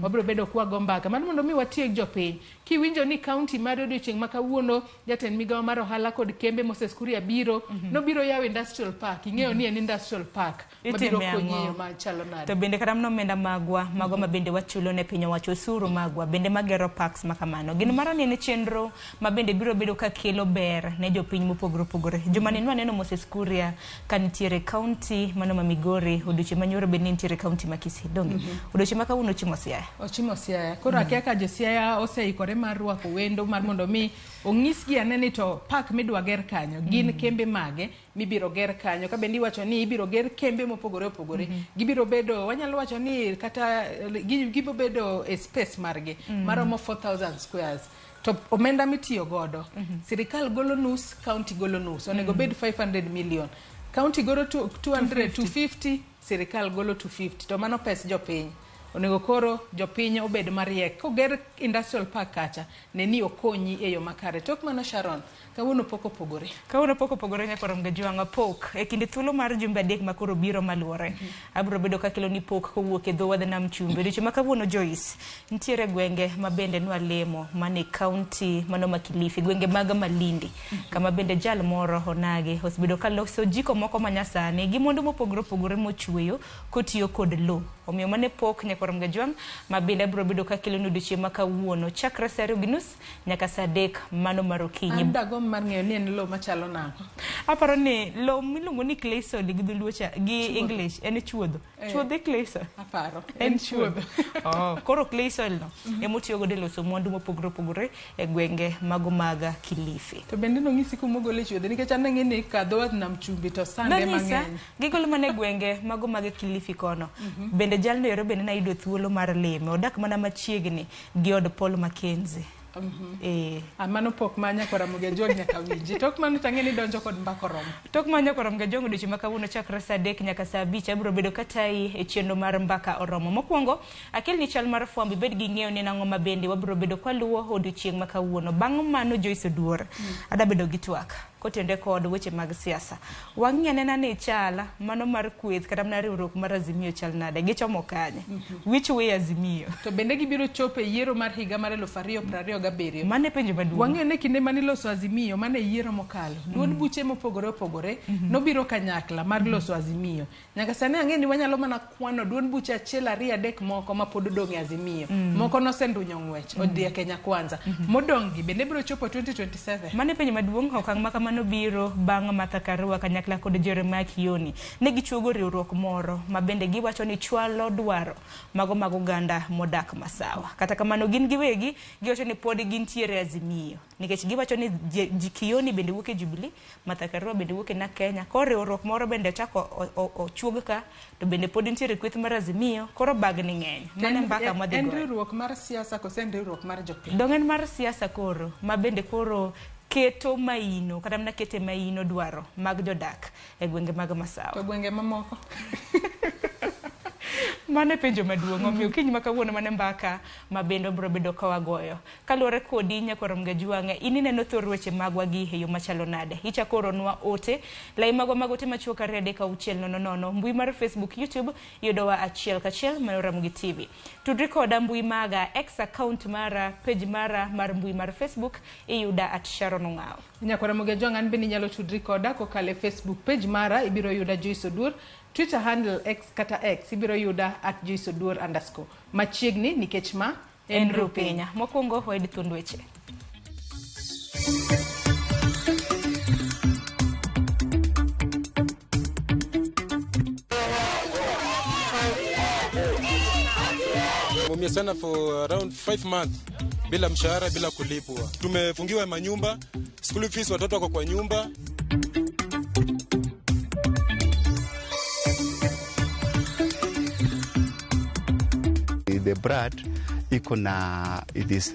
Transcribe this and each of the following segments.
wabiro bedo kwa gombaka mar mondo mi watiek jopiny kiwinjo ni county mar odiochieng' ma kawuono jatend migawo mar ohala kod kembe Moses Kuria biro nobiro yawo industrial park ing'eyo ni en industrial park mabiro konyo ma chalo nade to bende kata nomenda magwa ma bende wachulo ne piny owacho osuru magwa bende magero parks makamano gin mara ni chenro ma bende biro bedo ka kelo ber ne jopiny mopogore opogore juma ni nwaneno Moses Kuria kanitiere county mano ma Migori odiochieng' manyoro bende nitiere county ma Kisii donge odiochieng' ma kawuono ochimo Siaya koro akia ka jo Siaya oseikore mar rwako wendo mar mondo mi ong'isgi aneni to park midwa ger kanyo gin kembe mage mibiro ger kanyo ka bende iwacho ni ibiro ger kembe mopogore opogore gibiro bedo wanyalo wacho ni kata gibiro bedo e space margi maromo 4000 squares to omenda mitiyo godo sirikal golo nus county golo nus onego bed 500 million county golo 250 sirikal golo 250 to mano pes jopiny onego koro jopiny obed mariek koger industrial park kacha neni okonyi e yo makare tok mano Sharon kawuono pok opogore nyakorom ga jwanga pok e kinde thuolo mar jumbe adek makoro biro maluore abro bedo ka kelo ni pok kowuok e dho wadh nam chumbi dicho ma kawuono Joyce nitiere gwenge ma bende nwa lemo mane county mano ma Kilifi gwenge mag Malindi kama bende jal moro onage osbedo ka loso jiko moko manyasani gi mondo mopogore opogore mochweyo kotiyo kod lo omiyo mane pok nyakorom ga jwang ma bende abro bedo ka kelo ni dicho ma kawuono chakra sa 2:30 nyaka sa 3 mano marokinyi mar ng'eyo ni en lo machalo nako aparo ni lo miluongo ni clay soil gi dholuocha gi English en chuodho clay soil aparo en chuodho koro clay soil no emotiyo godo loso mwandu mopogore opogore e gwenge mago maga Kilifi to bende no ng'isi kumogole chuodho nikech an ng'e ni kadho wadh nam chumbi to sande mang'eny gigolo mane gwenge mago maga Kilifi kono bende jalno yoro bende na yudo thuolo mar lemo odak mana machiegni gi od Paul Mackenzie mano pok manya kora muge jong nyaka winji tok mano tang'eni donjo kod Mbaka Oromo tok manya kora muge jong dicho makawuono chakra sa 3 nyaka sa 5 abro bedo katai e chenro mar Mbaka Oromo mokwongo akel ni chal mar fwambi bed gi ng'eyo ni nang'o ma bende wabro bedo kwaluo odiochieng' makawuono bang' mano Joyce Oduor ada bedo gi twak kotende kod weche mag siasa wang'anena ni chala mano mar kweth kata mar riwruok mar Azimio chal nade gichomo kanye which way Azimio to bende gibiro chopo e yiero mar higa mar 2027 mane penjo maduong' wang'ene kinde mane loso Azimio mane yiero mokalo duond buche mopogore opogore nobiro kanyakla mar loso Azimio nyaka sani ang'eni wanyalo mana kwano duond buche 1 2 3 moko ma pod dong' e Azimio moko nosendunyo ng'wech odhi Kenya Kwanza modong' gi bende biro chopo 2027 mane penjo maduong' okang' maka mano biro bang' Martha Karua kanyakla kod Jeremiah Kioni ne gichuogo riwruok moro ma bende giwacho ni chwalo dwaro mago mag oganda modak masawa kata kamano gin giwegi giwacho ni pod gintiere Azimio nikech giwacho ni Kioni bende wuok e Jubilee Martha Karua bende wuok e na Kenya koro riwruok moro bende chako ochuog ka to bende pod nitiere kweth mar Azimio koro bagni ng'eny mane mbaka madhi en riwruok mar siasa kose en riwruok mar jopiny dongen mar siasa koro ma bende koro keto maino kata mna kete maino dwaro mag jodak e gwenge mag masawa to gwenge mamoko mane penjo maduong' omiyo kiny makawuono mane mbaka ma bende bro bedo ka wagoyo kaluwore kodi nyakorom ga jwang'e ineno thor weche magwa gi e yo machalo nade ichakoronwa ote lai magwa magote machuok 3:600 mbui mar Facebook YouTube yudowa achiel kachiel mar Ramogi TV tudri koda mbui maga X account mara page mara mar mbui mar Facebook iyuda @sharonong'aw nyakorom ga jwang'e an bende nyalo tudri koda kokale Facebook page mara ibiro yuda Joyce Oduor Twitter handle X kata X ibiro yuda @Joyce Oduor _ machiegni nikech ma en RuuPiny mokwongo hoed thund weche Mumia sana for around 5 months bila mshahara bila kulipwa tumefungiwa manyumba school fees watoto wako kwa nyumba the blood iko na this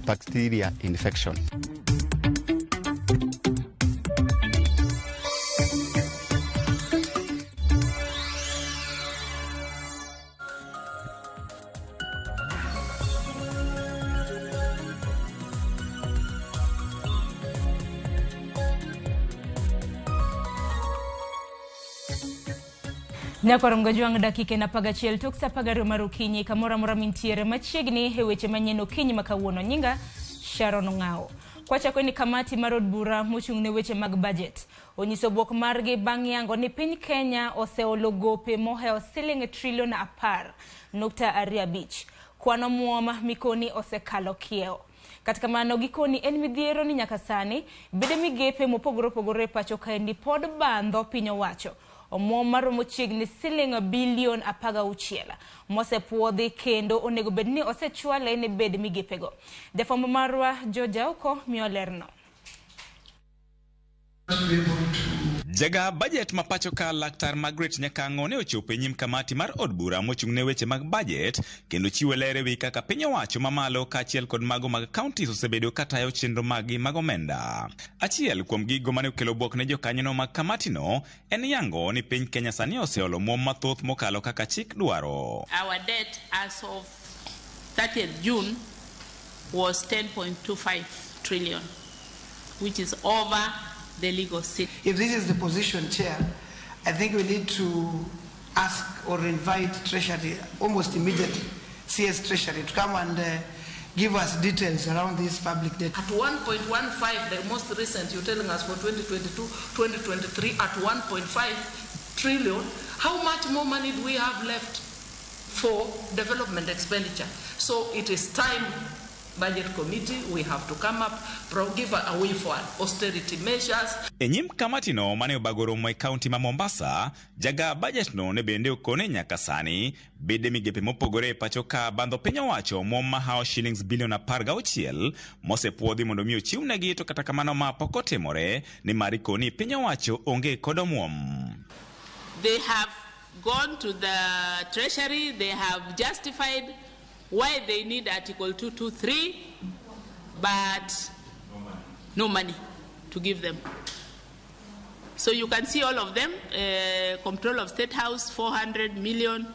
bacteria infection. Nyakorom gajuang dakike na pagachiel tok sa pagaro marukinyi kamora mora mintiere machiegni heweche manyeno kinyi makawuono nyinga Sharon Ngao. Kwacha kweni kamati marod bura mochung'ne weche mag budget. Onyiso bwok margi bang' yango ni piny Kenya oseolo gope moheo siling trilion 10.25. Kwano muoma mikoni osekalo kieo. Katika mano gikoni en midhiero ni nyaka sani bede migepe mopogore opogore pacho kaendi pod bandho piny owacho. Omuom maromo chiegni siling bilion 16 mosepuodhi kendo onego bedni osechwale ne bed migepego. Jafwambo marwa Georgia Oko miyo lerno. Jaga budget mapacho ka Laktar Margaret Nyakango ne ochopo e nyim kamati mar od bura mochung'ne weche mag budget kendo chiwo ler ewi kaka piny owacho mamalo kaachiel kod mago mag counties osebedo katayo chenro magi mag omenda. Achiel kuom gigo mane okelo buok ne jokanyono mag kamatino en yango ni piny Kenya sani oseolo muom mathoth mokalo kaka chik dwaro. Our debt as of 30th June was 10.25 trillion, which is over the legal system. If this is the position, Chair, I think we need to ask or invite Treasury almost immediately, CS Treasury, to come and give us details around this public debt. At 1.15, the most recent, you're telling us for 2022, 2023, at 1.5 trillion, how much more money do we have left for development expenditure? So it is time, Budget Committee, we have to come up, give a way for austerity measures. Enyim kamati no mane Mbaka Oromo e kaunti ma Mombasa, jaga budget no ne bende okone nyaka sani bede migepe mopogore pacho ka bandho piny owacho muom mahao shillings bilion 16 mosepuodhi mondo mi ochiwnegi to kata kamano ma pok otimore ni marikoni piny owacho onge kod omuom. They have gone to the Treasury, they have justified why they need Article 223, but no money to give them. So you can see all of them, Control of State House, 400 million,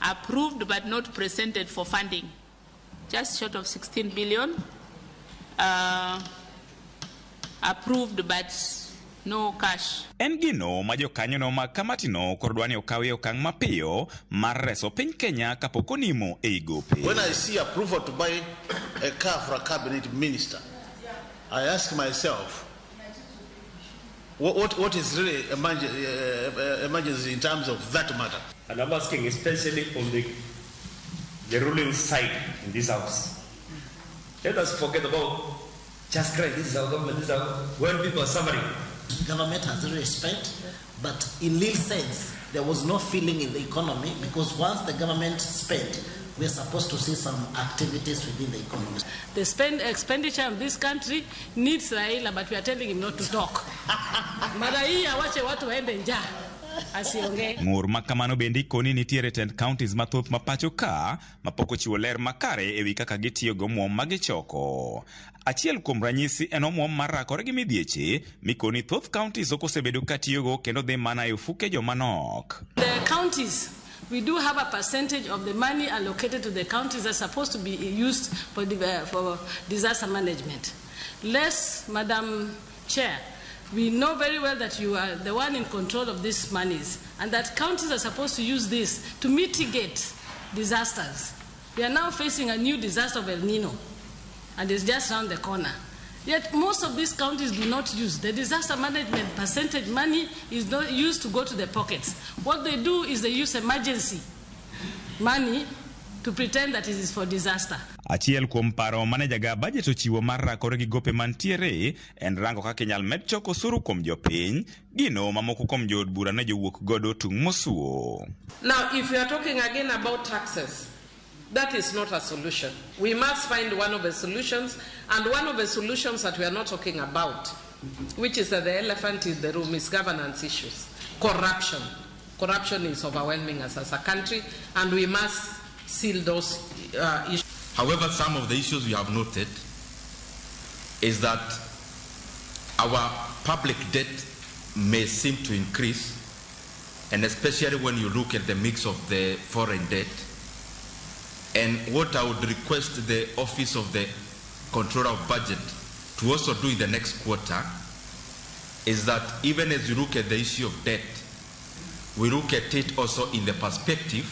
approved but not presented for funding. Just short of 16 billion, approved but no cash. En gino ma jokanyono mag kamatino kordwani okawe okang' mapiyo mar reso piny Kenya kapok onimo e igope. When I see approval to buy a car for a cabinet minister, I ask myself, what is really emergency in terms of that matter? And I'm asking especially on the ruling side in this house. Let us forget about just crying, this is our government, this is our, when people are suffering. Government has really spent, but in real sense, there was no feeling in the economy because once the government spent, we're supposed to see some activities within the economy. The expenditure of this country needs Raila, but we are telling him not to talk. Maraia wache watu waende njaa. Ngur makamano bendi koni nitiere tend counties mathoth mapacho ka mapoko chiwo ler makare ewi kaka gitiyo go muom magichoko. Achiel kuom ranyisi en omuom marakore gi midhieche mikoni thoth counties okosebedo katiyogo kendo dhi mana e ofuke jomanok. The counties, we do have a percentage of the money allocated to the counties that's supposed to be used for disaster management. Less, Madam Chair, we know very well that you are the one in control of these monies and that counties are supposed to use this to mitigate disasters. We are now facing a new disaster of El Nino and it's just around the corner. Yet most of these counties do not use. The disaster management percentage money is not used to go to the pockets. What they do is they use emergency money to pretend that it is for disaster. Achiel kuom paro mane jaga budget ochiwo mar rakore gi gope mantiere en rango kaka inyal med choko osuru kuom jopiny gino mamoko kuom jood bura ne jowuok godo tung' mosuo. Now, if we are talking again about taxes, that is not a solution. We must find one of the solutions, and one of the solutions that we are not talking about, which is the elephant in the room, is governance issues. Corruption. Corruption is overwhelming us as a country, and we must seal those issues. However, some of the issues we have noted is that our public debt may seem to increase, and especially when you look at the mix of the foreign debt. And what I would request the Office of the Controller of Budget to also do in the next quarter is that even as you look at the issue of debt, we look at it also in the perspective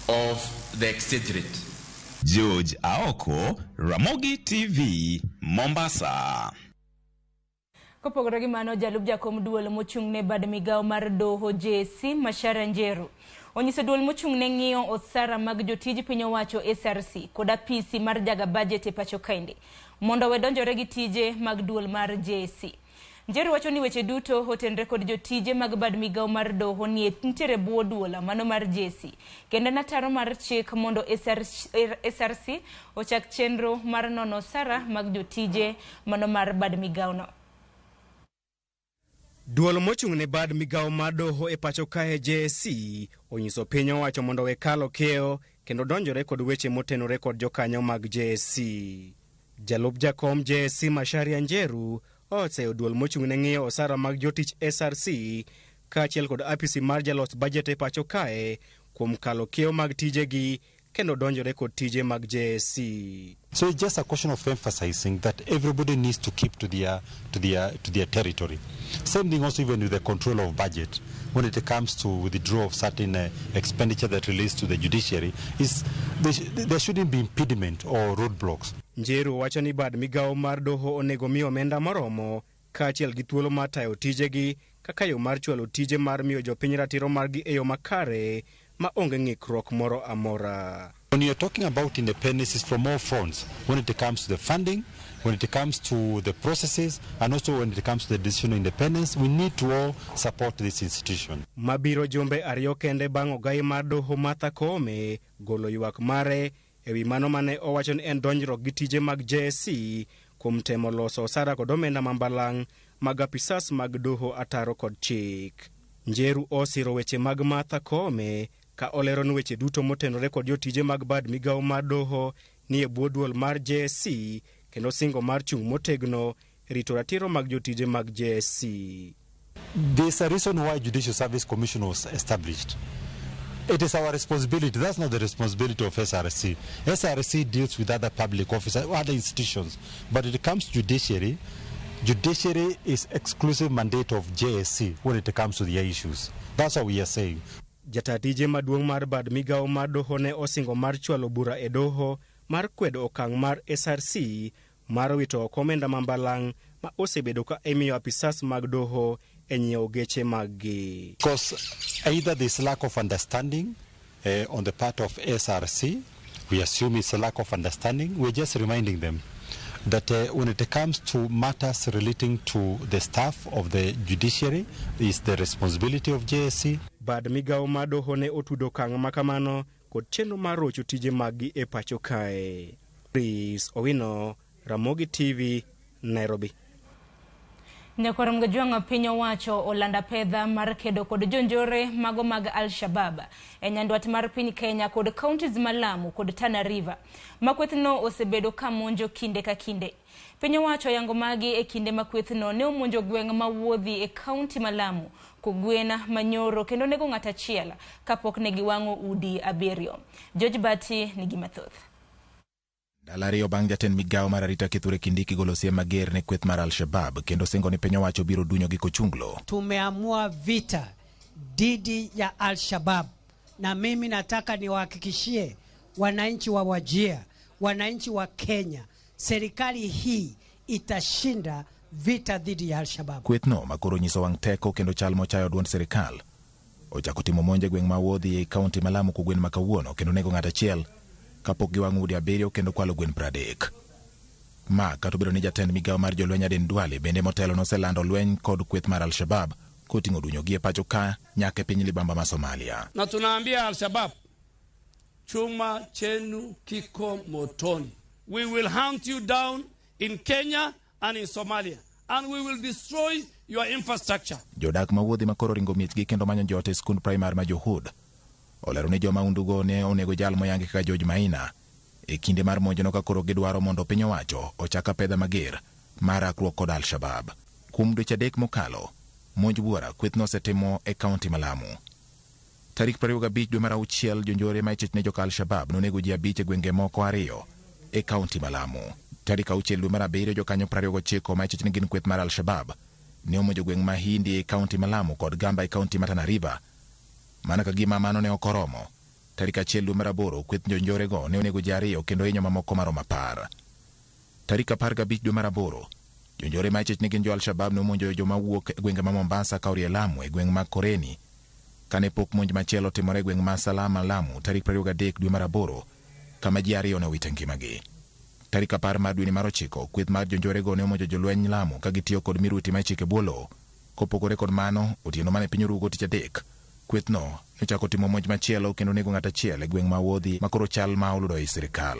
of the exchange rate. George Aoko, Ramogi TV, Mombasa. Kopogore gi mano, jalup jakom duol mochung'ne bad migao mar doho JC Mashara Njeru onyiso duol mochung'ne ng'iyo osara mag jotij piny owacho SRC kod apisi mar jaga budget e pacho kaende mondo wedonjore gi tije mag duol mar JC. Njeru wacho ni weche duto hotenre kod jotije mag bad migao mar doho nitiere buo duola mano mar JC kendo nataro mar chik mondo SRC ochak chenro mar nono osara mag jotije mano mar bad migao no. Duol mochung'ne bad migao mar doho e pacho kae JSC onyiso piny owacho mondo wekalo keo kendo donjore kod weche motenore kod jokanyo mag JSC. Jalup jakom JSC Mashara Njeru oseyo duol mochung'ne ng'iyo osara mag jotich SRC kaachiel kod apisi mar jalos budget e pacho kae kuom kalo keo mag tijegi kendo donjore kod tije mag JSC. So it's just a question of emphasizing that everybody needs to keep to their territory. Same thing also even with the control of budget. When it comes to withdrawal of certain expenditure that relates to the judiciary, there shouldn't be impediment or roadblocks. Njeru wacho ni bad migao mar doho onego miyo omenda moromo kaachiel gi thuolo mar tayo tijegi kaka yo mar chwalo tije mar miyo jopiny ratiro margi e yo makare ma onge ng'ikruok moro amora. When you're talking about independence, it's from all fronts. When it comes to the funding, when it comes to the processes, and also when it comes to the decisional independence, we need to all support this institution. Mabiro jumbe ariyo kende bang' ogai mar doho Martha Koome golo ywak mare ewi mano mane owacho ni en donjruok gi tije mag JSC kuom temo loso osara kod omenda mambalang' mag apisas mag doho ataro kod chik. Njeru osiro weche mag Martha Koome ka olero ni weche duto motenore kod jotije mag bad migao mar doho ni e bwo duol mar JSC kendo singo mar chung' motegno rito ratiro mag jotije mag JSC. There's a reason why Judicial Service Commission was established. It is our responsibility. That's not the responsibility of SRC. SRC deals with other public officers, other institutions. But when it comes to judiciary, judiciary is exclusive mandate of JSC when it comes to their issues. That's what we are saying. Jatatije maduong' mar bad migao mar doho ne osingo mar chwalo bura e doho mar kwedo okang' mar SRC mar wito oko omenda mambalang' ma osebedo ka imiyo apisas mag doho e nyiewo geche maggi. Because either there's lack of understanding on the part of SRC, we assume it's a lack of understanding. We're just reminding them that when it comes to matters relating to the staff of the judiciary, is the responsibility of JSC. Bad migao mar doho ne otudo okang' makamano kod chenro mar rocho tije maggi e pacho kae. Chris Owino, Ramogi TV, Nairobi. Nyakoram gajwanga piny owacho olanda pedha mar kedo kod jonjore mago mag Al-Shabaab e nyandwat mar piny Kenya kod counties ma Lamu kod Tana River. Makwethno osebedo ka monjo kinde ka kinde. Piny owacho yango magi e kinde makwethno ne omonjo gweng' ma wuodhi e county ma Lamu, Kogwena, Manyoro kendo nego ng'ata achiel kapok ne giwang'o udi abiriyo. George Bati nigi mathoth. Dalario bang' jatend migao mar arita Kithure Kindiki golo siem mager ne kweth mar Al-Shabaab kendo singo ni piny owacho biro dunyo gi kochunglo. Tumeamua vita dhidi ya Al-Shabaab na mimi nataka niwahakikishie wananchi wa Wajir, wananchi wa Kenya, serikali hii itashinda vita dhidi ya Al-Shabaab. Kwethno makoro nyiso wang' teko kendo chal mochayo duond serikal ochako timo monje gweng' ma wuodhi e kaunti ma Lamu kogwen ma kawuono kendo nego ng'ata achiel kapok giwang'o udi abiriyo kendo kwalo gwen 30. Ma kato bedo ni jatend migao mar jolweny Aden Duale bende motelo noselando lweny kod kweth mar Al-Shabaab koting'o dunyo gi e pacho ka nyaka e piny libamba ma Somalia. Na tunaambia Al-Shabaab, chuma chenu kiko motoni. We will hunt you down in Kenya and in Somalia and we will destroy your infrastructure. Jodak ma wuodhi makoro ringo miechgi kendo manyo jote e skund primar ma Johud olero ni joma undugo ne onego jal moyangi kaka George Maina e kinde mar monjono ka koro gidwaro mondo piny owacho ochaka pedha mager mar rakruok kod Al-Shabaab. Kuom dweche 3 mokalo, monj buora kwethno osetimo e kaunti ma Lamu. Tarik 25 dwe mar auchiel jonjore ma ichich ne joka Al-Shabaab nonego ji 5 e gwenge moko 2 e kaunti ma Lamu. Tarik 6 dwe mar 7 jokanyo 29 ma ichich ne gin kweth mar Al-Shabaab ne omonjo gweng' ma Hindi e kaunti ma Lamu kod Gamba e kaunti ma Tana River. Mana ka gima mano ne ok oromo, tarik 1 dwe mar 8 kweth jonjorego ne onego ji 2 kendo hinyo mamoko maromo 10. Tarik 15 dwe mar 8 jonjore ma ichich ni gin jo Al-Shabab ne omonjo joma wuok e gwenge ma Mombasa kaurie Lamu e gweng' ma Koreni, kane pok monj machielo timore e gweng' ma Salama Lamu tarik 23 dwe mar 8 kama ji 2 ne owito ngimagi. Tarik 10 mar dwe mar 9 kweth mar jonjorego ne omonjo jolweny Lamu ka gitiyo kod miruti ma ichike bolo. Kopogore kod mano, otieno mane piny orugo tich adek, kwethno nochako timo monj machielo kendo nego ng'at achiel e gweng' ma Wuodhi ma koro chal ma oludo e sirikal.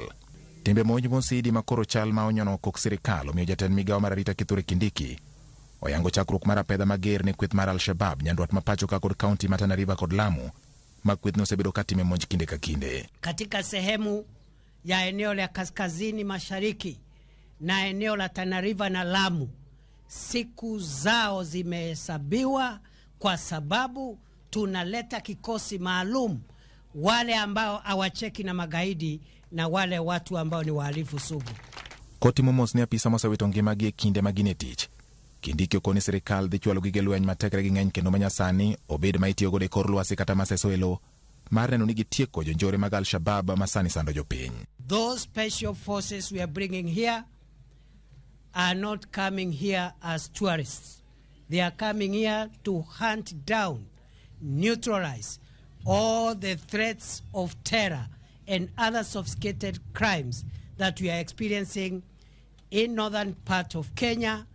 Timbe monj mosidi ma koro chal ma onyono kok sirikal omiyo jatend migawo mar arita Kithure Kindiki oyango chakruok mar apedha mager ne kweth mar Al-Shabab nyandwat ma pacho ka kod kaunti ma Tana River kod Lamu ma kwethno osebedo katime monj kinde ka kinde. Katika sehemu ya eneo la kaskazini mashariki na eneo la Tana River na Lamu, siku zao zimehesabiwa kwa sababu tunaleta kikosi maalum, wale ambao hawacheki na magaidi na wale watu ambao ni wahalifu sugu. Kotimo mos ne apisa mosewito ngimagi e kinde ma gin e tich. Kindiki okoni sirikal dhi chwalo gige lweny matekre gi ng'eny kendo manyasani obed ma itiyo godo e kor lwasi kata maseso elo mar neno ni gitieko jonjore mag Al-Shabab masani sando jopiny. Those special forces we are bringing here are not coming here as tourists. They are coming here to hunt down, neutralize all the threats of terror and other sophisticated crimes that we are experiencing in northern part of Kenya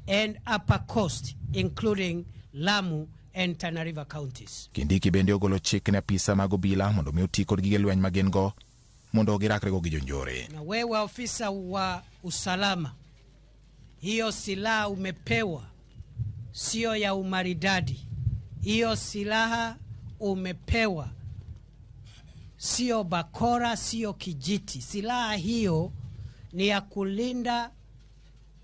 and upper coast, including Lamu and Tana River counties. Kindiki bende ogolo chik ne apisa mag obila mondo mi oti kod gige lweny magen go mondo girakre go gi jonjore. Na wewe ofisa wa usalama, hiyo silaha umepewa sio ya umaridadi. Hiyo silaha umepewa sio bakora, sio kijiti. Silaha hiyo ni ya kulinda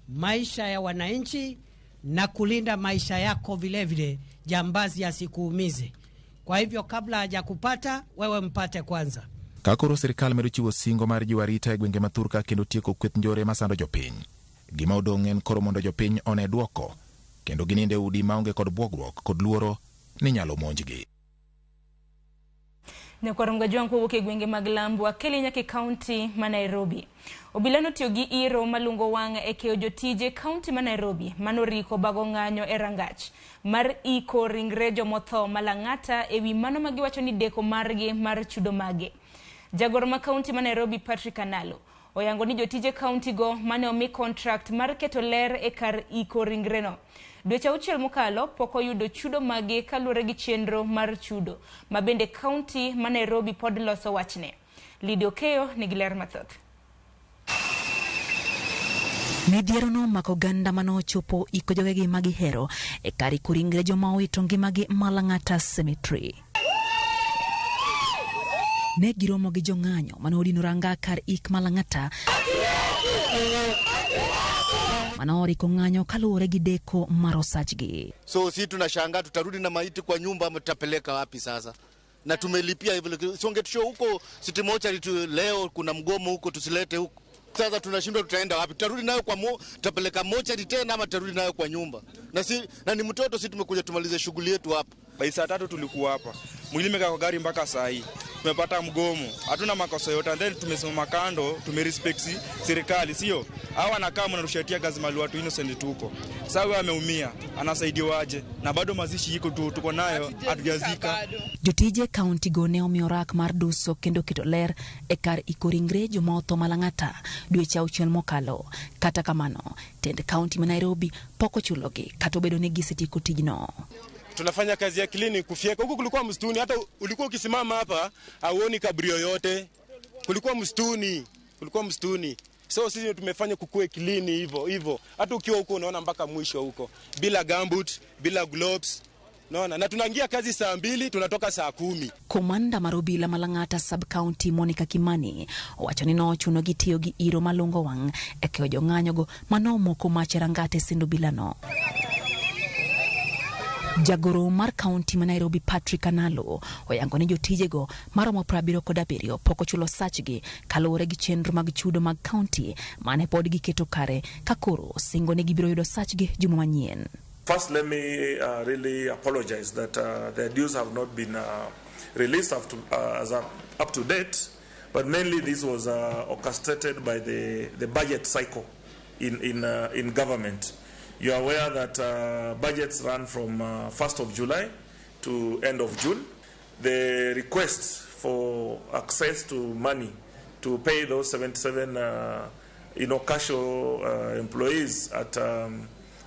maisha ya wananchi na kulinda maisha yako vile vile, jambazi asikuumize. Kwa hivyo kabla hajakupata wewe mpate kwanza. Kakoro sirikal medo chiwo singo mar jiwo arita e gwenge mathurka kendo tieko kweth njore masando jopiny. Gima odong' en koro mondo jopiny one duoko kendo gininde udi maonge kod bwogruok kod luoro ni nyalo monjgi. Nyakwaro jwang kowuok e gwenge mag Lambu akeli nyaka kaunti ma Nairobi. Obila notiyo gi iro malungo wang' e keyo jotije kaunti ma Nairobi manoriko bago ng'anyo e rangach mar iko ringre jomotho malang'ata e wi mano magiwacho ni deko margi mar chudo mage. Jagoro ma kaunti ma Nairobi Patrick Analo oyango ni jotije kaunti go mane omi contract mar keto ler e kar iko ringreno. Dweche 6 mokalo pok oyudo chudo mage kaluwore gi chenro mar chudo ma bende kaunti ma Nairobi pod loso wachne. Lidio Keyo nigi ler mathoth. Midhiero no mako ganda manochopo iko jogegi magihero e kar iko ringre joma owito ngimagi Malang'ata Cemetery. Ne giromo gi jong'anyo manodino ranga kar ik Malang'ata manaoriko ng'anyo kaluwore gi deko marosachgi. So si tunashangaa tutarudi na maiti kwa nyumba ama tutapeleka wapi sasa? Na tumelipia hivyo, songetusho huko City Mortuary tu leo kuna mgomo huko tusilete huko. Sasa tunashindwa tutaenda wapi? Tutarudi nayo kwa tutapeleka mortuary tena ama tutarudi nayo kwa nyumba? Na ni mtoto, si tumekuja tumalize shughuli yetu hapa. By saa 3 tulikuwa hapa. Mwili meka kwa gari mpaka saa hii. Tumepata mgomo. Hatuna makosa yote. And then tumesoma kando, tumerespect serikali, sio? Hawa wanakaa mnarushatia kazi mali watu innocent tuko. Sasa wewe ameumia, anasaidiwa aje? Na bado mazishi iko tuko nayo hatujazika. Jotije kaunti go ne omiorak mar duso kendo kito ler e kar iko ringre jomotho Malang'ata dweche 6 mokalo. Kata kamano, tend kaunti ma Nairobi poko chulogi kata obedo ni gisetieko tijno. Tunafanya kazi ya clinic kufyeka. Huko kulikuwa msituni, hata ulikuwa ukisimama hapa hauoni kaburi yoyote. Kulikuwa msituni. So sisi tumefanya kukue clean hivyo. Hata ukiwa huko unaona mpaka mwisho huko. Bila gumboot, bila gloves. Naona na tunaingia kazi saa 2 tunatoka saa 10. Komanda marobila Malang'ata sub county Monica Kimani wacho ni nochuno gitiyo gi iro malungo wang' e keyo jong'anyo go manomoko macherangate sindu bilano. Jagoro mar kaunti ma Nairobi Patrick Analo oyango ni jotije go maromo 77 poko chulo sachgi kaluwore gi chenro mag chudo mag kaunti mane pod giketo kare kakoro singo ne gibiro yudo sachgi juma manyien. First, let me really apologize that the dues have not been released up to date, but mainly this was orchestrated by the budget cycle in government. You are aware that budgets run from 1st of July to end of June. The request for access to money to pay those 77 casual employees at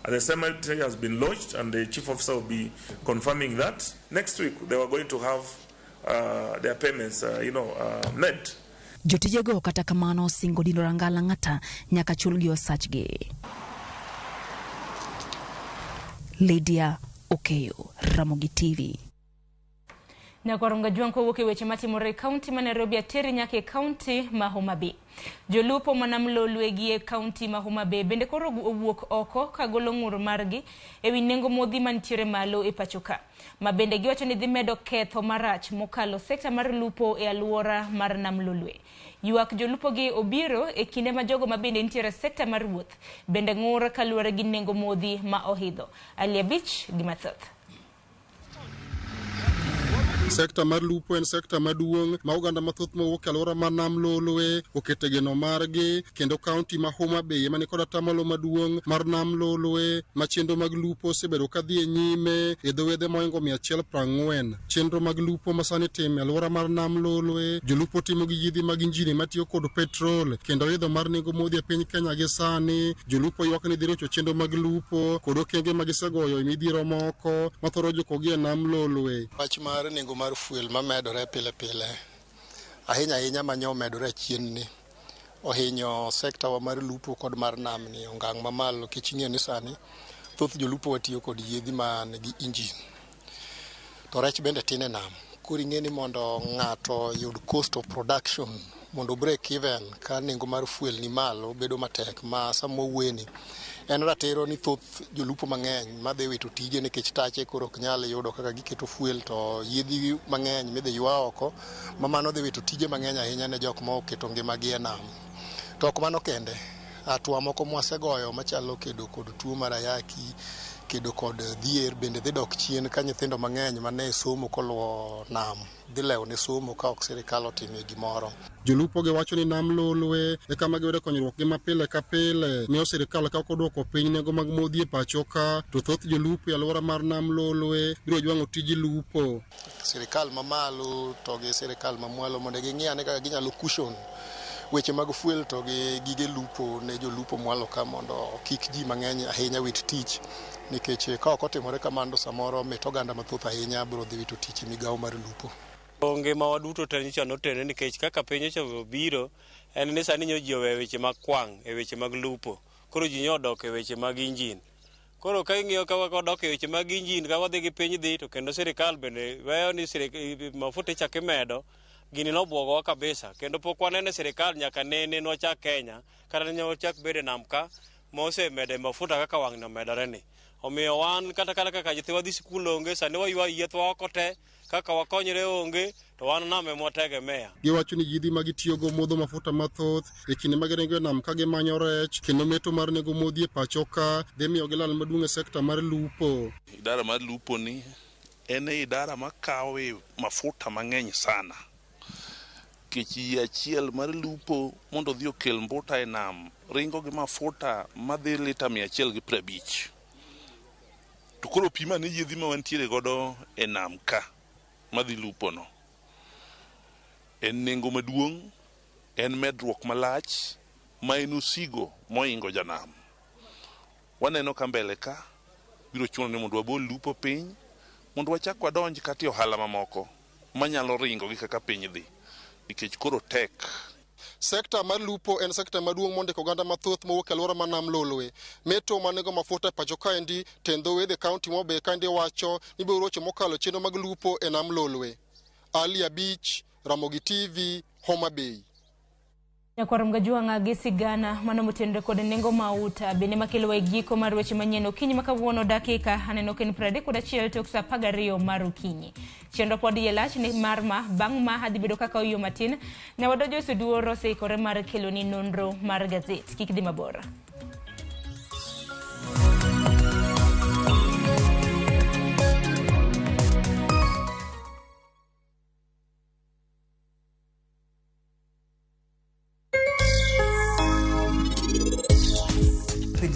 the cemetery has been lodged, and the chief officer will be confirming that. Next week, they were going to have their payments, made. Jotijego kata kamano singo dino rangala ngata nyaka chulgi osachgi. Lydia Okeyo, Ramogi TV. Nyakoronga juan kwa woke weche matimore kaunti ma Nairobi ateri nyake kaunti ma Homa Bay. Jolupo manamlolwegie kaunti ma Homa Bay bende koro owuok oko kagolo ng'ur margi ewi nengo modhi mantiere malo e pachoka. Ma bende giwacho ni dhi medo ketho marach mokalo sekta mar lupo e aluora mar namlolwe. Yuak jolupo gi obiro e kinde ma jogo ma bende ntiere sekta mar wuoth bende ng'ur kaluwore gi nengo modhi ma ohidho. Alia Beach gi mathoth. Sekta mar lupo en sekta maduong' ma oganda mathoth mowuok e alwora mar nam Lolwe okete geno margi, kendo kaunti ma Homa Bay ema ni kod atamalo maduong' mar nam Lolwe ma chenro mag lupo osebedo ka dhi e nyime e dho wedhe moingo 140. Chenro mag lupo ma sani tim e alwora mar nam Lolwe, jolupo timo gi yidhi mag injini matiyo kod petrol, kendo idho mar nengo modhi e piny Kenya gi sani, jolupo ywak ni dhi rocho chenro mag lupo kod okenge ma gisegoyo e midhiero moko mathoro jokogi e nam Lolwe. Wach mar nengo mar fuel mamedore pile pile ahinya manyo medore chien ni ohinyo sekta wa mar lupo kod mar nam ni ongang mamalo kiching'e ni sani thoth jolupo watiyo kod yedhi man gi injin to rech bende tine nam kuri ng'eni mondo ng'ato yud cost of production mondo break even ka nengo mar fuel ni malo bedo matek ma samo weni en ratero ni thoth jolupo mang'eny madhi wito tije nikech tache koro ok nyal yudo kaka giketo fuel to yedhi mang'eny midhi ywa oko ma mano dhi wito tije mang'eny ahinya ne jok ma oketo ngimagi e nam. To ok mano kende, atwa moko mwasegoyo machalo kedo kod tuo mar ayaki, kedo kod dhier bende dhi dok chien ka nyithindo mang'eny mane somo koluwo nam dhi lewo ne somo ka ok sirikal otime gimoro. Jolupo gi wacho ni nam Lolwe e kama giyude konyruok gi mapile ka pile, miyo sirikal ka oduoko piny nengo mag modhi e pachoka, to thoth jolupo e alwora mar nam Lolwe biro jwang'o tiji lupo. Sirikal mamalo to gi sirikal mamwalo mondo ging'i ane kaka ginyalo cushion weche mag fuel to gi gige lupo ne jolupo mwalo ka mondo kik ji mang'eny ahinya wit tich, nikech ka ok otimore kamano samoro mit oganda mathoth ahinya biro dhi wito tich migawo mar lupo. Ngima waduto tenyicha notene nikech kaka piny obiro en ni sani ji owe weche mag kwang' e weche mag lupo, koro ji nyodok e weche mag injin. Koro ka ing'iyo ka wadok e weche mag injin ka wadhi gi piny dhi to kendo sirikal bende weyo ni mafuta chak imedo, gini nobwogowa kabisa, kendo pok wanene sirikal nyaka nene nwachak Kenya kata ne wachak bede nam ka mosemede mafuta kaka wang' no medore ni. Omiyo wan kata kaka nyithiwa dhi sikul onge, sani waywa yiethwa oko te, kaka wakonyre onge to wan nam ema wategemea. Giwacho ni yidhi ma gitiyogo modho mafuta mathoth e kinde ma giringo e nam ka gimanyo rech, kendo meto mar nengo modhi e pachoka dhi miyo gilal maduong' e sekta mar lupo. Idara mar lupo ni en idara makawo mafuta mang'eny sana. Kech yie achiel mar lupo mondo dhi okel mbuta e nam ringo gi mafuta madhi lita 150. To koro pima ni yedhi ma wantiere godo e nam ka madhi lupo no en nengo maduong', en medruok malach ma en osigo moingo janam. Waneno ka mbele ka biro chuno ni mondo wabol lupo piny mondo wachak wadonj kata ohala mamoko manyalo ringo gi kaka piny dhi, nikech koro tek. Sekta mar lupo en sekta maduong' mondiko oganda mathoth mowuok e alwora mar nam Lolwe. Meto manego mafuta e pacho kaendi tendo wedhe kaunti ma Homa Bay kaendi wacho ni biro rocho mokalo chenro mag lupo e nam Lolwe. Alia Beach, Ramogi TV, Homa Bay. Nyakwaro mgajuanga gisigana mano mutendre kod nengo mauta bende makelo wa giko mar weche manyien okinyi makawuono dakika aneno ken 31 tok saa 12 mar okinyi. Chenro pod yelach ni marma bang' ma hadhi bedo kaka oyo matin ne wadojo suduoro seikore mar kelo ni nonro mar gazet. Kik dhi mabora.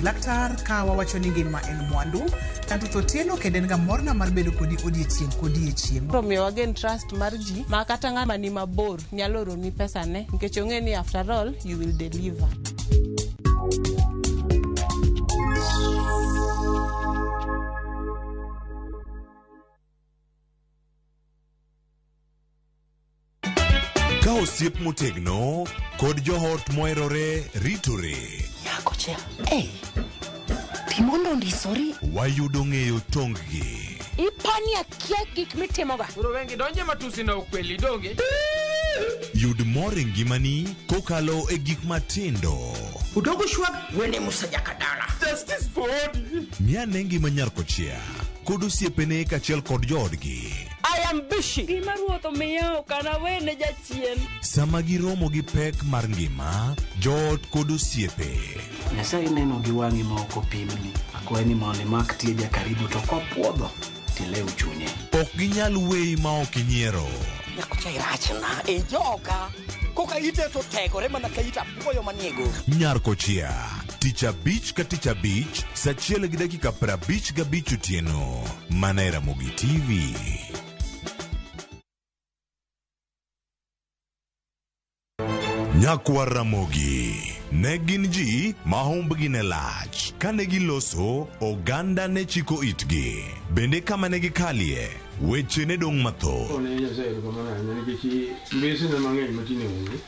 laktar ka wawacho ni ngima en mwandu tanto to tieno kendo en ga morna mar bedo kodi odiechieng' Romeo wagen trust mar ji ma kata ng'ama ni mabor nyalo roni pesa ne nikech ong'e ni after all you will deliver. Ka osiep motegno kod johot moherore ritore. Nyako chia. Timondo ndisori. Wayudo ng'eyo tonggi. Ipani akia gik mitimoga. Uro wengi donje matusi na ukweli donge. Yud mor e ngimani kokalo e gik matindo. Udogo shwag wene musajakadala. Justice for all. Miane ngima nyarko chia kod osiepene kachiel kod joodgi. I am busy. Gima ruoth omiyo kana wene jachien. Sama giromo gi pek mar ngima, joot kod osiepe. Nyasaye neno gi wang'i ma ok opimni. Akwaye ni mondo imak tieja karibu to kopuodho tilew chunye. Ok ginyal weyi ma ok inyiero. Nyako chia irachna e joka. Koka ite to tegore mana ka ita puoyo maniego. Nyarko chia. Tich abich ka tich abich, saa 1:55 otieno. Mana e Ramogi TV. Nyakwa Ramogi ne gin ji ma humbgi ne lach. Kane giloso, oganda ne chiko itgi. Bende kama ne gikalie, weche ne dong' mathoth. One nyasaye ko mana nikech mbese na mang'eny matine onge.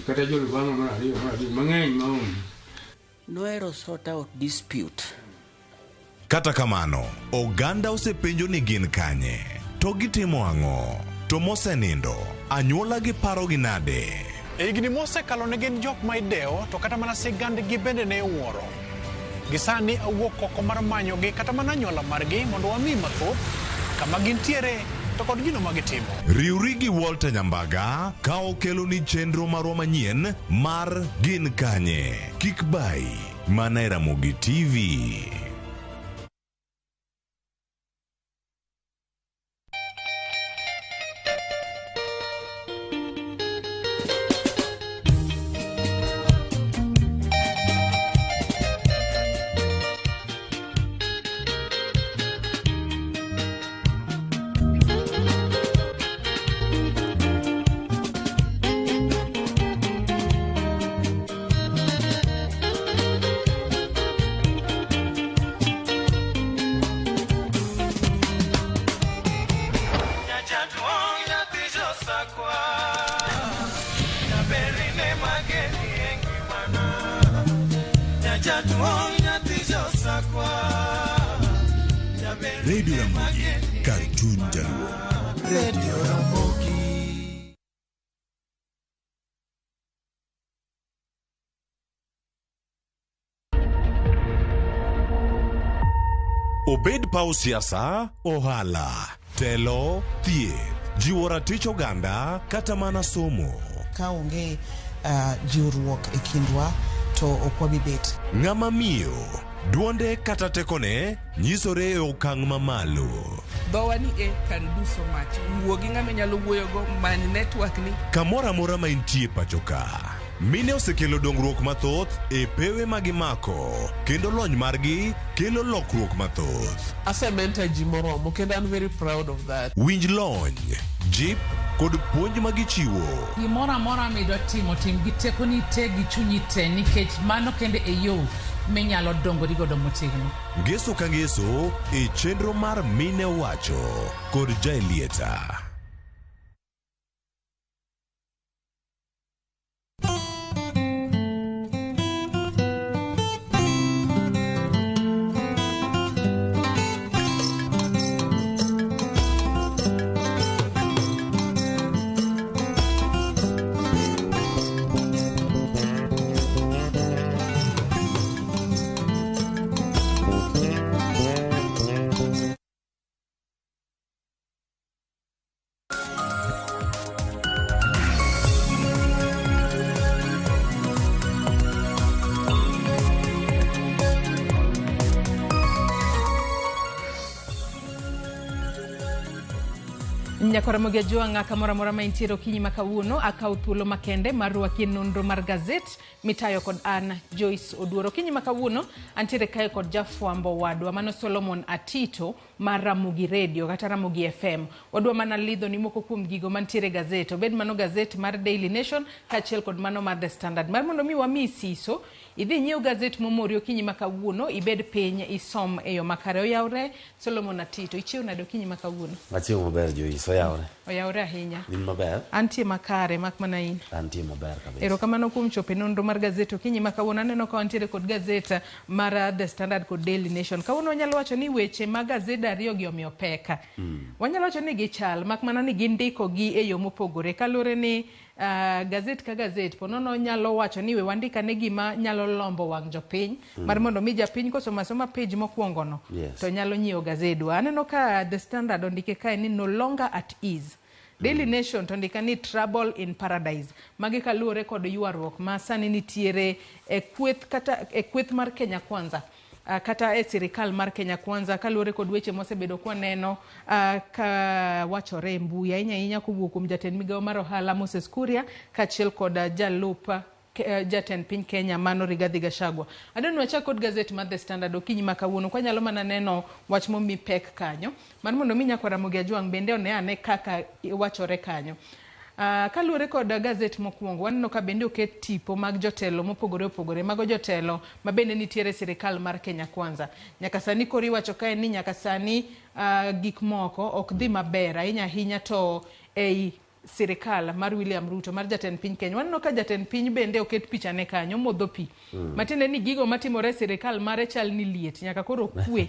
Kata jolo bang'o mar ariyo mang'eny maonge. Noero sort out dispute. Kata kamano, oganda osepenjo ni gin kanye. To gitimo ang'o? To mosenindo, anyuola gi paro gi nade? Higni mosekalo ne gin jok ma idewo to kata mana sigandgi bende ne wuoro. Gisani awuok oko mar manyogi kata mana anyuola margi mondo wami mathoth kama gintiere to kod gino ma gitimo. Riwri gi Walter Nyambaga ka okelo ni chenro marwa manyien mar Gin Kanye. Kik bai, mana e Ramogi TV. Radio Ramogi, Cartoon Jaluo. Radio Ramogi. Obed paw siasa, ohala, telo, thieth, jiwo ratich oganda, kata mana somo. Ka onge jiwruok e kindwa to ok wabi bet. Ng'ama miyo, duonde kata tekone nyisore e okang' mamalo. Dhowa ni can do so much. Wuo gi ng'ama nyalo wuoyo go mani network ni. Kamoro amora ma intie pacho ka. Mine osekelo dongruok mathoth e pewe magimako, kendo lony margi kelo lokruok mathoth. Asementa ji moromo kendo I'm very proud of that. Winj lony, jip kod puonj magichiwo. Gimoro amora midwa timo tim gi tekoni te gi chunyi te nikech mano kende e yo minyalo dongori godo motegno. Ngeso ka ngeso e chenro mar Mine Wacho kod Jaelieta. Nyako Ramogi ajuanga kamora mora ma intiero kinyi makawuono akaw thuolo makende mar rwaki nonro mar gazet mitayo kod an Joyce Oduoro. Kinyi makawuono antiere kae kod jafwambo wadwa mano Solomon Atito mar Ramogi Radio kata Ramogi FM. Wadwa mana lidho ni moko kuom gigo mantiere gazet. Obed mano gazet mar Daily Nation kachiel kod mano mar The Standard. Mar mondo mi wami siso idhi nyiew gazet momori okinyi makawuono ibed piny isom eyo makare. Oyawre Solomon Atito, ichiew nado kinyi makawuono? Achiew maber Joyce, oyawre. Oyawre ahinya. In maber? Antie makare mak mana in. Antie maber kabisa. Erokamano kuom chopo nonro mar gazet okinyi makawuono. Aneno ka wantiere kod gazet mar The Standard kod Daily Nation. Kawuono wanyalo wacho ni weche mag gazet ariyo gi omiyo peka. Wanyalo wacho ni gichal mak mana ni gindiko gi eyo mopogore kalure ni gazet ka gazet ponono nyalo wacho ni we wandika ne gima nyalo lombo wang' jopiny mar mondo mi japiny kosoma soma page mokwongo no to nyalo nyiewo gazedwa. Aneno ka The Standard ondike kae ni no longer at ease. Daily Nation to ndika ni trouble in paradise. Magi kaluore kod ywaruok ma sani nitiere e kweth mar Kenya Kwanza. Kata e sirikal mar Kenya Kwanza kaluore kod weche mosebedo kwaneno ka wachore mbuya inya kowuok kuom jatend migawo mar ohala Moses Kuria kachiel kod jalupa jatend piny Kenya mano Rigathi Gachagua. Adon wacha kod gazet mar The Standard okinyi makawuono kwa nyalo mana neno wach momi pek kanyo mar mondo mi Nyako Ramogi ajuang bende one ane kaka wachore kanyo. Kaluore kod gazet mokwongo waneno ka bende oket tipo mag jotelo mopogore opogore mago jotelo ma bende nitiere sirikal mar Kenya Kwanza. Nyaka sani kori wacho kae ni nyaka sani gik moko ok dhi maber ahinya to ei sirikal mar William Ruto mar jatend piny Kenya. Waneno ka jatend piny bende oket picha ne kanyo modho pi. Matinde ni gigo matimore sirikal mare chal ni liet nyaka koro kwe.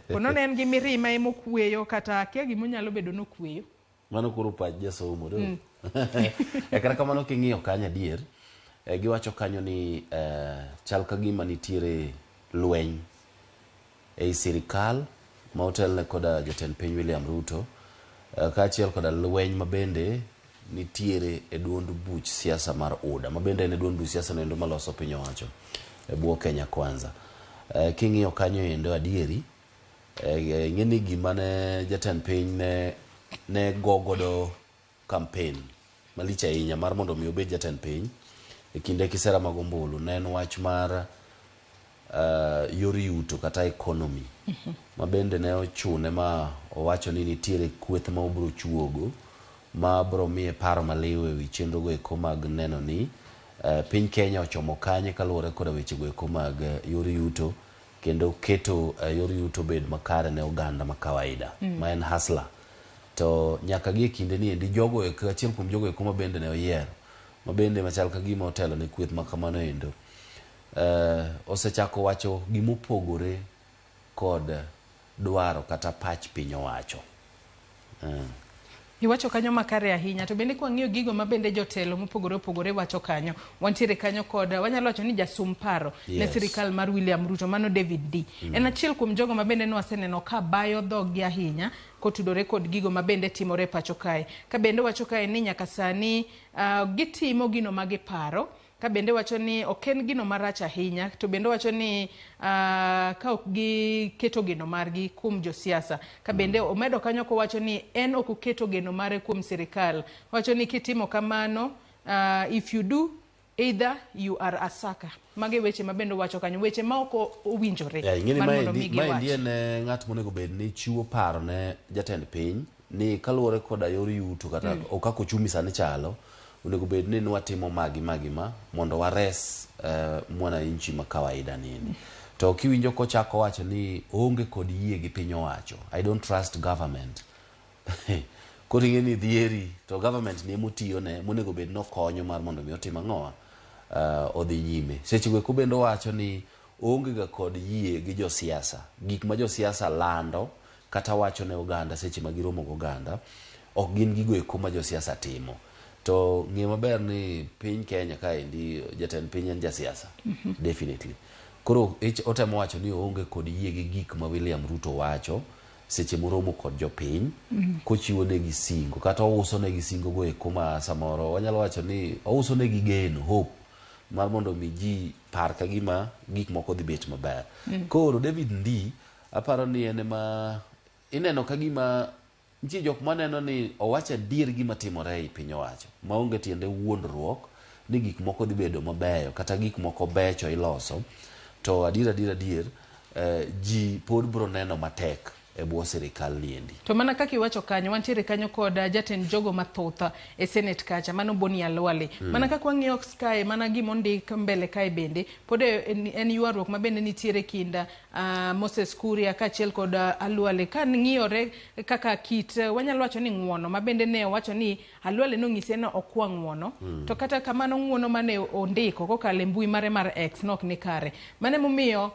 Ponono en gi mirima emo kweyo kata kia gimonyalo bedo no kweyo. Mano kuro pach jasomo do. Kata kamano king'iyo kanyo adier giwacho kanyo ni chal ka gima nitiere lweny ei sirikal ma otelne koda jatend piny William Ruto kaachiel koda lweny mabende nitiere e duond buch siasa mar UDA mabende en e duond buch siasa noendo maloso piny owacho e bwo Kenya Kwanza. King'iyo kanyo endo adieri ng'eni gima ne jatend piny ne gogodo campaign malich ahinya mar mondo mi obed jatend piny e kinde kisera mag ombulu ne en wach mar yor yuto kata economy mabende ne ochune ma owacho ni nitiere kweth ma obro chuogo ma bro miye paro maliw ewi chenro go eko mag neno ni piny Kenya ochomo kanye kaluwore koda weche go eko mag yor yuto kendo keto yor yuto bed makare ne oganda ma kawaida ma en hustler. To nyaka gi kinde ni endi jogo achiel kuom jogo eko mabende ne oyiero mabende machal ka gima otelo ne kweth makamano endo osechako wacho gimopogore kod dwaro kata pach piny owacho. Iwacho kanyo makare ahinya to bende kwa ng'iyo gigo mabende jotelo mopogore opogore wacho kanyo wantiere kanyo kod wanyalo wacho ni jasum paro ne sirikal mar William Ruto mano David D. En achiel kuom jogo mabende no waseneno ka bayo dhogi ahinya kotudore kod gigo mabende timore pacho kae. Ka bende wacho kae ni nyaka sani gitimo gino magiparo ka bende wacho ni oken gino marach ahinya to bende wacho ni ka ok giketo geno margi kuom josiasa ka bende omedo kanyo ko wacho ni en ok oketo geno mare kuom sirikal. Wacho ni kitimo kamano if you do either you are a sucker. Mage weche mabende wacho kanyo weche ma ok owinjore. Maendi en ng'at monego bed ni chiwo paro ne jatend piny ni kaluwore koda yor yuto kata okako chumi sani chalo onego bed ni watimo magi ma mondo wares mwananchi ma kawaida nini. To kiwinjo kochako wacho ni onge kod yie gi piny owacho, I don't trust government. Koro ing'eni dhieri to government ni emotiyo ne monego bed no konyo mar mondo mi otim ang'owa odhi nyime. Seche go bende wacho ni onge ga kod yie gi josiasa, gik ma josiasa lando kata wacho ne oganda seche ma giromo go oganda ok gin gigo eko ma josiasa timo. To ng'e maber ni piny Kenya kaendi jatend piny en jasiasa definitely. Koro otemo wacho ni onge kod yie gi gik ma William Ruto wacho seche moromo kod jopiny kochiwo negi singo kata ouso negi singo go eko ma samoro wanyalo wacho ni ouso negi geno hope mar mondo mi ji par ka gima gik moko dhi bet maber. Koro David Ndii aparo ni en ma ineno ka gima nitie jok maneno ni owacho adier gima timore e piny owacho maonge tiende wuondruok ni gik moko dhi bedo mabeyo kata gik moko becho iloso, to adier ji pod bro neno matek e bwo sirikal niendi. To mana kaka iwacho kanyo, wantiere kanyo kod jatend jogo mathoth e Senate kacha, mano Boni Alwale. Mana kaka wang'iyo kae, mana gimondik mbele kae bende, pod en ywaruok ma bende nitiere kinda Moses Kuria kaachiel kod Alwale. Ka ng'iyore kaka kit, wanyalo wacho ni ng'uono, ma bende ne owacho ni Alwale nong'ise ni okwa ng'uono, to kata kamano ng'uono mane ondiko kokalo e mbui mare mar X nok ni kare. Mane momiyo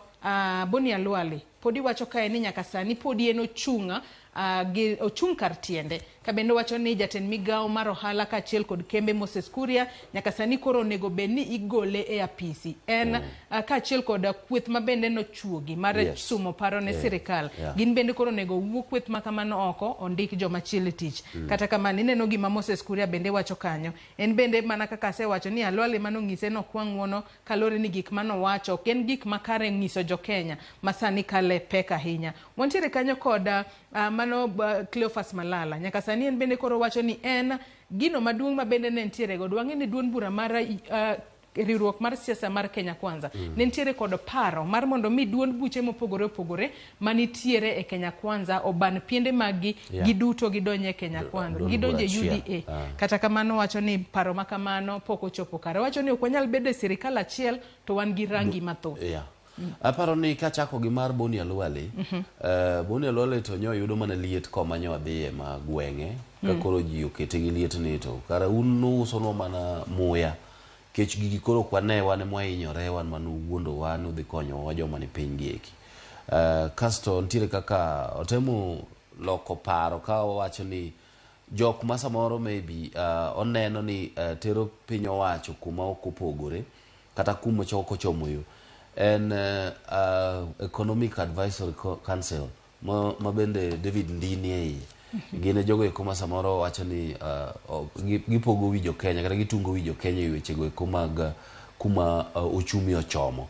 Boni Alwale podi wacho kae ni nyaka sani podi en ochung' kar tiende, ka bende wacho ni jatend migawo mar ohala kaachiel kod kembe Moses Kuria nyaka sani koro onego bed ni igole e apisi. En kaachiel kod kweth ma bende nochuogi mar sumo paro ne sirikal. Gin bende koro onego wuok kweth ma kamano oko ondik joma chiele tich. Kata kamano ineno gima Moses Kuria bende wacho kanyo. En bende mana kaka asewacho ni Alwale manong'ise nokwa ng'uono kalore ni gik manowacho ok en gik makare ng'iso jo Kenya masani kale pek ahinya. Wantiere kanyo kod mano Cleophas Malala. Nyaka sani en bende koro wacho ni en gino maduong' ma bende ne ntiere godo. Wang'e ni duond bura mar riwruok mar siasa mar Kenya Kwanza ne ntiere kod paro mar mondo mi duond buche mopogore opogore manitiere e Kenya Kwanza oban piende magi giduto gidonje Kenya Kwanza, gidonje UDA. Kata kamano wacho ni paro makamano pok ochopo kare. Wacho ni ok wanyal bedo e sirikal achiel to wan gi rangi mathoth. Aparo ni kachako gi mar Boni Alwale, Boni Alwale to nyo yudo mana liet koma nyo adhiye ma gweng'e, ka koro ji okete gi liet ni to kara usonwa mana muya, kech gigi koro kwane wane mwahinyore wan manu wuondo wan udhi konyo wa joma ni piny gieki. Kasto ntiere kaka otemo loko paro ka wacho ni jok ma samoro maybe oneno ni tero piny owacho kuma ok opogore kata kuma choko chomoyo en Economic Advisory Council ma bende David Ndini gine jogo eko ma samoro wacho ni gipogo wijo Kenya kata gitungo wijo Kenya e wechego eko mag kuma ochumi ochomo.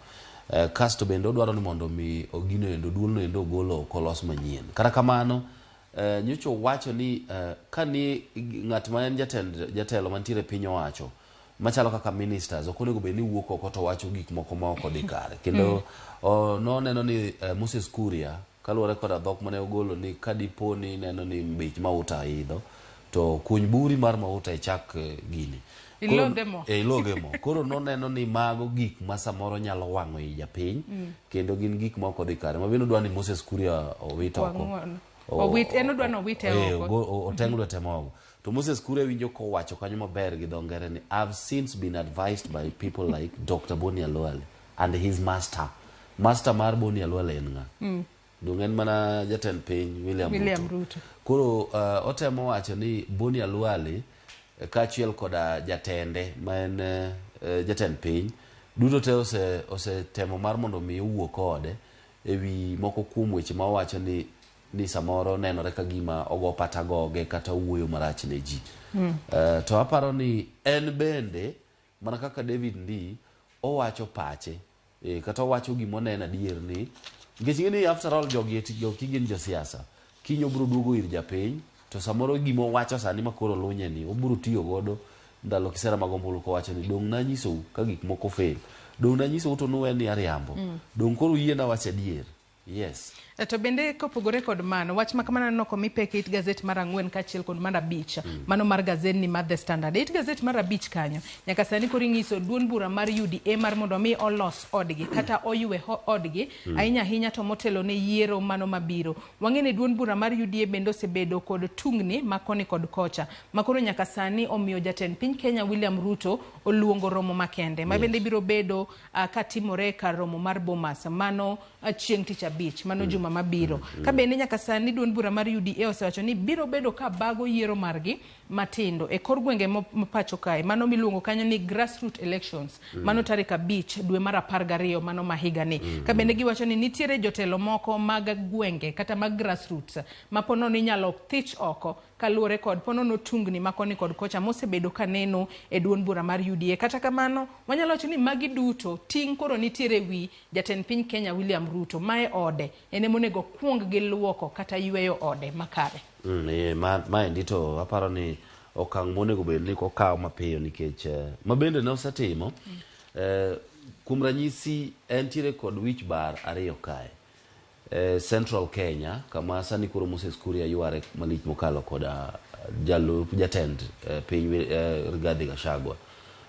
Kasto bende odwaro ni mondo mi ogino endo duolno endo golo kolos manyien. Kata kamano nyocho wacho ni kani ng'at ma en jatelo mantiere piny owacho machalo kaka ministers okonego bed ni wuok oko to wacho gik moko ma ok odhi kare. Kendo noneno ni Moses Kuria kaluwore kod dhok mane ogolo ni kadipo ni neno ni mbich mauta idho to kuny buri mar mauta ichak gini ilogemo. Koro noneno ni mago gik ma samoro nyalo wang'o i japiny kendo gin gik ma ok odhi kare. Mabende odwa ni Moses Kuria owit oko. Oteng' lwete mogo. To Moses Kuria winjo kowacho kanyo maber gi dho ngere ni I've since been advised by people like Dr. Boni Alwale and his master mar Boni Alwale en ng'a? Dungen mana jatend piny William Ruto. Koro otemo wacho ni Boni Alwale kaachiel koda jatende ma en jatend piny duto te osetemo mar mondo mi owuo kode ewi moko kuom weche ma wacho ni samoro nenore ka gima ogo pata goge kata wuoyo marach ne ji. To aparo ni en bende mana kaka David Ndi owacho pache kata owacho gima oneno adier ni nikech ni after all jogi gin josiasa kinyo bro duogo ir japiny to samoro gima owacho sani makoro lunye ni obro tiyo godo ndalo kisera magombulu ko wacho ni dong nanyisou ka gik moko fail, dong nanyisou to nuwe ni ariambo, dong koro yie na wacho adier. Yes. To bende kopogore kod mano, wach makamano noko mipeke it gazet mar 4 kaachiel kod mar 5, mano mar gazet ni mar The Standard. It gazet mar 5 kanyo, nyaka sani koro ing'iso duond bura mar UDA mar mondo mi olos odgi kata oywe odgi, ahinya ahinya to motelo ne yiero mano mabiro. Wang'e ni duond bura mar UDA bende osebedo kod tungni makoni kod kocha, makoro nyaka sani omiyo jatend piny Kenya William Ruto oluongo romo makende, ma bende biro bedo katimore kar romo mar Bomas, mano chieng' tich abich, mano juma mabiro. Ka bende nyaka sani duond bura mar UDA osewacho ni biro bedo ka bago yiero margi matindo e kor gwenge mapacho kae, mano miluongo kanyo ni grassroots elections, mano tarik 5 dwe mar 12 mano mahiga ni. Ka bende giwacho ni nitiere jotelo moko mag gwenge kata mag grassroots mapono ni nyalo thich oko kaluwore kod ponono tungni makoni kod kocha mosebedo kaneno e duond bura mar UDA. Kata kamano wanyalo wacho ni magi duto ting' koro nitiere wi jatend piny Kenya William Ruto mae ode ene monego kuong gi luoko kata yweyo ode makare. Ma ndito aparo ni okang' monego bed ni kokaw mapiyo nikech mabende ne osetimo kuom ranyisi entiere kod wich bar ariyo kae Central Kenya kama sani koro Moses Kuria yware malich mokalo kod jalup jatend piny Rigathi Gachagua.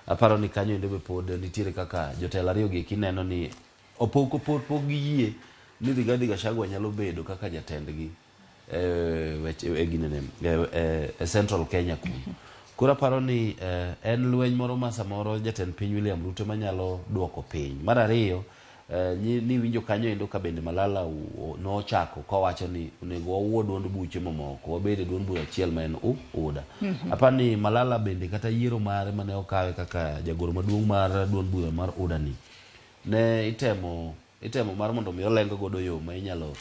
Aparo ni kanyo ende be pod nitiere kaka jotelo ariyo gi kineno ni opoko gi yie ni Rigathi Gachagua nyalo bedo kaka jatendgi Central Kenya kura paro ni en lweny moro ma samoro jatend piny William Ruto manyalo duoko piny. Mar ariyo ni winjo kanyo endo ka bende Malala nochako kowacho ni onego wawuo duond buche mamoko wabede duond bura achiel ma en UDA. Aparo ni Malala bende kata yiero mare mane okawe kaka jagoro maduong' mar duond bura mar UDA ni ne itemo mar mondo mi olengo godo yo ma inyalo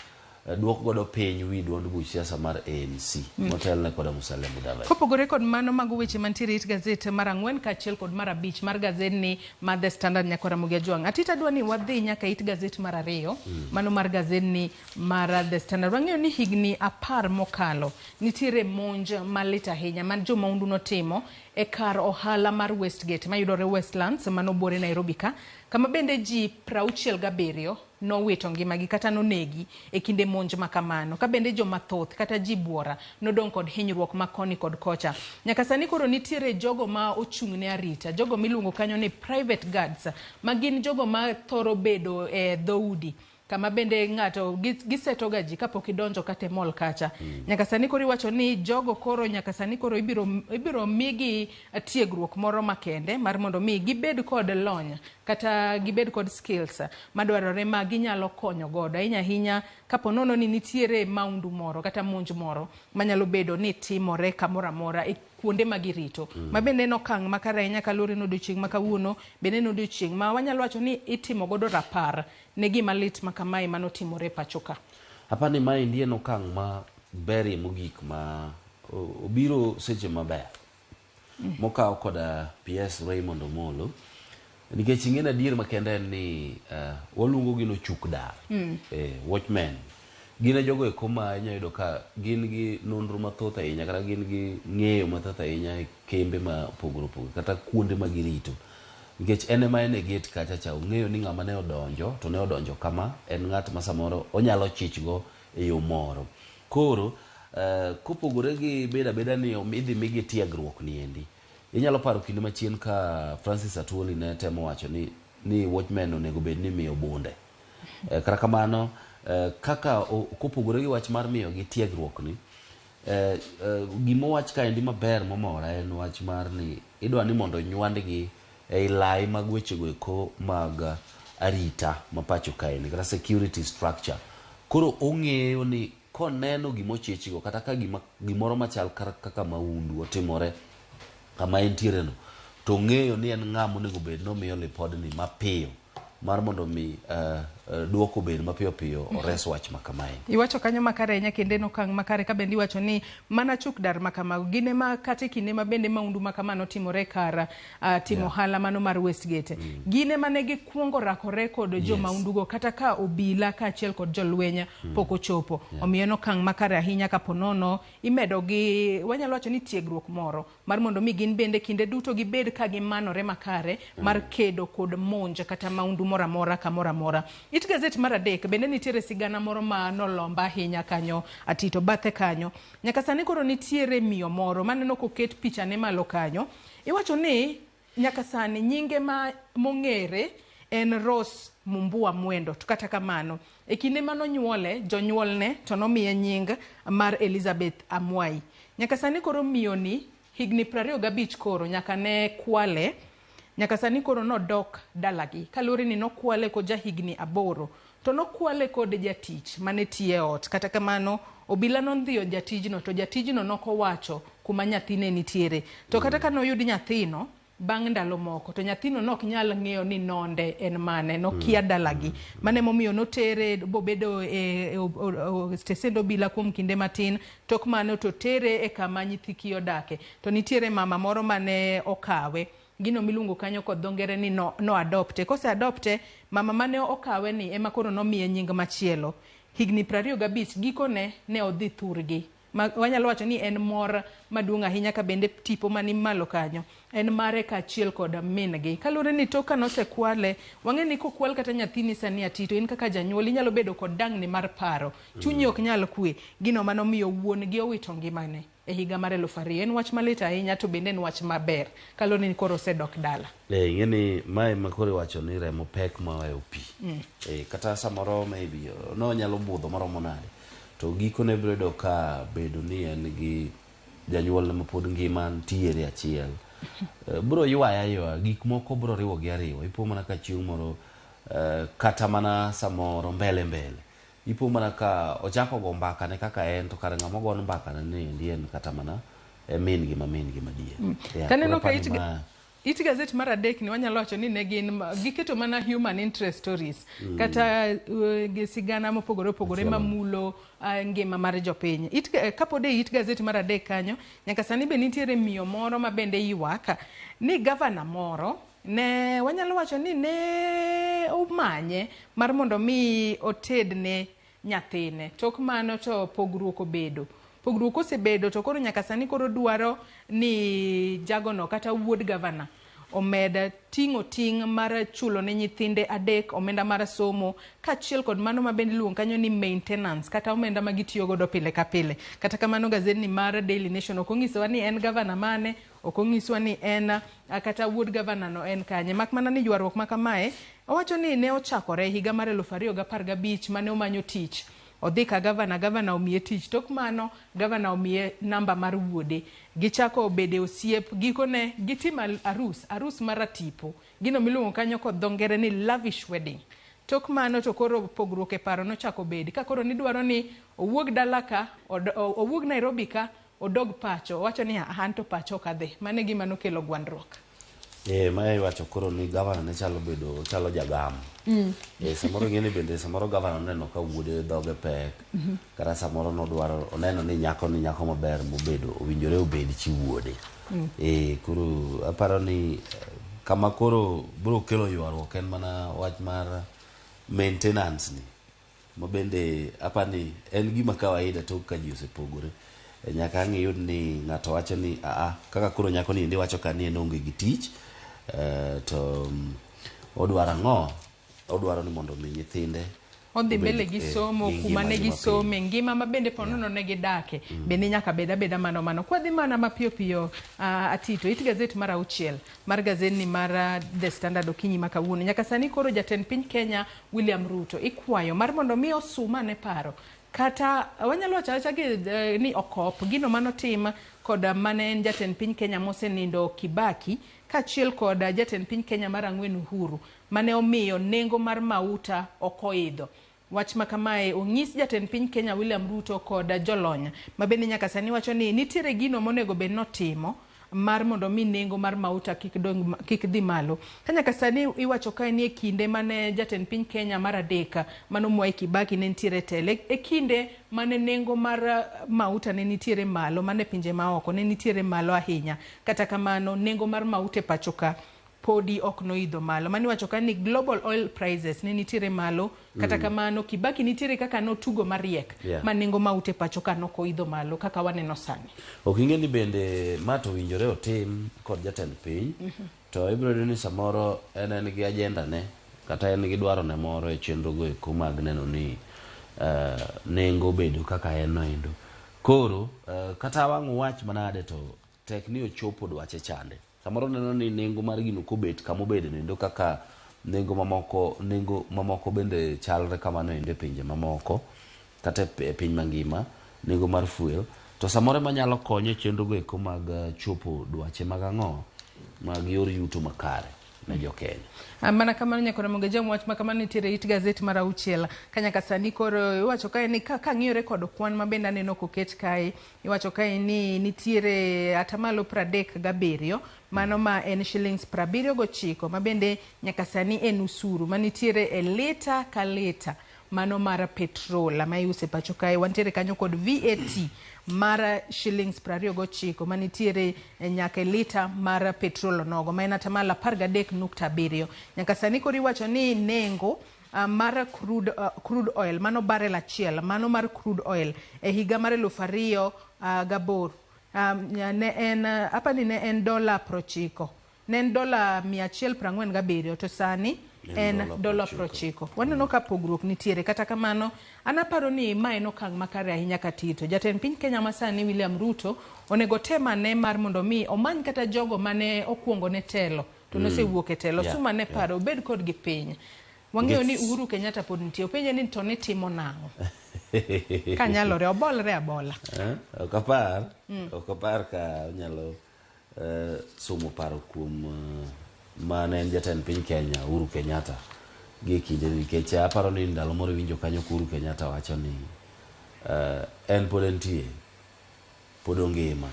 duok godo piny wi duond buch siasa mar ANC motelne kod Musalia Mudavadi. Kopogore kod mano mago weche mantiere it gazet mar 4 kaachiel kod mar 5 mar gazedni mar The Standard nyaka Ramogi Ajwang'. Atita dwa ni wadhi nyaka it gazet mar 2 mano mar gazedni mar The Standard. Wang'eyo ni higni 10 mokalo nitiere monj malit ahinya man jo maundu notimo e kar ohala mar Westgate mayudore Westlands manobore Nairobi ka kama bende ji 67 nowito ngimagi kata nonegi e kinde monj makamano ka bende jo mathoth kata ji buora nodong' kod hinyruok makoni kod kocha. Nyaka sani koro nitiere jogo ma ochung'ne arita, jogo miluongo kanyo ni private guards ma gin jogo ma thoro bedo e dhoudi kama bende ng'ato gisetoga ji kapok idonjo kata mall kacha. Nyaka sani koro iwacho ni jogo koro nyaka sani koro ibiro migi tiegruok moro makende mar mondo mi gibed kod lony kata gibed kod skills madwarore ma ginyalo konyo godo ahinya kapo nono ni nitiere maundu moro kata monj moro manyalo bedo ni timore kamoro amora e kuonde magirito. Mabende no kang' makare nyaka lori no odiochieng' makawuono bende no odiochieng' ma wanyalo wacho ni itimo godo rapar ne gima lit makamae manotimore pachoka. Apani mae ndiye no kang' ma berie mogik ma obiro seche maber mokaw koda PS Raymond Omolo nikech ing'e adier makende ni waluongo gino chuk dar watchmen gine jogo eko ma inyayudo ka gin gi nonro mathoth ahinya kata gin gi ng'eyo mathoth ahinya e kembe ma opogore opogore kata kuonde ma girito nikech en ema en e gate kacha cha ong'eyo ni ng'ama ne odonjo to ne odonjo kama en ng'at ma samoro onyalo chichgo e yo moro. Koro kopogore gi beda ni idhi migi tiegruok ni endi inyalo paro kinde machien ka Francis Atwoli ne temo wacho ni watchmen onego bed ni miyo bunde kata kamano kaka kopogore gi wach mar miyo gi tiegruok ni gima wach ka endi maber momora en wach mar ni idwa ni mondo nywandgi e lai mag wechego eko mag arita mapacho kaeni kata security structure. Koro ong'eyo ni koneno gimochichigo kata ka gimoro machal kaka maundu otimore kama entiere no to ng'eyo ni en ng'ama onego bed nomiyo lipodni mapiyo mar mondo mi duoko bed mapiyo piyo ores wach makamae. Iwacho kanyo makare ahinya kende no kang' makare ka bende iwacho ni mana chuk dar makamago gine ma kata kinde ma bende maundu makamano timore kar timo hala mano mar Westgate gine mane gikuongo rakore kod jo maundugo kata ka obila kaachiel kod jolwenya pok ochopo omiyo no kang' makare ahinya kapo nono imedo gi wanyalo wacho ni tiegruok moro mar mondo mi gin bende kinde duto gibed ka gimanore makare mar kedo kod monj kata maundu moro amora kamoro amora. It gazet mar 3 bende nitiere sigana moro ma nolomba ahinya kanyo atito bathe kanyo nyaka sani koro nitiere miyo moro maneno koket picha ne malo kanyo iwacho ni nyaka sani nyinge mong'ere en Rose Mumbua Mwendo to kata kamano e kinde manonyuole jonyuolne to nomiye nying mar Elizabeth Amwai. Nyaka sani koro miyo ni higni 25 koro nyaka ne kwale nyaka sani koro nodok dalagi kaluri ni nokwale ko jahigni 8 to nokwale kod jatich mane tiye ot kata kamano obila nondhiyo jatijno to jatijno nokowacho kuma nyathine nitiere to kata kanoyudi nyathino bang' ndalo moko to nyathino nok nyal ng'eyo ni nonde en mane, nokia dalagi. Mane momiyo notere bobedo e stesend obila kuom kinde matin, tok mano to tere e kama nyithi kiye odake. To nitiere mama moro mane okawe, gino miluongo kanyo kod dho ngere ni no adopte. Kose adopte, mama mane okawe ni ema koro nomiye nying machielo. Higni 25 gikone ne odhi thurgi. Wanyalo wacho ni en mor maduong' ahinya, ka bende tipo mani malo kanyo en mare kaachiel kod min gi. Kaluwore ni tok kanosekwale, wang'e ni kokwal kata nyathini sani atito, in kaka janyuol inyalo bedo kod dang'ni mar paro, chunyi ok nyal kwe. Gino manomiyo wuon gi owito ngimane e higa mar 2000. En wach malit ahinya, to bende en wach maber kaluwore ni koro osedok dala. Ng'eni mae makore wacho ni remo pek maweyo pi. Kata samoro maybe no nyalo budho maromo nade, to gikone bedo ka bedo ni en gi janyuol ma pod ngima ntiere achiel, bro ywa gik moko bro riwo gi ariwo. Ipo mana ka chieng' moro kata mana samoro mbele ipo mana ka ochako go mbaka ne kaka en, to kare ng'ama gon mbaka ne ni en kata mana min gi madie. Kaneno ka it gazette mar adek ni wanyalo wacho ni ne giketo mana human interest stories, kata sigana mopogore opogore mamulo ngima mar jopiny. Kapod e it gazette mar adek kanyo, nyaka sani be nitiere miyo moro ma bende ywaka ni gavana moro ne wanyalo wacho ni ne umanye mar mondo mi oted ne nyathine. Tok mano to pogruok osebedo, to koro nyaka sani koro dwaro ni jagono kata wuod gavana omeda ting'o ting' mar chulo ne nyithinde adek omenda mar somo, kaachiel kod mano ma bende luong kanyo ni maintenance, kata omenda ma gitiyo godo pile ka pile. Kata kamano gazedni mar Daily Nation ok onyisowa ni en gavana mane, ok onyisowa ni en kata wuod gavana no en kanye. Mak mana ni ywaruok ma kamae owacho ni ne ochakore higa mar 2015 mane omanyo tich. Odhi ka gavana omiye tich, tok mano gavana omiye namba mar wuode. Gichako bede osiep, gikone gitima arus mar tipo. Gino miluongo kanyo kod dho ngere ni lavish wedding. Tok mano to koro pogruok e paro nochako bedi. Ka koro nidwaro ni owuog dala ka, owuog Nairobi ka, odog pacho. Owacho ni anto pacho kadhi. Mane gima nokelo gwandruok. Mae wacho koro ni gavana ne chalo jagam. Samoro ng'eni bende samoro gavana neno ka wuode dhoge pek, kata samoro nodwaro oneno ni nyako maber mobedo owinjore obed chi wuode. Koro aparo ni kama koro bro kelo ywaruok en mana wach mar maintenance ni, ma bende apani en gima kawaida tok ka ji osepogore. Nyaka ang' iyud ni ng'ato wacho ni kaka koro nyako ni wacho ka ni en onge gi tich, to odwaro ang'o? Odwaro ni mondo mi nyithinde odhi mbele gi somo, kuma ne gisome, ngima ma bende ponono ne gidake, bende nyaka beda mano. Kwa dhi mana mapiyo atito, it gazette mar 6 mar gazedni mar The Standard okinyi ma kawuono. Nyaka sani koro jatend piny Kenya William Ruto ikwayo mar mondo mi osuma ne paro, kata wanyalo wacho ni okop gino manotim kod mane en jatend piny Kenya mosenindo Kibaki, kaachiel kod jatend piny Kenya mar 4 Uhuru, mane omiyo nengo mar mauta okoidho. Wach ma kamae onyis jatend piny Kenya William Ruto kod jolony ma bende nyaka sani wacho ni nitiere gino monego bed notimo mar mondo mi nengo mar mauta kik dhi malo. Ka nyaka sani iwacho ka ni e kinde mane jatend piny Kenya mar adek mano Mwai Kibaki ne nitiere tele, e kinde mane nengo mar mauta ne nitiere malo, mane pinje maoko ne nitiere malo ahinya. Kata kamano nengo mar mauta e pacho ka podi ok noidho malo. Mani wacho ka ni global oil prices ne nitiere malo, kata kamano Kibaki nitiere kaka notugo mariek, ma nengo mauta e pacho ka nokoidho malo kaka waneno sani. Ok ing'eni bende ma to winjore otim kod jatend piny, to ibiro ni samoro en gi agenda ne, kata en gi dwaro ne moro e chenro go eko mag neno ni nengo bedo kaka en noendo. Koro kata wang' wach manade to tek ni ochopo dwache chande. Samoro neno ni nengo mar gino kobet kamobede nendo kaka nengo mamoko bende chalre kamano ende pinje mamoko, kata piny mangima, nengo mar fuel. To samoro manyalo konyo chenro go eko mag chopo dwache mag ang'o mag yor yuto makare. ne jo Kenya. Mana kamano nyakora Mogeja wach ma kamano nitiere it gazet mar auchiel ka nyaka sani koro iwacho kae ni ka ng'iyore kod kwan ma bende aneno koket kae iwacho kae ni nitiere atamalo 37 mano ma en shillings 79 ma bende nyaka sani en usuru ma nitiere e lita ka lita mano mar petrol ma iuse pacho kae. Wantiere kanyo kod VAT mara shillings 29 ma nitiere nyaka lita mar petrol nogo ma en atamalo 13.7. Nyaka sani koro iwacho ni nengo mar crude oil mano barrel achiel mano mar crude oil e higa mar 2008 ne en apani ne en $90, ne en $147 to sani en $90. Waneno ka pogruok nitiere, kata kamano anaparo ni ma en okang' makare ahinya ka Tito. Jatend piny Kenya masani William Ruto onego tema ne mar mondo mi omany kata jogo mane okuongo ne telo to nosewuok e telo suma ne paro obed kod gi piny. Wang'eyo ni Uhuru Kenyatta pod nitie, openje ni to ne timo nang'o ka nyalore obolre abola. Okapar ka onyalo somo paro kuom mane en jatend piny Kenya Uhuru Kenyatta gi kinde nikech aparo ni ndalo moro winjo kanyo Uhuru Kenyatta wacho ni en pod entie pod ongima,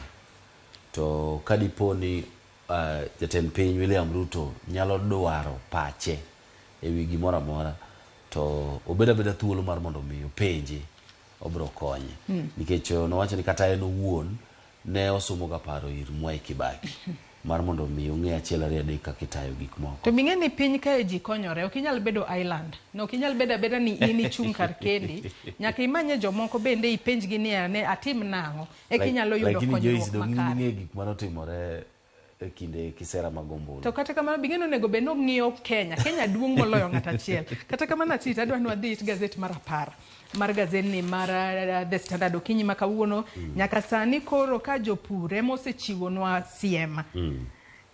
to kadipo ni jatend piny William Ruto nyalo dwaro pache e wi gimoro amora to obeda thuolo mar mondo mi openje obro konye nikech nowacho ni kata en owuon ne osomo ga paro ir Mwai Kibaki mar mondo mi ong'e achiel ariyo adek kaka itayo gik moko. To bing'e ni piny kae ji konyore, ok inyal bedo island, no ok inyal beda ni in ichung' kar kendi, nyaka imanye jomoko bende ipenjgi ni ne atim nang'o eka inyalo yudo konyruok makare. Lakini gik manotimore e kinde kisera magombolo. To kata kamano bing'e onego bed nong'iyo Kenya duong' moloyo ng'at achiel. Kata kamano Atita adwa ni wadhi it gazet mar 10 mar gazet ni mar The Standard okinyi ma kawuono nyaka sani koro ka jopur ema osechiwonwa siem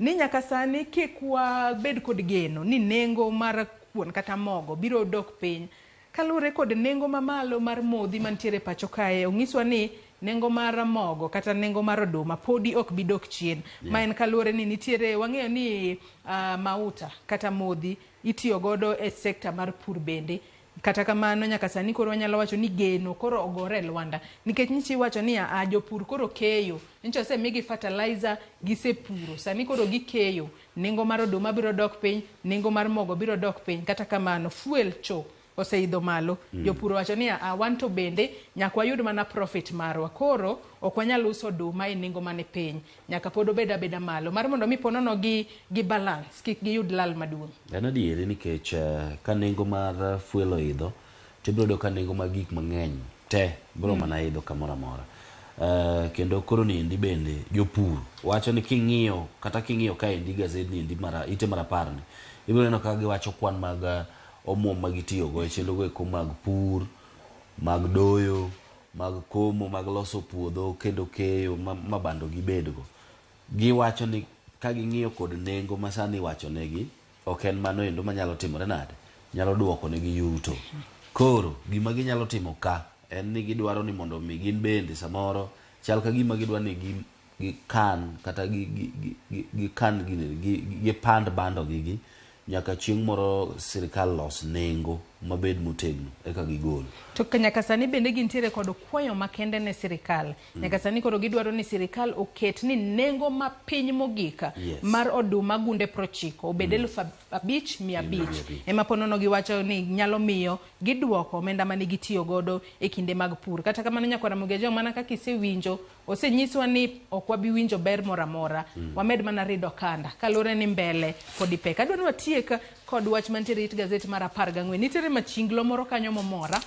ni nyaka sani kik wabed kod geno ni nengo mar kuon kata mogo biro dok piny kaluwore kod nengo mamalo mar modhi mantiere pacho kae. Ong'iswa ni nengo mar mogo kata nengo mar oduma podi ok bi dok chien ma en kaluwore ni nitiere, wang'eyo ni mauta kata modhi itiyo godo e sekta mar pur bende. Kata kamano nyaka sani koro wanyalo wacho ni geno koro ogore Lwanda nikech nichi wacho ni jopur koro keyo nicho osemigi fertilizer gisepuro sani koro gikeyo, nengo mar oduma biro dok piny, nengo mar mogo biro dok piny. Kata kamano fuel cho oseidho malo, jopur wacho ni wan to bende nyaka wayud mana profit marwa, koro ok wanyal uso oduma e nengo mane piny, nyaka pod obeda malo mar mondo mi ponono gi balance kik giyud lal maduong'. En adieri nikech ka nengo mar fuel oidho to biro do ka nengo mag gik mang'eny te biro mana idho kamoro amora. Kendo koro ni endi bende jopur wacho ni king'iyo ka endi gazet ni endi ite mar 10 ni ibiro neno ka giwacho kwan mag omuom magitiyo go e chenro go eko mag pur, mag doyo, mag komo, mag loso puodho kendo keyo mabando gibedgo. Giwacho ni ka ging'iyo kod nengo masani wacho negi ok en mano endo manyalo timore nade, nyalo duoko negi yuto. Koro gima ginyalo timo ka en ni gidwaro ni mondo mi gin bende samoro chal ka gima gidwa ni gikan kata gikan gipand bando gigi nyaka chieng' moro sirikal los nengo mabed motegno eka gigol. To nyaka sani bende gintiere kod kwayo makende ne sirikal. Nyaka sani koro gidwaro ni sirikal oket ni nengo ma piny mogika mar oduma gunde 90 obed 5,500 ema ponono giwacho ni nyalo miyo giduoko omenda mane gitiyo godo e kinde mag pur. Kata kamano nyakora Mogeja mana kaka isewinjo osenyiswa ni ok wabi winjo ber moramora, wamed mana rido kanda kalure ni mbele pod pek. Adwa ni watiek kod wach mantiere it gazet mar 14. Nitiere machinglo moro kanyo momora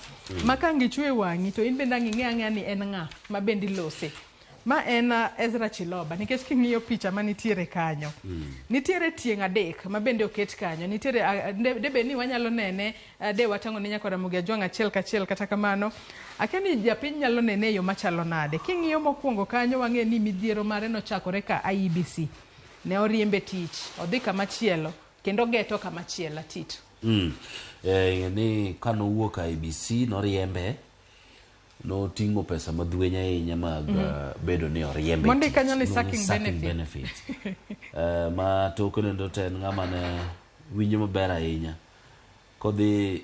makangi chwe wang'i to in bende ang'eya ni en ng'a ma bendi lose. Ma en Ezra Chiloba nikech king'iyo picha manitiere kanyo nitiere tieng' 3 ma bende oket kanyo. Nitiere debe ni wanyalo nene de watango ni nyakora Mogeja achiel kachiel. Kata kamano akeni japiny nyalo nene yo machalo nade. King'iyo mokwongo kanyo wang'e ni midhiero mare nochakore ka IEBC ne oriembe tich odhi kamachielo kendo geto kamachielo Tito. Ni kanowuok IEBC noriembe noting'o pesa madhwenya ahinya mag bedo ni oriembe mondi kanyo ni sucking benefits. Ma tokene ndo ten ng'ama ne winjo maber ahinya kodhi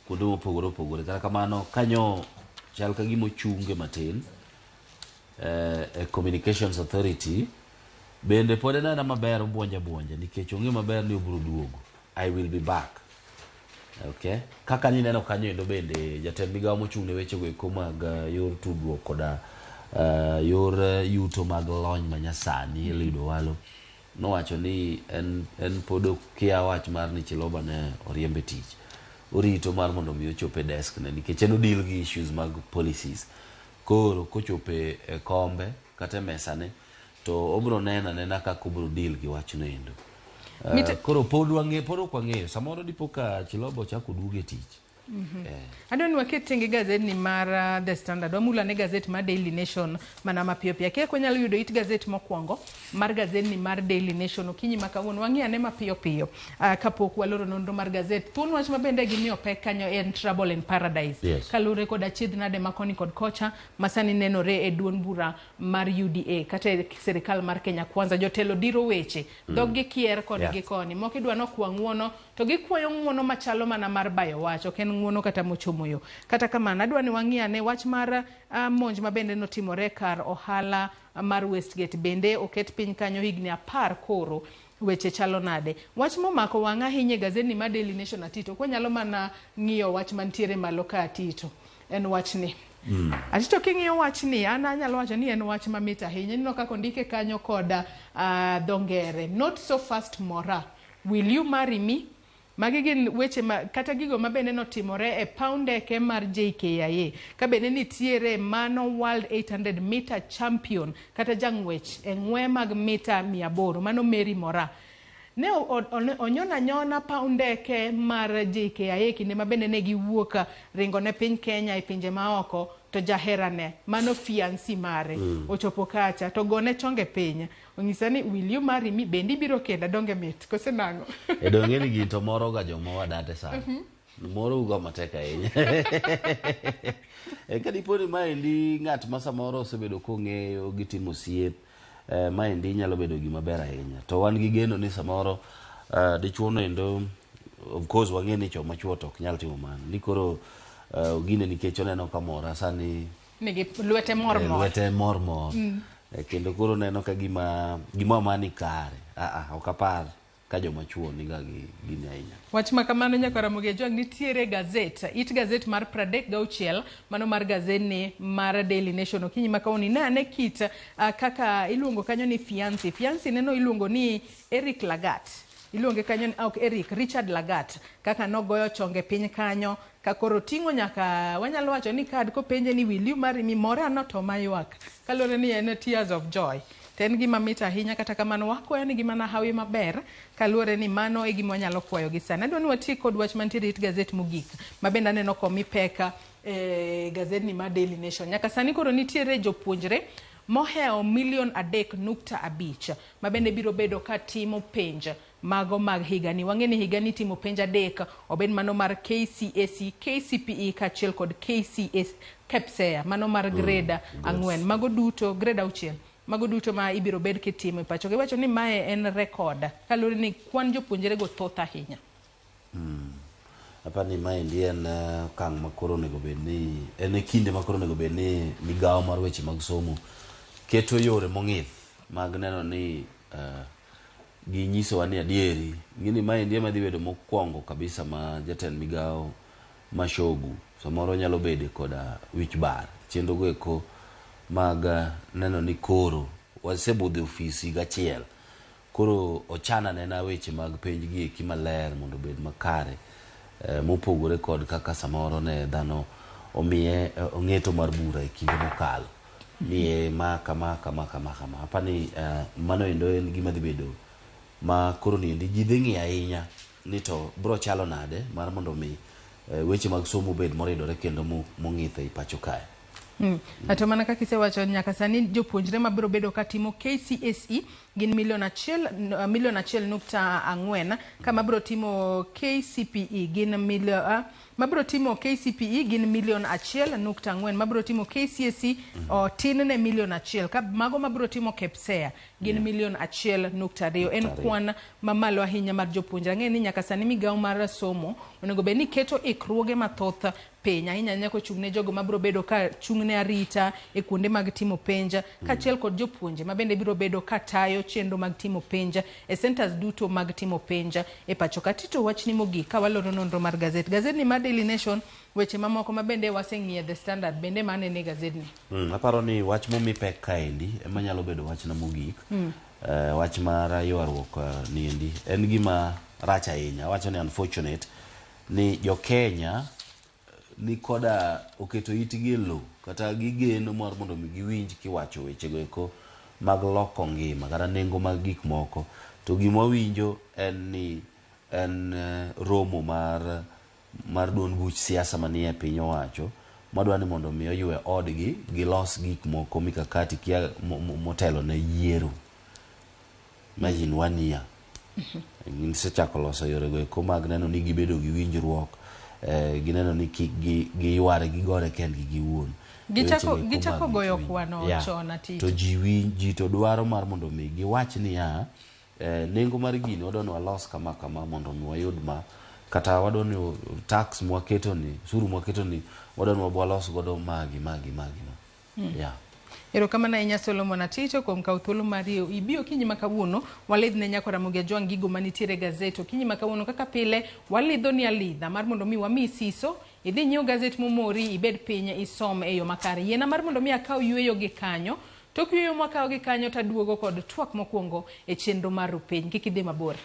kuonde mopogore opogore. Kata kamano kanyo chal ka gima ochunge matin Communications Authority bende pod en maber obwonja nikech ong'e maber ni obiro duogo. I will be back. Okay, kaka ni neno kanyo endo bende jatend migawo mochung' ne weche go mag yor tudruok koda yor yuto mag lony manyasani Eliud Owalo nowacho ni en pod okia wach mar ni Chiloba ne oriembe tich. Orito mar mondo mi ochope desk ne nikech en odil gi issues mag policies. Koro kochope kombe kata mesa ne to obro nena kaka obro deal gi wach no endo. Koro pod wang'eyo samoro dipo ka Chiloba ochako duogo e tich. Adwa ni waket tenge gazet ni mar The Standard. Wamula ne gazet mar Daily Nation mana mapiyo piyo. Kia kwenyalo yudo it gazet mokwongo mar gazet ni mar Daily Nation. Okinyi makawuono wang'iyane mapiyo piyo. Kapok waloro nonro mar gazet. Thuon wach mabende gimiyo pek kanyo en Trouble in Paradise. Yes. Kalure kod achiedh nade makoni kod kocha masani nenore e duond bura mar UDA. Kata serikal mar Kenya Kwanza. Jotelo diro weche. Dhog gi kier kod gi koni. Moko idwa nokwa ng'uono to gikwayo ng'uono machalo mana mar bayo wach. Ok en ng'uono kata mochomo yo. Kata kamano adwa ni wang'iyane wach mar monj mabende notimore kar ohala mar Westgate bende oket piny kanyo higni 10 koro. Weche chalo nade. Wach momako wang' ahinya e gazet ni mar Daily Nation Atito. Kwa nyalo mana ng'iyo wach mantiere malo ka Atito. En wach ni. Atito king'iyo wach ni an anyalo wacho ni en wach mamit ahinya. Nino kako ndike kanyo koda dhongere. Not so fast Mora. Will you marry me? Magi gin weche kata gigo mabende notimore e paundeke mar JKIA. Kabende nitiere mano World 800 meter champion kata jang'wech e ng'we mag mita 800 mano Mary Mora. Ne onyona paundeke mar JKIA kinde mabende ne giwuok ringo ne piny Kenya e pinje maoko to jaherane mano fiancé mare ochopo kacha to gone chonge piny. Onyisa ni will you marry me bendi biro kenda donge mit kose nango. Donge ni gito moro ga joma wadate sana. Moro ugo mateka ahinya. Kadiponi maendi ng'at ma samoro osebedo kong'eyo gitimo osiep maendi nyalo bedo gima ber ahinya. To wan gi geno ni samoro dichuo no endo of course wang'e ni choma chuo to ok nyal timo mano. Ni koro gine nikech oneno ka Mora sani nigi lwete mor. Kendo koro neno ka gima mani kare. Ok apar ka joma chuo niga gini ahinya. Wach makamano nyaka Ramogi jwang nitiere gazet. It gazet mar 36 mano mar gazet ni mar Daily Nation. Okinyi makawoni ne kit kaka iluongo kanyo ni fiancé. Fiancé neno iluongo ni Eric Lagat. Iluonge kanyo ni Eric Richard Lagat. Kaka nogoyo chonge piny kanyo. Kakoro tingo nyaka wanyalo wacho ni kad ko penje ni will you marry me Mora no to mayuak. Kalore ni en tears of joy. Ten gima mita ahinya kata kamano wakwayo ni gima na hawi maber kalure ni mano e gima wanyalo kwayo gi sana. Adwa ni wati kod wach mantiere it gazet mogik mabenda neno komi peka gazet ni mar Daily Nation. Nyaka sani koro nitiere jopuonjre moheo 3.5 mabende biro bedo ka timo penj mago mag higani. Wang'eni higani timo penj 3 obed mano mar KCSE, KCPE kachiel kod KCS KEPSEA mano mar grade 4 mago duto grade 6 mago duto ma ibiro bed kitimo e pacho. Giwacho ni mae en record kalure ni kwan jopuonjre go thoth ahinya. Apa ni maendi en kang makoro nego bed ni en kinde makoro nego bed ni migawo mar weche mag somo keto yore mong'ith mag neno ni gi nyiso wani adieri ngini maendi ema dhi bedo mokwongo kabisa ma jatend migawo Mashogu samoro nyalo bede koda wich bar chendo go eko mag neno ni koro wasebudho ofisi gachiel koro ochana nena weche mag penj gi eki maler mondo bed makare mopogore kod kaka samoro ne dhano omiye ong'eto mar bura e kinde mokalo miye kama apa ni mano endo en gima dhi bedo ma koro ni ji dhi ng'i ahinya ni to bro chalo nade mar mondo mi weche mag somo bed moridore kendo mong'ith e pacho kae. Ato mana kaka isewacho nyaka sani jopuonjre mabiro bedo katimo KCSE gin milion achiel nukta ang'wen, ka mabiro timo KCPE gin milion achiel nukta ang'wen, mabiro timo KCSE tin ne milion achiel, ka mago mabiro timo KPSEA gin milion achiel nukta ariyo. En kwan mamalo ahinya mar jopuonjre. Ang'e ni nyaka sani migawo mar somo onego bed ni keto ikruoge mathoth piny ahinya nyako chung' ne jogo mabiro bedo ka chung' ne arita e kuonde mag timo penja, kaachiel kod jopuonje ma bende biro bedo ka tayo chenro mag timo penja e centers duto mag timo penja e pacho ka. Tito wachni mogik ka waloro nonro mar gazedni mar Daily Nation, weche mamoko ma bende waseng'iye The Standard bende mane ne gazedni. Aparo ni wach momi pek kaendi ema nyalo bedo wachna mogik. Wach mar ywaruok niendi en gima rach ahinya. Wacho ni unfortunate ni jo Kenya ni koda oketo itgi lo kata gigeno mar mondo mi giwinj kiwacho wechego eko mag loko ngima kata nengo mag gik moko, to gima winjo en romo mar duond buch siasa manie piny owacho madwani mondo mi oywe odgi gilos gik moko mikakati kia motelo na yiero. Imagine 1 year gisechako loso yorego eko mag neno ni gibedo gi winjruok, gineno ni giyware gigore kendgi giwuon. Gichako goyo kwano chon ati. To ji to dwaro mar mondo mi giwach ni nengo mar gini wadwani walos kama mondo mi wayud ma kata wadwani tax mwaketo ni suru mwaketo ni wadwani walos godo magi. Erokamano ahinya Solomon Atito kuom kawo thuolo mari ibiro kinyi makawuono walidh ne nyako Ramogi Ajwang' gigo manitiere gazet. Kinyi makawuono kaka pile walidho ni alidha mar mondo mi wami siso idhi nyiew gazet momori ibed piny isom e yo makare. Yiena mar mondo mi akaw yueyo gi kanyo, tok yueyo makaw gi kanyo taduogo kod twak mokwongo e chenro mar RuuPiny. Kik idhi mabor.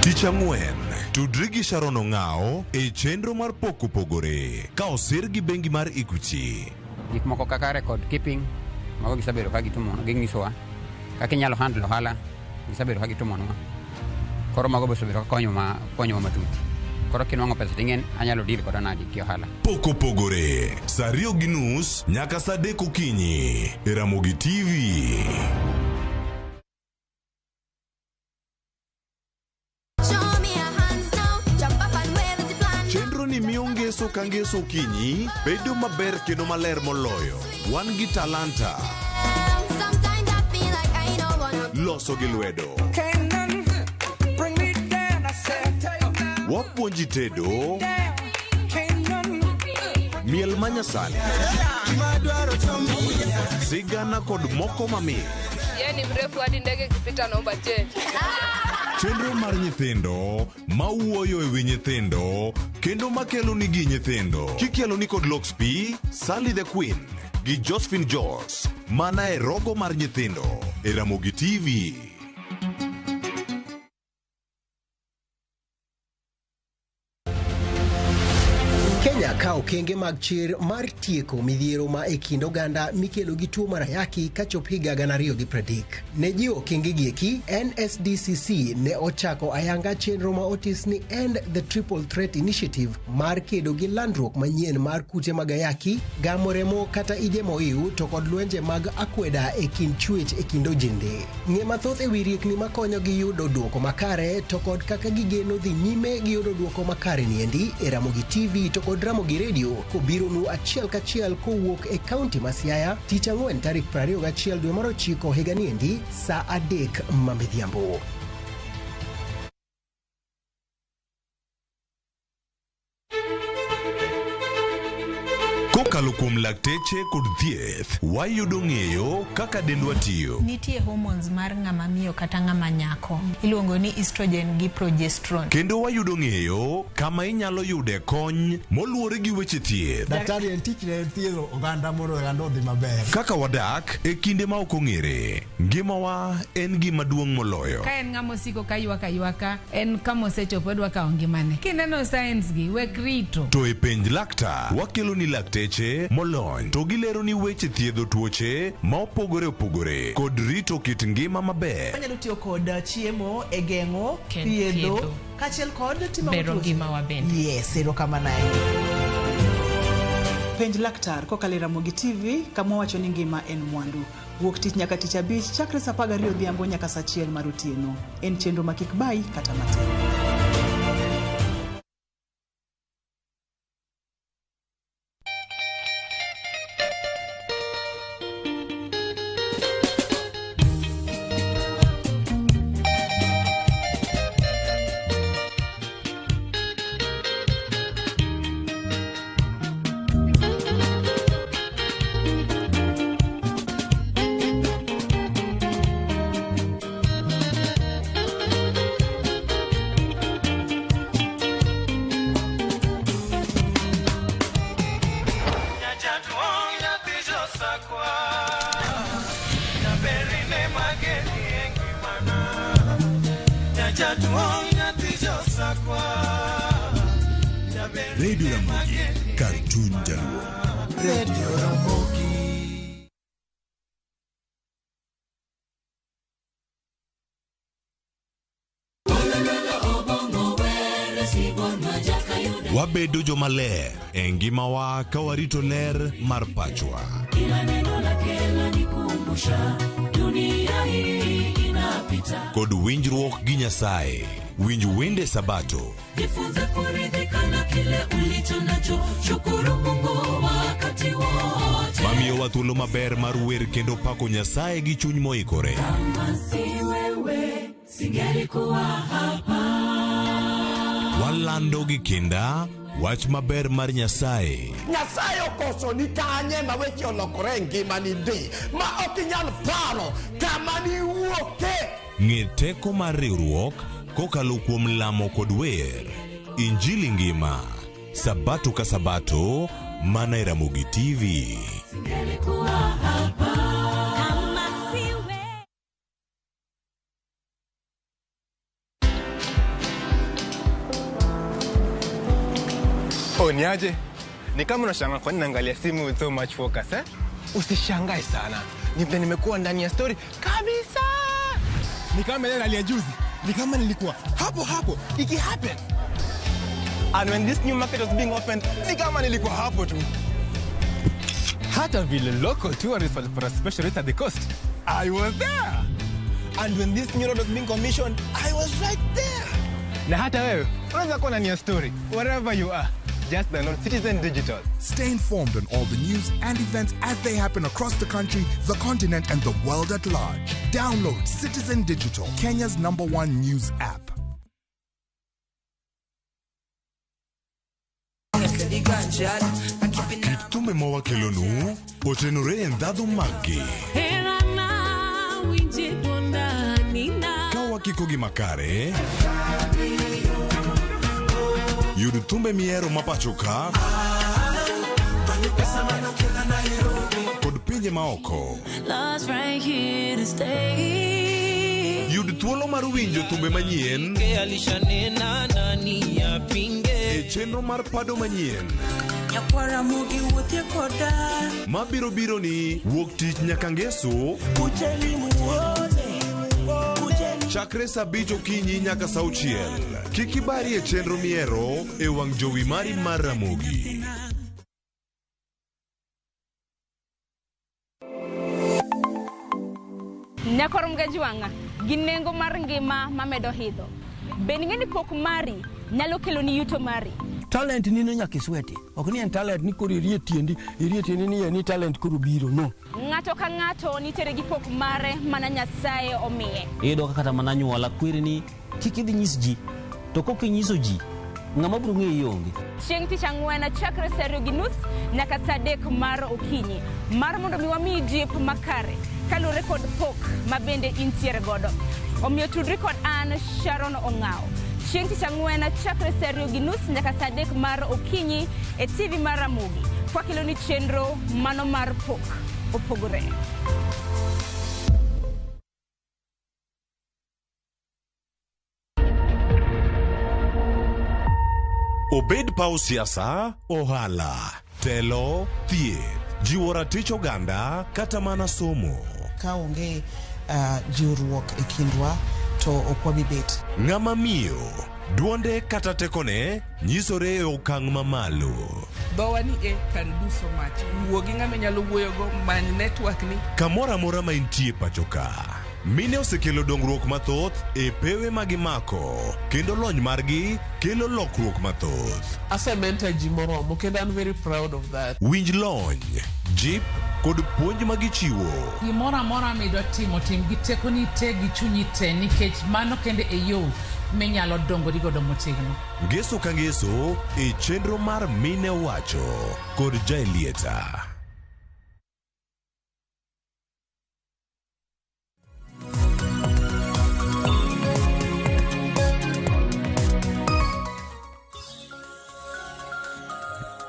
Tich Ang'wen, tudri gi Sharon Ong'ao e chenro mar Pok Opogore ka osir gi bengi mar Equity. Gik moko kaka record keeping mago gisabedo ka gitumono ginyisowa kaka inyalo handle ohala gisabedo ka gitumonwa. Koro mago bosebedo ka konyowa matut. Koro kinwang'o pesa ting'en anyalo deal koda nadi ki ohala. Pok Opogore saa 2:30 nyaka saa 3 okinyi e Ramogi TV. Ni miyo ngeso ka ngeso okinyi bedo maber kendo maler moloyo. Wan gi talanta loso gi lwedo, wapuonji tedo miel manyasani, sigana kod moko mamit. Ni mrefu hadi ndege kipita naomba change. Chenro mar nyithindo mawuoyo ewi nyithindo kendo makelo ni gi nyithindo kikelo ni kod Loxp, Sally the Queen gi Josephine George mana e rogo mar nyithindo e Ramogi TV. Kenya ka okenge mag chir mar tieko midhiero ma e kind oganda mikelo gi tuo mar ayaki kachop higa 2030. Ne jiwo okenge gieki, NSDCC ne ochako ayanga chenro ma otis ni End the Triple Threat Initiative mar kedo gi landruok manyien mar kute mag ayaki, gamo remo kata ije moiw to kod lwenje mag akweda e kind chwech e kind ojende. Ng'e mathoth ewi riekni makonyo gi yudo duoko makare to kod kaka gigeno dhi nyime gi yudo duoko makare niendi e Ramogi TV to kod Ramogi Radio kobiro nu achiel kachiel kowuok e kaunti ma Siaya tich Ang'wen tarik 21 dwe mar 9 higa niendi saa 3 mamidhiambo. kokalo kuom lakteche kod thieth wayudo ng'eyo kaka dendwa tiyo. Nitie hormones mar ng'ama miyo kata ng'ama nyako iluongo ni estrogen gi progesterone. Kendo wayudo ng'eyo kama inyalo yude kony moluwore gi weche thieth. Daktari en tich ne thiedho oganda mondo oganda odhi maber. Kaka wadak e kinde ma ok ong'ere, ngimawa en gima duong' moloyo. Ka en ng'ama osiko ka ywaka en kama osechopo dwa kawo ngimane. Kineno science gi wek rito. To e penj laktar wakelo ni lakteche molony to gilero ni weche thiedho tuoche ma opogore opogore kod rito kit ngima maber. Wanyalo tiyo kod chiemo e geng'o thiedho kachiel kod timo bero ngima wa bende. Yes, erokamano. Penj laktar kokalo Ramogi TV kama wacho ni ngima en mwandu. Wuok tich nyaka tich abich chakre saa 12 odhiambo nyaka saa 1 mar otieno. En chenro ma kik bai kata matin. Radio Ramogi, Cartoon Jaluo. Radio Ramogi. Wabedo jomaler e ngimawa ka warito ler mar pachwa. Kod winjruok gi Nyasaye, winj wende Sabato. Jifunze kuridhika na kile ulicho nacho, shukuru Mungu wakati wote. Mamiyo wa thuolo maber mar wer kendo pako Nyasaye gi chuny moikore. Kama si wewe, singelikuwa hapa. Walando gi kinda wach maber mar Nyasaye. Nyasaye okoso ni kanye ma weche olokore ngima ni di ma ok inyal paro kama ni wuoke. Ng'e teko mar riwruok kokalo kuom lamo kod wer. Injili ngima, Sabato ka Sabato, mana e Ramogi TV. Singelikuwa hapa. Kama siwe. Oh, niaje? Ni kama unashangaa kwa nini naangalia simu with so much focus, eh? Usishangae sana. Nimekuwa ndani ya story kabisa. Ni kama ile hali ya juzi. Ni kama nilikuwa hapo iki happen. And when this new market was being opened, ni kama nilikuwa hapo tu. Hata vile local tourists for a special rate at the coast, I was there. And when this new road was being commissioned, I was right there. Na hata wewe, unaweza kuwa ndani ya story wherever you are. Just download Citizen Digital. Stay informed on all the news and events as they happen across the country, the continent, and the world at large. Download Citizen Digital, Kenya's #1 news app. Kitume mawakelonu, otenore ndhadhu magi. Kawa kikogi makare. Yud thumbe miero mapachoka kod pinje maoko. Yud thuolo mar winjo thumbe manyien e chenro mar pado manyien mabiro biro ni wuok tich nyaka ngeso chakre saa 5 okinyi nyaka saa 6. Kik ibari e chenro miero e wang' jowi mari mar Ramogi. Nyakorom gajuanga ginengo mar ngima mamedo hidho. Beningeni pok mari nyalo kelo ni yuto mari. Talent ni no nyaka isweti. Ok ni en talent ni koro irie tiendi ni ni talent koro biro no. Ng'ato ka ng'ato nitere gi pok mare mana Nyasaye omiye. Iyudo kata mana nyuola kwiri ni kik idhi nyis ji. To kok inyiso ji ng'ama biro ng'eyi onge. Chieng' tich ang'wen chakre saa 2:30 nyaka saa 3 mar okinyi mar mondo mi wamiyi jip makare kaluwore kod pok ma bende intiere godo. Omiyo tudri kod an Sharon Ong'ao. Chieng' tich ang'wen chakre saa 2:30 nyaka saa 3 mar okinyi e TV mar Ramogi kwakelo ni chenro mano mar Pok Opogore. Obed paw siasa, ohala, telo, thieth, jiwo ratich oganda, kata mana somo. Ka onge jiwruok e kindwa to ok wabi bet. Ng'ama miyo, duonde kata tekone nyisore e okang' mamalo. Dhowa ni karibu so much. Wuo gi ng'ama nyalo wuoyogo many network ni. Kamora mora ma intie pachoka. Mine osekelo dongruok mathoth e pewe magimako, kendo lony margi kelo lokruok mathoth. Asementa ji moromo kendo I'm very proud of that. Winj lony, jip kod puonj magichiwo. Gimoro amora midwa timo tim gi tekoni te gi chunyi te nikech mano kende e yo minyalo dongori godo motegno. Ngeso ka ngeso e chenro mar Mine Wacho kod Jaelieta.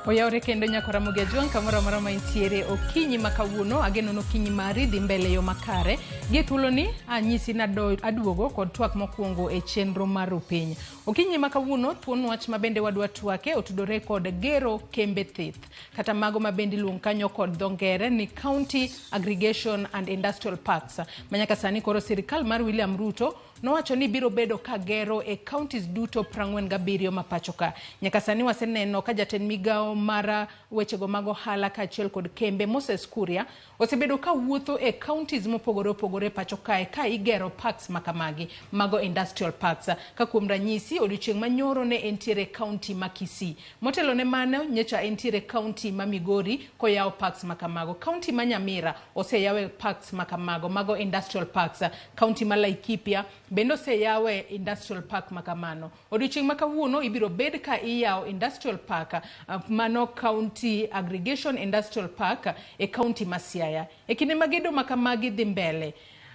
Oyawre kendo nyako Ramogi Ajwang' kamoro amora ma intiere okinyi makawuono ageno nokinyi mari dhi mbele yo makare gi thuolo ni anyisi na aduogo kod twak mokwongo e chenro mar RuuPiny. Okinyi makawuono thuon wach mabende wadwa twake otudore kod gero kembe thieth kata mago mabende luong kanyo kod dhongere ni County Aggregation and Industrial Parks. Manyaka sani koro sirikal mar William Ruto nowacho ni biro bedo ka gero e counties duto 47 mapachoka. Nyaka sani waseneno ka jatend migao mara wechego mag ohala kaachiel kod kembe Moses Kuria osebedo ka wuotho e counties mopogore opogore pachokae ka igero parks makamagi mago industrial parks. Ka kuom ranyisi odiochieng' manyoro ne entiere county ma Kisii. Motelo ne mano nyecha entiere county ma Migori koyawo parks makamago. County ma Nyamira oseyawe parks makamago mago industrial parks. County ma Laikipia bendo se yawe industrial park makamano. Odiochieng' makawuono ibiro bed ka iyawo industrial park mano County Aggregation Industrial Park e county ma Siaya. E kinde magedo makamagi dhi mbele,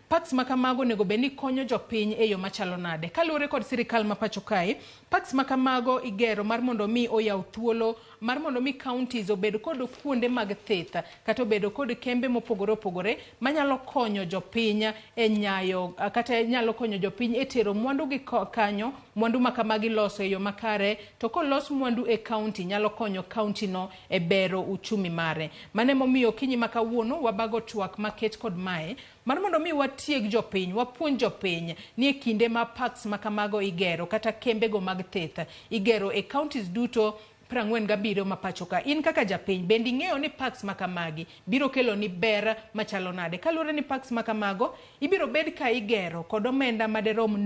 parks makamago nego beni konyo jopiny e yo machalo nade. Kaluwore kod sirikal ma pachokae, parks makamago igero mar mondo mi oyaw thuolo mar mondo mi counties obedo kod kuonde mag thieth kata obedo kod kembe mopogore opogore manyalo konyo jopiny e nyayo kata nyalo konyo jopiny e tero mwandu gi kanyo, mwandu makamagi loso e yo makare, to kolos mwandu e county nyalo konyo county no e bero uchumi mare. Mane momiyo kinyi makawuono wabago twak maket kod mae mar mondo mi watieg jopiny, wapuonj jopiny ni e kinde ma parks makamago igero kata kembe go mag thieth igero e counties duto 47 mapachoka. In kaka japiny bendi ng'eyo ni parks makamagi biro kelo ni ber machalo nade. Kaluwore ni parks makamago ibiro bed ka igero kod omenda maderom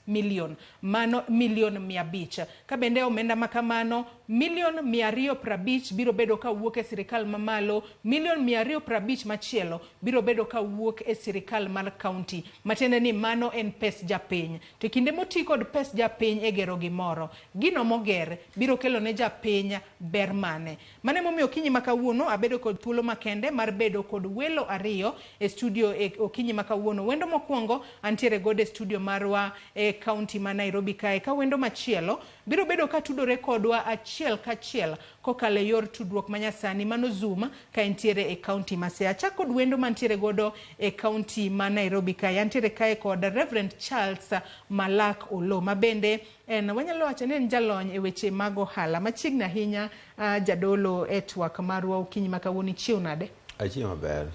$500,000 mano $500,000. Ka bende omenda makamano $250,000 biro bedo ka wuok e sirikal mamalo, $250,000 machielo biro bedo ka wuok e sirikal mar county. Matende ni mano en pes japiny. To kinde moti kod pes japiny e gero gimoro, gino moger biro kelo ne japiny ber mane. Mane momiyo okinyi makawuono abedo kod thuolo makende mar bedo kod welo ariyo e studio e okinyi makawuono. Wendo mokwongo antiere gode studio marwa e county ma Nairobi kae, ka wendo machielo biro bedo ka tudore kodwa achiel kachiel kokale yor tudruok manyasani mano Zoom ka entiere e county ma Siaya. Chak kod wendo mantiere godo e county ma Nairobi kae, antiere kae kod Reverend Charles Malak Olo mabende en wanyalo wacho ni en jalony e weche mag ohala machiegni ahinya. Jadolo e twak marwa okinyi makawuono chiwo nade? Achie maber.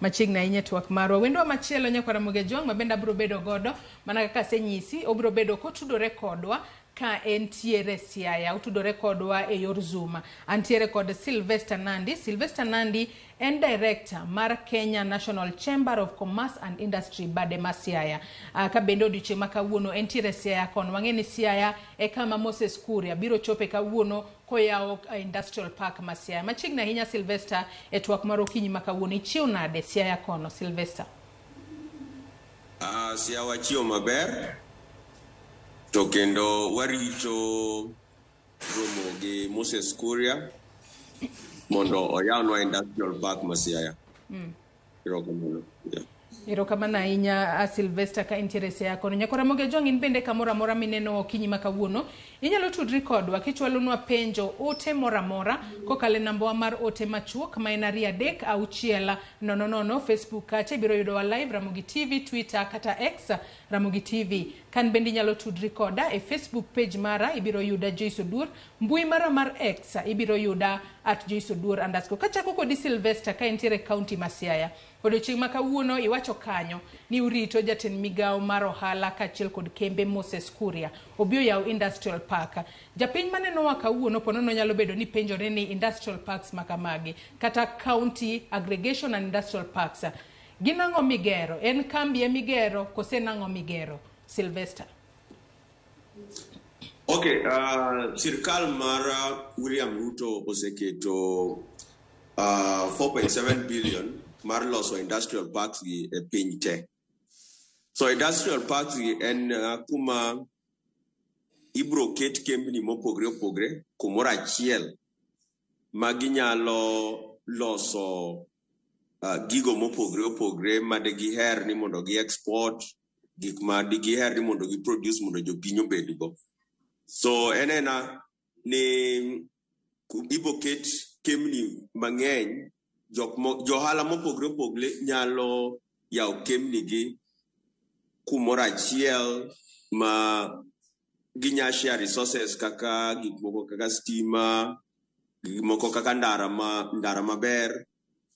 Machiegni ahinya twak marwa. Wendo machielo nyako Ramogi Ajwang' mabende abiro bedo godo mana kaka senyisi obiro bedo kotudore kodwa ka entiere Siaya, utudore kodwa e yor Zoom. Antiere kod Sylvester Nandi. Sylvester Nandi en director mar Kenya National Chamber of Commerce and Industry bade ma Siaya. Ka bende odiochieng' makawuono entiere Siaya kono. Wang'eni Siaya e kama Moses Kuria biro chope kawuono koyawo industrial park ma Siaya. Machiegni ahinya Sylvester e twak mar okinyi makawuono ichiwo nade Siaya kono Sylvester? Siaya wachiwo maber. To kendo warito Ramogi Moses Kuria mondo oyawnwa industrial park Masiaya. Erokamano ahinya Sylvester ka interest yako. Nyakora Ramogi Ojwang' in bende kamoro amora mineno okinyi ma kawuono inyalo tudri kodwa kichwalonwa penjo ote moro amora kokalo namba mar ote machuok ma en 26000 Facebook kacha ibiro yudowa live Ramogi TV, Twitter kata X Ramogi TV. Kan bende inyalo tudri koda e Facebook page mara ibiro yuda Joyce Odur, mbui mara mar X ibiro yuda @JoyceOdur_. Kachako kodi Sylvester ka entiere county Masiaya. Odiochieng' ma kawuono iwacho kanyo ni urito jatend migao mar ohala kaachiel kod kembe Moses Kuria obiro yawo industrial park. Japiny manenowa kawuono ponono nyalo bedo ni penjore ni industrial parks makamagi kata county aggregation and industrial parks. Gin ang'o migero? En kambi e migero kose nang'o migero? Sylvester. Okay, sirkal mar William Ruto oseketo 4.7 billion mar loso industrial parks gi e piny te. So industrial parks gi en kuma ibro ket kembni mopogre opogre kumoro achiel ma ginyalo loso gigo mopogre opogre ma de giher ni mondo gi export, gik ma de giher ni mondo gi produce mondo jopiny obedgo. So enena ni ibro ket kembni mang'eny johala mopogre opogre nyalo yawo kembni gi kumoro achiel ma ginya share resources kaka gik moko kaka stima, gik moko kaka ndara maber.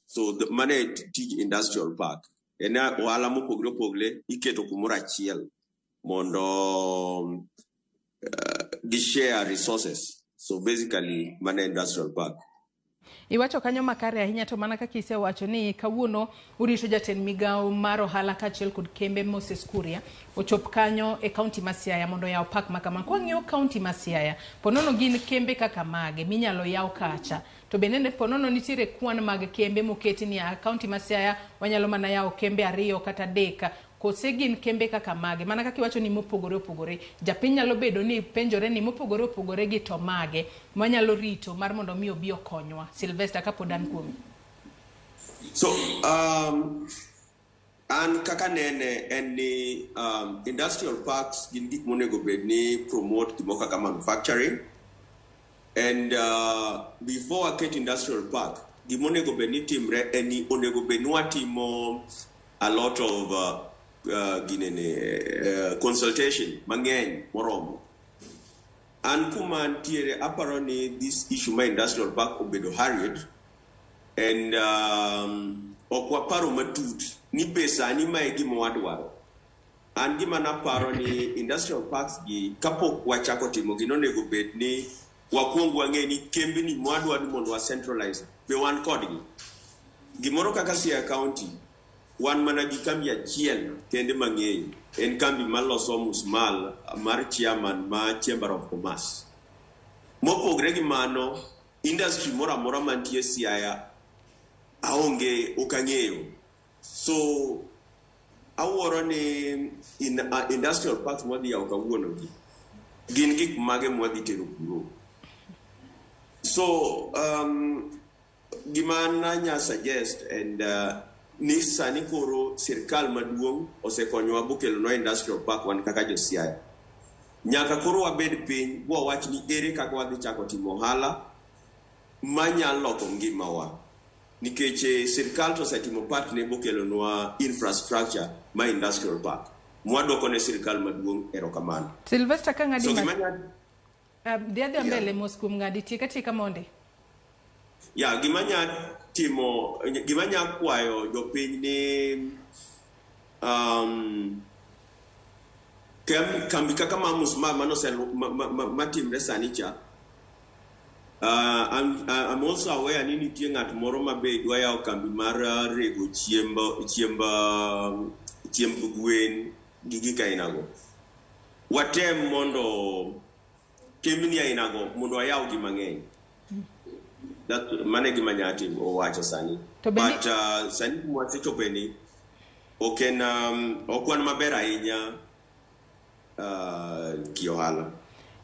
So mane tij industrial park en ohala mopogre opogre iketo kumoro achiel mondo gi share resources. So basically mane industrial park. Iwacho kanyo makare ahinya to mana kaka isewacho ni kawuono urito jatend migao mar ohala kaachiel kod kembe Moses Kuria ochop kanyo e county Masiaya mondo yaw park makama. Kwa ng'iyo county Masiaya ponono gin kembe kaka mage minyalo yaw kacha. To bende ponono nitiere kwan mag kembe moketi ni a county Masiaya wanyalo mana yaw kembe 2 kata 3 kose gin kembe kaka mage mana kaka iwacho ni mopogore opogore. Japiny nyalo bedo ni penjore ni mopogore opogore gi to mage wanyalo rito mar mondo mi obi okonywa. Sylvester kapodan kuomi. So an kaka nene en ni industrial parks gin gik monego bed ni promote gimo kaka manufacturing. And before I get industrial park, gimonego bed ni timre en ni onego bed ni watimo a lot of consultation mang'eny moromo. An kuma ntiere aparo ni this issue ma industrial park obedo hurried and okwaparo matut ni pesa ni mae gima wadwaro. An gima naparo ni industrial parks gi kapok wachako timo gino onego bed ni wakuongo wang'e ni kembni mwadwa ni mondo wa centralize be wan kodgi. Gimoro kaka Siaya County wan mana gi kambi achiel kende mang'eyo en kambi maloso musmal mar chairman ma Chamber of Commerce. Mopogre gi mano industry moro amora mantie Siaya aonge okang'eyo. So awuoro ni industrial parks mwadhi yawo kawuono gi gin gik mage mwadhi tero kuro. So gima nanya suggest and ni sani koro sirkal maduong' osekonyowa bokelo no industrial park wan kaka jo Siaya. Nyaka koro wabed piny wawach ni ere kaka wadhi chako timo ohala manyalo loko ngimawa. Nikech sirkal to osetimo part ne bokelo nwa infrastructure ma industrial park. Mwadwoko ne sirkal maduong' erokamano. Sylvester ka ng'adi so, dhiadhi mbele mos kuom ng'adi tika monde. Ya gimanya kwayo jopiny ni kambi kaka mamusma matimre sani cha. I'm also aware ni nitie ng'at moro mabe dwa yawo kambi mar rego chiemb gwen gi gik ainago. Watem mondo kembni ainago mondo ayaw gi mang'eny. Mane gima nyati owacho sani. But sani mwasechopeni okwan maber ahinya kiohala.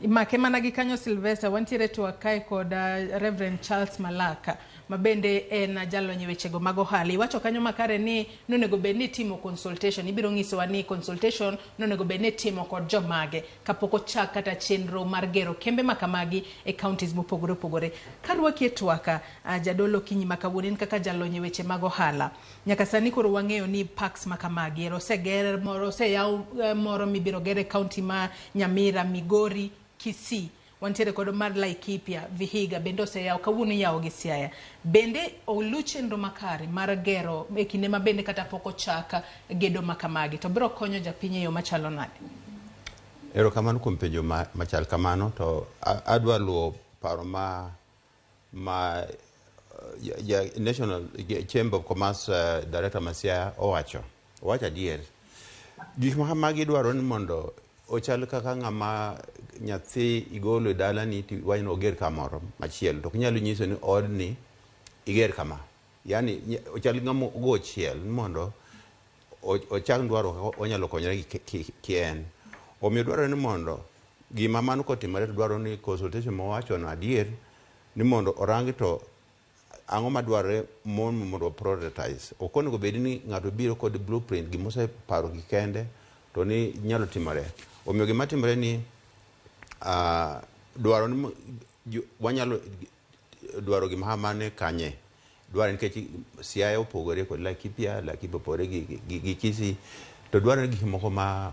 Make mana gi kanyo Sylvester wantiere to akae kod Reverend Charles Malaka mabende en jalony wechego mag ohala. Iwacho kanyo makare ni nonego bed ni timo consultation, ibiro nyisowa ni consultation nonego bed ni timo kod jomage kapok ochak kata chenro mar gero kembe makamagi e counties mopogore opogore. Karwaki e twaka jadolo Kinyi makawuono kaka jalony weche mag ohala. Nyaka sani koro wang'eyo ni parks makamagi oseger moro oseyaw moro mibiro gere county ma Nyamira, Migori, Kisii, wantiere kod mar Laikipia, Vihiga bende oseyaw kawuono yawo gi Siaya. Bende olu chenro makare mar gero e kinde ma bende kata pok ochaka gedo makamagi to biro konyo japiny e yo machalo nade? Erokamano kuom penjo machal kamano to adwa luwo paro ma National Chamber of Commerce Director Siaya owacho adier. Gik makamagi dwaro ni mondo ochal kaka ng'ama nyathi igolo dala ni wanyno oger kamoro machielo to kinyalo nyiso ni od ni iger kama, yani ochal ng'ama ogo chiel mondo ochak dwaro kaka onyalo konyore kien. Omiyo dwaro ni mondo gima mano kotimore dwaro ni consultation mowacho no adier ni mondo orangi to ang'o madwarore mondo prioritize. Okonego bed ni ng'ato biro kod blueprint gimose paro gi kende to ni nyalo timore. Omiyo gima timore ni dwaro ni wanyalo dwaro gima mane kanye dwaro nikech Siaya opogore kod Laikipia opogore gi Kisii to dwaro ni gik moko ma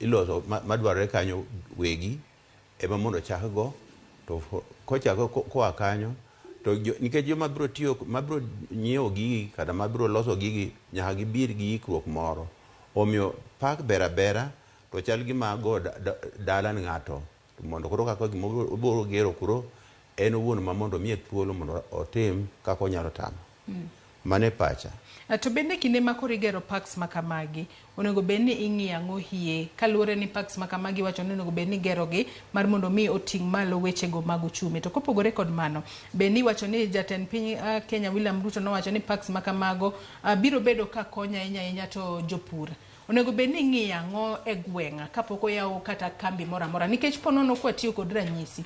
iloso madwarore kanyo wegi ema mondo chakgo to kochako koa kanyo to nikech joma biro tiyo mabiro nyiewo gigi kata mabiro loso gigi nyaka gibir gi ikruok moro. Omiyo park bera to chal gima go dala ng'ato mondo koro kaka gima obiro gero kuro en owuon ma mondo miye thuolo mondo otim kaka onyalo tamo. Mane pacha. To bende kinde ma koro igero parks makamagi onego bed ni ing'iyo ang'o hie kaluwore ni parks makamagi wacho ni onego bed ni gerogi mar mondo mi oting' malo wechego mag uchumi. To kopogore kod mano bende iwacho ni jatend piny Kenya William Ruto nowacho ni parks makamago biro bedo ka konyo ahinya to jopur. Onego bed ni ing'iyo ang'o e gweng'a kapok oyaw kata kambi moro amora nikech ponono kwatiyo kod ranyisi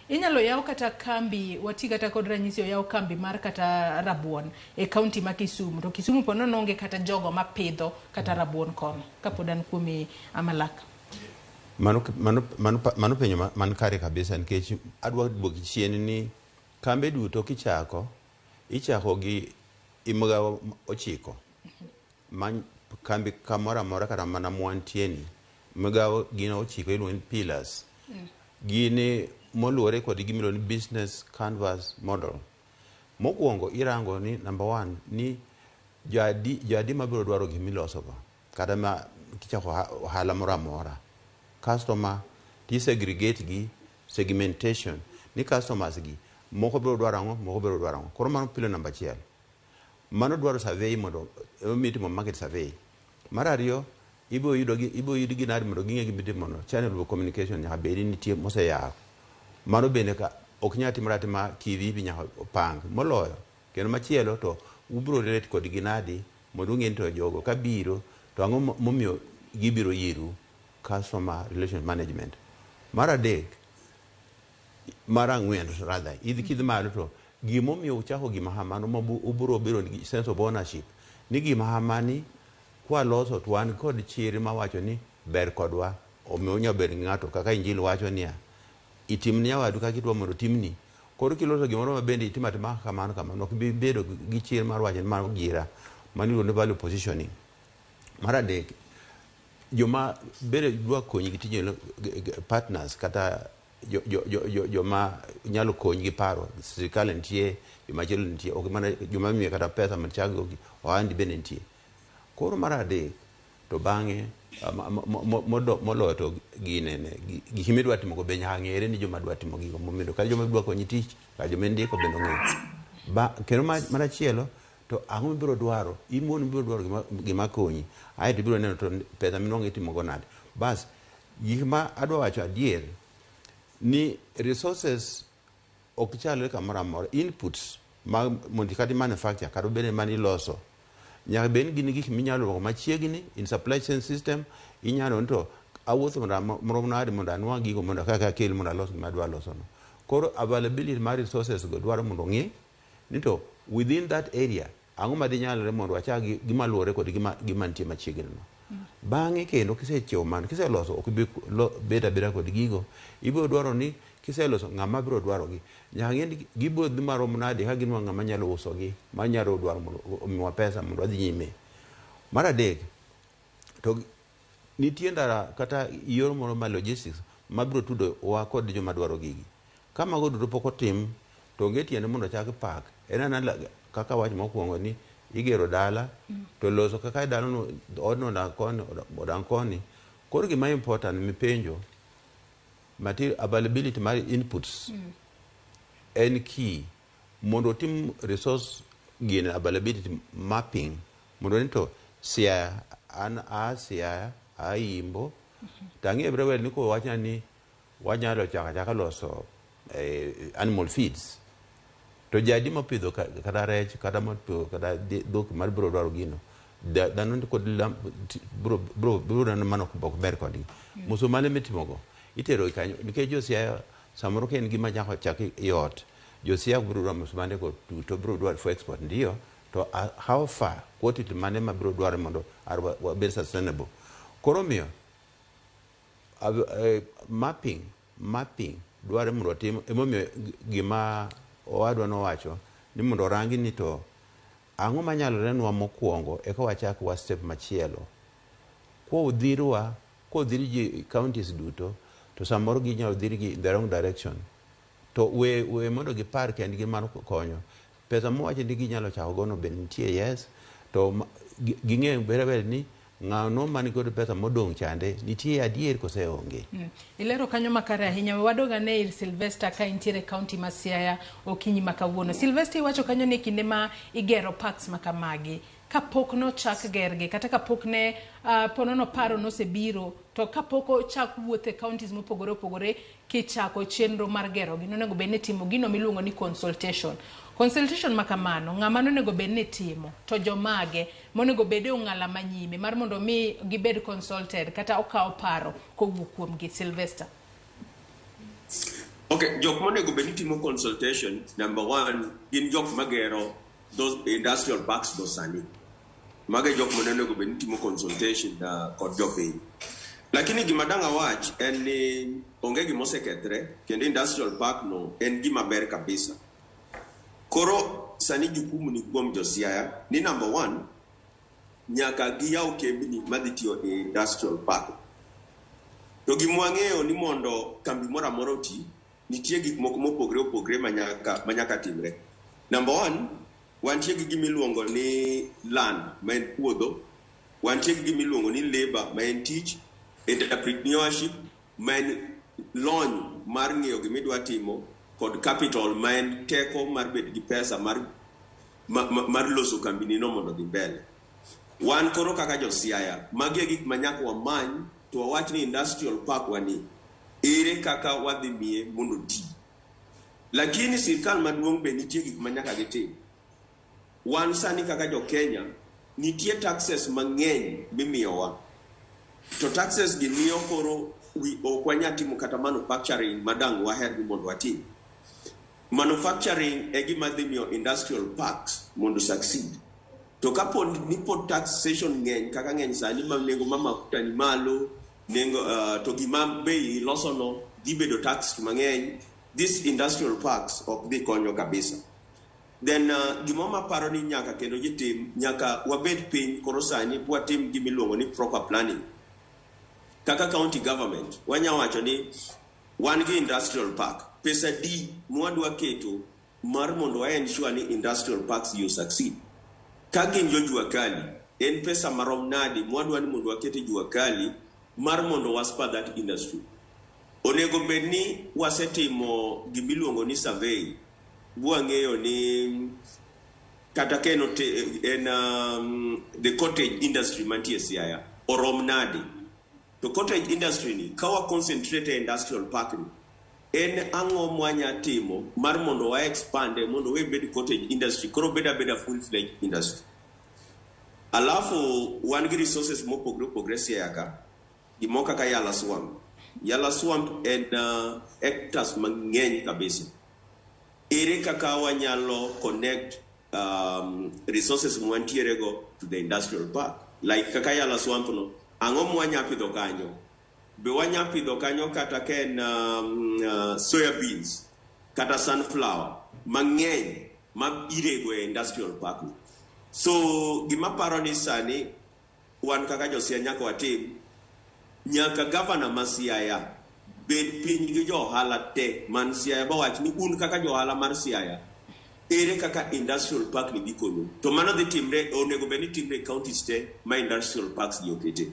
inyalo yaw kata kambi wati kata kod ranyisi oyaw kambi mar kata rabuon e county ma Kisumu to Kisumu ponono onge kata jogo mapidho kata rabuon kono kapodan kuomi Amalaka. Mano penyo man kare kabisa nikech adwa duogo chien ni kambe duto kichako gi imgawa ochiko man kambi kamora mora kata mana mwantieni mgawa gino ochiko iluongo ni pillars gini moluore kod gimilo ni business canvas model. Mokwongo irango ni number 1 ni jadi mabiro dwaro gimiloso go kata ma kichako ohala moro amora customer segregate gi segmentation ni customers gi moko biro dwaro ang'o moko biro dwaro ang'o. Koro mano pilo namba 1 mano dwaro survey mondo mitimo market survey. Mar ariyo ibo yudo nadi mondo ging'e gimitimo mondo channel of communication nyaka bedi nitie moseyaw. Mano bende ka ok nyalo timore atima kivivi nyaka opang moloyo kendo machielo to ubiro relate kod ginadi mondo ung'e to jogo kabiro to ang'o momiyo gibiro yiru customer relation management. Mar adek mar ang'wen rather kidhi malo to gimomiyo uchako gima hamano ubiro biro gi sense of ownership ni gima hamani kwa loso to wan kod chiri mawacho ni ber kodwa omiyo nyalo ber ng'ato kaka injili wacho niya itimni nyawadu kaka idwa mondo timni. Koro kiloso gimoro ma bende itimo atima kamano ok bi bedo gi chir mar wacho ni mar gira maniluongo ni value positioning. Mar adek joma bende dwa konyi gi tije partners kata joma nyalo konyi gi paro sirikal nitie joma chelo nitie ok mana joma miye kata pesa machago ohandi bende nitie. Koro mar adek to bang'e moloyo to ginene gik midwa timo go be nyaka ng'ere ni joma dwa timo gigo momiyo kata joma dwa konyi tich kata joma ndiko bende ng'e kendo machielo to ang'o mibiro dwaro imon biro dwaro gima konyi aeto biro neno to pesa minwang'o itimo go nade. Bas gik ma adwa wacho adier ni resources ok chalre kamoro amora inputs ma mondo kata manufacture kata bende maniloso nyaka bed gin gik minyalo ruako machiegni in supply chain system inyalo to awuotho mondo nade mondo anwang' gigo mondo kaka kel mondo alos gima adwa loso no. Koro availability mar resources go dwaro mondo ng'i ni to within that area ang'o ma dinyalore mondo achak gima luwore kod gima nitie machiegni no. Bang'e kendo kisechiewo man kiseloso ok ibi beda beda kod gigo, ibiro dwaro ni kiseloso ng'ama biro dwaro gi nyaka ng'e gibo dhi marom nade ka gin ng'ama nyalo uso gi manyalo dwaro mondo omiwa pesa mondo wadhi nyime. Mar adek to nitie ndara kata yor moro ma logistics mabiro tudo wa kod joma dwaro gigi. Kama go duto pok otim to onge tiende mondo chak pak en kaka wach mokwongo ni igero dala to loso kaka dala no odno odang koni. Koro gima important mipenjo material availability mar inputs en key mondo tim resource gain availability mapping mondo nito Siaya Siaya Imbo tangi everywhere niko wacha ni wanyalo chaka loso animal feeds to jadi mapidho kata rech kata mapidho kata dhok mar biro dwaro gino dhano kod bro nano mano ok ber kodgi muso mane mitimogo itero kanyo nikech Josiaya samoro ken gima nyako chaki yot Josiaya bro dwaro muso mane ko to bro dwaro for export ndio to how far quantity mane ma bro dwaro mondo be sustainable. Koro miyo mapping dwaro mondo tim emomiyo gima owadwa nowacho ni mondo rangi ni to ang'o manyalore nwa mokwongo eka wachak wa step machielo kodhiri ji counties duto to samoro ginyalo dhiri gi the wrong direction to we mondo gipar kendgi mar konyo pesa mowacho ni ginyalo chako gono be nitie yes to ging'e ber ni ng'ano mani kod pesa modong' chande nitie adier kose onge. Ilero kanyo makare ahinya wadoga ne Sylvester ka intiere county ma Siaya okinyi makawuono. Sylvester iwacho kanyo ne kinde ma igero parks makamagi kapok no chak gerge kata kapok ne ponono paro no sebiro to kapok chak wuothe counties mopogore opogore kichako chenro mar gero gino nego bene timo gino miluongo ni consultation makamano ng'ama nego bene timo to jomage monego bede ong'ala manyime mar mondo mi gibed consulted kata okaw paro kowuok kuom gi Sylvester. Okay, jok monego bene timo consultation number 1 gin jok magero those industrial parks do sani mage jok monego bene timo consultation kod jopiny. Lakini gima danga wach en ni onge gima osekethre kendo industrial park no en gima ber kabisa. Koro sani jukumu ni kuom Josiaya ni number 1 nyaka giyaw kembni madhi tiyo e industrial park. To gimwang'eyo ni mondo kambi moro amora oti nitie gik moko mopogre manyaka timre. Number 1 wantie gi gimiluongo ni land ma en puodho, wantie gi gimiluongo ni labor ma en tich, entrepreneurship ma en lony mar ng'eyo gimidwa timo kod capital ma en teko mar bet gi pesa mar loso kambini no mondo dhi mbele. Wan koro kaka Josiaya magi gik manyaka wamany to wawach ni industrial park wani ere kaka wadhi miye mondo ti. Lakini sirkal maduong' be nitie gik manyaka gitim. Wan sani kaka jo Kenya nitie taxes mang'eny mimiyowa. To taxes gi miyo koro ok wanyatimo kata manufacturing madang waher mondo watim. Manufacturing e gima dhi miyo industrial parks mondo succeed. To kapo ni pod taxation ng'eny kaka ng'eny sani ma nengo ma mafuta ni malo nengo to gima bei loso no dhi bedo tax mang'eny, this industrial parks ok dhi konyo kabisa. Then gima maparo ni nyaka kendo jitim nyaka wabed piny koro sani watim gimiluongo ni proper planning. Kaka county government wanyawacho ni wan gi industrial park pesa di mwadwa keto mar mondo wa ensure ni industrial parks you succeed. Kagin jo jua kali en pesa marom nadi mwadwa ni mondo wakete jua kali mar mondo waspa that industry. Onego bedni wasetimo gimiluongo ni survey buang'eyo ni kata keno en the cottage industry mantie Siaya orom nadi. To cottage industry ni kawa concentrate industrial park ni en ang'o mwanya timo mar mondo wa expand mondo we bed cottage industry koro beda full fledged industry. Alafu wan gi resources mopogre Siaya ka gimoro kaka Yala Swamp. Yala Swamp en hectares mang'eny kabisa. Ere kaka wanyalo connect resources mwantiere go to the industrial park. Like kaka Yala Swamp no, ang'o mwanya pidho kanyo? Be wanya pidho kanyo kata ken soya beans, kata sunflower, mang'eny ma irego e industrial park. So gima paro ni sani wan kaka Josia nyaka watim, nyaka governor ma Siaya bed piny gi jo ohala te man Siaya ba wach ni un kaka jo ohala mar Siaya ere kaka industrial park ni bikono. To mano dhi timre, onego bed ni timre counties te ma industrial parks gi okete.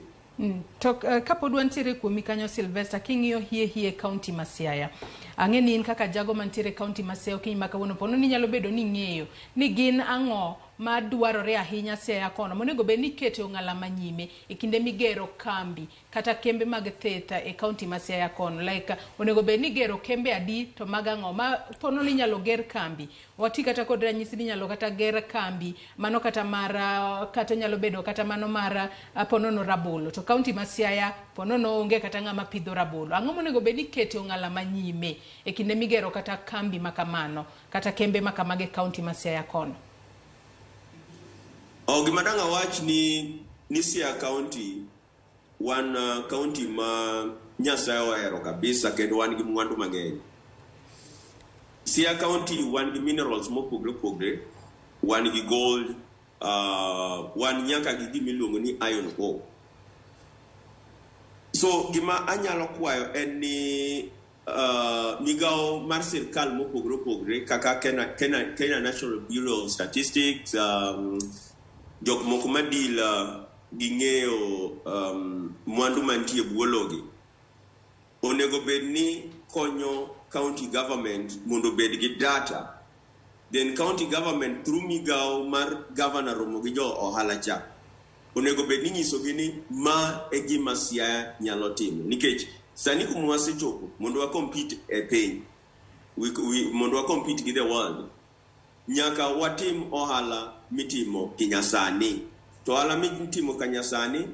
To kapod wantiere kuomi kanyo Sylvester, king'iyo hie county ma Siaya, ang'e ni in kaka jago mantiere county ma Siaya kiny ma kawuono pono ni nyalo bedo ni ng'eyo ni gin ang'o ma dwarore ahinya Siaya kono monego bed ni kete ong'ala manyime e kinde migero kambi kata kembe mag theta e county ma Siaya kono. Like onego bed ni gero kembe adi to mag ang'o ma pono ni nyalo ger kambi. Wati kata kod ranyisi ni nyalo kata ger kambi mano kata mara kata nyalo bedo kata mano mara pono no rabolo. To county ma Siaya pono no onge kata ng'ama pidho rabolo. Ang'o monego bed ni kete ong'ala manyime e kinde migero kata kambi makamano kata kembe makamage county ma Siaya kono? Gima danga wach ni Siaya County wan county ma Nyasaye ohero kabisa kendo wan gi mwandu mang'eny. Siaya County wan gi minerals mopogre opogre, wan gi gold, wan nyaka gi gima iluongo ni iron ore. So gima anyalo kwayo en ni migao mar sirkal mopogre opogre kaka Kenya National Bureau of Statistics, jok moko madil gi ng'eyo mwandu mantie buologi onego bed ni konyo county government mondo bed gi data, then county government through migao mar governor Ramogi jo ohala cha onego bed ni nyisogi ni ma e gima Siaya nyalo timo, nikech sani kuma wasechopo mondo wa compete e piny, mondo wa compete gi the world, nyaka watim ohala mitimo kinyasani. To ohala mitimo kanyasani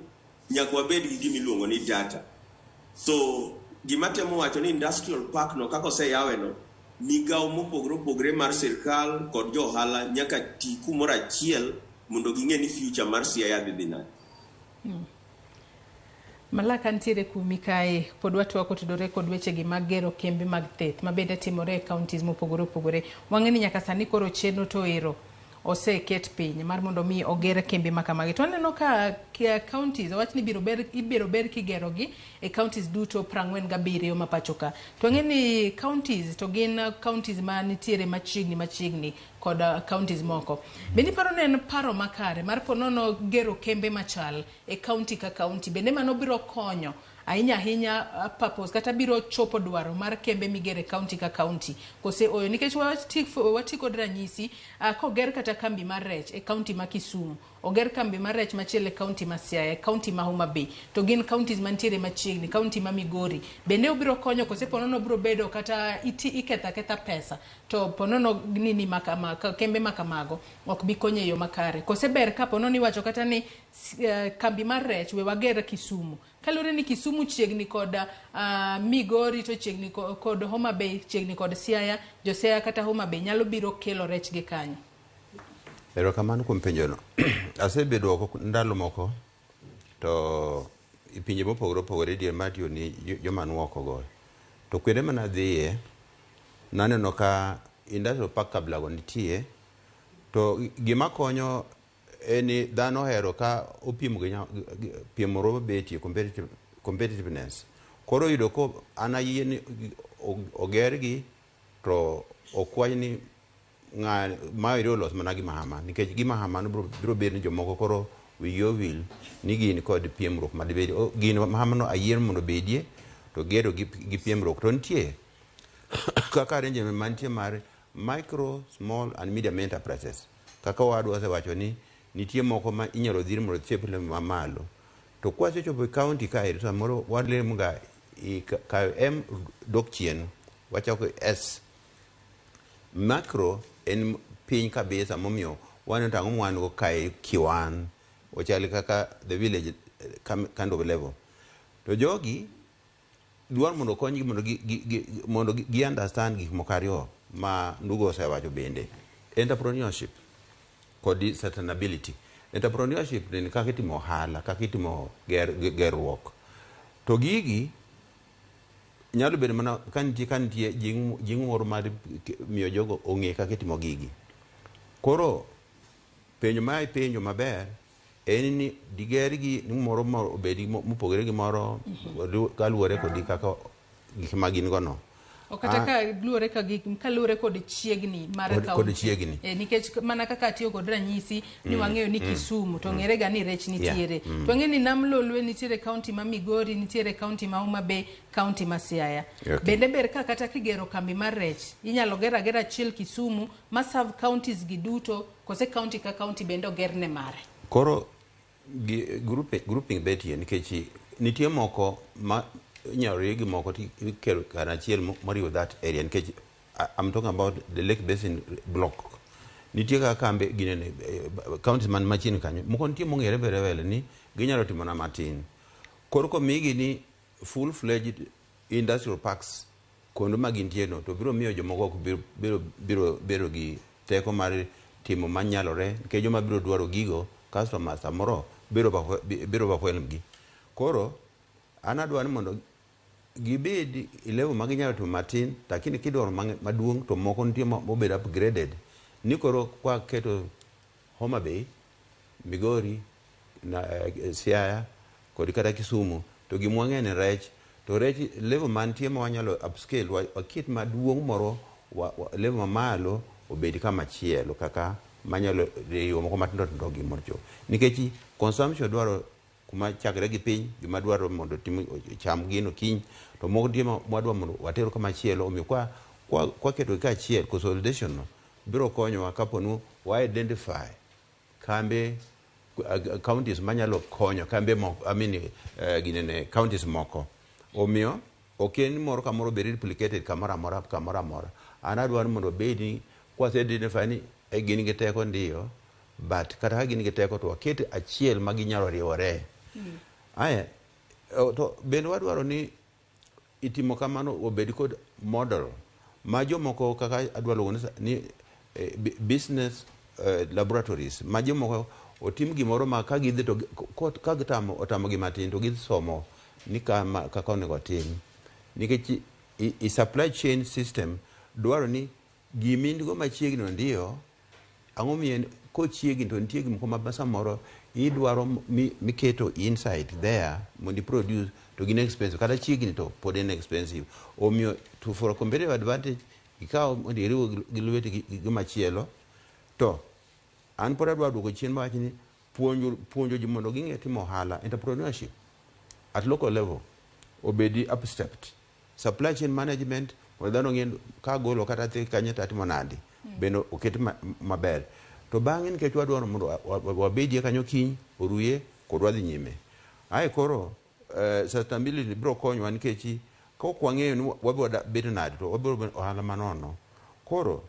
nyaka wabed gi gima iluongo ni data. So gima temo wacho ni industrial park no kako se yawe no, migao mopogre opogre mar sirkal kod jo ohala nyaka ti kumoro achiel mondo ging'e ni future mar Siaya dhi nade. Malaka ntiere kuomi kae pod watwako tudore kod wechegi mag gero kembe mag theth ma bende timore e counties mopogore opogore. Wang'e ni nyaka sani koro chenro to ero oseket piny mar mondo mi oger kembe makamagi. To aneno ka counties wach ni ibiro ber kigero gi e counties duto 47 ma pacho ka. To ang'e ni counties to gin counties ma nitiere machiegni kod counties moko. Bende paro ne en paro makare mar ponono gero kembe machal e county ka county, bende mano biro konyo ahinya purpose kata biro chopo dwaro mar kembe migere county ka county kose oyo, nikech wati kod ranyisi koger kata kambi mar rech e county ma Kisumu, oger kambi mar rech machielo e county ma Siaya, county ma Homa Bay, to gin counties mantiere machiegni, county ma Migori bende obiro konyo kose ponono biro bedo kata iketha pesa to ponono nini kembe makamago ok bi konyo e yo makare. Kose ber ka ponono iwacho kata ni kambi mar rech we wager Kisumu, kalure ni Kisumu chiegni kod Migori to chiegni kod Homa Bay, chiegni kod Siaya, jo Siaya kata Homa Bay nyalo biro kelo rech gi kanyo. Erokamano kuom penjono. Asebedo oko ndalo moko to ipinje mopogore opogore dier matiyo ni joma nuoko go. To kwende mana dhiye naneno ka industrial park kabla go nitie, to gima konyo eni dhano hero ka piemoro betie competitiveness. Koro yudo ko anayie ni ogergi to okwany ni ma iro los mana gi mahama, nikech gi mahama no biro bedo ni jomoko koro wigi owil ni gin kod piemruok madibedi gin mahama no ayier mondo bedie to gero gi piemruok. To nitie kaka arrangement mantie mar micro, small and medium enterprises, kaka wadwa wasewacho ni nitie moko ma inyalo dhir mondo chep le mamalo. To kwasechopo county kae to samoro walemo ga ka M dok chien wachako S. Macro en piny kabisa momiyo wan tango mwan go kae kiwan ochali kaka the village kind of level. to jogi dwar mondo konygi mondo gi understand gik moko ariyo ma ndugu osewacho bende, entrepreneurship kod sustainability. Entrepreneurship ni kaka itimo ohala, kaka itimo gerruok. To gigi nyalo bedo mana ka nitie jing' moro mar miyo jogo ong'e kaka itimo gigi. Koro penjo ma penjo maber en ni digergi ni moro obedi mopogore gi moro kaluwore kod kaka gik ma gin gono. Okata ka luore ka gik kaluore kod chiegni mar kod chiegni. Nikech mana kaka tiyo kod ranyisi ni wang'eyo ni Kisumu to ng'ere ga ni rech nitiere. To ng'e ni Nam Lolwe nitiere kaunti ma Migori, nitiere kaunti ma Homa Bay, kaunti ma Siaya. Bende ber ka kata kigero kambi mar rech inyalo gera achiel Kisumu ma serve counties gi duto, kose kaunti ka kaunti bende ogerne mare. Koro grouping betie nikech nitie moko ma nyarore gi moko tikelo kanachiel moriwo that area nikech I'm talking about the Lake Basin block. Nitie kaka kambe ginene counties man machiegni kanyo moko nitie mong'ere vele ni ginyalo timo na matin. Koro komigi ni full fledged industrial parks kondo ma gintie no to biro miyo jomoko biro gi teko mar timo manyalore nikech joma biro dwaro gigo customers samoro biro ba gi. Koro anadwaro ni mondo gibed level ma ginyalo timo matin, lakini kidwaro maduong' to moko nitie mobed upgraded. Ni koro kwa keto Homa Bay, Migori, Siaya kod kata Kisumu to gimwang'e ni rech, to rech level mantie ma wanyalo upscale waket maduong' moro level mamalo obed kama chielo kaka manyalo riwo moko matindo gi morcho. Nikech consumption dwaro kuma chakre gi piny, gima dwaro mondo cham gino kiny, to moko nitie mwadwa mondo watero kama chielo. Omiyo kwa keto ka chiel consolidation no biro konyowa kaponu wa identify kambe counties manyalo konyo kambe moko ginene counties moko. Omiyo oken moro kamoro be replicated kamoro amora. Anadwaro mondo bedi kwase identify ni gin gi teko ndiyo, but kata ka gin gi teko to waket achiel ma ginyalo riwore. Aya to bende wadwaro ni itimo kamano obed kod model ma jomoko kaka adwaro ni business laboratories ma jomoko otim gimoro ma ka gidhi to ka otamo gi matin to gisomo ni kaka onego tim. Nikech i supply chain system dwaro ni gimindigo machiegni ndiyo ang'o mien kochiegni to nitie gimoko ma samoro idwaro miketo inside there mondo produce to gin expensive kata chiegni to pod en expensive. Omiyo to for a competitive advantage ikaw mondo iriwo gi lweti gi machielo. To an pod adwaro duoko chien ma wachni puonjo ji mondo ging'e timo ohala, entrepreneurship at local level obedi upstepped. Supply chain management mondo dhano ng'e ka golo kata dhi kanye tatimo nadi bende oket maber. To bang'e nikech wadwaro mondo wabedie kanyo kiny oruye kod wadhi nyime. Ae koro sustainability biro konyowa nikech kok wang'eyo ni wabiro bedo nadi to wabiro ohala manono. Koro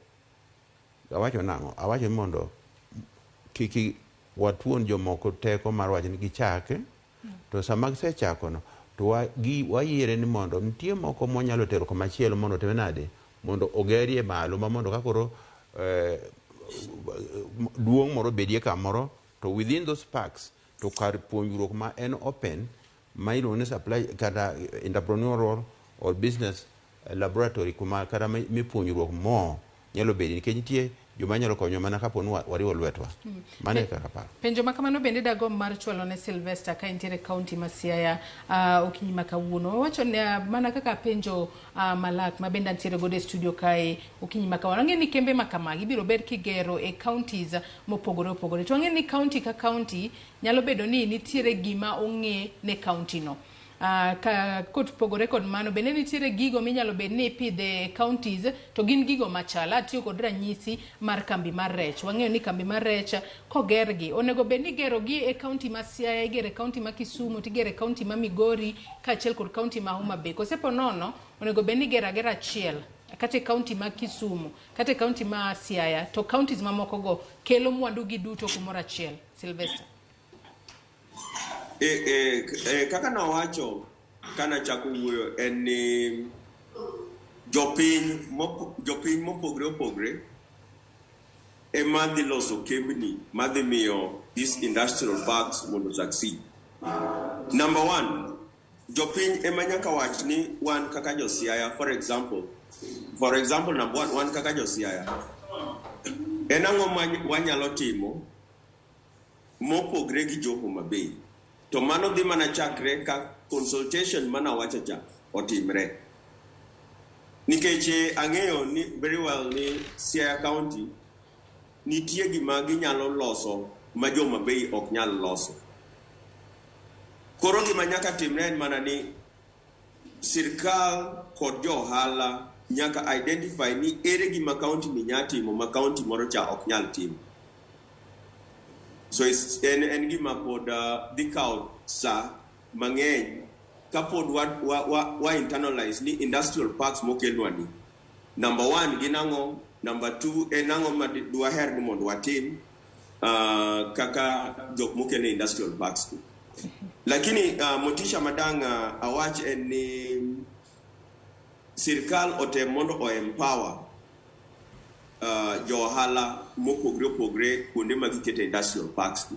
awacho nang'o? Awacho ni mondo kiki watuon jomoko teko mar wacho ni gichake, to sama gisechako no to wayiere ni mondo nitie moko monyalo tero komachielo mondo teme nade mondo ogerie malo ma mondo kakoro duong' moro bedie kamoro to within those parks to kar puonjruok ma en open ma iluongo ni supply kata entrepreneurial or business laboratory kuma kata mipuonjruok mo nyalo bedi nikech nitie joma nyalo konyo mana kapo ni wariwo lwetwa. Mane kaka paro. Penjo makamano bende dagom mar chwalo ne Sylvester ka intiere kaunti ma Siaya okinyi ma kawuono. Wacho ne mana kaka penjo malak ma bende antiere godo e studio kae okinyi ma kawuono. Ang'e ni kembe ma kamagi biro ber kigero e counties mopogore opogore. To ang'e ni county ka county nyalo bedo ni nitiere gima ong'e ne county no. Ka pogore kod mano bende nitiere gigo minyalo bed ni ipidhe counties to gin gigo machala. Tiyo kod ranyisi mar kambi mar rech. Wang'eyo ni kambi mar rech kogergi onego bed ni gero gi e county ma Siaya, igero e county ma Kisumu, tigero e county ma Migori kaachiel kod county ma Homa Bay. Kosepo nono onego bed ni gero agera achiel kata e county ma Kisumu kata e county ma Siaya, to counties mamoko go kelo mwandu gi duto kumoro achiel. Sylvester. Kaka nawacho kana chako wuoyo en ni jopiny mopogre opogre ema dhi loso kembni madhi miyo these industrial parks mondo succeed. Number one, jopiny ema nyaka wach ni wan kaka josiaya, for example number one, wan kaka josiaya en ang'o wanyalo timo mopogre gi jo Homa Bay. To mano dhi mana chakre ka consultation mana wacha cha otimre. Nikech ang'eyo ni very well ni Siaya County nitie gima ginyalo loso ma jo Homa Bay ok nyal loso. Koro gima nyaka timre en mana ni sirkal kod jo ohala nyaka identify ni ere gima county ni nyatimo ma county moro cha ok nyal timo. So en gima pod dhi kawo sa mang'eny kapod wa internalize ni industrial parks mokelwa ni. Number one, gin ang'o. Number two, en ang'o ma dwaher ni mondo watim kaka jok mokel ni industrial parks. Lakini motisha madanga awach en ni sirkal otem mondo empower jo ohala mopogre kuonde ma gikete industrial parks.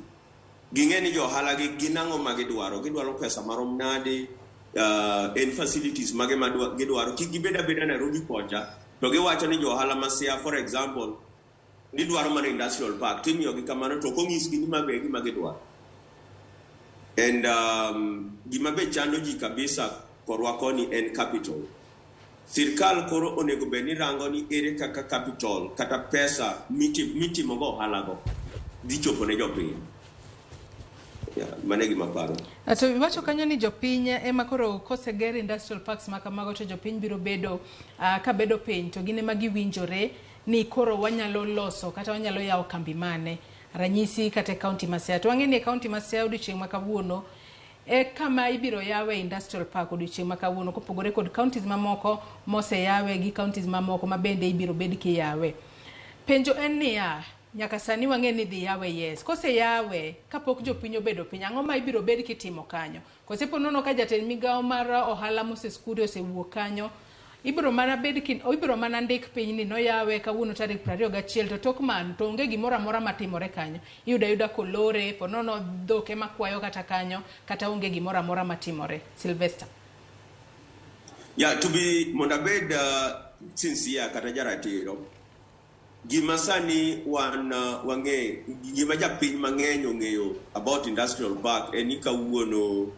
Ging'e ni jo ohala gin ang'o ma gidwaro pesa marom nade, en facilities mage ma gidwaro. Kik gibeda Nairobi kocha to giwacho ni jo ohala ma Siaya, for example, gidwaro mana industrial park, timiyo gi kamano to kong'isgi ni mabe gima gidwaro. And gima be chando ji kabisa korwa koni en capital. Sirkal koro onego bed ni rango ni ere kaka capital kata pesa mitimo go ohala go dhi chopo ne jopiny. Mane gima paro. To iwacho kanyo ni jopiny ema koro koseger industrial parks ma kamago to jopiny biro bedo ka bedo piny to gine ma giwinjore ni koro wanyalo loso kata wanyalo yawo kambi mane. Ranyisi kata county ma Siaya. To wang'e ni county ma Siaya odiochieng' ma kawuono kama ibiro yawe industrial park odiochieng' ma kawuono kopogore kod counties mamoko moseyawe gi counties mamoko ma bende ibiro bed kiyawe. Penjo en niya, nyaka sani wang'e ni dhi yawe yes. Kose yawe kapok jopiny obedo piny, ang'o ma ibiro bed kitimo kanyo? Kosepo nono ka jatend migawo mar ohala moseskuri osewuok kanyo, ibiro mana ndik piny ni noyawe kawuono tarik 21 to tok man to onge gimoro amora matimore kanyo. Yuda kolore ponono dhoke makwayo kata kanyo kata onge gimoro amora matimore. Sylvester. Yeah, to be mondabed sincere kata jaratiro. Gima sani wang'e gima japiny mang'eny ong'eyo about industrial park en ni kawuono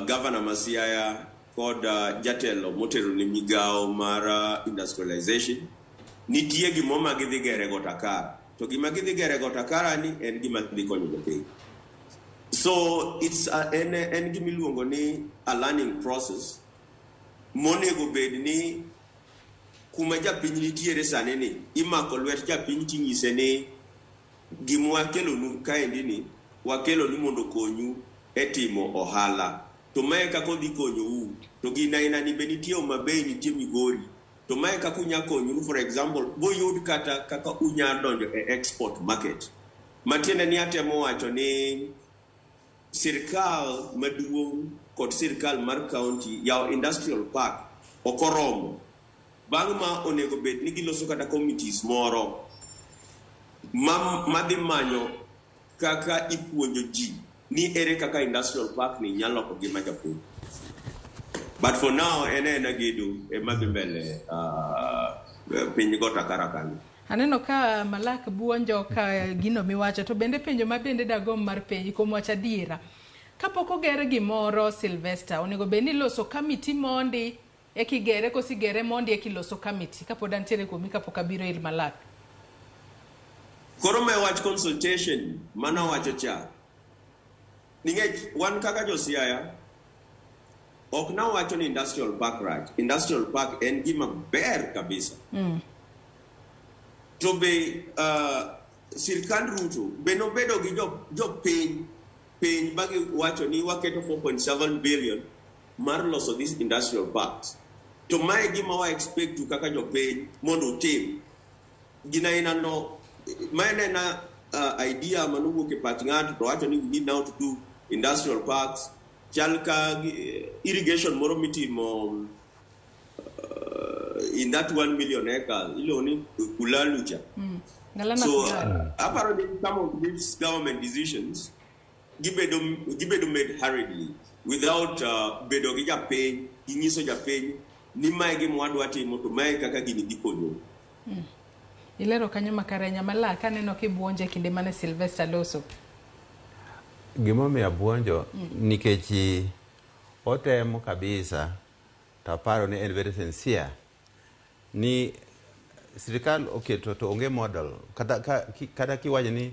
governor ma Siaya kod jatelo motero ni migawo mar industrialization nitie gimo ma gidhi gere go Takara. To gima gidhi gere go Takara ni en gima dhi konyo jopiny. So it's en gima iluongo ni a learning process monego bed ni kuma japiny nitiere sani ni imako lwet japiny ting'ise ni gimwa kelonu kaendi ni wakelo ni mondo konyu e timo ohala. To mae kako dhi konyou to ginaina ni be nitie Homa Bay nitie Migori to mae kako unya konyu, for example boyud kata kaka unya donjo e export market. Matiende ni atemo wacho ni sirkal maduong' kod sirkal mar county yaw industrial park okoromo. Bang' ma onego bed ni giloso kata committees moro madhi manyo kaka ipuonjo ji ni ere kaka industrial park ni nyalo loko gima japiny. But for now ena gedo madhi mbele piny go Takara kanyo. Aneno ka Malak buonjo ka gino miwacho to bende penjo ma bende dagom mar penji kuom wacho adiera. Kapok ogere gimoro Sylvester onego bed ni loso committee mondi ekigere kosigere mondi ekiloso committee kapod antiere komi kapok abiro ir Malak. Koro me wach consultation mana wacho cha. Ningech wan kaka jo Siaya ok na wacho ni industrial park right. Industrial park en gima ber kabisa. To be sirkand Ruto be no bedo gi jo piny bagi wacho ni waketo 4.7 billion mar loso this industrial parks. To mae gima wa expect to kaka jo piny mondo tim. Gina ina no mae na idea manugo ke pach ng'ato to wacho ni we need now to do industrial parks chalka irrigation moro mitimo in that 1 million acres, iloni kulalucha. So apparently some of these government decisions gibedo made hurriedly without bedo gi japiny, ginyiso japiny ni mae gi mwadwa timo to mae kaka gini gikonyo. Ilero kanyo makarenya mala kaneno kibuonje kinde mane Sylvester loso. Gimomiyo abuonjo nikech otemo kabisa taparo ni en very sincere ni sirikal oketo to onge model kata kiwacho ni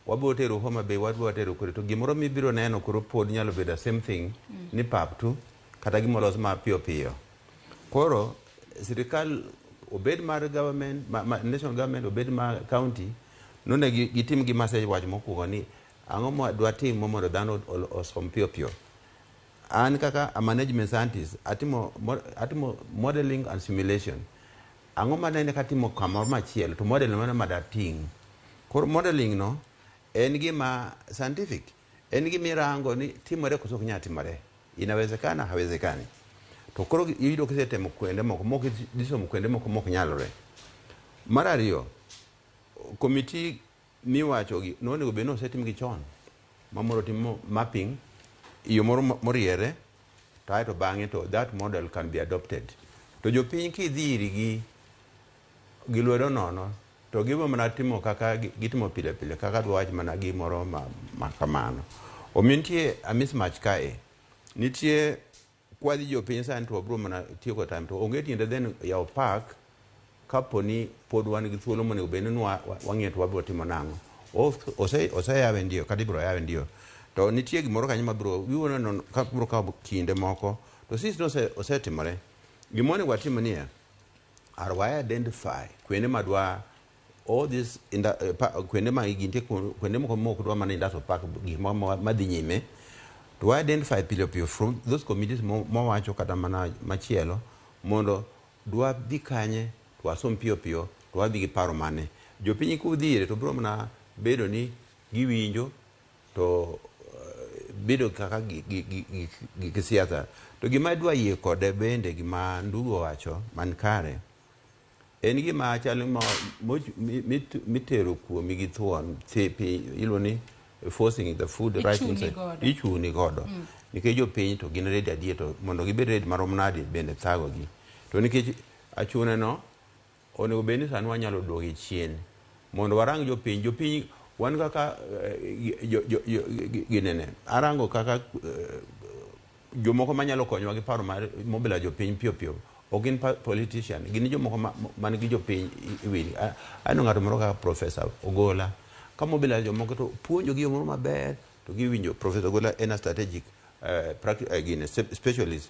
wabiro tero Homa Bay wadwa tero kore to gimoro mibiro neno koro pod nyalo bedo same thing ni pap tu kata gimolos ma piyo piyo. Koro sirikal obed mar government national government obed mar county none gitim gi message wach mokugo ni ang'o ma dwa timo mondo dhano osom piyo piyo. An kaka a management scientist atimo modeling and simulation. Ang'o ma nene katimo kamoro machielo to modeling mana madating. Koro modeling no en gima scientific, en gima irango ni timore koso ok nyal timore, inawezekana hawezekani. To koro iyudo kisetemo kwende moko disomo kwende moko mok nyalore. Mar ariyo, komiti miwacho gi nonego bed ni osetim gi chon mamoro timo mapping iyo moro moriere to bang'e to that model can be adopted. To jopiny kidhiri gi lwedo nono to gibo mana timo kaka gitimo pile pile kaka dwach mana gimoro ma kamano. Omiyo nitie a mismatch kae. Nitie kwadhi jopiny sani to wabro mana tieko time to onge tiende then yaw park kaponi pod wan gi thuolo monego bed ni wang'e to wabro timo nang'o. Oseyawe ndio kata ibro yawe ndio. To nitie gimoro kanyo mabro wiwono ka bro kawo kinde moko to since no osetimore gimone watimo nie arwa identify kwende madwa all this kwende ma iginte kwende moko dwa mana industrial park gima madhi nyime to identify piyo from those committees mowacho kata mana machielo mondo dwa dhi kanye to asom piyo to wadhi gi paro mane jopiny kudhire to bro mana bedo ni giwinjo to bedo kaka gi siasa to gima dwa yie kode bende gima ndugo wacho man kare en gima chalo mitero kuomi gi thuon tepi iloni forcing the food right inside ichuni godo nikech jopiny to gin ready adier to mondo gibed ready marom nadi bende thago gi to nikech achune no onego bed ni sani wanyalo duogo chien mondo warang jopiny wan kaka ginene arango kaka jomoko manyalo konyowa gi paro mar mobila jopiny piyo ogin politician gin jomoko man gi jopiny iwili ano ng'ato moro kaka Professor Ogola kamobila jomoko to puonjo gi moro maber to giwinjo. Professor Ogola en a strategic specialist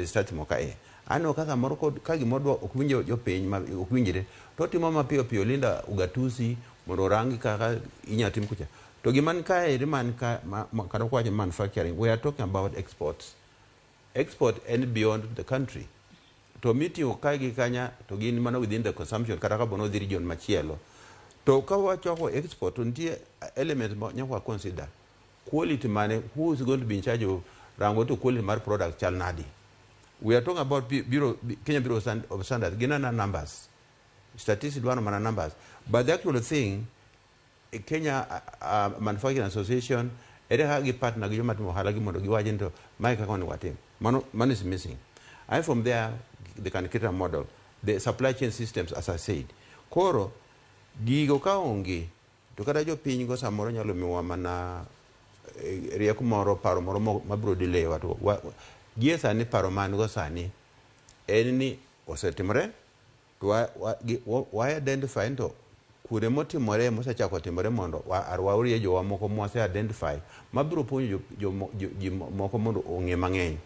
start mokae ano kaka moro ka gimoro ok winjo jopiny ma ok winjire to timo mapiyo Linda ugatuzi mondo rangi kaka inyatim kucha to giman kae man ka kata kwaje manufacturing we are talking about export and beyond the country to mitio kai gi kanya to gin mana within the consumption kata ka bono region machielo to ka wacho export ntie elements nyakwa consider quality mane who is going to be in charge of rango to quality mar product chal nadi. We are talking about Kenya Bureau of Standards ginana numbers statistics one mana numbers but the actual thing Kenya Manufacturing Association ere gi partner gi jomatimo hala gi mondo giwaje nto mai kaka oni watim man is missing. And from there they can create a model the supply chain systems as I said koro gigo ka onge to kata jopiny go samoro nyalo miwa mana rieko moro paro moro mabro delay wato gie sani paro man go sani en ni osetimore to wa identify to kure motimore mosechako timore mondo arwa urie jowa moko mose identify mabro puonjo moko mondo ong'e mang'eny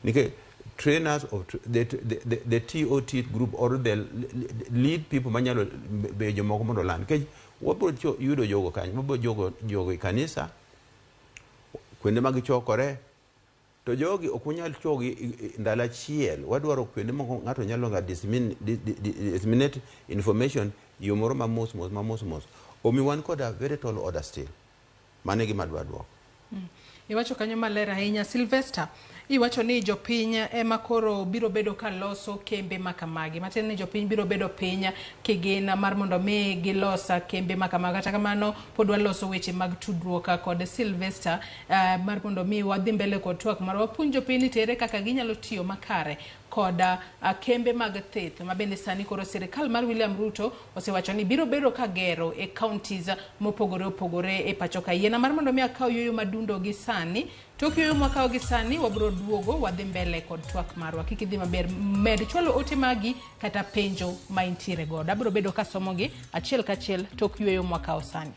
nikech trainers of the TOT group or the lead people manyalo be jomoko mondo land nikech wabro yudo jogo kanyo wabro jogo kanisa kwende magichokore to jogi okunyal chogi ndala chiel wadwaro kwende moko ng'ato nyalo ga disseminate information yomoro mamos omi wan koda very tall order still mane gima dwadwo Iwacho kanyo maler ahinya. Sylvester, iwacho ni jopiny ema koro biro bedo ka loso kembe makamagi. Matiende ni jopiny biro bedo piny kigina mar mondo mi gilosa kembe makamagi. Kata kamano pod waloso weche mag tudruok kod Sylvester mar mondo mi wadhi mbele kod twak mar wapuonj jopiny tere kaka ginyalo tiyo makare koda kembe mag thieth mabende sani koro sirikal mar William Ruto osewacho ni biro bedo ka gero e counties mopogore opogore e pacho ka. Yiena mar mondo mi akaw yoyo madundo gi sani, tok yoyo makaw gi sani wabro duogo wadhi mbele kod twak marwa. Kik idhi maber, med chwalo ote magi kata penjo ma intiere godo. Abro bedo ka somo gi achiel kachiel tok yoyo makaw sani.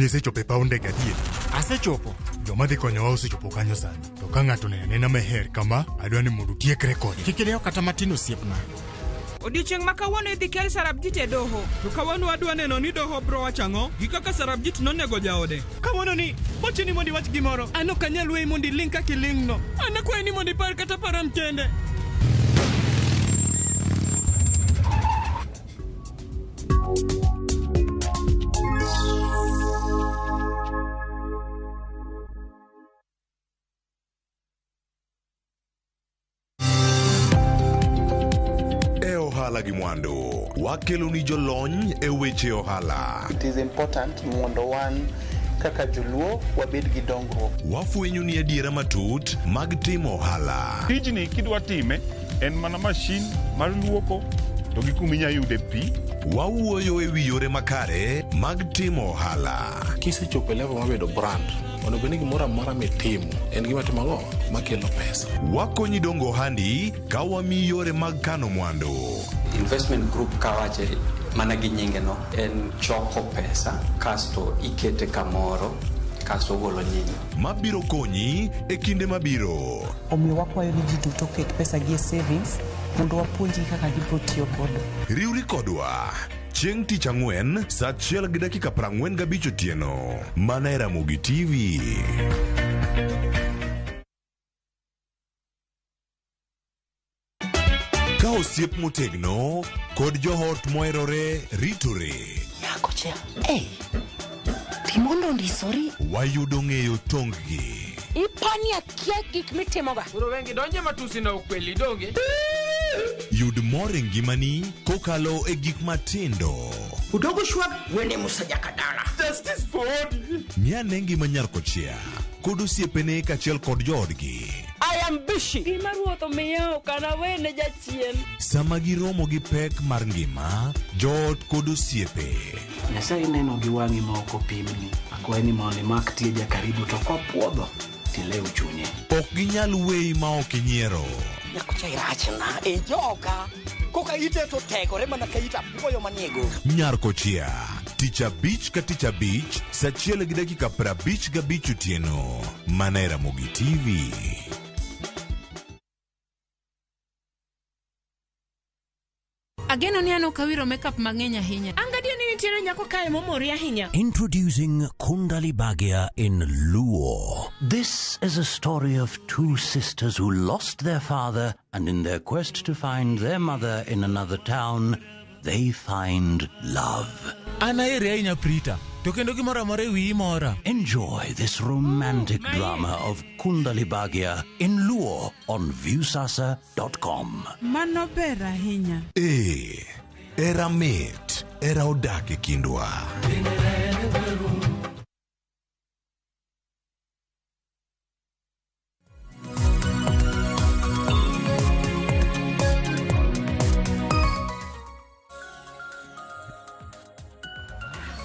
Isechopo pa onde gadier. Asechopo. Joma dhi konyowa osechopo kanyo sani. To ka ng'ato nena meher kama, adwa ni mondo tiekre kode. Kik ilew kata matin osiepna. Odiochieng' ma kawuono idhi kel Sarabjit e doho. To kawuono wadwa neno ni doho bro wachang'o gi kaka Sarabjit nonego jaode. Kawuono ni mochini mondi wach gimoro. An ok anyal weyi mondi ling kaka iling'no. An akwayi ni mondi par kata param kende. Ohala gi mwandu wakelo ni jolony e weche ohala. It is important mondo wan kaka joluo wabed gi dongruok. Wafwenyo ni adiera matut mag timo ohala. Tijni kidwa time en mana mashin mar luoko to gi kuminya yude pi. Wawuoyo e wi yore makare mag timo ohala. Kisechopo e level mabedo brand, ono bende gimoro amora mitimo en gima timo makelo pesa. Wakonyi dongo ohandi ka wamiyi yore mag kano mwandu. Investment group kawache mana gi nyinge no en choko pesa kasto ikete kamoro kasto golo nyinyo. Mabiro konyi e kinde mabiro. Omiyo wakwayo ni ji duto ket pesa gi e savings mondo wapuonji kaka gibiro tiyo kodo. Riwri kodwa chieng' tich ang'wen saa 1:45 otieno mana e Ramogi TV. Ka osiep motegno kod johort moherore ritore. Nyako chia. Timondo ndisori. Wayudo ng'eyo tonggi. Ipani akia gik mitimoga. Uro wengi donje matusi na ukweli donge. Yud mor e ngimani kokalo e gik matindo. Udogo shwab wene musajakadala. Justice for all. Miane ngima nyarkochia kod osiepene kachiel kod joodgi. I am busy. Gima ruotho miyo kana wene jachien. Sama giromo gi pek mar ngima, joot kod osiepe. Nyasaye neno gi wang'i ma ok opimni. Akwaye ni mondo imak tie jakaribu to kopuodho tilew chunye. Ok ginyal weyi ma ok inyiero. Nyakocha irachna e joga. Koka ite to tegore mana ka ita puoyo maniego. Nyarkochia tich abich ka tich abich saa 1:55 otieno mana e Ramogi TV. Ageno ni ano kawiro makeup mang'eny ahinya. Angadia ni nitiere nyako kae momori ahinya. Introducing Kundali Bhagia in Luo. This is a story of two sisters who lost their father, and in their quest to find their mother in another town, they find love. Anaere ainya Prita. To kendo gimoro amora wi mora. Enjoy this romantic drama of Kundali Bhagia in Luo on viewsasa.com. Mano ber ahinya. Era mit, era odak e kindwa.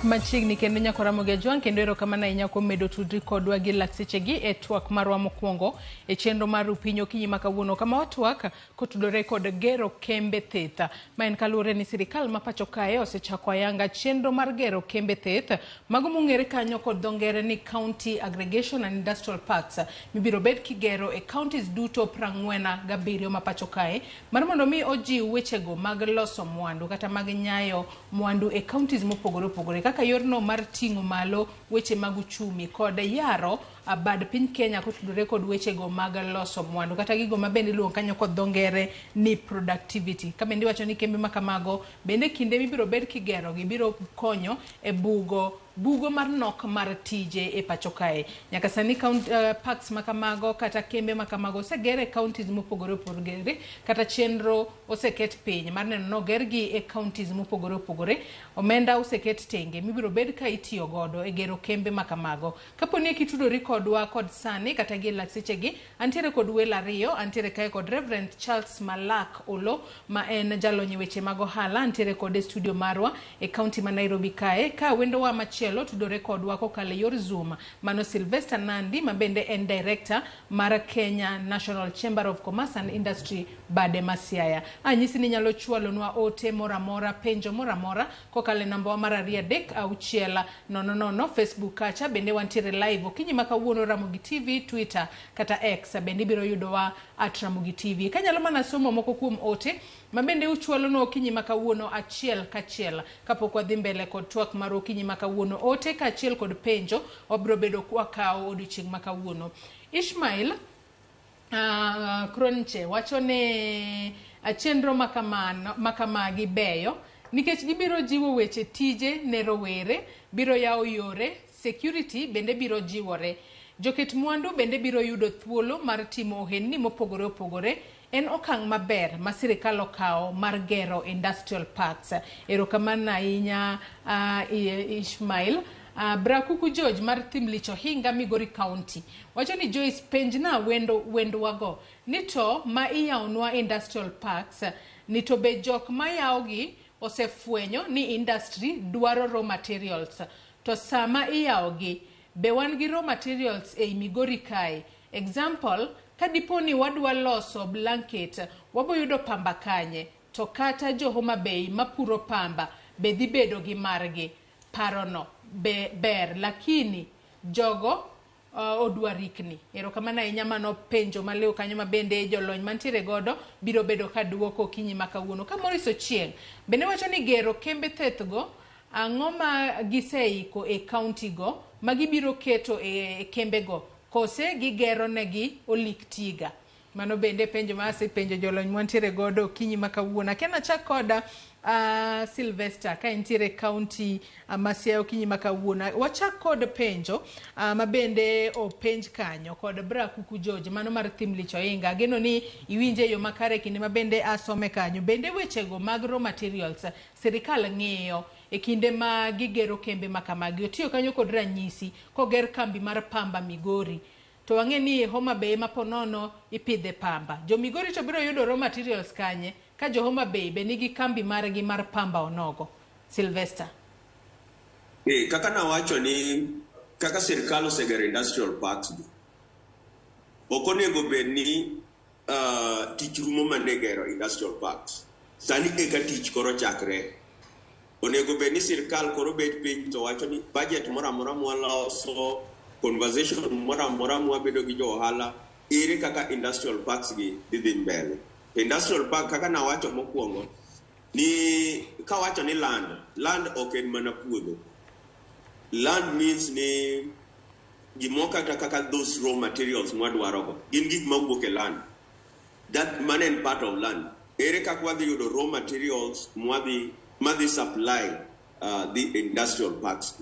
Machiegni kendo nyako Ramogi Ajwang' kendo erokamano ahinya kuom medo tudri kodwa gi laksechegi e twak marwa mokwongo e chenro mar RuuPiny okinyi ma kawuono. Kama watwak kotudore kod gero kembe thieth ma en kaluwore ni sirikal ma pacho kae osechako ayanga chenro mar gero kembe thieth mago mong'ere kanyo kod dho ngere ni County Aggregation and Industrial Parks mibiro bed kigero e counties duto 47 ma pacho kae mar mondo mi ojiw wechego mag loso mwandu kata mag nyayo mwandu e counties mopogore opogore. Kaka kaka yorno mar ting'o malo weche mag uchumi kod yaro bad piny Kenya kotudore kod weche go mag loso mwandu kata gigo mabende iluongo kanyo kod dho ngere ni productivity. Ka bende iwacho ni kembe ma kamago bende kinde mibiro bed kigero gi biro konyo e bugo mar nok mar tije e pacho kae. Nyaka sani parks ma kamago kata kembe ma kamago osegere counties mopogore opogore kata chenro oseket piny mar neno no gergi e counties mopogore opogore. Omenda oseket tenge mibiro bed ka itiyo godo e gero kembe ma kamago. Kaponi kitudori kodwa kod sani kata gi laksechegi antiere kod wel ariyo, antiere kae kod Reverend Charles Malak Olo ma en jalony weche mag ohala, antiere kod e studio marwa e county ma Nairobi kae. Ka wendo wa machielo tudore kodwa kokale yor Zoom mano Sylvester Nandi ma bende en director mar Kenya National Chamber of Commerce and Industry bade Masiaya. Anyisi ni nyalo chwalonwa ote moramora penjo moramora kokale namba wa mar 360 Facebook kacha bende wantiere live okinyi makawuono Ramogi TV Twitter kata X bende biro yudowa @Ramogi TV. Kanyalo mana somo moko kuom ote mabende uchwalono okinyi makawuono achiel kachiel kapok wadhi mbele kod twak mar okinyi makawuono ote kachiel kod penjo wabro bedo kwa kao odiochieng' makawuono. Ishmael Kronche wacho ne chenro makamagi beyo nikech gibiro jiwo weche tije ne rowere, biro yawo yore, security bende biro jiwore. Joket mwandu bende biro yudo thuolo mar timo ohendni mopogore opogore. En okang' maber ma sirikal okawo mar gero industrial parks. Erokamano ahinya Ishmael. Brakuku George mar Thimlicho Hinga Migori County wacho ni Joyce penjna wendo wago ni to ma iyawonwa industrial parks ni to be jok ma yawogi osefwenyo ni industry dwaro raw materials to sama iyawogi be wan gi raw materials ei Migori kae. Example, kadiponi wadwa loso blanket waboyudo pamba kanye to kata jo Homa Bay mapuro pamba be dhi bedo gi margi. Parono ber lakini jogo odwarikni. Erokamano ahinya mano penjo maleo kanyo mabende jolony mantiere godo biro bedo ka duoko okinyi makawuono. Ka Moriso Chieng bende wacho ni gero kembe thethgo ang'o ma giseiko e county go magibiro keto e kembe go kose gigero negi olik tiga. Mano bende penjo ma penjo jolony mantiere godo okinyi makawuono. Kena chak koda Sylvester ka intiere county Masiaya okinyi makawuono. Wachak kod penjo mabende openj kanyo kod Brakuku George mano mar Thimlicho Hinga. Geno ni iwinje yo makare kinde mabende asome kanyo. Bende wechego mag raw materials sirikal ng'iyo e kinde ma gigero kembe makamagi. Otiyo kanyo kod ranyisi koger kambi mar pamba Migori. To wang'e ni Homa Bay maponono ipidhe pamba. Jo Migori to biro yudo raw materials kanye ka jo Homa Bay be nigi kambi margi mar pamba onogo. Sylvester. Kaka nawacho ni kaka sirikal osegero industrial parks gi. Ok onego bed ni tich rumo mane gero industrial parks. Sani eka tich koro chakre. Onego bed ni sirikal koro bet piny to wacho ni budget moramora mwaloso, conversation moramora mwabedo gi jo ohala ere kaka industrial parks gi dhi mbele. Industrial park kaka nawacho mokwongo ni kawacho ni land ok en mana puodho. Land means ni gimoka kaka those raw materials mwadwarogo gin gik mawuok e land. That man en part of land. Ere kaka wadhi yudo raw materials madhi supply the industrial parks.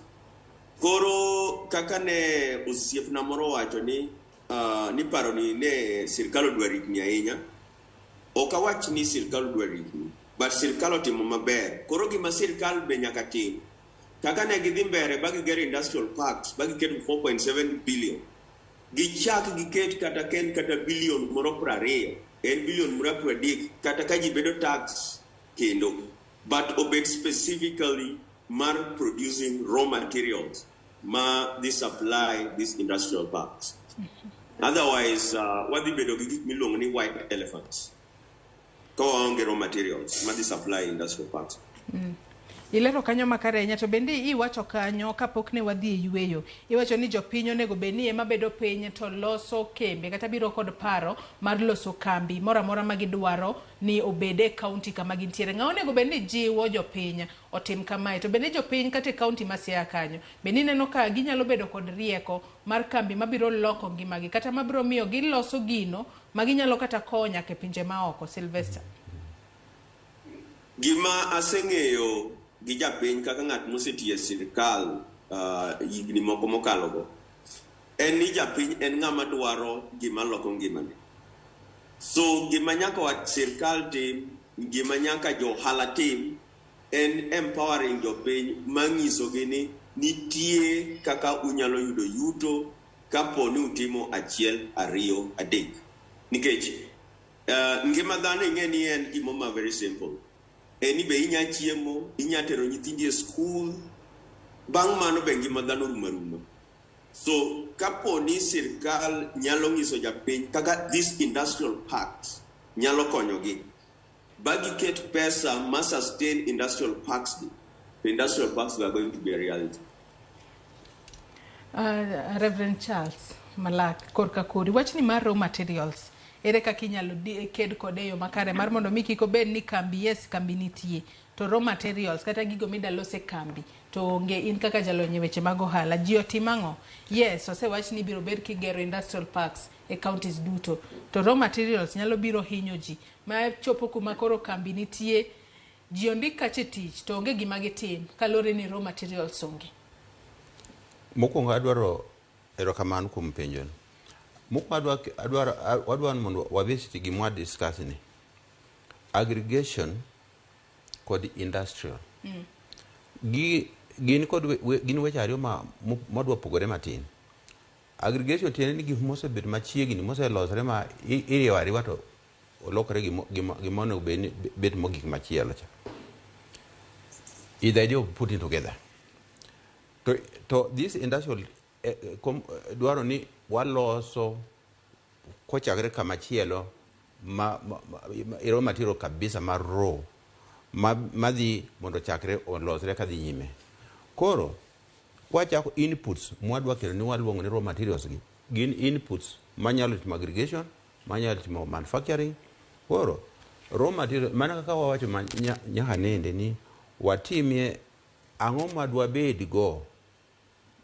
Koro kaka ne osiepna moro wacho ni paro ni ne sirikal odwa rikni ahinya. Ok awach ni sirikal odwa rikni, but sirikal otimo maber. Koro gima sirikal be nyaka tim kaka ne gidhi mbele bagi gero industrial parks bagi keto 4.7 billion. Gichak giket kata billion moro 20 en billion moro 30 kata ka ji bedo tax kendo, but obed specifically mar producing raw materials ma this supply these industrial parks. Otherwise wadhi bedo gi gik miluongo ni white elephants ko onge raw materials ma this supply industrial parks. Ilero kanyo makare ahinya, to bende iwacho kanyo kapok ne wadhi e yweyo, iwacho ni jopiny onego bed ni ema bedo piny to loso kembe kata biro kod paro mar loso kambi moro amora ma gidwaro ni obede e kaunti kama gintiere. Ng'a onego bed ni jiwo jopiny otim kamae, to bende jopiny kata e kaunti ma Siaya kanyo bende neno ka ginyalo bedo kod rieko mar kambi mabiro loko ngimagi kata mabiro miyo giloso gino ma ginyalo kata konya ke pinje maoko. Sylvester. Gima aseng'eyo gi japiny kaka ng'at mosetiyo sirikal higni moko mokalogo en ni japiny en ng'ama dwaro gima loko ngimane. So gima nyaka sirikal tim, gima nyaka johala tim en empowering jopiny mang'isogi ni nitie kaka unyalo yudo yuto kapo ni utimo 1, 2, 3. Nikech ngima dhano ing'e ni en gima very simple. Eni be inya chiemo, inya tero nyithindi e school, bang' mano be ngima dhano rumo. So kapo ni sirikal nyalo ng'iso japiny kaka these industrial parks nyalo konyogi, bagi ket pesa ma sustain industrial parks, the industrial parks are going to be a reality. Reverend Charles Malak, korka kodi, wachni mar raw materials ere kaka inyalo ked kode yo makare mar mondo mi kik obed ni kambi kambi nitie to raw materials kata gigo midalose kambi to onge. In kaka jalony weche mag ohala, ji otimang'o? Yes, osewach ni biro ber kigero industrial parks e counties duto, to raw materials nyalo biro hinyo ji ma chopo kuma koro kambi nitie, ji ondik kache tich to onge gima gitim kalore ni raw materials onge. Mokwongo adwaro erokamano kuom penjon. Mokwongo adwaro mondo wavisit gima discuss ni aggregation kod industrial. Gin weche ariyo madwa pogore matin. Aggregation tiene ni gik mosebet machiegni moselosore ma iriwo ariwa to olokore gima onego bet mogik machielo cha. Is the idea of putting together. To this industrial dwaro ni waloso kochakre kamachielo raw material kabisa mar raw madhi mondo chakre olosre kadhi nyime. Koro wachako inputs mwadwa kelo ni waluongo ni raw materials gi gin inputs manyalo timo aggregation, manyalo timo manufacturing. Koro raw material mana kaka wawacho nyaka nende ni watimie ang'o madwa bed go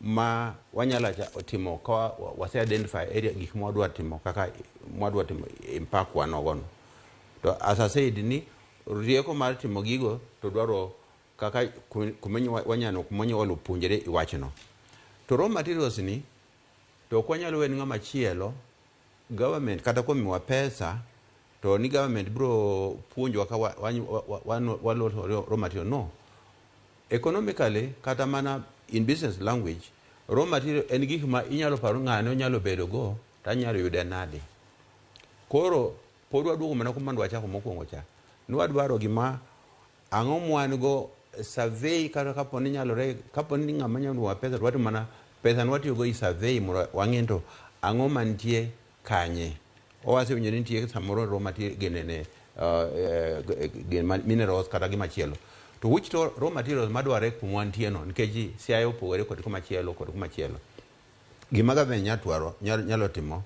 ma wanyala timo ka wase identify area gik mwadwa timo kaka mwadwa timo impact wanogono. To as I said ni rieko mar timo gigo to dwaro kaka wanyano kumonyo walo punjere iwachno. To raw materials ni to kwanyalo wen ng'ama chielo government kata komiwa pesa to ni government bro puonjwa ka walo raw material no. Economically kata mana in business language raw material en gik ma inyalo paro ng'ano nyalo bedo go tanyalo yude nade. Koro pod waduogo mana kuma ndwachako mokwongo cha ni wadwaro gima ang'o mwan go survey kata kapo ni nyalore kapo ni ng'ama nyalo pesa to watimo mana pesa nwatiyo go i survey mondo wang'ento ang'o mantie kanye. Owase winjo ni nitie samoro raw material genene minerals kata gimachielo. To which to raw materials madware kumwantie no nikech Siaya opogore kod kumachielo kod kumachielo. Gima government nyalo timo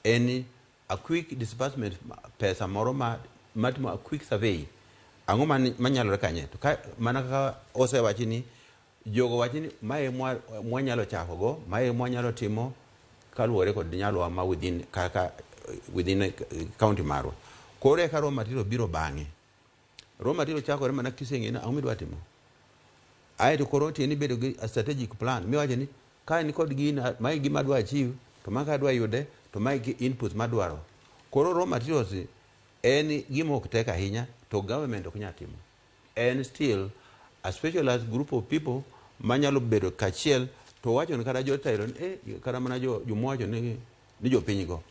en a quick disbursement pesa moro matimo a quick survey ang'o manyalore kanye. To mana kaka osewachi ni jogo wachi ni mae mwanyalo chako go, mae mwanyalo timo kaluwore kod nyalo ma within county marwa. Koro ka raw material biro bang'e. Raw material chakore mana kiseng'e ang'o midwa timo. Aeto koro tieni bedo gi strategic plan. Miwacho ni ka ni kod gina mai gima dwa achieve to maka dwa yude to mai inputs madwaro. Koro raw materials en gima ok tek ahinya to government ok nyalo timo. And still a specialized group of people manyalo bedo kachiel to wacho ni kata jotelo kata mana jomwacho ni jopiny go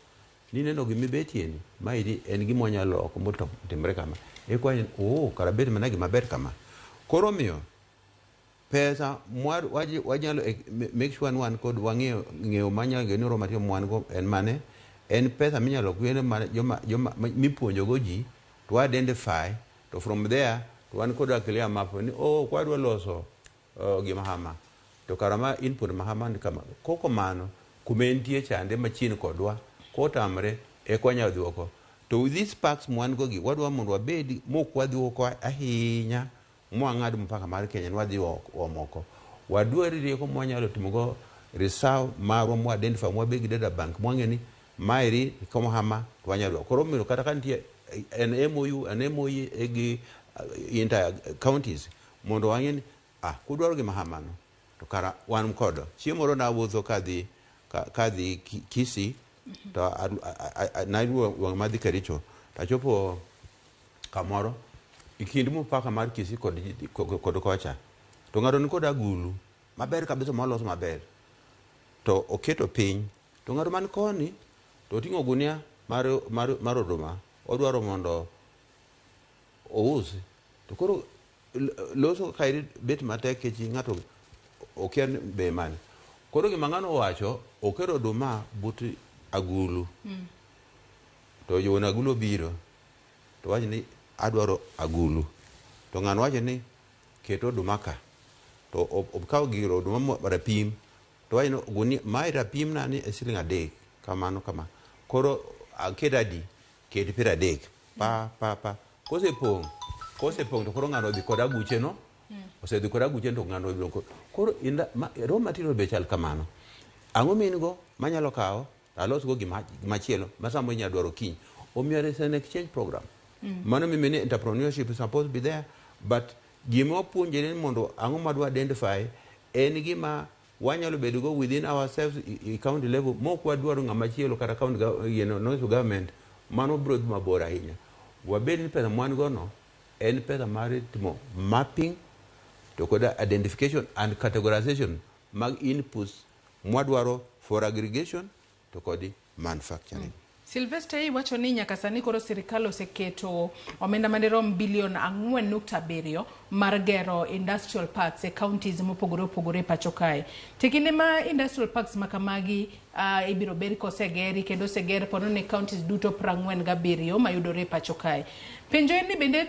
ni neno gimibetie ni mai en gima nyalo ok moto timre kama. Ekwanyo kara bet mana gima ber kama. Koro miyo pesa wanyalo make sure wan kod ng'eyo manyalo geno raw material mwan go en mane en pesa minyalo kwene joma mipuonjo go ji to identify to from there to wan koda clear map ni kwadwa loso gima hama to karama input mahama ni kama koko mano kumentie chande machine kodwa kotamre e kwanya duoko to with these packs mwan gogi wadwa mondo wabedi mokwa duoko ahinya mwangad mpaka mar Kenya wadhi moko wadwari rieko mwanyalo timogo reserve marwa mwa identify mwa big data bank mwangeni mairi kama hama twanyalo koro miro kata kantie an MOU egi entire counties mondo wangeni kudwaro gi mahamano to kara wan kodo chiemoro na wuotho kadhi Kisi to nairu wang madhi Kericho tachopo kamoro ikind mpaka mar Kisi kod kocha to ng'ato ni kod agulu maber kabisa molos maber to oketo piny to ng'ato man koni to oting'o gunia mar oduma odwaro mondo ousi to koro loso kairi bet matek kechi ng'ato okia be mane koro gima ng'ano wacho okero oduma but agulu to yona agulu biro to wacho ni adwaro agulu to ng'ano wacho ni keto oduma ka to okawo giro oduma rapim to wacho ni gunia mai rapim nani siling 3 kamano kama koro aketo adi ket 30 pa kosepong to koro ng'ano dhi kod aguche no osedhi kod aguche to ng'ano dhi koro raw material be chal kamano ang'o min go manyalo kawo alos go gimachielo masamo inya dwaro kiny omiyo is an exchange program mano mimeni entrepreneurship is supposed to be there but gima wapuonjore mondo ang'o madwa identify en gima wanyalo bedo go within ourselves county level mok wadwaro ng'ama chielo kata county government mano bro dhi mabor ahinya wabed ni pesa mwan go no en pesa mar timo mapping to koda identification and categorization mag inputs mwadwaro for aggregation to kodi manufacturing. Sylvester iwacho ni nyaka sani koro sirikal oseketo omenda madirom bilion 4.7 mar gero industrial parks e counties mopogore opogore pacho kae. Tekinde ma industrial parks makamagi ibiro beri kosegeri kendo seger pono ne counties duto 47 mayudore pacho kae. Penjo ni bende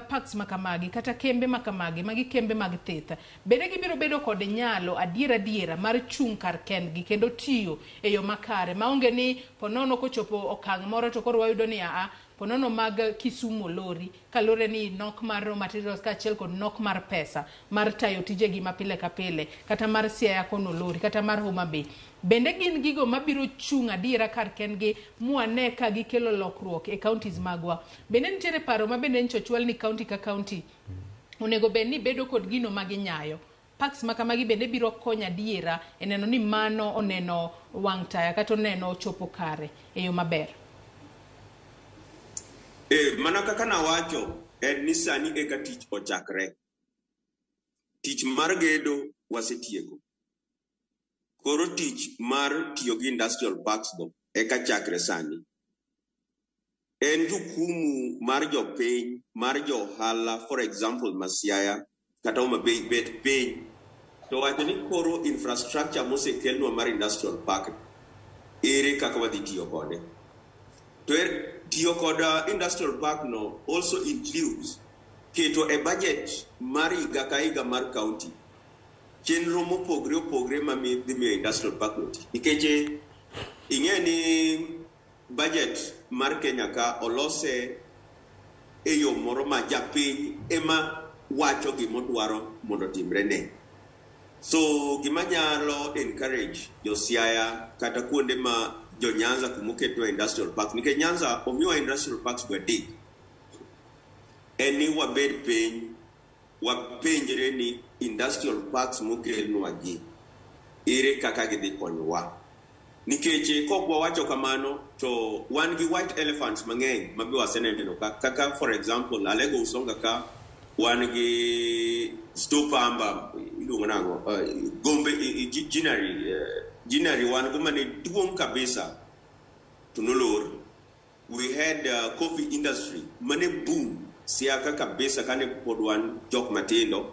parks makamagi kata kembe makamagi magi kembe mag theta bende gibiro bedo kod nyalo adiera mar chung kar kendgi kendo tiyo e yo makare maonge ni ponono kochopo okang' moro to koro wayudo ni ponono mag Kisumu lori kalore ni nok mar raw materials kaachiel kod nok mar pesa mar tayo tijegi mapile ka pile kata mar Siaya kono lori kata mar Homa Bay bende gin gigo mabiro chung adiera kar kendgi muane ka gikelo lokruok e counties magwa bende nitiere paro mabende nchochwal ni county ka county onego bed ni bedo kod gino maginyayo parks makamagi bende biro konya adiera e neno ni mano oneno wang' taya kata oneno chopo kare e yo maber. Mana kaka nawacho en ni sani eka tich ochakre. Tich mar gedo wasetieko. Koro tich mar tiyo gi industrial parks go eka chakre sani. En jukumu mar jopiny, mar johala, for example Siaya kata Homa Bay bet piny to wacho ni koro infrastructure mosekelnwa mar industrial park ere kaka wadhi tiyo kode. To tiyo kod industrial park no also includes keto e budget mar higa ka higa mar county chenro mopogre opogre dhi miyo industrial park no nikech ing'e ni budget mar Kenya ka olose e yo moro ma japiny ema wacho gimodwaro mondo timre ne. So gima nyalo encourage jo Siaya kata kuonde ma jo Nyanza kumoketo industrial park nikech Nyanza omiwa industrial parks go adek en ni wabed piny wapenjre ni industrial parks mokelnwa gi ere kaka gidhi konyowa nikech kok wawacho kamano to wan gi white elephants mang'eny mabi waseneno kaka for example Alego Usonga ka wan gi Stopamba iluongo nang'o Gombe Jinari wan go mane duong' kabisa to nolor. We had coffee industry mane boom Siaka kabisa kane pod wan jok matindo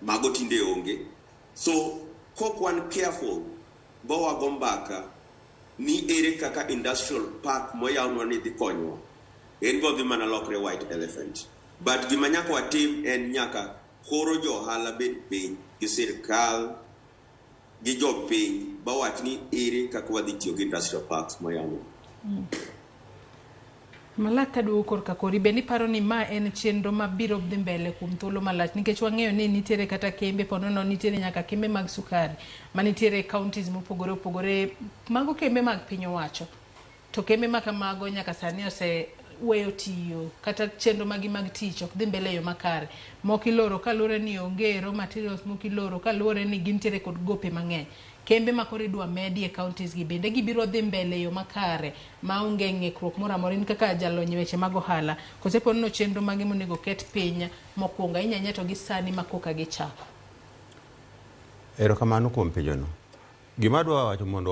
mago tinde onge. So kok wan careful bo wago mbaka ni ere kaka industrial park moyawnwa ni dhi konywa en bo dhi mana lokre white elephant. But gima nyaka watim en nyaka koro jo ohala bed piny gi sirkal gi jopiny ba wach ni ere kaka wadhi tiyo gi industrial parks moyamo. Malak kaduogo korka kori, be niparo ni ma en chenro mabiro dhi mbele kuom thuolo malach, nikech wang'eyo ni nitiere kata kembe ponono, nitiere nyaka kembe mag sukari manitiere counties mopogore opogore, mago kembe mag piny owacho, to kembe ma kamago nyaka sani weyo tiyo kata chenro magi mag tich ok dhi mbele yo makare. Mokiloro kaluwore ni onge raw materials, mokiloro kaluwore ni gintiere kod gope mang'eny. Kembe ma koro idwa medi e counties gi bende gibiro dhi mbele yo makare ma onge ng'ikruok moro amora. In kaka jalony weche mag ohala, kosepono chenro mage monego ket piny mokwongo inyanya to gi sani ma koka gichako. Erokamano kuom penjono. Gima dwa wacho mondo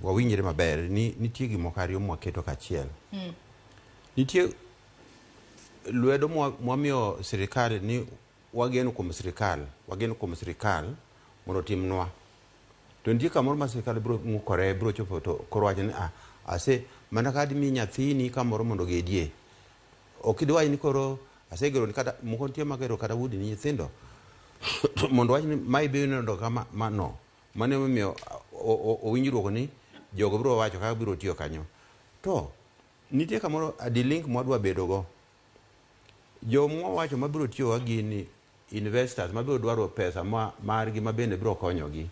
wawinjre maber ni nitie gimo kariyo mwaketo kachiel. Nitie lwedo mwamiyo sirikal ni wageno kuom sirikal mondo timnwa. To nitie kamoro ma sirikal biro ng'ukore, biro chopo to koro wacho ni mana ka adimi nyathini kamoro mondo gedie. Ok idwach ni koro asegero ni kata moko nitie magero kata udi ni nyithindo mondo wach ni ma ibiro ndo kama mano. Mane momiyo owinjruok ni jogo biro wacho kaka biro tiyo kanyo. To nitie kamoro link mwadwa bedo go. Jomwa wacho mabiro tiyo wa gini investors mabiro dwaro pesa margi mabende biro konyogi.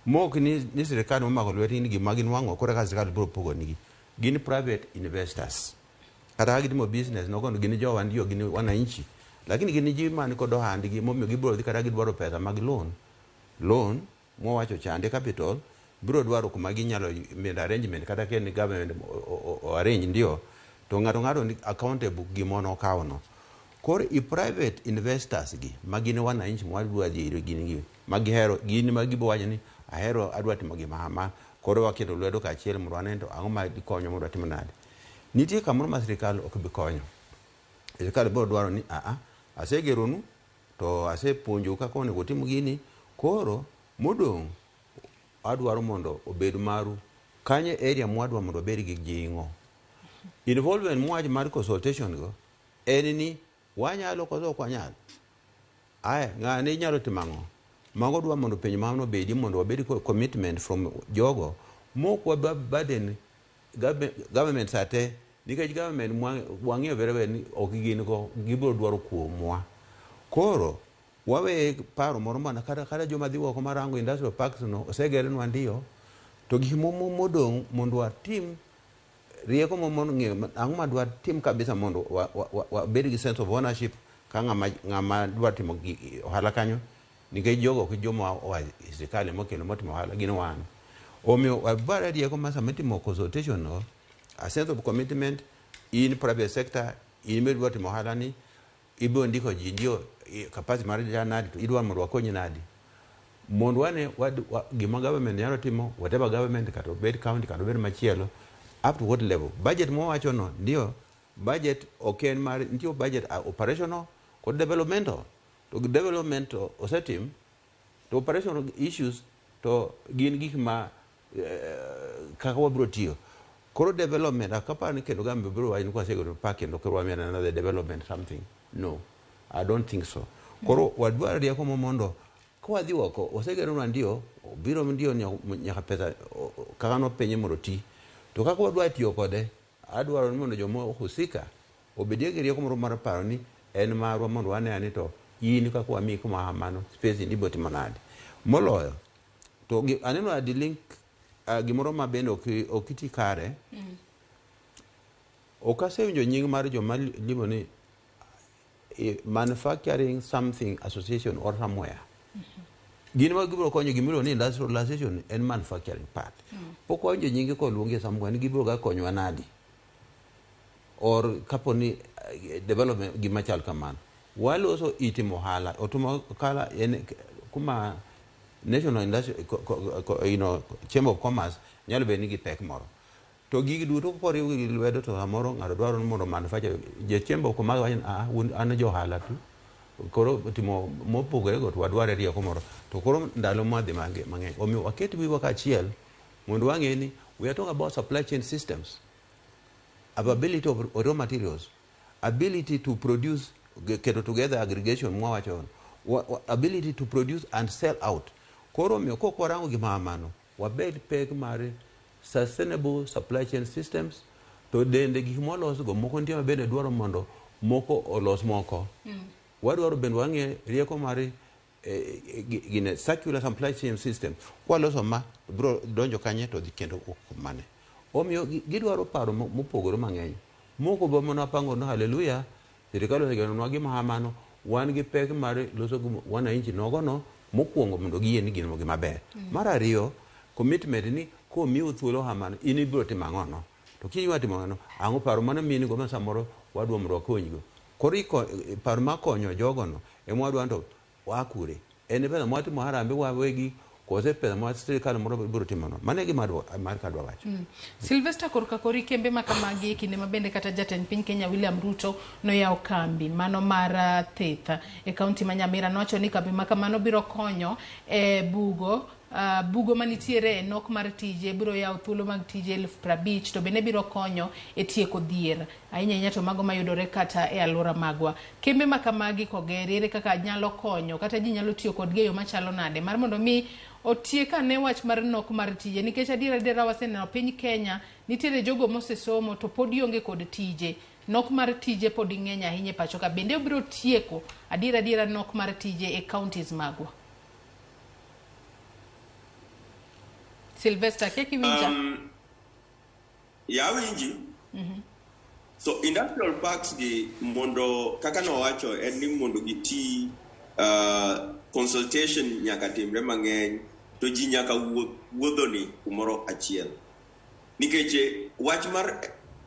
Mok ni sirikal momako lweti ni gima ginwang'o koro ka sirikal biro pogo nigi. Gin private investors. Kata gitimo business nokono gin jowa ndio gin wananchi. Lakini gin ji man kod ohandgi momiyo gibiro dhi kata gidwaro pesa mag loan mwawacho chande capital biro dwaro kuma ginyalo made arrangement kata ken government arrange ndio to ng'ato ni accountable gimono kawono. Koro i private investors gi magine wananchi mwadwa dhiro gini magihero gini magibo wacho ni ahero adwa timo gima koro waketo lwedo kachiel mondo aneno ang'o ma dikonyo mondo atim nade. Nitie kamoro ma sirikal ok bi konyo. Sirikal biro dwaro ni asegeronu to asepuonjo kaka onego tim gini koro modong' adwaro mondo obed maru kanye area mwadwa mondo obed gi jingo. Involvement mwaj mar consultation go en ni wanyalo koso kwanyal. Ng'ane nyalo timang'o. Mago dwa mondo penj mamno bedi mondo wabedi commitment from jogo mokwa burden government sate nikech government wang'eyo very ni ok gin go gibiro dwaro kuomwa. Koro wawe paro moro mana kata joma dhi oko marango industrial parks no osegerenwa ndio to gik modong' mondo watim rieko mondo ng'eyo ang'o ma dwa tim kabisa mondo wabed gi sense of ownership ka ng'ama dwa timo ohala kanyo nikech jogo ok joma sirikal mokelo motimo ohala gin wan. Omiyo wabara rieko ma sama timo consultation no a sense of commitment in private sector in medwa timo ohala ni ibo ndiko ji ndio capacity mar janadi to idwa mondo wakonyi nadi mondo wane gima government nyalo timo whatever government kata bed county kata bed machielo up to what level budget mo wacho no ndio budget okay mar ndio budget operational ko developmental to developmental osetim to operational issues to gin gik ma kaka wabro tiyo koro development akapa ni kendo gambe bro wa ni kwa segoro park kendo koro amena another development something no I don't think so. Koro wadwaro rieko mondo kwa dhi oko osegero ndio biro ndio nyaka pesa kaka no penye mondo ti to kaka wadwa tiyo kode adwaro ni mondo jomo husika obedie gi rieko moro mar paro ni en marwa mondo wane ani to yini kaka wami kuma mano space ndi boti manade moloyo to aneno adi link gimoro mabende okiti kare okasewinjo nying mar joma limo ni manufacturing something association or somewhere. Gini ma gibiro konyo gimiro ni industrialization and manufacturing part. Pok wanjo nyinge ko luonge somewhere ni gibiro ga konyo anadi. Or kaponi development gima chal kamano. Wale also itimo hala otumo kala kuma national industry chamber of commerce nyalo be nigi pek moro. To gigi duto ko riw gi lwedo to amoro ngado dwaro mondo manufacture je chembo ko mag an jo hala tu koro timo mopogore go to wadware rieko moro to koro ndalo madhi mang'eny omiyo waket wiwa kachiel mondo wang'e ni we are talking about supply chain systems, availability of raw materials, ability to produce keto together aggregation mwawacho ability to produce and sell out. Koro miyo kok warango gima mano wabed pek mare sustainable supply chain systems to dende gik molos go moko nitie mabende dwaro mondo moko olos moko. Wadwaro bende wang'e rieko mare gine circular supply chain system kwaloso ma bro donjo kanye to dhi kendo mane omiyo gidwaro paro mopogore mang'eny moko bo mona pango no haleluya sirikal osegenonwa gima mano wan gi pek mare loso wananchi nogono mokwongo mondo giyie ni gin maber. Mar ariyo commitment ni komiu thuolo hamano in ibiro timo ang'ono to kinywa timo ang'ono ang'o paro mana mini go ma samoro wadwa mondo wakonygo koro paro makonyo jogono ema wadwa to wakure en pesa mwatimo harambe wawegi kose pesa mwat sirikal moro biro timono mane gima mar kadwa wacho. Sylvester korka kori kembe makamagi kinde mabende kata jatend piny Kenya William Ruto noyawo kambi mano mar thieth e kaunti ma Nyamira nowacho ni kambi makamano biro konyo e bugo manitiere nok mar tije biro yawo thuolo mag tije 50,000 to bende biro konyo e tieko dhier ahinya to mago mayudore kata e alwora magwa. Kembe makamagi kogere kaka nyalo konyo kata ji nyalo tiyo kod geyo machalo nade mar mondo mi otieka ne wach mar nok mar tije nikech adiera waseneno piny Kenya nitiere jogo mosesomo to pod ionge kod tije. Nok mar tije pod ng'eny ahinya pacho ka bende obiro tieko adiera nok mar tije e counties magwa. Sylvester keki winja ya winji so industrial parks gi mondo kaka no wacho en ni mondo giti consultation nyaka timre mang'eny to ji nyaka wuodho ni kumoro achiel nikech wach mar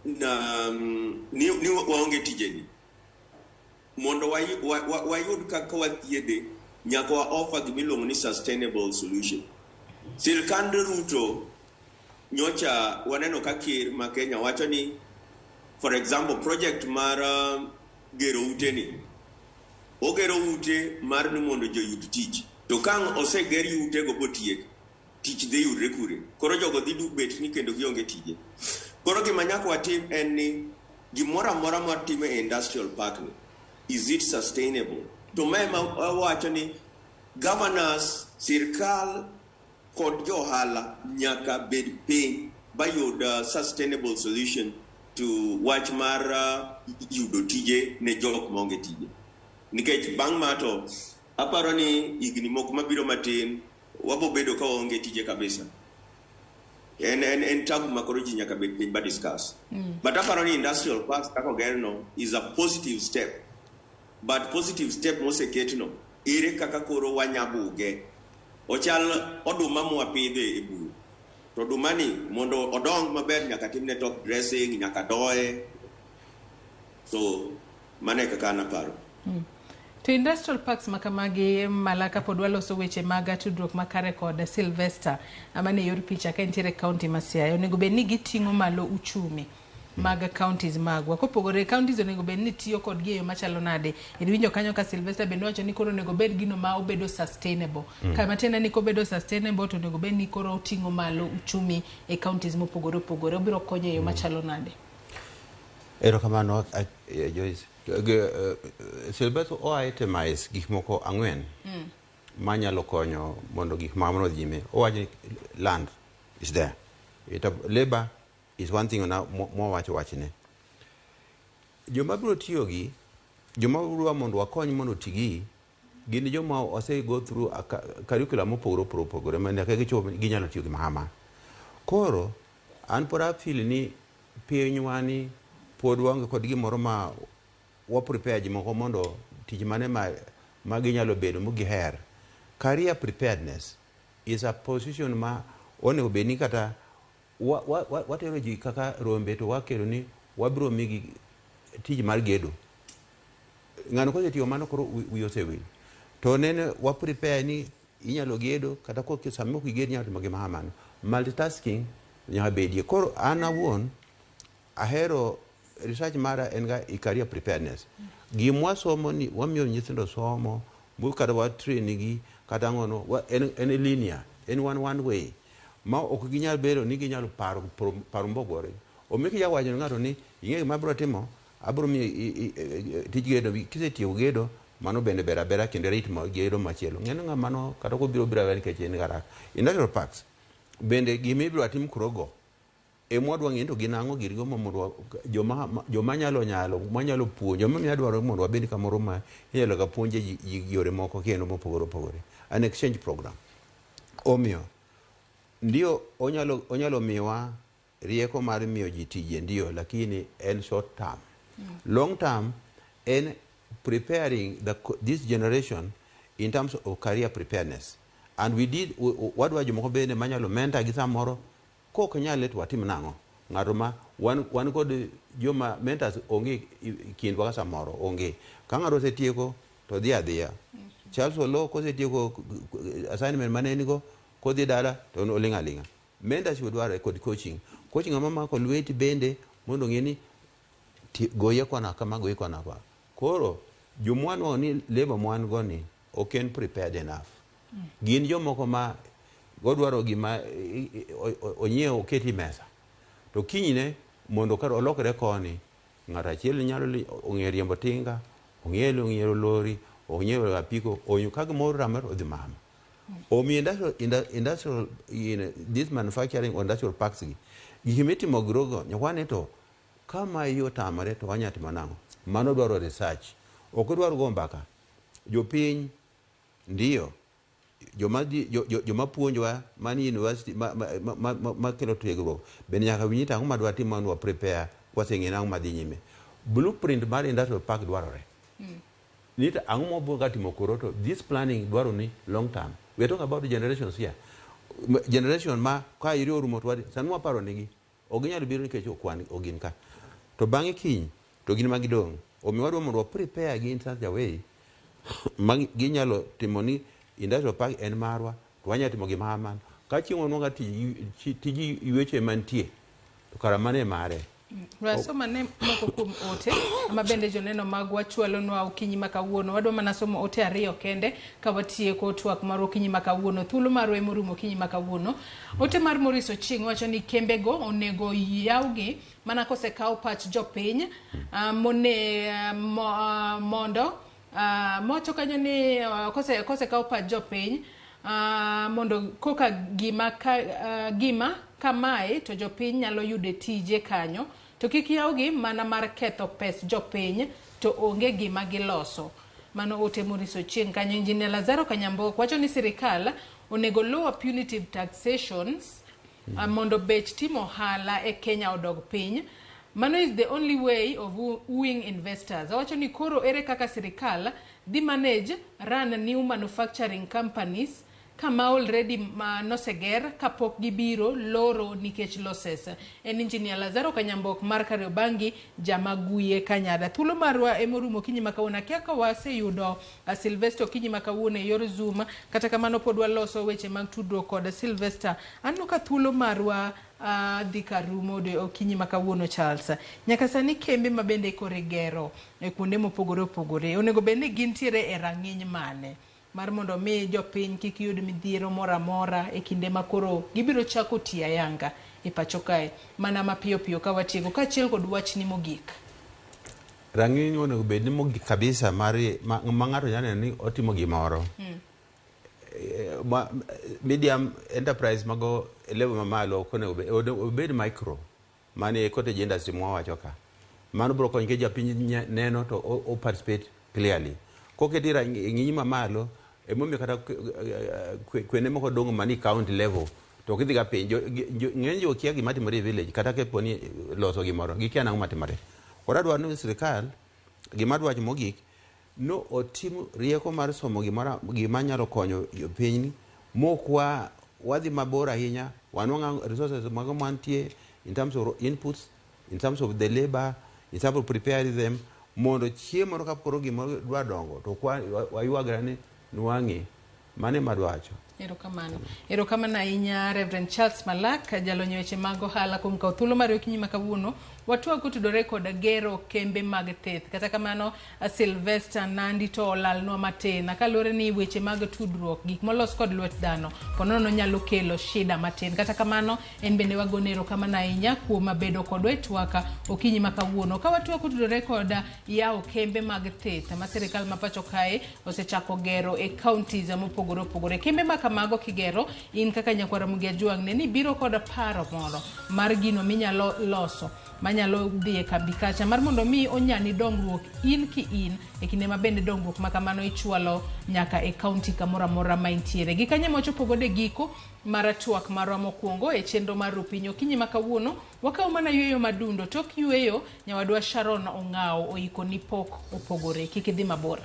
ni waonge tijeni mondo wayud kaka wathiedhe nyaka wa offer gimiluongo ni sustainable solution. Sirikand Ruto nyocha waneno ka ker ma Kenya wacho ni for example project mar gero ute ni ogero ute mar ni mondo joyud tich to kang oseger ute go botiek tich dhi yudre kure koro jogo dhi bet ni kendo gionge tije. Koro gima nyaka watim en ni gimoro amora matime e industrial park ni is it sustainable to mema wacho ni governors sirikal kod johala nyaka bed piny bayud sustainable solution to wach mar yudo tije ne jok maonge tije nikech bang' mato aparo ni higni moko mabiro matin wabo bedo ka waonge tije kabisa en tabu makoro ji nyaka bed piny ba discuss but aparo ni industrial parks kaka ogerno is a positive step but positive step moseketno ere kaka koro wanyabuge ochal oduma mwapidhe e bur to odumani mondo odong maber nyaka timne top dressing nyaka doye so mane kaka naparo. To industrial parks makamagi malaka pod waloso weche mag tudruok makare kod Sylvester amane yor picha ka entiere county ma Siaya onego bed ni giting'o malo uchumi mag counties magwa kopogore counties onego bed ni tiyo kod geyo machalo nade winjo kanyo ka Sylvester bende wacho ni koro onego bed gino ma obedo sustainable kama tena ni kobedo sustainable to onego bed ni koro oting'o malo uchumi e counties mopogore opogore obiro konyo e yo machalo nade. Erokamano Joyce Sylvester itemize gik moko ang'wen manyalo konyo mondo gik mamano dhime owacho land is there labor is one thing na wacho wachne joma biro tiyo gi joma biro mondo wakony mondo tigi gin joma ose go through curriculum mopogore mane ka gichopo ginyalo tiyo gi mahama koro an pora feel ni pinywani pod wange kod gimoro ma wa prepare jimoko mondo tich mane ma ginyalo bedo mugiher. Career preparedness is a position ma onego beni kata watero ji kaka rombe to wakelo ni wabiro migi tich mar gedo ng'ano kosetiyo mano koro wi osewil to nene wa prepare ni inyalo gedo kata ko kisamo kiged nyalo timo gima hamano multitasking nyaka bedie koro an awuon ahero research mara en ga career preparedness gimwa somo ni wamiyo nyithindo somo bu kata wa train gi kata ngono en linear en one way ma ok ginyal bedo ni ginyalo paro mbogore omiki ya wajo ng'ato ni ing'e gima biro timo abro mi tij gedo kisetieko gedo mano bende bera kendo rit gedo machielo ng'eno ng'a mano kata ko biro nikech en gara industrial parks bende gimibiro atim krogo emwadwa ng'endo ginang'o girigo mondo joma nyalo puonjo joma miya dwaro mondo wabed kamoro ma inyalo ga puonje yore moko kendo mopogore an exchange program omiyo ndio onyalo miwa rieko mar miyo ji tije ndio lakini en short term long term en preparing this generation in terms of career preparedness and we did wadwa jomoko bende manyalo mentor gi samoro kok nyale to watim nang'o ng'ato ma wan kod joma mentors onge kindwa ka samoro onge ka ng'ato osetieko to dhi adhiya Charles Olo kosetieko assignment mane nigo kodhi dala to oling' aling'a mentorship dwarore kod coaching amamako lweti bende mondo ng'eni goye kona kama goye kona kwa koro jomwanwa ni labor mwan go ni ok en prepared enough gin jomoko ma godwaro gima onyiewo oketi mesa to kinyne mondo kar olokre koni ng'ato achiel nyalo ong'e riembo tinga ong'eyo lori ong'eyo apiko onyo ka gimoro ramar odhi mama omiyo industrial this manufacturing industrial parks gi gimitimo grogo nyakwane to kama iyo tamare to wanyatimo nang'o mano dwaro research ok dwaro go mbaka jopiny ndio joma puonjwa mani university ma kelo tiegruok bende nyaka winyi tang'o ma dwa timo wa prepare waseng'e nang'o madhi nyime blueprint mar industrial park dwarore nita ang'o mobuga timo koro to this planning dwaro ni long term we are talking about generations here generation ma ka iri orumo to san waparo nigi oginyalo biro nikech okwan ogin ka to bang'e kiny to gin magidong' omiyo wadwa mondo prepare gi in such a way ginyalo timo ni industrial park en marwa to wanyalo timo gima kamano ka chieng' wanwang'a tiji yweche mantie to kara mane mare Wasoma ne moko kuom ote ma bende joneno magwa chwalonwa okinyi ma kawuono wadwa mana somo ote ariyo kende ka watieko twak mar okinyi ma kawuono thuolo marwa morumo okinyi ma kawuono ote mar Moriso Ching wacho ni kembe go onego yawgi mana kosekaw pach jopiny mondo mocho kanyo ni kosekaw pach jopiny mondo koka gima kamae to jopiny nyalo yude tije kanyo to kik yawgi mana mar ketho pes jopiny to onge gima giloso mano ote Moriso Ching kanyo. Injinia Lazaro Kanyambo wacho ni sirikal onego lower punitive taxations mondo bech timo hala e Kenya odog piny. Mano is the only way of wooing investors. Wacho ni koro ere kaka sirikal di manage run new manufacturing companies kama already noseger kapok gibiro loro nikech losses. En Injinia Lazaro Kanyambok mar Kariobangi Jamaguye Kanyada. Thuolo marwa emorumo kinyi makawuono kia ka waseyudo Sylvester kinyi makawuono e yor Zoom kata kamano pod waloso weche mag tudruok kod Sylvester. Anno ka thuolo marwa dhika rumo de okinyi makawuono Charles. Nyaka sani kembe mabende koregero e kuonde mopogore opogore. Onego bende gintiere e rang'iny mane mar mondo mi jopiny kik yud midhiero mora mora e kinde makoro gibiro chako tia yanga e pacho kae mana mapiyo piyo ka watiego kaachiel kod wach ni mogik. Rang'iny onego bed ni mogik kabisa ma ng'ato nyalo ni otimo gimoro. Medium enterprise mago level mamalo onego bed micro mane cottage industry mwawacho ka mano bro konyo ke japiny neno to o participate clearly koketi rang'iny mamalo emomiyo kata kwene moko dong' mani county level to kidhi ga piny ng'eny jo kia gima timore e village kata ke poni loso gimoro gikia nang'o matimore. Koro dwaro ni sirikal gima dwach mogik no otim rieko mar somo gima nyalo konyo jopiny mokwa wadhi mabor ahinya wanwang'a resources mago mantie in terms of inputs, in terms of the labor, in terms of preparing them mondo chiemo ka poro gimoro dwa dongo to kwa wayuagra ni nwang'e mane madwacho Erokamano ahinya Reverend Charles Malak, jalonyo weche mag ohala kuom kawo thuolo mar okinyi ma kawuono. Watwa kutudore kod gero kembe mag thieth. Kata kamano Sylvester Nandi to olalnwa matin. Kaluwore ni weche mag tudruok gik molos kod lwet dhano ponono nyalo kelo shida matin. Kata kamano en bende wagone erokamano ahinya kuom bedo kodwa e twaka okinyi ma kawuono. Ka watwa kutudore kod yawo kembe mag thieth ma sirikal ma pacho kae osechako gero e counties mopogore opogore. Kembe ma kamago kigero in kaka nyakwara Ramogi Ajwang' ni biro kod paro moro mar gino minyalo loso manyalo dhi e kambi kacha mar mondo mi onyani dongruok in ki in e kinde ma bende dongruok ma kamano ichwalo nyaka e county kamoro amora ma intiere. Gi kanye mochopo gode giko mar twak marwa mokwongo e chenro mar RuuPiny okinyi ma kawuono wakawo mana yweyo madundo. Tok yweyo nyawadwa Sharon Ong'ao oiko ni Pok Opogore. Kik idhi mabor.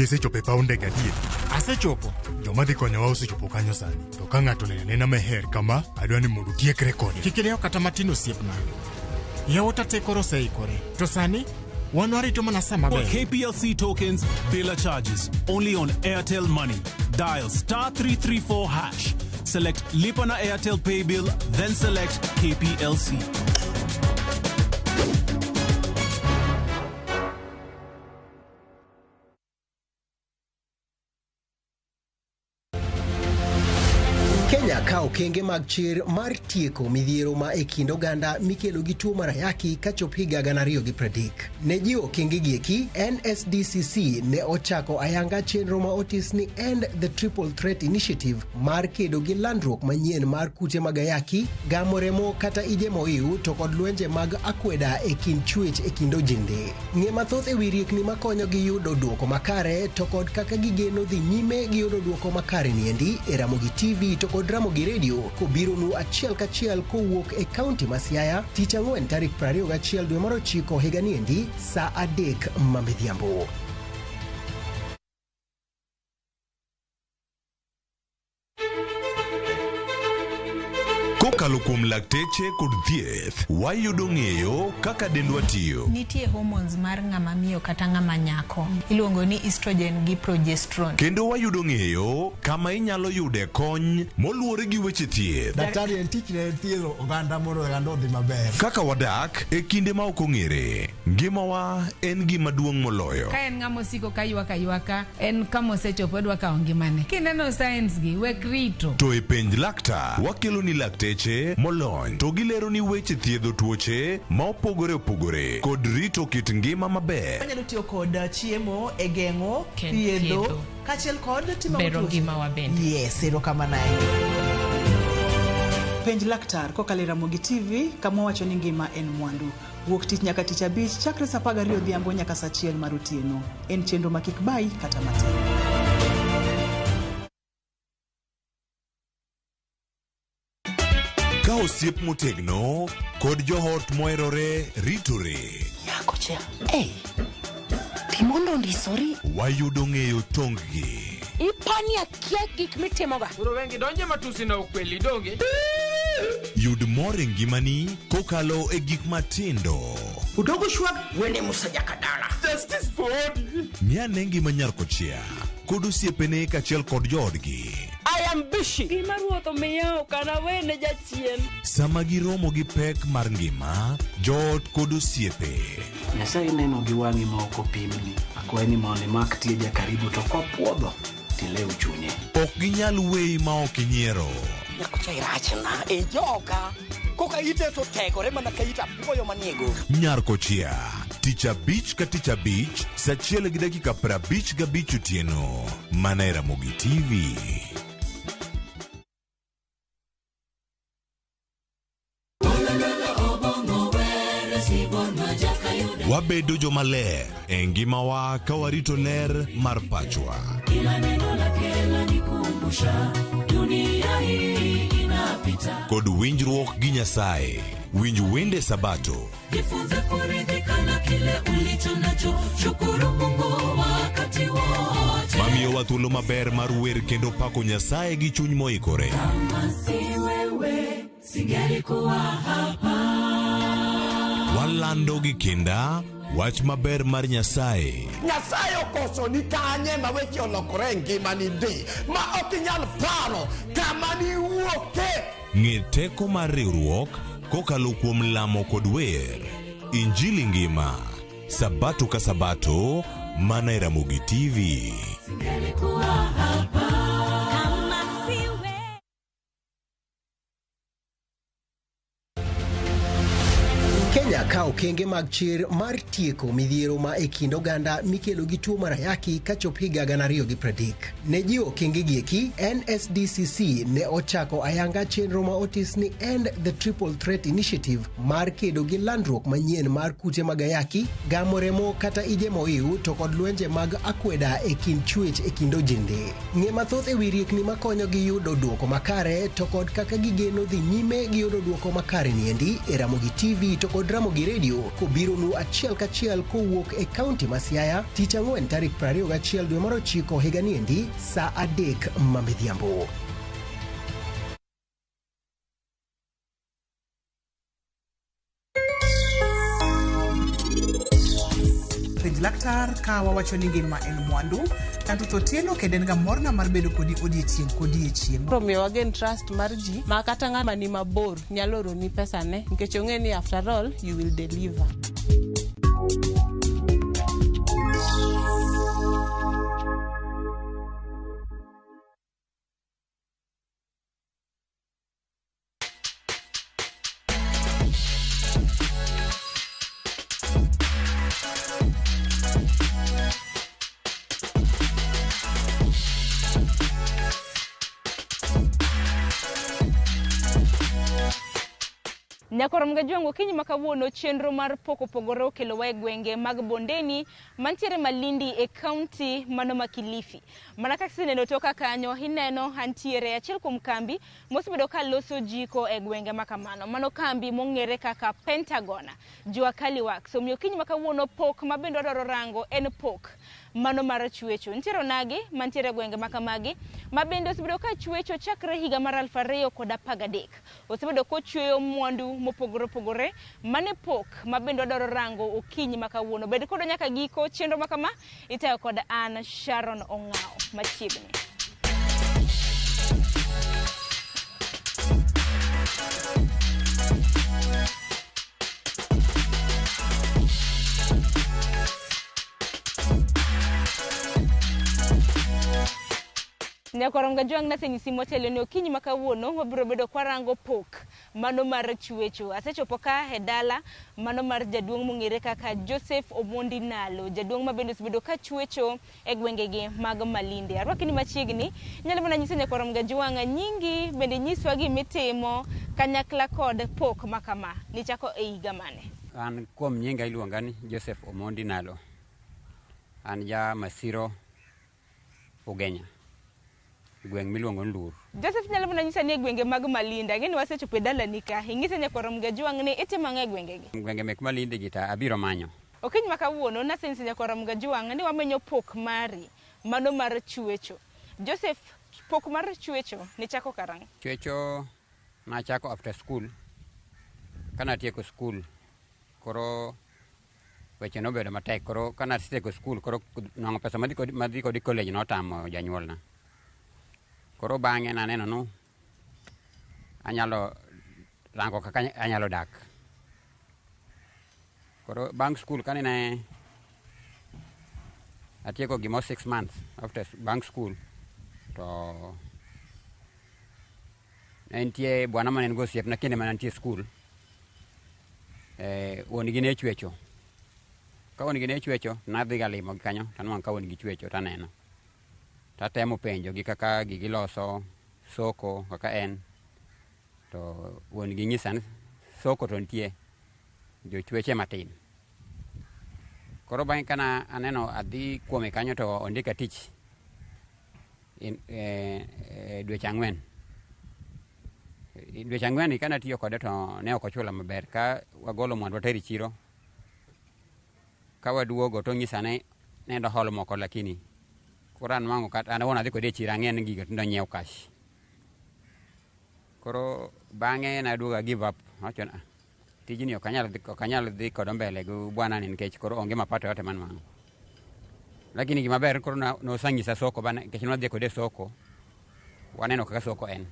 Isechopo e paw ndege adier. Asechopo. Joma dhi konyowa osechopo kanyo sani. To ka ng'ato nena meher kama, adwa ni mondo tiekre kode. Kik ilewo kata matin osiepna. Yawota tekoro oseikore. To sani wan warito mana saa maber. For KPLC tokens, Bela charges only on Airtel Money. Dial *334#. Select Lipa na Airtel Pay Bill, then select KPLC. Kenya kao kenge mag chir mar tieko midhiero ma e kind oganda mikelo gi tuo mar ayaki kachop higa 2030. Ne jiwo kenge gieki, NSDCC ne ochako ayanga chenro ma otis ni End the Triple Threat Initiative mar kedo gi landruok manyien mar kute mag ayaki, gamo remo kata ije moiu to kod lwenje mag akweda e kind chwech e kind ojende. Ng'e mathoth e wi riekni makonyo gi yudo duoko makare to kod kaka gigeno dhi nyime gi yudo duoko makare niendi e Ramogi TV to kod Ramogi Radio kobiro nu achiel kachiel kowuok e kaunti ma Siaya tich ang'wen tarik 21 dwe mar 9 higa niendi saa 3 mamidhiambo. Kokalo kuom lakteche kod thieth, wayudo ng'eyo kaka dendwa tiyo. Nitie hormones mar ng'ama miyo kata ng'ama nyako. Iluongo ni estrogen gi progesterone. Kendo wayudo ng'eyo kama inyalo yude kony moluwore gi weche thieth. Daktari en tich ne thiedho oganda mondo oganda odhi maber. Kaka wadak e kinde ma ok ong'ere. Ngimawa en gima duong' moloyo. Ka en ng'ama osiko ka ywaka en kama osechopo dwa kawo ngimane. Kineno science gi wek rito. To e penj laktar wakelo ni lakteche molony to gilero ni weche thiedho tuoche ma opogore opogore kod rito kit ngima maber. Wanyalo tiyo kod chiemo e geng'o thiedho kachiel kod timo bero ngima wa bende. Yes, erokamano. Penj laktar kokalo Ramogi TV kama wacho ni ngima en mwandu. Wuok tich nyaka tich abich chakre saa 12 odhiambo nyaka saa 1 mar otieno. En chenro ma kik bai kata matin. Ka osiep motegno kod johort moherore ritore. Nyako cha. Timondo ndisori. Wayudo ng'eyo tonggi. Ipani akia gik mitimoga. Uro wengi donje matusi na ukweli donge. Yud more ngimani kokalo e gik matindo. Udogo shwag wene musajaka dala. Justice for all. Miane ngima nyarkochia kod osiepene kachiel kod joodgi. I am bishi. Gima ruotho miyo kana wene jachien. Sama giromo gi pek mar ngima, joot kod osiepe. Nyasaye neno gi wang'i ma ok opimni. Akwaye ni mondo imak tieja karibu to kopuodho tilew chunye. Ok ginyal weyi ma ok inyiero. Nyako cha irachna e joga. Koka ite to tegore mana ka ita puoyo maniego. Nyarkochia. Tich abich ka tich abich, saa 1:55 otieno. Mana e Ramogi TV. Wabedo jomaler e ngimawa ka warito ler mar pachwa. Kila neno lake lanikumbusha dunia hii inapita. Kod winjruok gi Nyasaye winj wende Sabato. Jifunze kuridhika na kile ulicho nacho, shukuru Mungu wakati wote. Mamiyowa thuolo maber mar wer kendo pako Nyasaye gi chuny moikore. Kama si wewe singelikuwa hapa. Walando gi kinda wach maber mar Nyasaye. Nyasaye okoso ni kanye ma weche olokore ngimani di ma ok inyal paro kama ni wuoke. Ng'e teko mar riwruok kokalo kuom lamo kod wer. Injili ngima, Sabato ka Sabato, mana e Ramogi TV. Singelikuwa hapa. Kama siwe. Kenya kao okenge mag chir mar tieko midhiero ma e kind oganda mikelo gi tuo mar ayaki kachop higa 2030. Ne jiwo okenge gieki, NSDCC ne ochako ayanga chenro ma otis ni End the Triple Threat Initiative mar kedo gi landruok manyien mar kute mag ayaki, gamo remo kata ije moiw to kod lwenje mag akweda e kind chwech e kind ojende. Ng'e mathoth e wi riekni makonyo gi yudo duoko makare to kod kaka gigeno dhi nyime gi yudo duoko makare niendi e Ramogi TV to kod Ramogi Radio kobiro nu achiel kachiel kowuok e kaunti ma Siaya tich ang'wen tarik 21 dwe mar 9 higa niendi saa 3 mamidhiambo. Penj laktar ka wawacho ni ngima en mwandu, tanto thotieno kendo en ga morna mar bedo kodi odiechieng' kodiechieng'. Promiyo wagen trust mar ji ma kata ng'ama ni mabor nyalo oroni pesa ne nikech ong'e ni after all you will deliver. Nyakorom gajuango kinyi makawuono chenro mar Pok Opogore okelo wa e gwenge mag Bondeni mantiere Malindi e kaunti mano ma Kilifi. Mana kaka sineno toka kanyo hineno antiere achiel kuom kambi mosebedo ka loso jiko e gwenge makamano. Mano kambi mong'ere kaka Pentagon, Jua Kali Works. Omiyo kinyi makawuono pok mabendo adwaro rango en pok mano mar chwecho. Ntiero nagi mantiere gwenge makamagi mabende osebedo ka chwecho chakre higa mar 2013. Osebedo ko chweyo mwandu mopogore opogore mane pok mabendo adwaro rango okinyi makawuono. Bed kodo nyaka giko chenro makama itayo kod an Sharon Ong'ao machiegni. Nyakorom gajuang nasenyisi motelo ni okinyi makawuono wabiro bedo kwarango pok mano mar chwecho. Asechopo ka e dala mano mar jaduong' mong'ere kaka Joseph Omondi Nalo, jaduong' mabende osebedo ka chwecho e gwengegi mag Malindi. Arwakini machiegni, nyalo mana nyiso Nyakorom gajuang nyingi bende nyiswa gimitimo kanyakla kod pok makama. Nichako e higa mane? An kuom nyinga iluonga ni Joseph Omondi Nalo. An ja Masiro Ugenya. Gweng miluongo Ndur. Joseph nyalo mana nyisa ni gwenge mag Malindi, ngeni wasechopo dala nika. Ingise Nyakorom gajuang ni itimo ang'e gwengegi. Gwenge mek Malindi gita abiro manyo. Okinyi makawuono nasensi Nyakorom gajuang ni wamenyo pok mari mano mar chwecho. Joseph, pok mar chwecho ni chako karang? Chwecho na chako after school. Kana tieko school koro weche nobedo matek. Koro kana tieko school koro nang'o pesa madhi kod college notamo janyuolna. Koro bang'e naneno no anyalo rango kaka anyalo dak. Koro bang school kanene atieko gimo 6 months after bang school to entie bwana manen go siep na kende manantie school woni gine chwecho. Ka woni gine chwecho nadhi galimo kanyo tanwang ka woni gi chwecho taneno. Tatemo penjo gi kaka giloso soko kaka en to won gi nyisa soko to ntie jo chweche matin. Koro bang' kana aneno adhi kuome kanyo to ondika tich dweche 4 Dweche ang'wen ka natiyo kode to ne ok ochula maber. Ka wagolo mwandu watero chiro, ka waduogo to nyisa ne dohol moko, lakini koro an wang'o kata an adhi kode e chiro ang'e ni gigo tindo nyiew cash. Koro bang'e naduoga give up, wacho tijni ok anyal dhi kod mbele gi bwana ni nikech koro onge mapato yote man wang'o. Lakini gima ber koro nosanyisa soko bana, nikech nwadhi kode soko, waneno kaka soko en.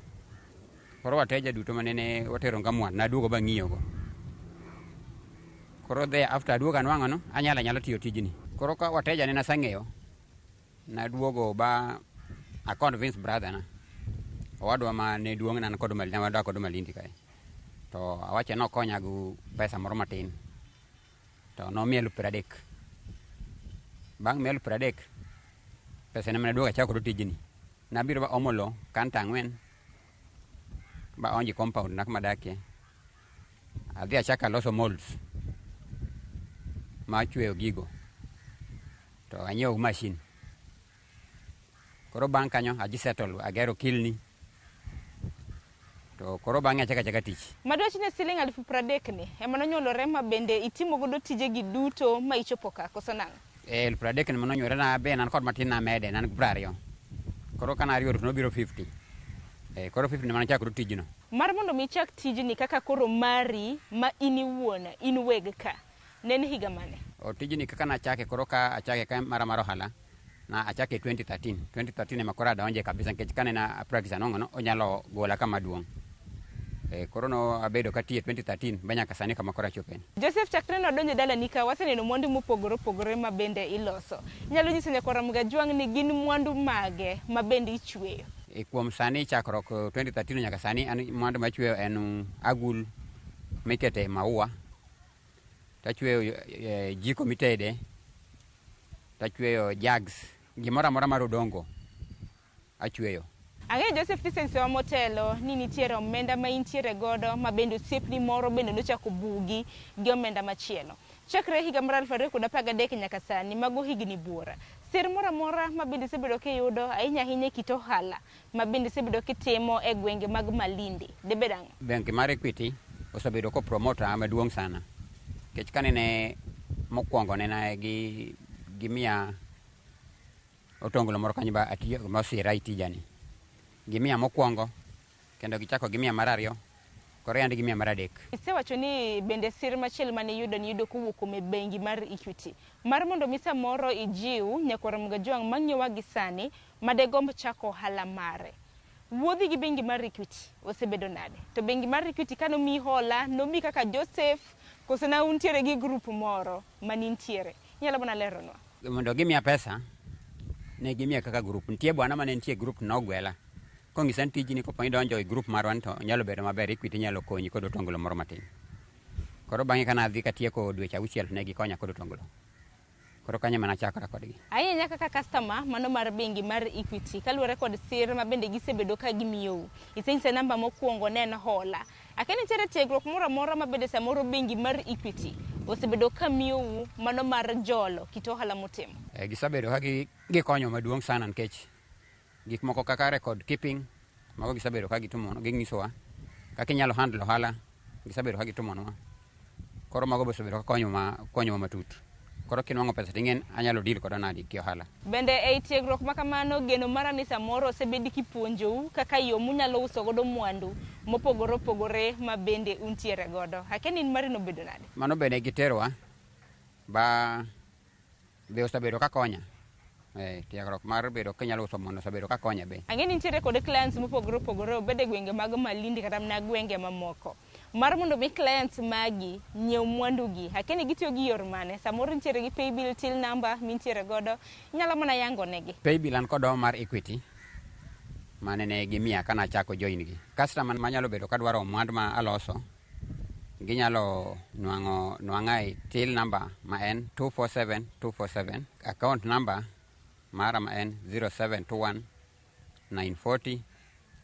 Koro wateja duto manene watero nga mwandu naduogo bang'iyogo. Koro dhe after aduoga nwang'o no anyalo tiyo tijni. Koro ka wateja ne nasang'eyo, naduogo ba a convince brother na owadwa ma ne duong' nan kod Malindi, wadwa kod Malindi kae. To awache nokonya gi pesa moro matin. To nomiya 30,000. Bang' miya 30,000, pesa ne mane duoga chako kod tijni. Nabiro ba omo lo kanta 4 ba onji compound na kuma dakie. Adhi achaka loso molds ma chweyo gigo. To anyiewo machine. Koro bang' kanyo aji settle, agero kilni. To koro bang'e achaka tich. Madwachi ne siling 30,000 ni ema nonyuolore ma bende itimo godo tijegi duto ma ichopo ka koso nang'o? 30,000 ni manonyuolore na be nan kod matin na mede nan 20. Koro kana ariyo to nobiro 50. Koro 50 ni manachako tijno. Mar mondo mi chak tijni kaka koro mari ma iniwuon in weg ka. Nen higa mane? Tijni kaka nachake koro ka achake ka mara ohala. Na achake 2013. 2013 ema koro adonje kabisa nikech kane na practice anong'o onyalo gola kama duong'. Koro no abedo katiye 2013 banyaka sani kama koro achopen. Joseph chakre no donje dala nika waseneno mwandu mopogore ma bende iloso. Nyalo nyiso nyako Ramogi Ajwang' ni gin mwandu mage ma bende ichweyo? Kuom sani chakruok 2013 nyaka sani an mwandu machweyo en agul mikete maua. Tachweyo jiko mitede. Tachweyo jugs. Gimoro amora mar odongo achweyo. Ang'e Joseph Tisense wa motelo ni nitiere omenda ma intiere godo ma bende osiepni moro bende nochako bugi gi omenda machielo. Chakre higa mar 2013 nyaka sani mago higni buora. Sir moro amora ma bende isebedo kiyudo ahinya kit ohala ma bende isebedo kitimo e gwenge mag Malindi debed ang'o? Benki mar Equity osebedo ko promota maduong' sana. Kech kanene mokwongo nena gi miya otongolo moro kanyo ba atiyo mosira itijani. Gimiya mokwongo kendo gichako gimiya mar ariyo, koro yandi gimiya mar adek. Isewacho ni bende sir machielo mane iyudo kowuok kuom bengi mar Equity. Mar mondo mi samoro ijiw nyako Ramogi Ajwang' mang'iewa gi sani madegomb chako ohala mare. Wuodhi gi bengi mar Equity osebedo nade? To bengi mar Equity kano mi hola nomi kaka Joseph koso na untiere gi group moro manintiere. Nyalo bona leronwa. Mondo gimiya pesa ne gimiya kaka group. Nitie bwana mane nitie group nogwela. Kongisan tijni ko poni donjo e group marwan to nyalo bedo maber, Equity nyalo konyi kod otongolo moro matin. Koro bang'e kana adhi katieko dweche 6 ne gikonya kod otongolo. Koro kanyo mana chakora kodgi. Ahinya kaka customer mano mar bengi mar Equity kaluwore kod sir ma bende gisebedo ka gimiyou. Isenyisa namba mokwongo ne en hola. Akeni nitiere tiegruok moro amora ma bende samoro bengi mar Equity osebedo ka miyou mano mar jolo kit ohala motimo. Gisebedo ka gikonyo maduong' sana nikech gik moko kaka record keeping mago gisebedo ka gitimo ginyisowa kaka inyalo handle ohala gisebedo ka gitomonwa. Koro mago osebedo ka konyowa matut. Koro kinwang'o pesa ting'en anyalo deal kod nadi ki ohala. Bende ei tiegruok makamano geno mara ni samoro osebedi kipuonjou kaka yo munyalo uso godo mwandu mopogore ma bende untiere godo. Akeni in mari nobedo nade? Mano bende giterowa ba be osebedo ka konya. Tiegruok mar bedo kinyalo uso mwandu osebedo ka konya be. Ang'eni nitiere kod clients mopogore obede gwenge mag Malindi kata mana gwenge mamoko. Mar mondo mi clients magi nyiew mwandu gi, akeni gitiyo gi yor mane? Samoro nitiere gi paybill till number mintiere godo, nyalo mana yango negi. Paybill an kodo mar Equity mane ne gimiya kana chako join gi. Customer manyalo bedo ka dwaro mwandu ma aloso ginyalo nwang'ai till number ma en 247247, account number mara ma en 0721 940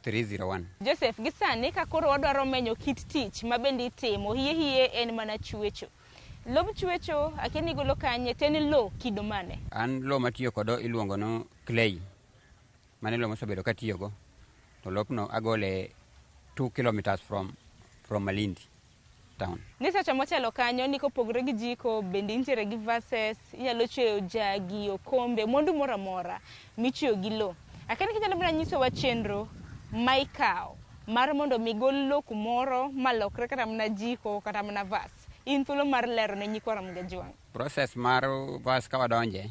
301. Joseph, gisani ka koro wadwaro menyo kit tich ma bende itimo, hiye en mana chwecho. Lob chwecho akeni golo kanye ten lo kido mane? An lo matiyo kodo iluongo no clay. Mane lo mosebedo katiyogo. To lopno agole 2 kilometers from Malindi town. Ni seche motelo kanyo ni kopogore gi jiko bende intiere gi vases, inyalo chweyo jagi, okombe, mwandu moro amora michiyo gi lo. Akani kinyalo bina nyiso wa chenro ma ikawo mar mondo migol lo kumoro malokre kata mana jiko kata mana vas. In thuolo mar lero ne nyikwa Ramogi Ajwang'. Process mar vas ka wadonje,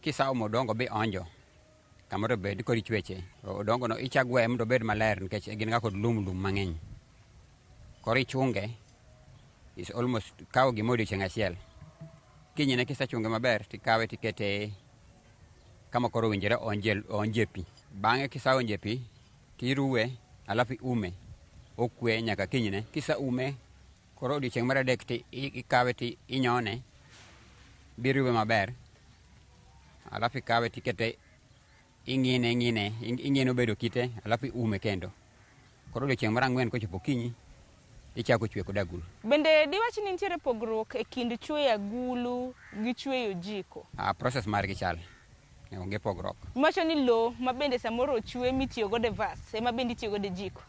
kisaomo odongo bi onjo kamoro bed kod chweche. Odongo no ichagwe mondo bed maler nikech gin ga kod lum mang'eny. Koro ichunge is almost kawo gima odiochieng' achiel. Kinyne kisechunge maber tikawe tikete kama koro winjore onje pi. Bang'e kisaonje pi tiruwe alafu ume okwe nyaka kinyne. Kisa ume koro odiochieng' mar adek ikawe ti inyone biruwe maber. Alafu ikawe tikete ing'ine obedo kite alafu ume kendo. Koro odiochieng' mar ang'wen kochopo kinyi ichako chwe kod agulu. Bende diwach ni nitiere pogruok e kind chweyo agulu gi chweyo jiko? Process margi chal. Onge pogruok. Macho ni lo ma bende samoro chwe mitiyo godo e vas ema bende itiyo godo e jiko?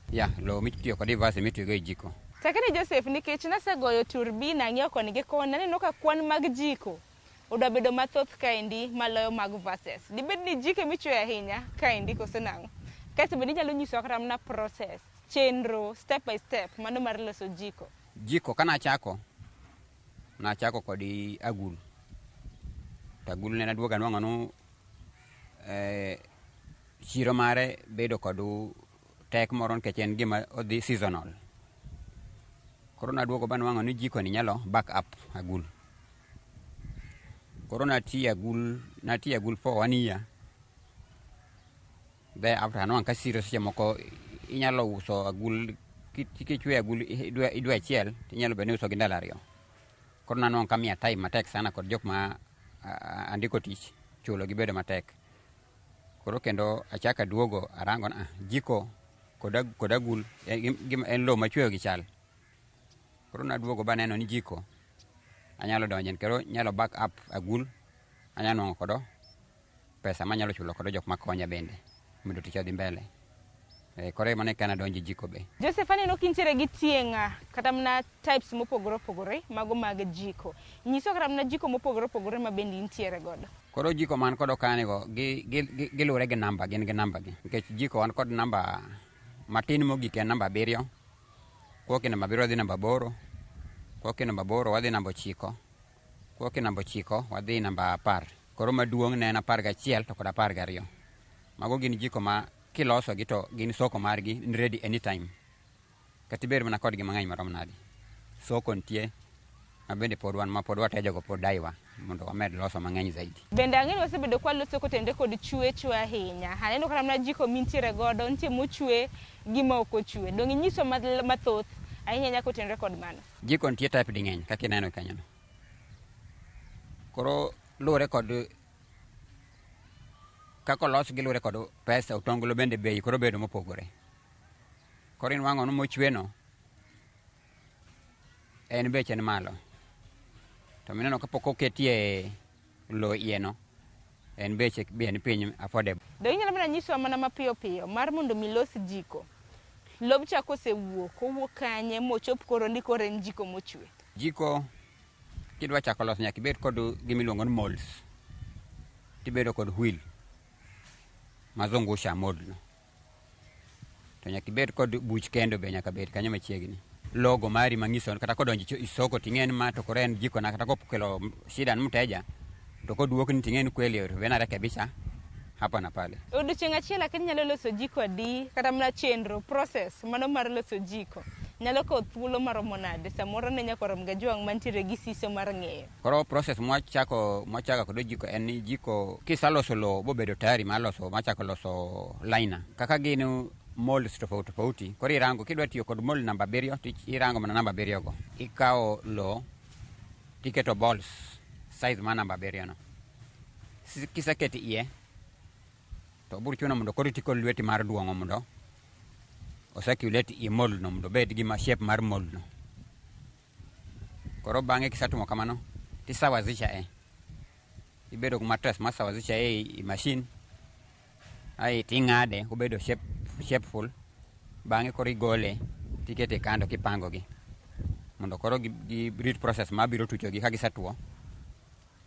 Lo mitiyo kod e vas mitiyo godo e jiko. Takeni Joseph, nikech nasegoyo turbina ang'iyo koni gi koni, naneno ka kwan mag jiko odwa bedo mathoth kaendi maloyo mag vases. Dibed ni jiko michweyo ahinya kaendi koso nang'o? Kasto bende inyalo nyiso kata mana process, chenro, step by step mano mar loso jiko. Jiko ka nachako kod agulu. To agulu ne naduogo anwang'o no chiro mare bedo kod tek moro nikech en gima odhi seasonal. Koro naduogo banwang'o ni jiko ni nyalo back up agulu. Koro nati agul for 1 year. Then after anwang' ka siro seche moko inyalo uso agul kichwe agul idwa chiel inyalo bende uso gi ndalo 2. Koro nanwang' ka miya time matek sana kod jok ma andiko tich chulo gi bedo matek. Koro kendo achaka duogo arango jiko kod agul en lo machweyo gi chal. Koro naduogo baneno ni jiko anyalo donjen kero nyalo back up agul anyalo nwang'o kodo pesa manyalo chulo kodo jok makonya bende mondo tich odhi mbele. Koro mane kana donje jiko be. Joseph, aneno kintiere gi tieng'a kata mana types mopogore opogore mago mag jiko. Nyiso kata mana jiko mopogore opogore ma bende intiere godo. Koro jiko man kodo kanigo gilure gi namba, gin gi namba gi. Nikech jiko wan kod namba matin mogik en namba 7. Kuoki namba 7 wadhi namba 8. Kuoki namba 8 wadhi namba 9. Kuoki namba 9 wadhi namba 10. Koro maduong' ne en 11 to kod 12. Mago gin jiko ma kiloso gi to gin soko margi ready anytime. Katiber mana kodgi mang'eny marom nadi. Soko nitie mabende pod wan ma pod watejogo pod daiwa mondo wamed loso mang'eny zaidi. Bende ang'eni wasebedo kwa loso kotende kod chwe ahinya. Aneno kata mana jiko mintiere godo nitie mochwe gi ma ok ochwe. Dong' inyiso mathoth ahinya nyaka kotende kod mano. Jiko nitie type di ng'eny kaka ineno kanyo no. Koro lure kod kako los gi lure kod pesa utongolo bende bei koro bedo mopogore. Koro inwang'o no mochweno en beche ni malo. To mineno kapok oketie lo ieno en beche bien piny affordable. Do inyalo mana nyiso mana mapiyo piyo mar mondo milos jiko. Lob chako osewuok, owuok kanye mochop koro ndikore en jiko mochwe. Jiko kidwa chako los nyaka ibed kod gimiluongo ni molds. Tibedo kod wheel mazungusha mold no. To nyaka ibed kod buch kendo be nyaka bed kanyo machiegni. Logo mari manyiso kata kodonjo isoko ting'en ma to koro en jiko na kata kopokelo shida ni mteja to koduok ni ting'en kweli venare kabisa hapa na pale. Odiochieng' achiel lakini nyalo loso jiko adi kata mana chenro process mano mar loso jiko. Nyalo kawo thuolo maromo nade samoro ne nyaka Ramogi Ajwang' mantiere gi siso mar ng'eyo. Koro process mwachako kod jiko en ni jiko kisaloso lo bobedo tayari machako loso liner. Kaka gin molds tofauti. Koro irango kidwa tiyo kod mold namba 7 irango mana namba 7 go. Ikawo lo tiketo balls size ma namba 7 no. Kiseketi iye to buru chuno mondo koro tikol lweti mar duong'o mondo osecirculate i mold no mondo bed gi shape mar mold no. Koro bang'e kisatimo kamano tisawazisha ibedo kuma tres masawazisha i machine ai ting'ade obedo shapeful bang'e koro igole tikete kando kipangogi mondo koro rit process mabiro tuchogi ka gisetuo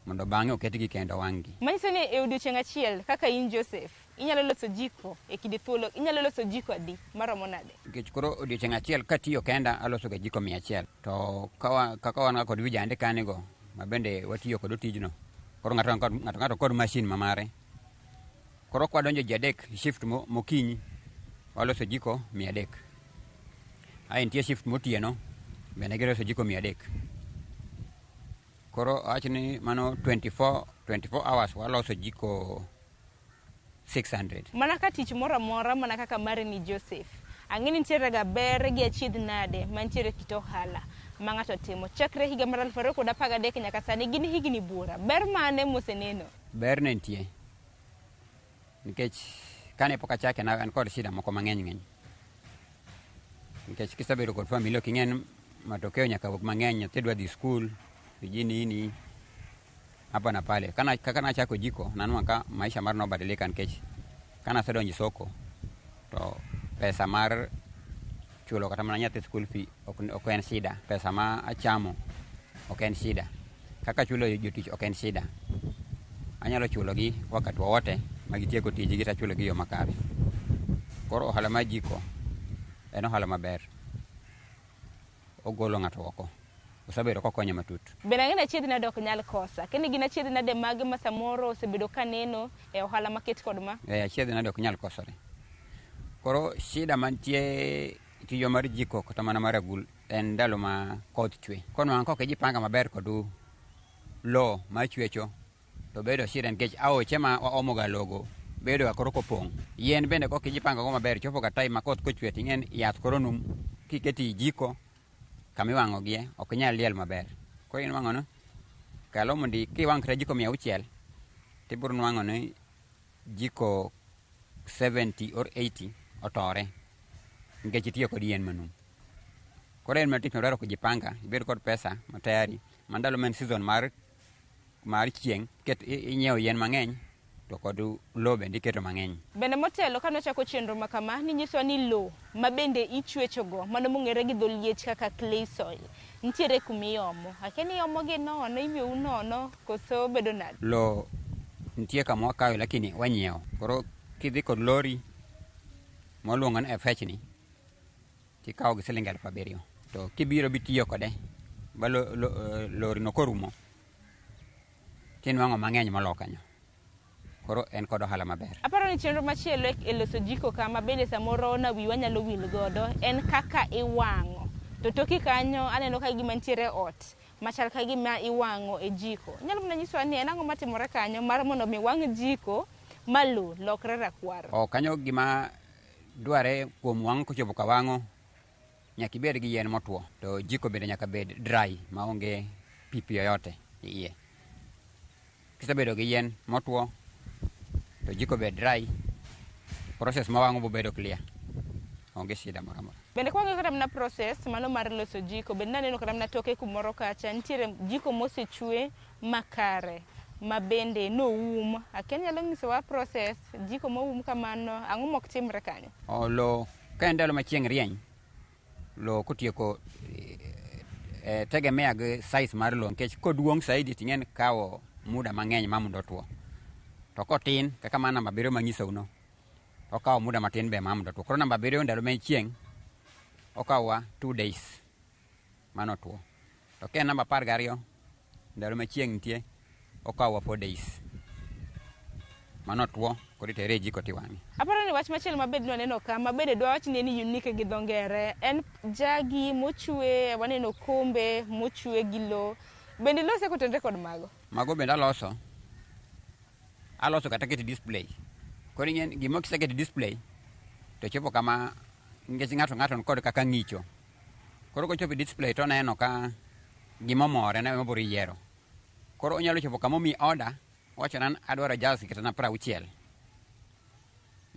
mondo bang'e oketgi kendo wang'gi. Manyiso ni e odiochieng' achiel kaka in Joseph inyalo loso jiko e kinde thuolo, inyalo loso jiko adi maromo nade? Nikech koro odiochieng' achiel katiyo kenda aloso ga jiko 100 to kaka wan kod vijande kanigo ma bende watiyo kod tijno koro ng'ato kod mashin mamare koro kwadonjo ji adek shift mokinyi waloso jiko 300. Ae nitie shift motieno bende giloso jiko 300. Koro awachni mano 24 hours waloso jiko 600. Mana ka tich moro amora mana kaka mare ni Joseph, ang'e ni nitiere ga ber gi achiedh nade mantiere kit ohala ma ng'ato timo chakre higa mar 2013 nyaka sani gin higni buora. Ber mane moseneno? Ber ne nitie nikech kane pok achake na an kod shida moko mang'eny. Nikech kisebedo kod family ok ing'en matokeo nyaka wuok mang'eny, nyathi dwa dhi skul nini hapa na pale. Kaka nachako jiko nanua ka maisha mar nobadilika nikech kana asedonjo soko to pesa mar chulo kata mana nyathi school fee ok en shida, pesa ma achamo ok en shida, kaka chulo jotich ok en shida. Anyalo chulogi wakati wowote magitieko tijgi tachulogi yo makare. Koro ohala mar jiko en ohala maber, ogolo ng'ato oko, osebedo kokonyo matut. Bende ang'e ni achiedh nade ok nyal kosa, kendo gin achiedh nade mage ma samoro osebedo kaneno e ohala maket kod ma? Achiedh nade ok nyal kosore. Koro shida mantie tiyo mar jiko kata mana mar agul en ndalo ma koth chwe. Kono an kok ijipanga maber kod lo ma chwecho to bedo shida nikech aoche ma omoga logo bedo ga koro kopong'. Yien bende kok ijipanga go maber chopo ga time ma koth kochwe ting'en yath koro num kiketi jiko kamiwang'ogie ok nyal liel maber. Koro inwang'o no kalo mondi kiwang' kata jiko 600 tibiro nwang'o ni jiko 70 or 80 otore nikech itiyo kod yien manum. Koro en matich madwaro kujipanga, ibed kod pesa matayari mandalo men season mar chieng' inyiewo yien mang'eny to kod lo bende iketo mang'eny. Bende motelo kanochako chenro ma kama ninyiso ni lo ma bende ichwechogo mano mong'ere gi dho liech kaka clay soil nitiere kumiomo. Akeni iomogi nono, imiou nono koso bedo nade? Lo nitie kama wakawe lakini wanyiewo. Koro kidhi kod lori moluongo ni fechni tikawo gi siling 7,000 to kibiro bitiyo kode ba lori no korumo tinwang'o mang'eny molo kanyo. Koro en kod ohala maber. Aparo ni chenro machielo e loso jiko kama bende samoro na wiwa nyalo wil godo en kaka iwang'o. To toki kanyo aneno ka gima nitiere ot machal ka gima iwang'o e jiko. Nyalo mana nyiswa ni en ang'o matimore kanyo mar mondo mi wang' jiko malo lokre rakwaro? Kanyo gima dware kuom wang' kochopo ka wang'o nyaka ibed gi yien motwo to jiko bende nyaka bed dry maonge pipi yoyote iye. Kisebedo gi yien motwo to jiko bed dry, process ma wang'o bobedo clear, onge shida moro amora. Bende kwa kata mna process mano mar loso jiko bende naneno kata mna toke kumoro kacha nitiere jiko mosechwe makare ma bende noum. Aken nyalo nyisowa process jiko moum kamano ang'o mok timre kanyo? Lo ka en ndalo ma chieng' rieny, lo kotieko tegemea gi size mar lo nikech koduong' saidi ting'en kawo muda mang'eny ma mondo otwo. To kotin kaka mana namba 7 manyisou no okawo muda matin be ma mondo otwo. Koro namba 7 ndalo ma chieng' okawa 2 days mano two. To ka namba 12 ndalo ma chieng' nitie okawa 4 days mano two koro itere jiko tiwang'e. Aparo ni wach machielo mabed nwaneno ka mabede dwa wach ni unique gi dho ngere en jagi mochwe, waneno kombe mochwe gi lo. Bende lose kotenre kod mago? Mago bende aloso kata keti display. Koro ing'en gima kiseket display to chopo kama nikech ng'ato kod kaka ng'icho. Koro kochopo display to neno ka gima more na mabiro yiero. Koro onyalo chopo kama mi order wacho nan adwaro jazi kata na 60.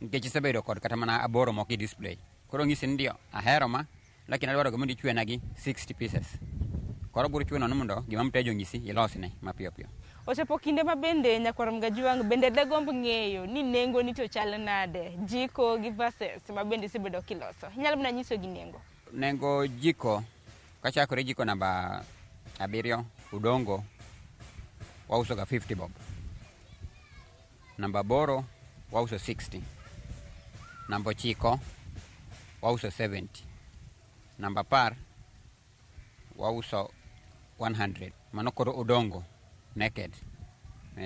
Nikech isebedo kod kata mana aboro moko i display. Koro ng'isi ndio ahero ma lakini adwaro gima ndichwe nagi 60 pieces. Koro biro chwe nono mondo gima mtejo ng'isi ilosne mapiyo piyo. Ochopo kinde ma bende nyakwar Mgajuang bende dagomb ng'eyo ni nengo ni to chal nade, jiko gi verses ma bende isebedo kiloso. Inyalo mana nyiso gi nengo. Nengo jiko, kachakore jiko namba 7 udongo wauso ga 50 bob. Namba 8 wauso 60. Namba 9 wauso 70. Namba 10 wauso 100. Mano koro udongo naked.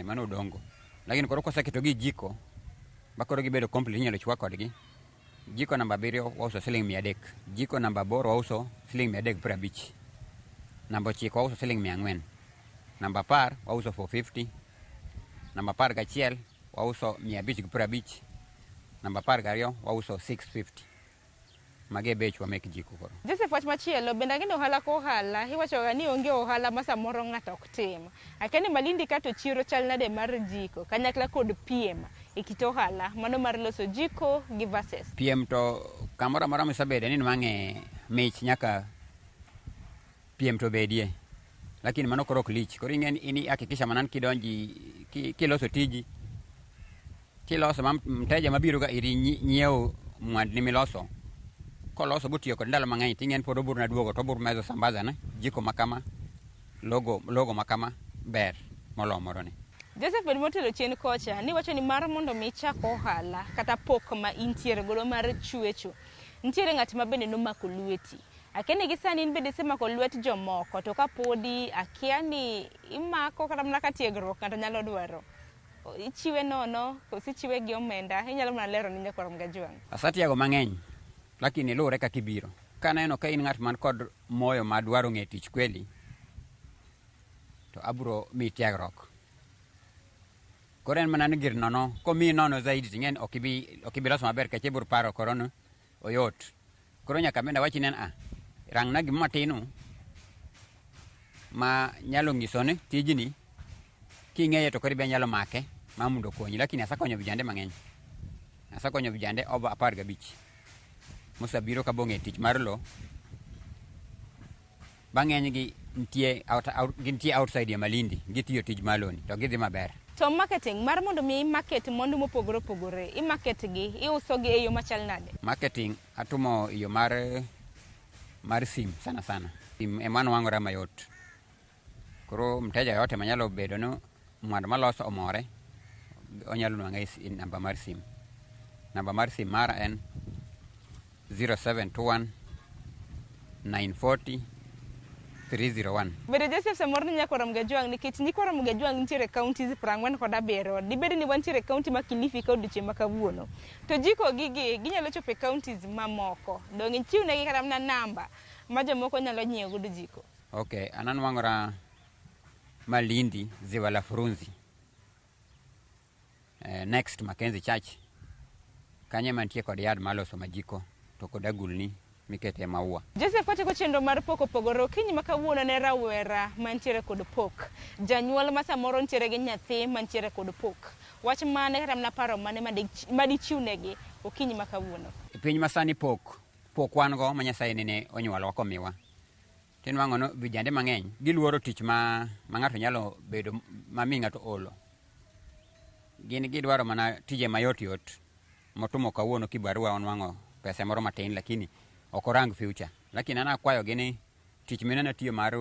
Mano udongo. Lakini koro koseketo gi jiko bakoro gibedo complete, inyalo chwa kodgi. Jiko namba 7 wauso siling 300. Jiko namba 8 wauso siling 350. Namba 9 wauso siling 400. Namba 10 wauso 450. Namba 11 wauso 550. Namba 12 wauso 650. Mage bech wa mek jiko koro. Joseph wach machielo bende agendo ohala ko ohala, iwacho ga ni onge ohala ma samoro ng'ato ok tim. Akeni Malindi kato chiro chal nade mar jiko kanyakla kod piem e kit ohala mano mar loso jiko gi verses. Piem to kamoro amora misebede ni mang'e mich nyaka piem to bedie. Lakini mano koro ok lich. Koro ing'eni ini hakikisha manan kidonji kiloso tiji. Kiloso mteja mabiro ga iri nyiewo mwandni miloso. Koloso butiyo kod ndalo mang'eny ting'en pod obur na duogo to obur mezo sambaza na jiko makama logo makama ber molomoro ni. Joseph bende motelo chien kocha ni wacho ni mar mondo mi chak ohala kata pok ma intiere godo mar chwecho. Ntiere ng'at ma bende nomako lweti. Akeni gisani in bende semako lwet jomoko to kapodi akia ni imako kata mana ka tiegruok kata nyalo dwaro. Ichiwe nono, kosi chiwe gi omenda, inyalo mana lero ni nyakwar Mgajuang. Asatiago mang'eny. Lakini lure ka kibiro. Kaneno ka in ng'at man kod moyo ma dwaro ng'e tich kweli, to abro mi tiegruok. Koro en mana ni gir nono, komi nono zaidi ting'en ok ibi loso maber kech ibro paro korono oyot. Koro nyaka bende wachi nen rang na gima matino ma nyalo ng'isone tijni king'eye to koro be nyalo make ma mondo konyi. Lakini asakonyo vijande mang'eny. Asakonyo vijande over 15. Mosabiro ka bong'e tich mar lo bang'eny gi ntie outside ya Malindi gitiyo tij maloni to gidhi maber. To marketing mar mondo mi market mondo mopogore opogore, i market gi iuso gi e yo machal nade? Marketing atumo yo mar sim sana. Sim emano wang'ora mayot. Koro mteja yote manyalo bedo no mwandu maloso omore onyalo nwang'e namba mar sim. Namba mar sim mara en 0721 940 301. Bende Joseph samoro ni nyakwar Mgajuang nikech nyakwar Mgajuang nitiere counties 47. Dibedi ni wantiere county ma Kilifi ka odiochieng' ma kawuono. To jiko gigi ginyalo chopo e counties mamoko. Dong ichiwnegi kata mana namba ma jomoko nyalo nyiewo godo jiko. Okay, anan wang'ora Malindi Ziwa la Frunzi. Next Mackenzie Church. Kanye mantie kod yard maloso majiko to kod agulni mikete maua. Joseph wacho chenro mar Pok Opogore okinyi ma kawuono ne rawera mantiere kod pok. Janyuol ma samoro ntiere gi nyathi mantiere kod pok. Wach mane kata mana paro mane madichiwnegi okinyi ma kawuono. E piny masani pok wan go ma Nyasaye ne onyuolwa komiwa. Tin wang'ono vijande mang'eny giluoro tich ma ng'ato nyalo bedo mami ng'ato olo. Gin gidwaro mana tije mayot motumo kawuono kibarua onwang'o pesa moro matin lakini okorang future. Lakini ana kwayo gini tich mineno tiyo mar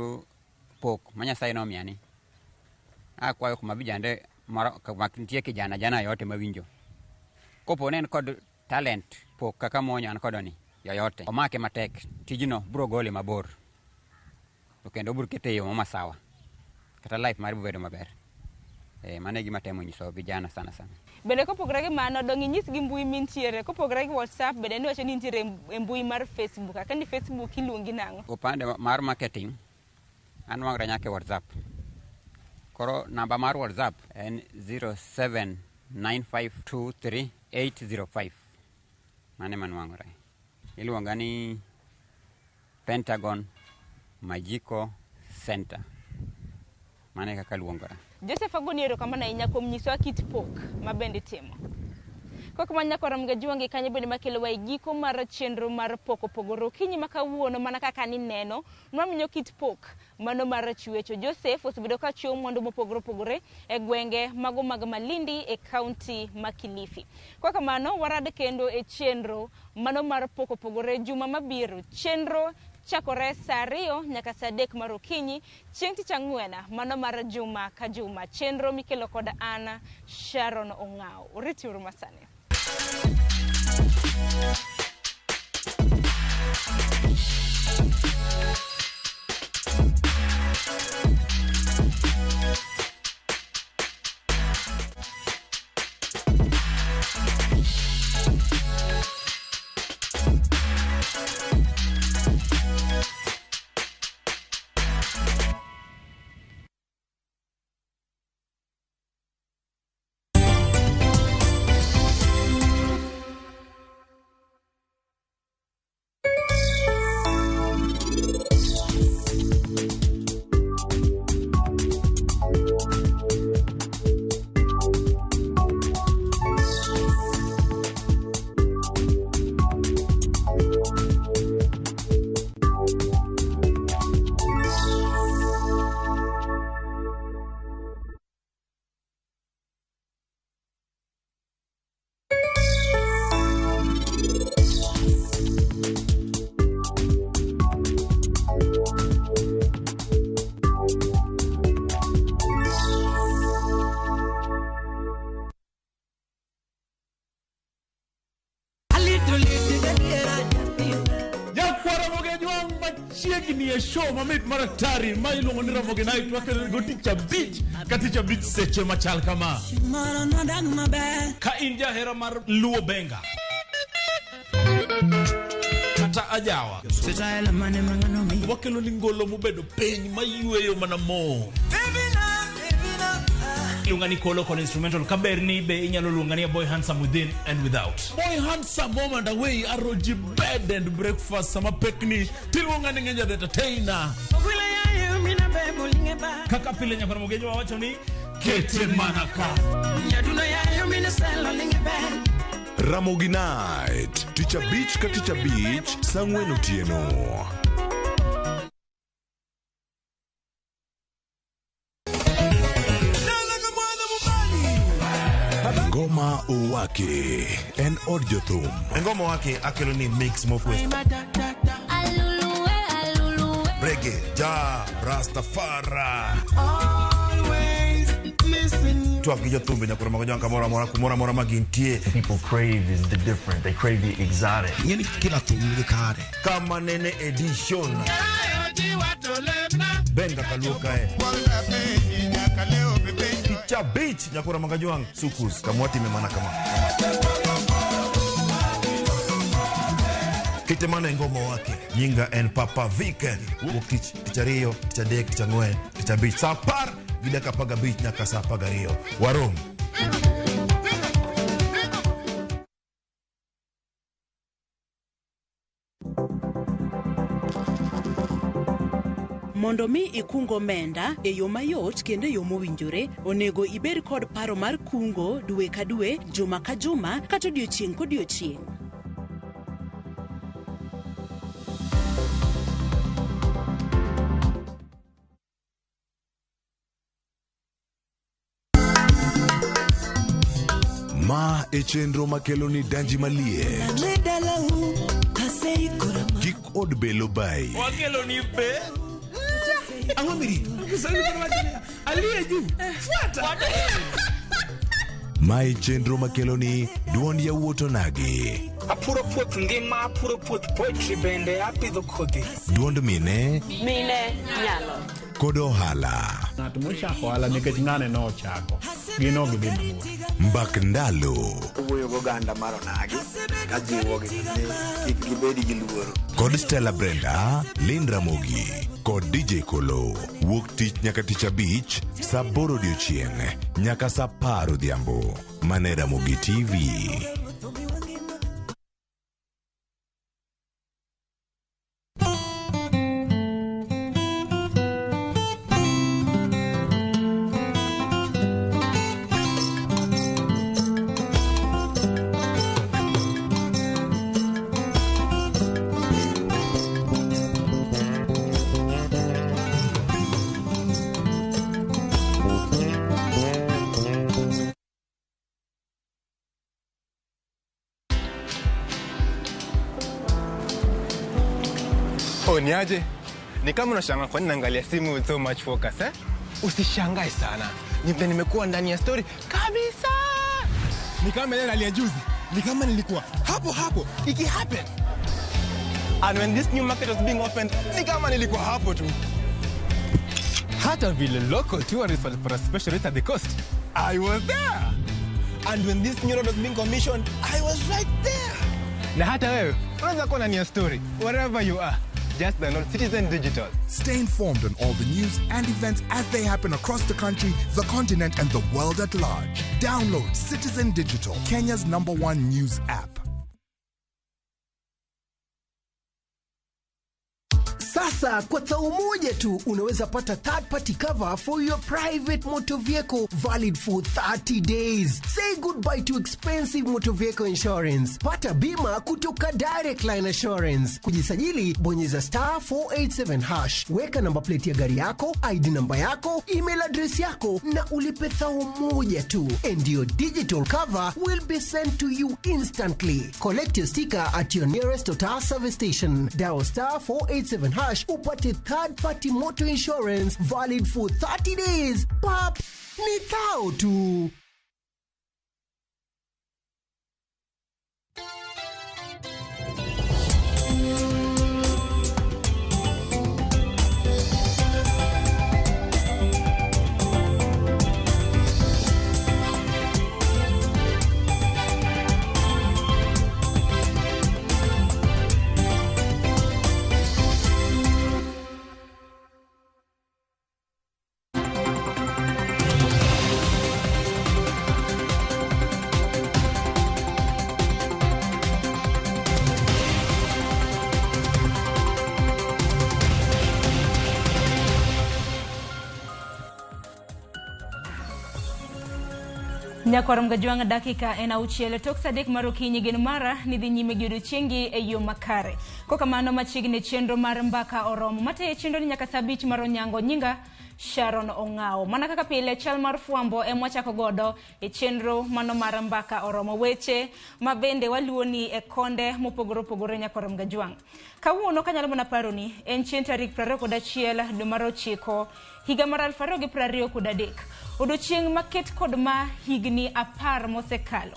pok ma Nyasaye nomiyani. Akwayo kuma vijande moro nitie kijana jana yote mawinjo. Kopo ne en kod talent pok kaka monyo an kodoni yoyote. Omake matek tijno bro gole mabor. To kendo bro kete yo masawa. Kata life mar bedo maber. Mane gima temo nyiso vijana sana. Bende kopogore gi mano dong inyis gi mbui mintiere kopogore gi WhatsApp bende ni wacho ni nitiere e mbui mar Facebook. Akani Facebook iluongi nang'o? Upande mar marketing an wang'ra nyake WhatsApp. Koro namba mar WhatsApp en 0795238805. Mane manwang'ore. Iluonga ni Pentagon Majiko Center. Mane kaka luongora. Joseph agoniero kama na inya kuom nyiso kit pok ma bende timo. Kok manya koram ga juangi kanye bende makelo wa giko mar chenro mar Pok Opogore kinyi makawuono mana kaka ni neno mwamiyo kit pok mano mar chwecho Joseph osebedo ka chiwo mwandu mopogore opogore e gwenge mago mag Malindi e kaunti ma Kilifi. Kwa kamano warad kendo e chenro mano mar Pok Opogore juma mabiro. Chenro chakore saa 2 nyaka saa 3 mar okinyi chieng' tich ang'wen mano mar juma ka juma. Chenro mikelo kod Ana Sharon Ong'ao. Uritiuru masane. Show mamit maratari mailongo ni Ramogi night wakati goticha beach katicha beach seche machal kama ka inja hera mar luo benga kata ajawa wakelo ni ngolo mubedo peny mayueyo mana mo lungani kolo kon instrumental kaberni be inyalo lungani Boy Handsome Within and Without. Boy Handsome moment away aroji bed and breakfast sama pekni tilungani ngenja the entertainer kaka pile nyakora mogejo wacho ni kete manaka Ramogi night ticha beach ka ticha beach sangwen otieno. Ngoma Owake en od jothum. Ngoma Owake akelo ni mix mofwe reggae ja Rastafari always listen to akija tumbe nyakora magonyo kamora magintie. People crave is the different, they crave the exotic. Yani kila tumbe kare kama nene edition benga kaluka cha beach nyakora magajwang sukus kamwati memana kama kitemana ngoma wake nyinga en Papa Vike wokich tichario tichadek tichangwen tichabich sapar gida kapaga beach nyaka sapaga rio warom Mondo mi ikungo menda e yo mayot kendo yo mowinjore onego ibed kod paro mar kungo dwe ka dwe, juma ka juma, kata odiochieng' kodiochieng'. Ma e chenro makelo ni danji malie kik od belo bai wakelo ni be angomiri aliye juu fuata ma e chenro makelo ni duond yawuoto nagi apuro puoth ngima apuro puoth poetry bende apidho kodhi duond mine nyalo kod ohala ng'at mochako ohala nikech ng'ane no ochako gino gidhi mabuo mbak ndalo wuoyo goganda mar onagi ka jiwogi kik gibedi gi luoro kod Stella Brenda, Lin Ramogi kod DJ Kolo wuok tich nyaka tich abich saa 8 odiochieng' nyaka saa 10 odhiambo mane Ramogi TV. Oh, niaje? Ni kama unashangaa kwa nini naangalia simu with so much focus, eh? Usishangae sana. Nimekuwa ndani ya story kabisa. Ni kama yeye alia juzi. Ni kama nilikuwa hapo iki happen. And when this new market was being opened, ni kama nilikuwa hapo tu. Hata vile local tourists for a special rate at the coast, I was there. And when this new road was being commissioned, I was right there. Na hata wewe, unaweza kuwa ndani ya story wherever you are. Just download Citizen Digital. Stay informed on all the news and events as they happen across the country, the continent, and the world at large. Download Citizen Digital, Kenya's #1 news app. Sasa kwa tao moja tu unaweza pata third party cover for your private motor vehicle valid for 30 days. Say goodbye to expensive motor vehicle insurance. Pata bima kutoka Direct Line Assurance. Kujisajili, bonyeza *487#. Weka namba plate ya gari yako, ID namba yako, email address yako na ulipe thao moja tu. And your digital cover will be sent to you instantly. Collect your sticker at your nearest Total service station. Dial *487# upate third party motor insurance valid for 30 days. Pap, ni thao tu. Nyakorom gajwanga dakika ena uchiele tok sadek marokinyi gen mara nidhi nyime gi chengi e yo makare. Koka mano machiegni chenro mar Mbaka Oromo mate chenro ni nyaka sabich maronyango nyinga Sharon Ongao. Mana kaka pile chal mar fuambo mwachako godo e chenro mano mar Mbaka Oromo weche mabende waluoni e konde mopogore Nyakorom gajwang. Kawuono kanyalo mana paroni en chien tarik 21 dwe mar 9 higa mar 2023. Odiochieng' maket kod ma higni 10 mosekalo.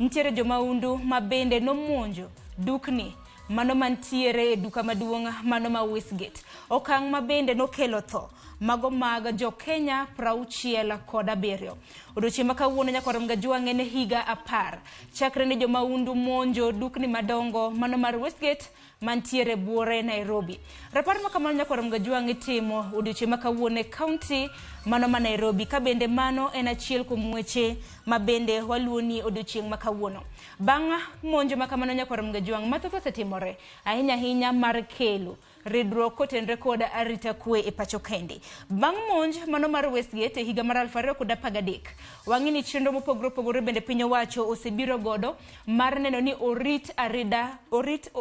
Ntiere jomaundu mabende nomonjo dukni mano mantiere e duka maduong' mano ma Westgate. Okang' mabende nokelo tho mago mag jo Kenya 67. Odiochieng' makawuono Nyakorom gajwang' en higa 10 chakre ne jomaundu monjo dukni madongo mano mar Westgate mantiere buore Nairobi. Rapar makamano Nyakorom gajwang' itimo odiochieng' makawuono e county mano ma Nairobi. Kabende mano en achiel kuom weche mabende waluoni odiochieng' makawuono. Bang' monjo makamano Nyakorom gajwang' mathoth osetimore ahinya mar kelo ridruok kotenre kod arita kwe e pacho kende. Bang' monj mano mar Westgate e higa mar 2013 wang'ini chenro mopogore bende piny owacho osebiro godo mar neno ni orit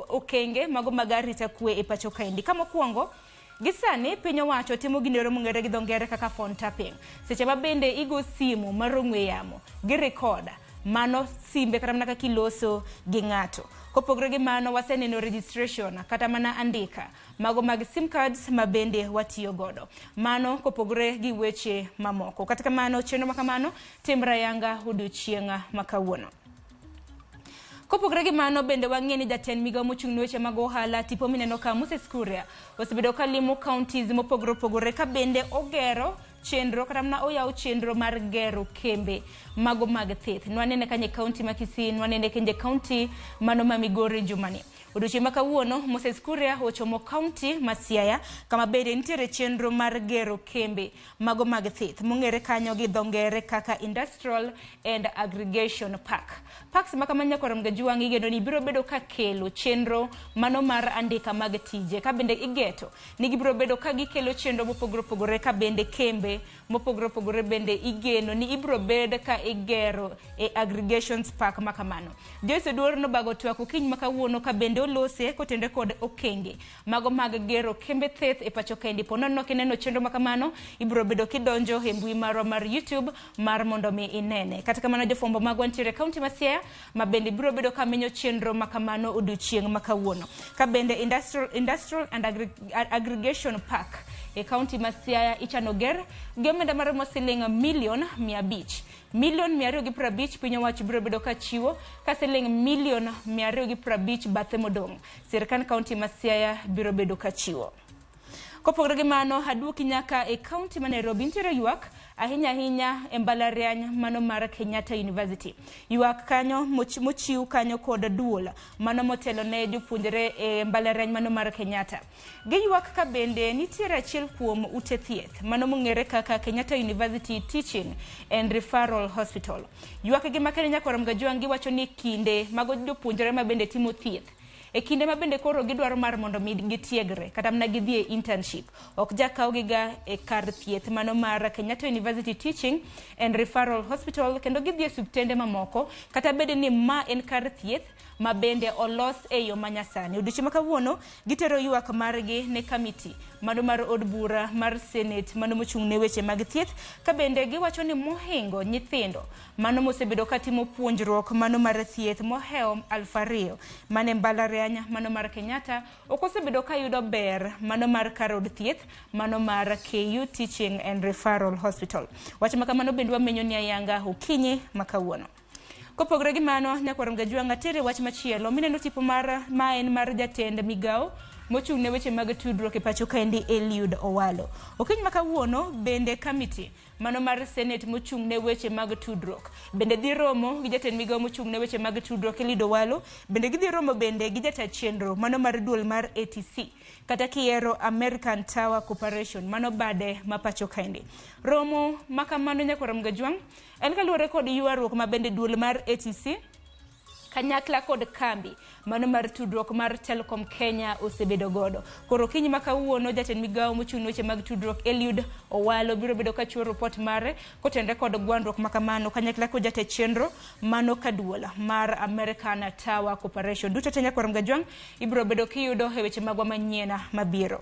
okenge mago mag arita kwe e pacho kende. Kama kuongo gisani piny owacho timo ginero mong'ere gi dhongere kaka phone tapping. Seche mabende igo simu mar ong'we yamo gi rekoda mano simbe kata mana kaka iloso gi ng'ato. Kopogore gi mano waseneno registration kata mana andika mago mag sim cards mabende watiyo godo. Mano kopogore gi weche mamoko. Kata kamano chenro makamano timra yanga odiochieng' makawuono. Kopogore gi mano bende wang'eni jatend migawo mochung' weche mag ohala tipo mineno ka Moses Kuria osebedo kalimo counties mopogore ka bende ogero chenro kata mana oyaw chenro mar gero kembe mago mag thieth. Nwanene kanye county ma Kisii, nwanene kenje county mano ma Migori jumani. Odiochieng' makawuono Moses Kuria ochomo county ma Siaya kama bende nitiere chenro mar gero kembe mago mag thieth mong'ere kanyo gi dhongere kaka Industrial and Aggregation Park. Parks makamano Nyakorom gajwang' igeno ni biro bedo ka kelo chenro mano mar andika mag tije ka bende igeto ni gibiro bedo ka gikelo chenro mopogore ka bende kembe mopogore bende igeno ni ibiro bed ka igero e Aggregations Park makamano. Jose Duor no bago twako kiny makawuono ka bende olose kotende kod okenge mago mag gero kembe theth e pacho kae. Ndipo nono kineno chenro makamano ibro bedo kidonjo e mbui marwa mar YouTube mar mondo mi inene. Kata kamano jofombo magwa ntiere kaunti ma Siaya ma bende biro bedo kamenyo chenro makamano odiochieng' makawuono. Ka bende Industrial and Aggregation Park e kaunti ma Siaya ichano ger gi omenda mar siling milion 500. Milion 250 piny owacho biro bedo ka chiwo ka siling milion 250 bathe modong'. Sirkand kaunti ma Siaya biro bedo ka chiwo. Kopogore gi mano, aduoki nyaka e kaunti ma Nairobi ntiere ywak ahinya e mbalariany mano mar Kenyatta University. Ywak kanyo mochiw kanyo kod duol mano motelo ne jopuonjre e mbalariany mano mar Kenyatta. Gi ywak ka bende nitiere achiel kuom ute thieth mano mong'ere kaka Kenyatta University Teaching and Referral Hospital. Ywak gi makene nyakoram Gajwang' wacho ni kinde mago jopuonjre ma bende timo thieth e kinde ma bende koro gidwaro mar mondo mi gitiegre kata mna gidhie internship ok jakaw giga e kar thieth mano mar Kenyatta University Teaching and Referral Hospital kendo gidhie subtende mamoko kata bede ni ma en kar thieth ma bende olos e yo manyasani. Odiochieng' makawuono gitero ywak margi ne committee mano mar od bura mar Senate mano mochung' ne weche mag thieth ka bende giwacho ni mohingo nyithindo mano mosebedo katimo puonjruok mano mar thieth moheo 2,000 mane mbalariany mano mar Kenyatta okosebedo ka yudo ber mano mar kar od thieth mano mar KU Teaching and Referral Hospital. Wacho makamano bende wamenyo ni ayanga okinyi makawuono. Kopogore gi mano nyakoram Gajwang' atere wach machielo mineno tipo mar maen mar jatend migao mochung' ne weche mag tudruok e pacho kaendi Eliud Owalo. Okiny makawuono bende committee mano mar Senate mochung' ne weche mag tudruok bende dhi romo gi jatend migao mochung' ne weche mag tudruok Eliud Owalo bende gidhi romo bende gi jata chenro mano mar duol mar ATC kata kiero American Tower Corporation mano bade ma pacho kaendi. Romo makamano nyakoram Gajwang' en kaluwore kod ywaruok ma bende duol mar ATC kanyakla kod kambi mano mar tudruok mar Telecom Kenya osebedo godo. Koro kinyi makawuono jatend migao mochung' weche mag tudruok Eliud Owalo biro bedo ka chiwo report mare kotende kod gwandruok makamano kanyakla kod jatend chenro mano kaduola mar American Tower Corporation. Duto te nyakoram Gajwang' ibiro bedo kiyudo e weche magwa manyiena mabiro.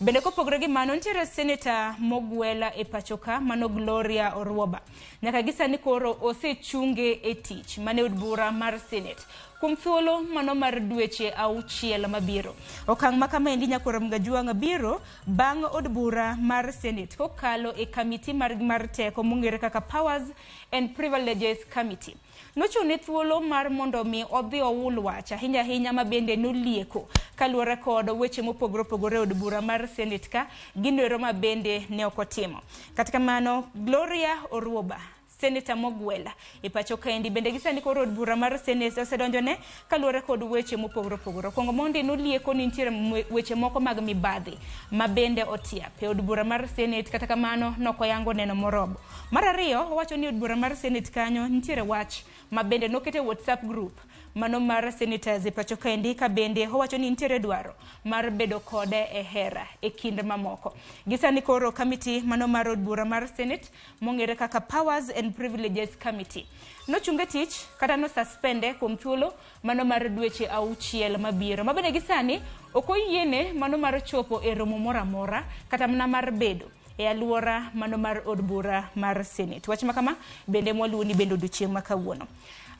Bende kopogore gi mano ntiere Senator mogwela e pachoka mano Gloria Orwoba. Nyaka gisani koro osechunge e tich mane od bura mar Senate kuom thuolo mano mar dweche 6 mabiro. Okang' makamendi nyakoram Gajwang' biro bang' od bura mar Senate kokalo e committee mar teko mong'ere kaka Powers and Privileges Committee. Nochune thuolo mar mondo mi odhi oul wach ahinya ma bende nolieko kaluwore kod weche mopogore od bura mar Senate ka ginero ma bende ne okotimo. Kata kamano Gloria Orwoba Senator mogwela e pacho kaendi bende gisani koro od bura mar Senate osedonjone kaluwore kod weche mopogore. Kongo monde nolieko ni ntiere weche moko mag mibadhi ma bende otiap e od bura mar Senate kata kamano nokoyango neno morobo. Mar ariyo owacho ni od bura mar Senate kanyo ntiere wach ma bende nokete WhatsApp group mano mar senators e pacho kaendi ka bende owacho ni ntiere dwaro mar bedo kode e hera e kind mamoko. Gisani koro committee mano mar od bura mar Senate mong'ere kaka Powers and Privileges Committee nochunge tich kata no suspende kuom thuolo mano mar dweche 6 mabiro. Mabende gisani okoyiene mano mar chopo e romo moramora kata mna mar bedo e aluora mano mar od bura mar Senate. Wach makama bende mwaluoni bende odiochieng' makawuono.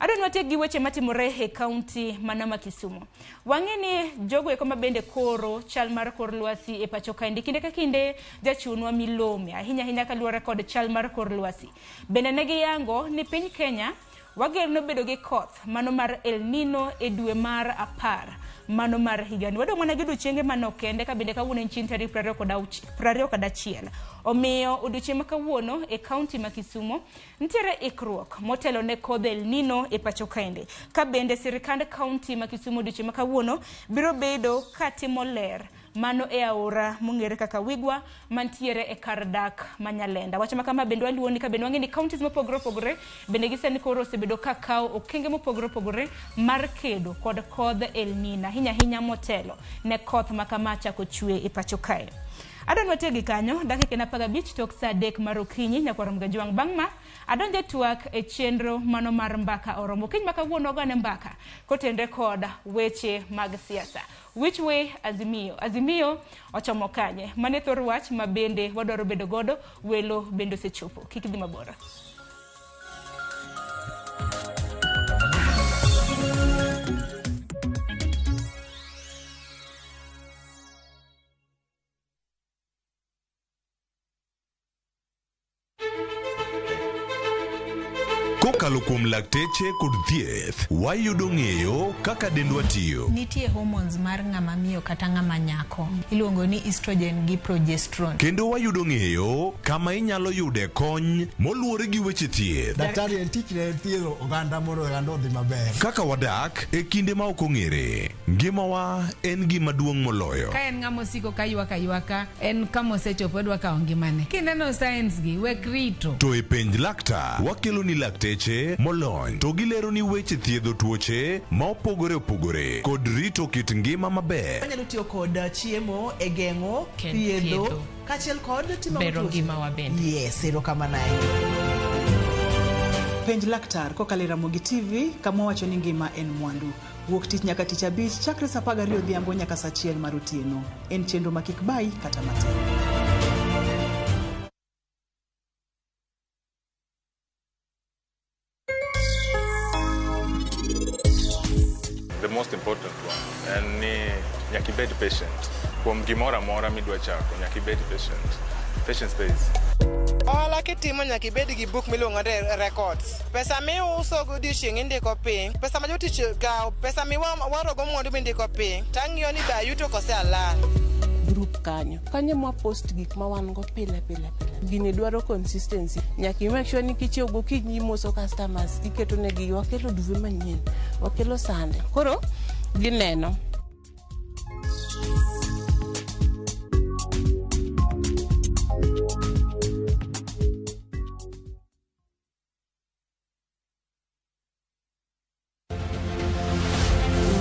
Adon wate gi weche matimore e kaunti mano ma Kisumu. Wang'e ni jogo eko mabende koro chal mar kor lwasi e pacho kaendi kinde ka kinde jachunwa milome ahinya kaluwore kod chal mar kor lwasi. Bende ne giyango ni piny Kenya wagerno bedo gi koth mano mar El Nino e dwe mar 10 mano mar higani. Wado mana gido chienge manokende ka bende kawuono en chieng' tarik 21. Omiyo odiochieng' makawuono e kaunti ma Kisumu ntiere ikruok motelo ne kodh El Nino e pacho kaendi. Ka bende sirikand kaunti ma Kisumu odiochieng' makawuono biro bedo katimo ler mano e aora mong'ere kaka Wigwa mantiere e kar dak Manyalenda. Wacho makama bende waluoni ka bende wang'e ni counties mopogore bende gisani koro osebedo kakao okenge mopogore mar kedo kod kodh El Nino ahinya motelo ne koth makama chako chwe e pacho kae. Adon wategi kanyo dakika na 15 tok saa 3 mar okinyi nyakwaro mgajwang bangma adonje twak e chenro mano mar Mbaka Oromo kiny maka wuono gane mbaka kotende kod weche mag siasa. Which way Azimio ochomo kanye mane thor wach mabende wadwaro bedo godo welo bendo sechopo kik dhi mabora. Kokalo kuom lakteche kod thieth, wayudo ng'eyo kaka dendwa tiyo. Nitie hormones mar ng'ama miyo kata ng'ama nyako. Iluongo ni estrogen gi progesterone. Kendo wayudo ng'eyo kama inyalo yude kony moluwore gi weche thieth. Daktari en tich ne thiedho oganda mondo oganda odhi maber. Kaka wadak e kinde ma ok ong'ere. Ngimawa en gima duong' moloyo. Ka en ng'ama osiko ka ywaka en kama osechopo dwa kawo ngimane. Kineno science gi wek rito. To e penj laktar wakelo ni lakteche molony to gilero ni weche thiedho tuoche ma opogore opogore kod rito kit ngima maber. Wanyalo tiyo kod chiemo e geng'o thiedho kachiel kod timo bero ngima wa bende. Yes, erokamano. Penj laktar kokalo Ramogi TV kama wacho ni ngima en mwandu. Wuok tich nyaka tich abich chakre saa 12 odhiambo nyaka saa 1 mar otieno. En chenro ma kik bai kata matin. The most important one and nyaki bed patient. Kuom gimora mora midwa chako nyaki bed patient. Patient stays. Ola kitimo nyaki bed gi book miluongo ni records. Pesa miuso godiochieng' indiko piny. Pesa ma jotich gawo, pesa miwarogo mwandu indiko piny. Tang'iyo ni ba yuto kose alal. Group kanyo mwa post gik ma wan go pile. Gini dwaro consistency. Nyaki make sure ni kichiew go kinyi moso customers iketo negi wakelo duve manyien, wakelo sande. Koro gineno.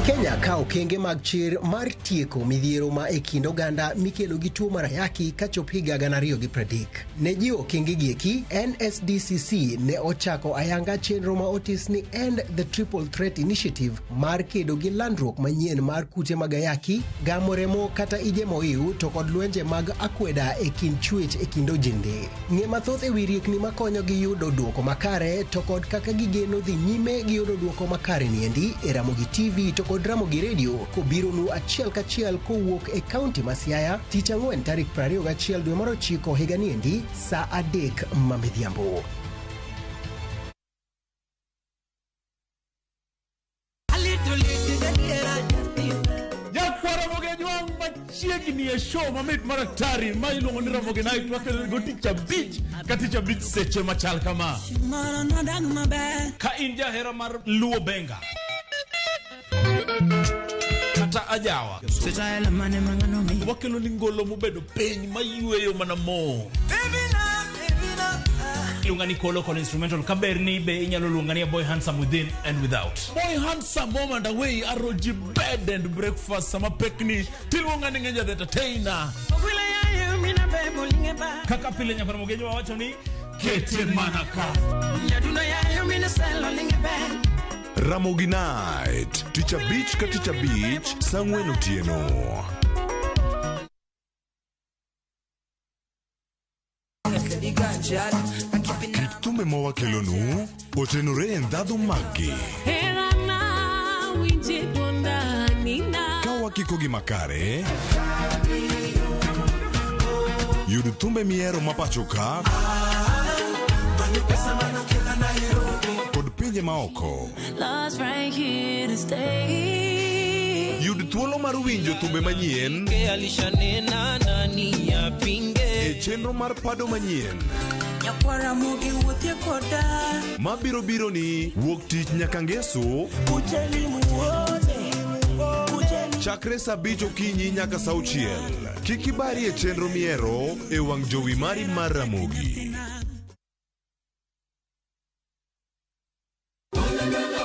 Kenya ka okenge mag chir mar tieko midhiero ma e kind oganda mikelo gi tuo mar ayaki kachop higa 2030. Ne ji okenge gieki, NSDCC ne ochako ayanga chenro ma otis ni End the Triple Threat Initiative mar kedo gi landruok manyien mar kute mag ayaki, gamo remo kata ije moiw to kod lwenje mag akweda e kind chwech e kind ojende. Ng'e mathoth e wi riekni makonyo gi yudo duoko makare to kod kaka gigeno dhi nyime gi yudo duoko makare niendi e Ramogi TV to kod Ramogi Radio kobiro nu achiel kachiel kowuok e kaunti ma Siaya tich ang'wen tarik 21 dwe mar 9 higa niendi saa 3 mamidhiambo. Chiegni e show mamit maraktari ma iluongo ni Ramogi Night wakelo tich abich ka tich abich seche machal kama. Ka in jahera mar RuuPiny kata ajawa wakelo ni ngolo mobedo piny mayueyo mana mo. Lungani kolo instrumental kaberni be inyalo lungani Boy Handsome Within and Without. Boy Handsome moment away aroji bed and breakfast sama pekni tilungani ngenja the entertainer. Kaka pile nyapara mogenyo wacho ni kete manaka. Ramogi Night, Teacher Beach ka Teacher Beach, Sangwen otieno. Kitume mowa kelonu, otenore en dhadho magi. Kawa kiko gi makare, yudu tumbe miero mapachoka, kod pinje maoko. Yud thuolo mar winjo thumbe manyien e chenro mar pado manyien mabiro biro ni wuok tich nyaka ngeso chakre saa 5 okinyi nyaka saa 6. Kik ibari e chenro miero e wang' jowi mari mar Ramogi.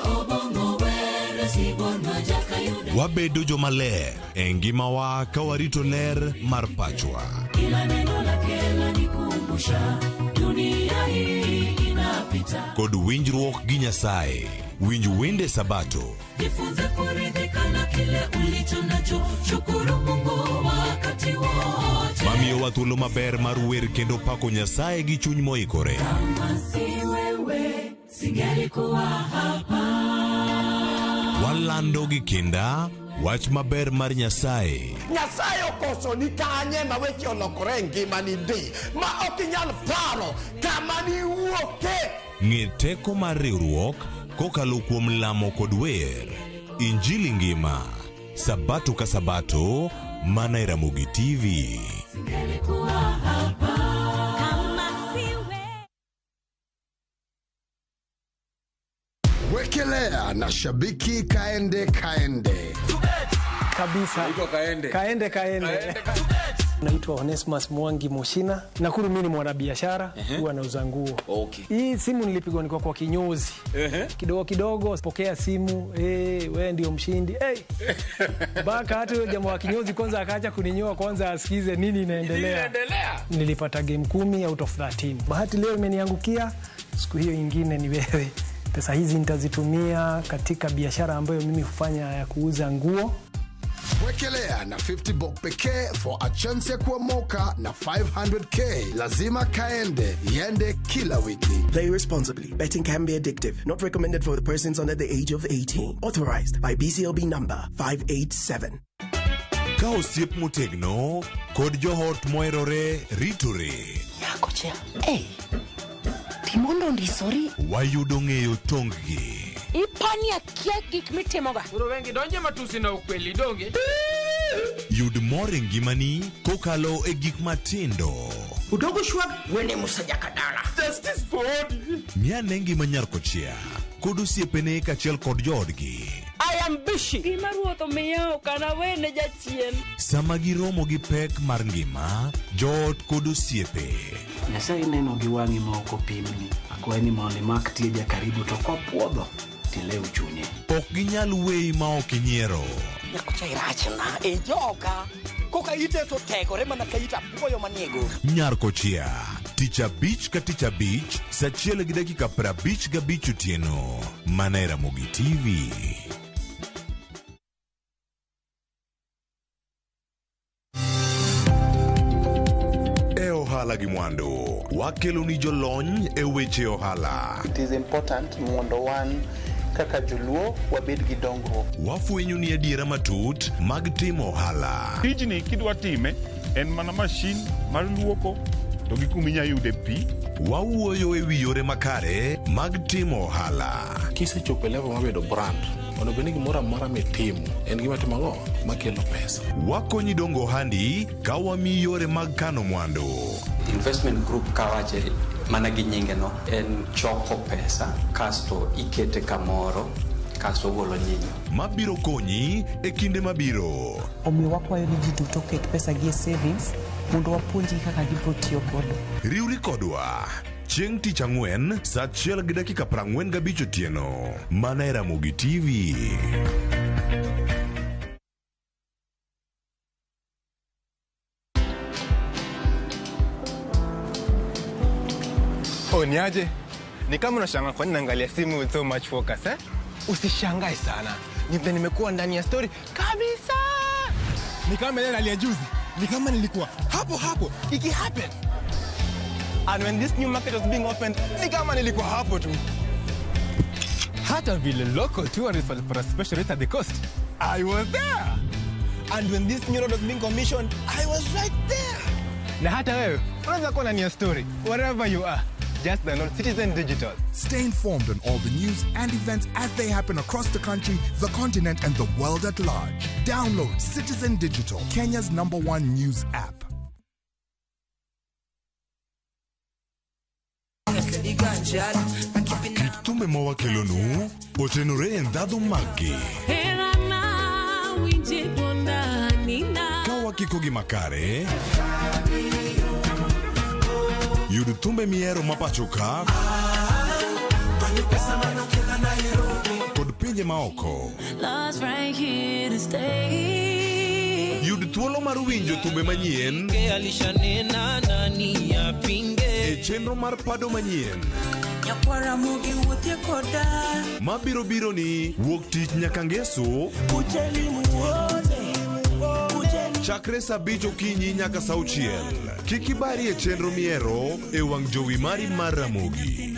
Obongo were sibo Wabedo jomaler e ngimawa ka warito ler mar pachwa. Kila neno lake lanikumbusha dunia hii inapita. Kod winjruok gi Nyasaye, winj wende Sabato. Jifunze kuridhika na kile ulicho nacho, shukuru Mungu wakati wote. Mamiyo wa thuolo maber mar wer kendo pako Nyasaye gi chuny moikore. Kama si wewe singelikuwa hapa. Walando gi kinda wach maber mar Nyasaye. Nyasaye okoso ni kanye ma weche olokore ngimani di ma ok inyal paro kama ni wuoke. Ng'e teko mar riwruok kokalo kuom lamo kod wer. Injili ngima, Sabato ka Sabato, mana e Ramogi TV. Singelikuwa hapa. Wekelea na shabiki kaende kabisa. Kaende. Naitwa Onesmus Mwangi Moshina. Nakuru mimi ni mwanabiashara, huwa nauza nguo. Okay. Hii simu nilipigwa niko kwa kinyozi. Kidogo pokea simu, wewe ndio mshindi. Mbaka hata yule jamaa wa kinyozi kwanza akaacha kuninyoa kwanza asikize nini inaendelea. Nilipata game 10 out of 13. Bahati leo imeniangukia, siku hiyo nyingine ni wewe. Pesa hizi nitazitumia katika biashara ambayo mimi hufanya ya kuuza nguo. Wekelea na 50 bob pekee for a chance ya kuomoka na 500k. Lazima kaende, yende kila wiki. Play responsibly. Betting can be addictive. Not recommended for the persons under the age of 18. Authorized by BCLB number 587. Ka osiep motegno kod johot moerore ritore. Yako chia. Timondo ndisori. Wayudo ng'eyo tonggi. Ipani akia gik mitimoga. Uro wengi donje matusi na ukweli donge. Yud mor e ngimani kokalo e gik matindo. Udogo shwag wene musajakadala. Justice for all. Miane ngima nyarkochia kod osiepene kachiel kod joodgi. I am bishi. Gima ruotho miyo kana wene jachien. Sama giromo gi pek mar ngima, joot kod osiepe. Nyasaye neno gi wang'i ma ok opimni. Akwaye ni mondo imak tieja karibu to kopuodho tilew chunye. Ok ginyal weyi ma ok inyiero. Nyakocha irachna e joka. Koka ite to tegore mana ka ita puoyo maniego. Nyarkochia, tich abich ka tich abich, saa 1:55 otieno. Mana e Ramogi TV. Ohala gi mwandu, wakelo ni jolony e weche ohala. It is important mondo wan kaka joluo wabed gi dongruok. Wafwenyo ni adiera matut mag timo ohala. Tijni kidwa time en mana mashin mar luoko to gi kuminya yude pi. Wawuoyo e wi yore makare mag timo ohala. Kisechopo level mabedo brand, onego bed ni gimoro amora mitimo en gima timo ang'o makelo pesa. Wakonyi dongo handi ka wamiyi yore mag kano mwandu. Investment group kawache mana gi nyinge no en choko pesa kasto ikete kamoro kasto golo nyinyo. Mabiro konyi e kinde mabiro. Omiyo wakwayo ni ji duto ket pesa gi e savings mondo wapuonji kaka gibiro tiyo godo. Riwri kodwa chieng' tich ang'wen saa 1:45 otieno. Mana e Ramogi TV. Niaje? Ni kama unashangaa kwa nini naangalia simu with so much focus Usishangae sana. Nimekuwa ndani ya story kabisa. Ni kama yeye aliya juzi. Ni kama nilikuwa hapo. Iki happen. And when this new market was being opened, ni kama nilikuwa hapo tu. Hata vile local tourists for a special rate at the coast, I was there. And when this new road was being commissioned, I was right there. Na hata wewe, unaweza kuwa ndani ya story wherever you are. Just download Citizen Digital. Stay informed on all the news and events as they happen across the country, the continent, and the world at large. Download Citizen Digital, Kenya's #1 news app. Kitume mawakelonu, otenore ndado magi. Kawa kikogi makare. Yud tumbe miero mapachoka. Kod pinje maoko. Yud thuolo mar winjo thumbe manyien e chenro mar Pado Manyien mabiro biro ni wuok tich nyaka ngeso chakre saa 5 okinyi nyaka saa 6. Kik ibari e chenro miero e wang' jowi mari mar Ramogi.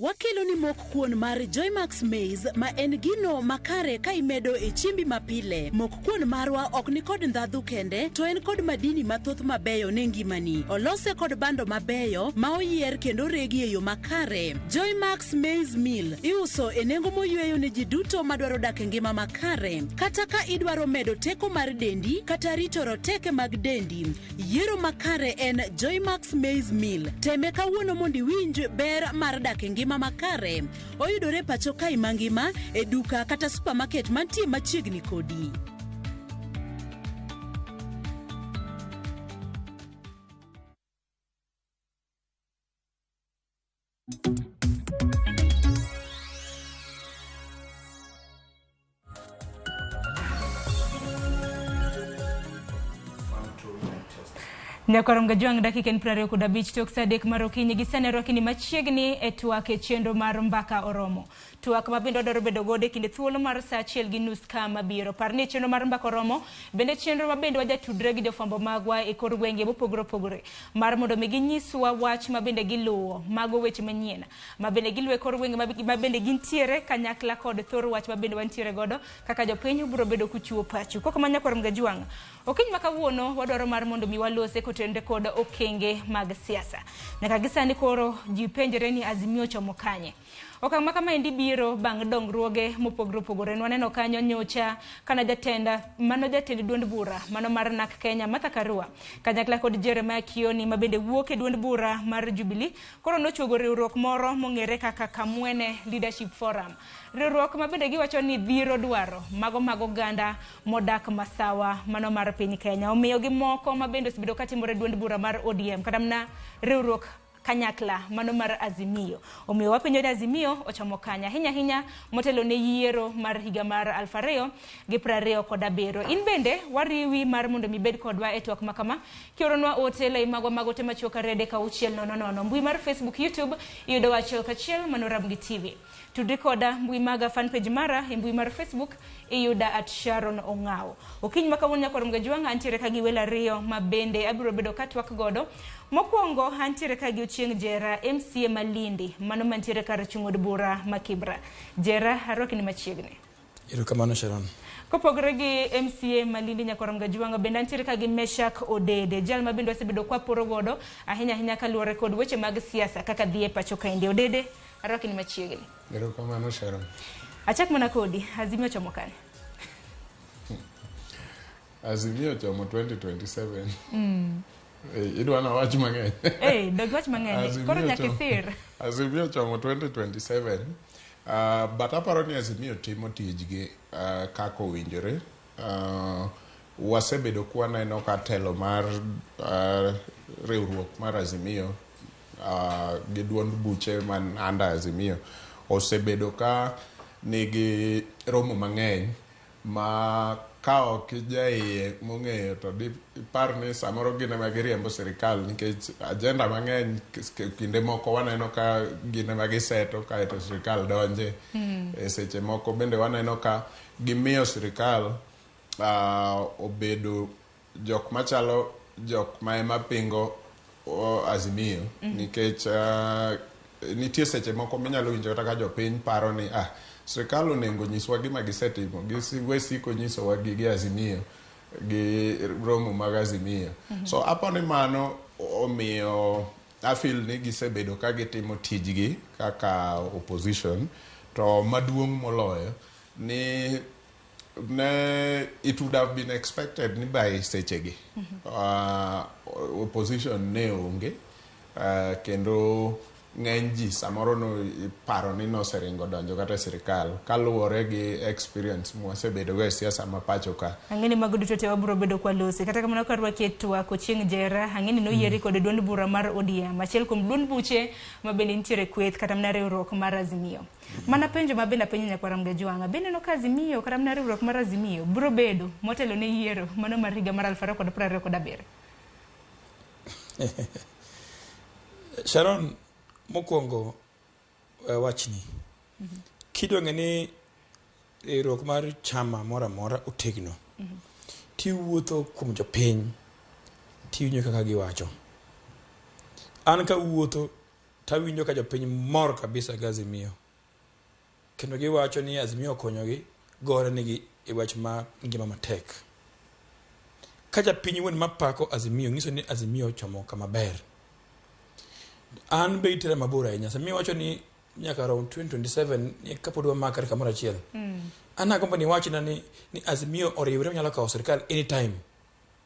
Wakelo ni mok kuon mar Joymax Maize ma en gino makare ka imedo e chimbi mapile. Mok kuon marwa ok ni kod ndhadhu kende, to en kod madini mathoth mabeyo ne ngimani. Olose kod bando mabeyo ma oyier kendo regi e yo makare. Joymax Maize Meal iuso e nengo moyweyo ne ji duto madwaro dak e ngima makare. Kata ka idwaro medo teko mar dendi kata rito roteke mag dendi, yiero makare en Joymax Maize Meal. Teme kawuono mondo iwinj ber mar dak e ngima makare. Oyudore pacho kai mangima e duka kata supermarket mantie machiegni kodi. Nyakorom gajwang dakika 25 tok saa 3 mar okinyi gisane rokini machiegni e twak e chenro mar Mbaka Oromo. Twak mabindo doro bedo gode kinde thuolo mar saa 1:30 kama biro. Parni chenro mar Mbaka Oromo bende chenro mabende wajatudre gi jofwambo magwa e kor gwenge mopogore opogore mar mondo mi ginyiswa wach mabende giluwo mago weche manyien mabende giluwe kor gwenge mabende gintiere kanyakla kod thor wach mabende wantiere godo kaka jopiny biro bedo kuchiwo pachu. Koko manyakorom gajwang okiny makawuono wadwaro mar mondo mi walose kotende kod okenge mag siasa. Nyaka gisani koro ji penjere ni Azimio chomo kanye. Okang' makama endi biro bang' dongruoge mopogore opogore. Nwaneno kanyo nyocha kana jatend duond bura mano mar NAK Kenya Martha Karua kanyakla kod Jeremiah Kioni mabende wuok e duond bura mar Jubilee koro nochuogo riwruok moro mong'ere kaka Kamwene Leadership Forum. Riwruok mabende giwacho ni dhiro dwaro mago ganda modak masawa mano mar piny Kenya. Omiyo gi moko mabende osebedo katimore duond bura mar ODM kata mna riwruok kanyakla mano mar Azimio. Omiyo wapenjo ni Azimio ochomo kanya hinya motelo ne yiero mar higa mar 2027. In bende wariwi mar mondo mibed kodwa e twak makama kioronwa otele mago tema chuoka rede ka uchiel nono. Mbui mar Facebook, YouTube iyudo wachiel kachiel mano Ramogi TV. Tudri koda mbui maga fanpage mara e mbui mar Facebook iyuda @Sharon Ongao. Okiny makawuono nyakorom gajwang antiere ka gi wela riyo mabende abiro bedo katwak godo. Mokwongo antiere ka gi Ochieng Jera MCA Malindi mano mantiere kar chung'od bura Makibra. Jera haroki ni machiegni. Erokamano Sharon. Kopogore gi MCA Malindi nyakorom gajwang bende antiere ka gi Meshak Odede jal mabende osebedo kwa poro godo ahinya kaluwore kod weche mag siasa kaka dhie pacho kainde. Odede haroki ni machiegni. Erokamano Sharon. Achak mana kodi Azimio chomo kanye? Azimio chomo 2027. Idwa na wach mang'eny. Dog wach mang'eny. Koro nyakisir. Azimio chomo 2027. But aparo ni Azimio timo tijgi kako winjore. Wasebedo kwaneno ka telo mar riwruok mar Azimio gi duond buche man anda Azimio osebedo ka nigi romo mang'eny ma kao kijai mong'eyo to par ni samoro gine magiriembo sirikal nikech agenda mang'eny kinde moko waneno ka gine magiseto ka eto sirikal donje. Seche moko bende waneno ka gimiyo sirikal obedo jok machalo jok ma ema pingo Azimio nikech nitie seche moko minyalo winjo kata ka jopiny paro ni sirikal onego nyiswa gima gisetimo gisiko nyisowa gi Azimio gi romo mag Azimio. So apo ni mano omiyo afil ni gisebedo ka gitimo tijgi kaka opposition to maduong' moloyo ni it would have been expected ni by sechegi opposition ne onge kendo ng'eny ji samoro no paro ni noseringo donjo kata sirikal kaluwore gi experience mwasebedogo e siasa ma pacho ka. Ang'eni mago duto te wabiro bedo kwa losi. Kata kamano karwaki e twak Ochieng' Jera, ang'eni noyieri kod duond bura mar ODM, achiel kuom duond buche ma bende nitiere kweth kata mana riwruok mar Azimio. Mana penjo ma bende apenjo Nyakwar Mgajwanga, bende no ka Azimio kata mana riwruok mar Azimio biro bedo motelo ne yiero mano mar higa mar 2027? Sharon, mokwongo wachni kidwang'e ni riwruok mar chama moro amora otegno tiwuotho kuom jopiny tiwinjo kaka giwacho. An ka wuotho tawinjo ka jopiny mor kabisa gi Azimio, kendo giwacho ni Azimio okonyogi gore nigi e wach ma ngima matek. Ka japiny wuon mapako Azimio ng'iso ni Azimio ochomo kama ber. An be itera mabor ahinya. Azimio wacho ni nyaka around 2027 kapod wamakre kamoro achiel. An agombo ni wachna ni Azimio oriwre nyalo kawo sirikal anytime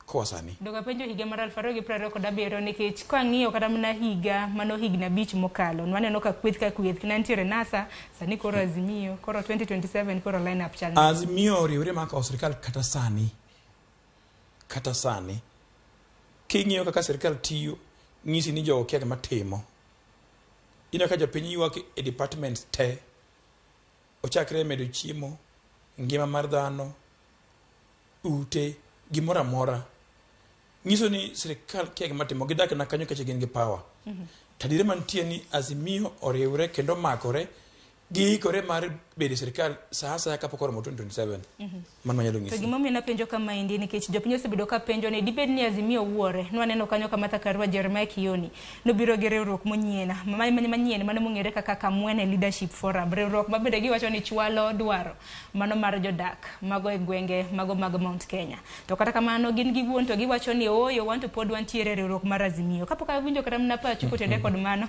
kowa sani. Doga penjo higa mar 2027 nikech ka ng'iyo kata mana higa mano higni 5 mokalo waneno ka kweth ka kweth nitiere NASA sani koro Azimio koro 2027 koro line up chal. Azimio oriwre ma kawo sirikal kata sani king'iyo kaka sirikal tiyo ng'isi ni jogo kia gima timo. Ino ka jopiny ywak e departments te ochakre medo chiemo, ngima mar dhano, ute, gimoro amora. Ng'iso ni sirikal kia gima timo, gidak na kanyo kache gin gi power. Tadire mantie ni Azimio oriwre kendo makore giikore mar bedo sirikal saa kapok oromo 2027. Man manyalo ng'isi. To gimomiyo napenjo kama indi nikech jopiny osebedo ka penjo ni dibed ni Azimio wuore. Nwaneno kanyo kama Takarwa Jeremiah Kioni nobiro gi riwruok manyien mano mong'ere kaka Kamwene Leadership Forum. Riwruok ma bende giwacho ni chwalo dwaro mano mar jodak mago e gwenge mago mag Mount Kenya. To kata kamano gin giwuon to giwacho ni oyo wanto pod wantiere riwruok mar Azimio. Kapok awinjo kata mna pacho kotende kod mano.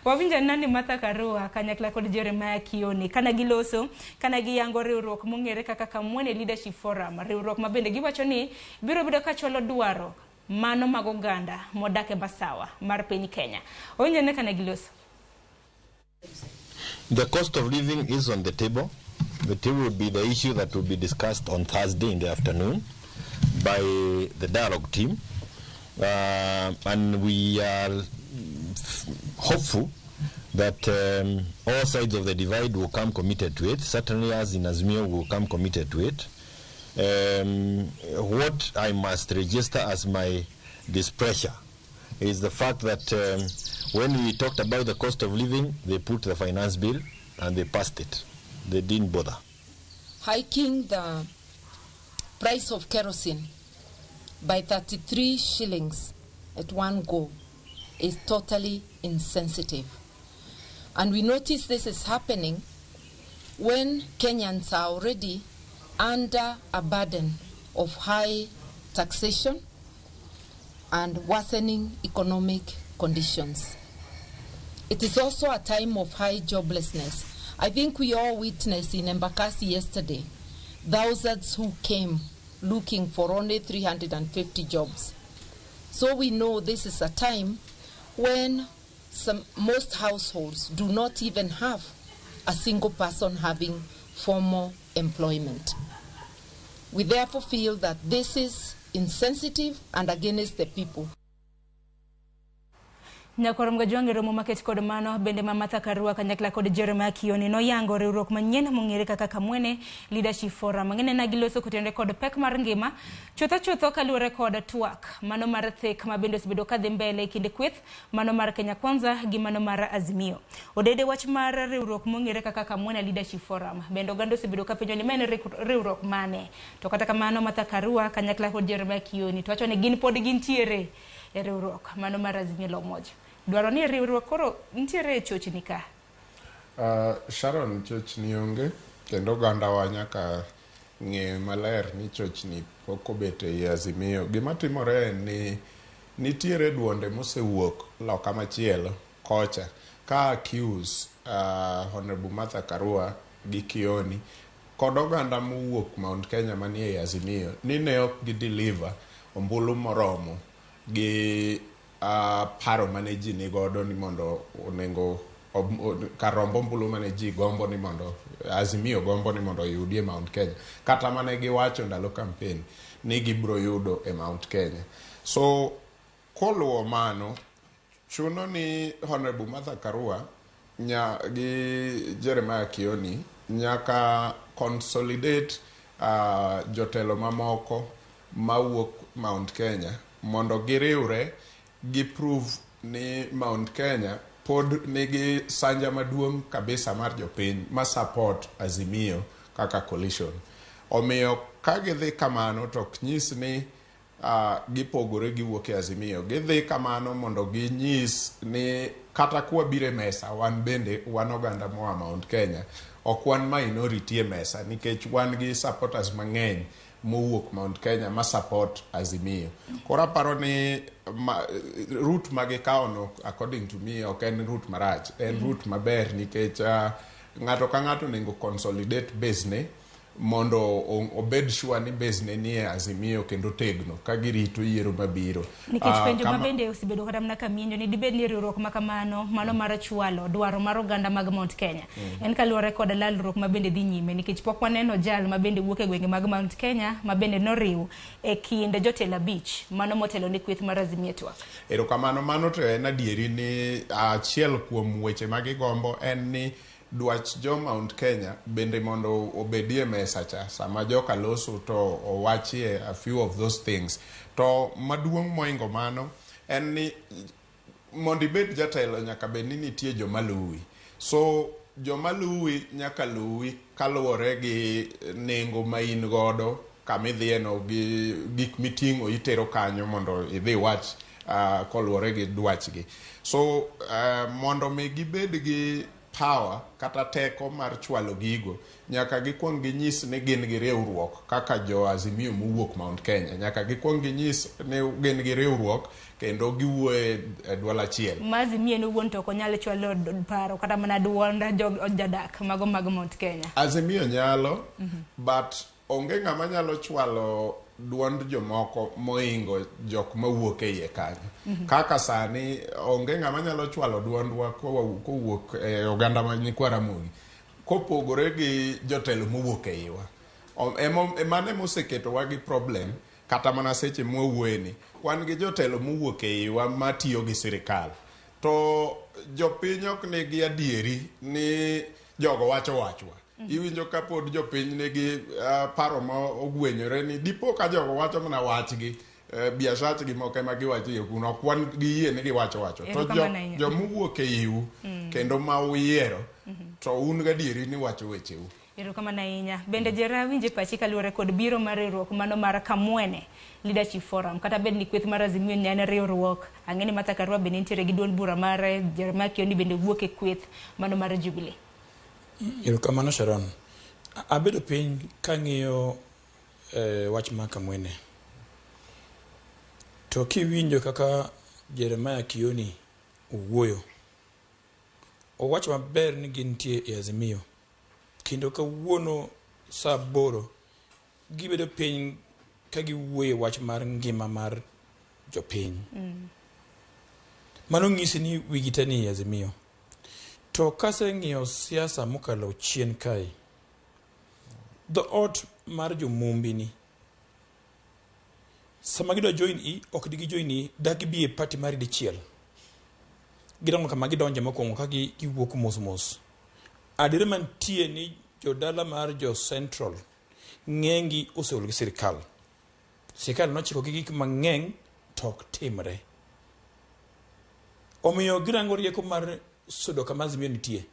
Wawinjo nani Takarwa kanyakla kod Jeremiah Kioni kana giloso kana giyango riwruok mong'ere kaka Kamwene Leadership Forum, riwruok ma bende giwacho ni biro bedo ka cholo dwaro mano mag oganda modak e basawa mar piny Kenya. Onye ne kana giloso. The cost of living is on the table. The table will be the issue that will be discussed on Thursday in the afternoon by the dialogue team, and we are hopeful that all sides of the divide will come committed to it. Certainly as in Azimio will come committed to it. What I must register as my displeasure is the fact that when we talked about the cost of living, they put the finance bill and they passed it. They didn't bother. Hiking the price of kerosene by 33 shillings at one go is totally insensitive. And we notice this is happening when Kenyans are already under a burden of high taxation and worsening economic conditions. It is also a time of high joblessness. I think we all witnessed in Mbaka yesterday thousands who came looking for only 350 jobs. So we know this is a time when most households do not even have a single person having formal employment. We therefore feel that this is insensitive and against the people. Nyakwar Mgajwanga romo maket kod mano bende Mama Takarwa kanyakla kod Jeremiah Kioni no yango riwruok manyien mong'ere kaka Kamwene Leadership Forum. Ng'ene na giloso kutende kod pek mar ngima chutho kaluwore kod twak mano mar thek ma bende osebedo kadhi mbele kinde kweth mano mar Kenya Kwanza gi mano mar Azimio. Odede wach mar riwruok mong'ere kaka Kamwene Leadership Forum bende oganda osebedo ka penjo ni mane riwruok mane. To kata kamano Mama Takarwa kanyakla kod Jeremiah Kioni to wacho ni gin pod gintiere e riwruok mano mar Azimio lo moja. Dwaro ni riwruok koro nitiere chochni ka. Sharon, chochni onge kendo ganda wa nyaka ng'e maler ni chochni pok obet e Azimio. Gima timore ni nitiere duonde mosewuok loka machielo kocha ka accuse Honorable Martha Karua gi Kioni kod oganda mowuok Mount Kenya manie Azimio ni ne ok gi deliver ombulu moromo gi paro mane ji nigodo ni mondo onengo karombo mbulu mane ji gombo ni mondo Azimio gombo ni mondo yudie Mount Kenya, kata mane giwacho ndalo campaign ni gibro yudo e Mount Kenya. So koluwo mano, chuno ni Honorable Martha Karua gi Jeremiah Kioni nyaka consolidate jotelo mamoko mawuok Mount Kenya mondo giriwre gi prove ni Mount Kenya pod nigi sanja maduong' kabisa mar jopiny ma support Azimio kaka coalition. Omiyo ka gidhi kamano to ok nyis ni gipogore giwuok e Azimio. Gidhi kamano mondo ginyis ni kata kwa bire mesa wan bende wan oganda moa Mount Kenya ok wan minority e mesa, nikech wan gi supporters mang'eny mowuok Mount Kenya ma support Azimio. Kora paro ni route magikawono according to me ok en route marach, en route maber, nikech ng'ato ka ng'ato nengo consolidate base ne mondo obed sure ni base ne ni e Azimio kendo tegno ka girito yiero mabiro. Nikech penjo mabende osebedo kata mana kamienjo ni dibed ni riwruok makamano mano mar chwalo dwaro mar oganda mag Mount Kenya. En kaluwore kod lalruok mabende dhi nyime, nikech pok waneno jal mabende wuok e gwenge mag Mount Kenya mabende noriw e kind jotelo abich mano motelo ni kweth mar Azimio twak. Erokamano, mano to en adieri ni achiel kuom weche magigombo en ni dwach jo Mount Kenya bende mondo obedie mesa cha sama joka loso to owachie a few of those things. To maduong' moingo mano en ni mondo ibed jatelo nyaka bed ni nitie joma luwi. So joma luwi nyaka luwi kaluwore gi nengo ma in godo kama idhieno gi gik miting'o itero kanyo mondo idhi wach koluwore gi dwachgi. So mondo mi gibed gi power kata teko mar chwalo gigo nyaka gikwong ginyis ni gin gi riwruok kaka jo Azimio mowuok Mount Kenya. Nyaka gikwong ginyis ni gin gi riwruok kendo giwuoye e dwol achiel. Azimio no wuon to ok nyalo chwalo paro kata mana duond jodak mago mag Mount Kenya. Azimio nyalo but onge ng'ama nyalo chwalo duond jomoko moingo jok mawuok e iye kanyo. Kaka sani onge ng'ama nyalo chwalo duondwa kowuok e oganda ma nyikwa Ramogi kopogore gi jotelo mowuok e iwa. Mane moseketowa gi problem kata mana seche mwawueni wan gi jotelo mowuok e iwa matiyo gi sirikal. To jopiny ok nigi adieri ni jogo wachwa. Iwinjo ka pod jopiny nigi paro ma ogwenyore ni dipo ka jogo wacho mana wachgi biashachgi moko ema giwacho e kuno ok wan gi yie ni giwacho. To jomowuok e iwu kendo ma uyiero to un gadieri ni wacho wecheu. Erokamano ahinya. Bende jera winje pachi kaluwore kod biro mar riwruok mano mar Kamwene Leadership Forum kata bed ni kweth mar Azimio ne en riwruok. Ang'eni Martha Karua bende nitiere gi duond bura mare, Jeremiah Kioni bende wuok e kweth mano mar Jubilee. Erokamano Sharon. Abedo piny kang'iyo wach ma Kamwene. To kiwinjo kaka Jeremiah Kioni owuoyo. Owacho maber ni gintie e Azimio. Kendo kawuono saa 8 gibedo piny ka giwuoyo wach mar ngima mar jopiny. Mano ng'isi ni wigite ni Azimio. To kase ng'iyo siasa mokalo chien kae. Ot mar jomumbi ni. Sama gido join ok digi join dak bi e party mar dichiel. Gidongo kama gidonje mokwongo ka giwuok mos. Adire mantie ni jodala mar jo Central ng'engi oseol gi sirikal. Sirikal nochiko gi gik mang'eny tok timre. Omiyo girango rieko mar sudo kama Azimio nitie.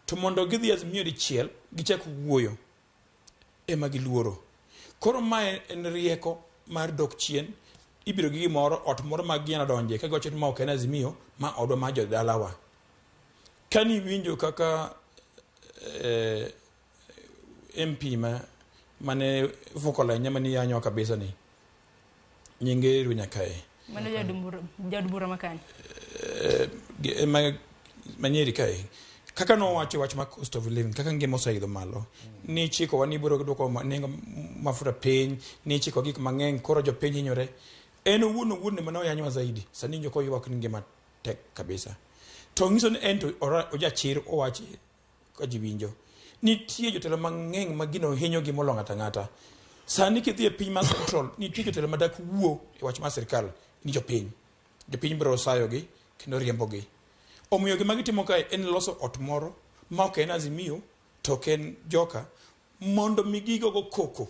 To mondo gidhi Azimio dichiel gichako wuoyo ema giluoro. Koro mae en rieko mar dok chien ibiro gi gimoro ot moro ma giana donje ka gocho ma ok en Azimio ma odwa ma jodalawa. Kani winjo kaka MP mane vokola nyama ni yanyo kabisa ni nyinge runya kae mano jadubura makani manyeri kae kaka no wacho wach ma cost of living kaka ngemo saidho malo ni chiko wani biro dwoko nengo mafuta piny ni chiko gik mang'eny koro jo piny hinyore en owuon mano yanywa zaidi sani nyoko ywak ni ngima tek kabisa to ngiso ni en to ojachir owache ka ji winjo nitie jotelo mang'eny ma gino hinyo gi molonga tangata sani kidhi e piny mar Central nitie jotelo madak wuo e wach mar sirkal ni jopiny biro sayo gi kendo riembo gi omiyo gima gitimo kae en loso ot moro ma ok en Azimio to ok en Joka mondo migigo go koko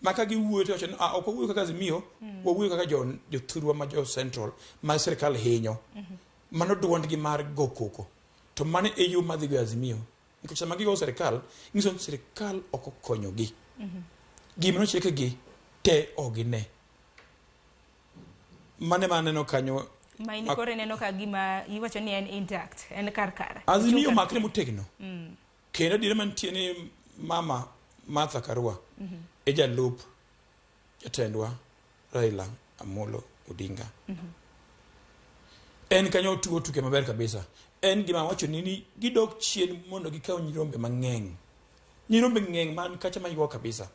maka giwuoyo to wacho ok owuoyo kaka Azimio wawuoyo kaka jothurwa ma jo Central ma sirkal hinyo mano duondgi mar go koko to mane e yo madhi go Azimio nikech sama gigo sirkal nyiso sirkal ok okonyogi gima nochike gi te ogine mane no kanyo maini kore neno ka gima iwacho ni en intact en karkara Azimio makre motegno kendo dire mantie ni mama Martha Karua e jalup jatendwa Raila Amolo Odinga en kanyo tuke maber kabisa en gima wacho ni gidok chien mondo gikaw nyirombe ng'eny man kacha mayuo kabisa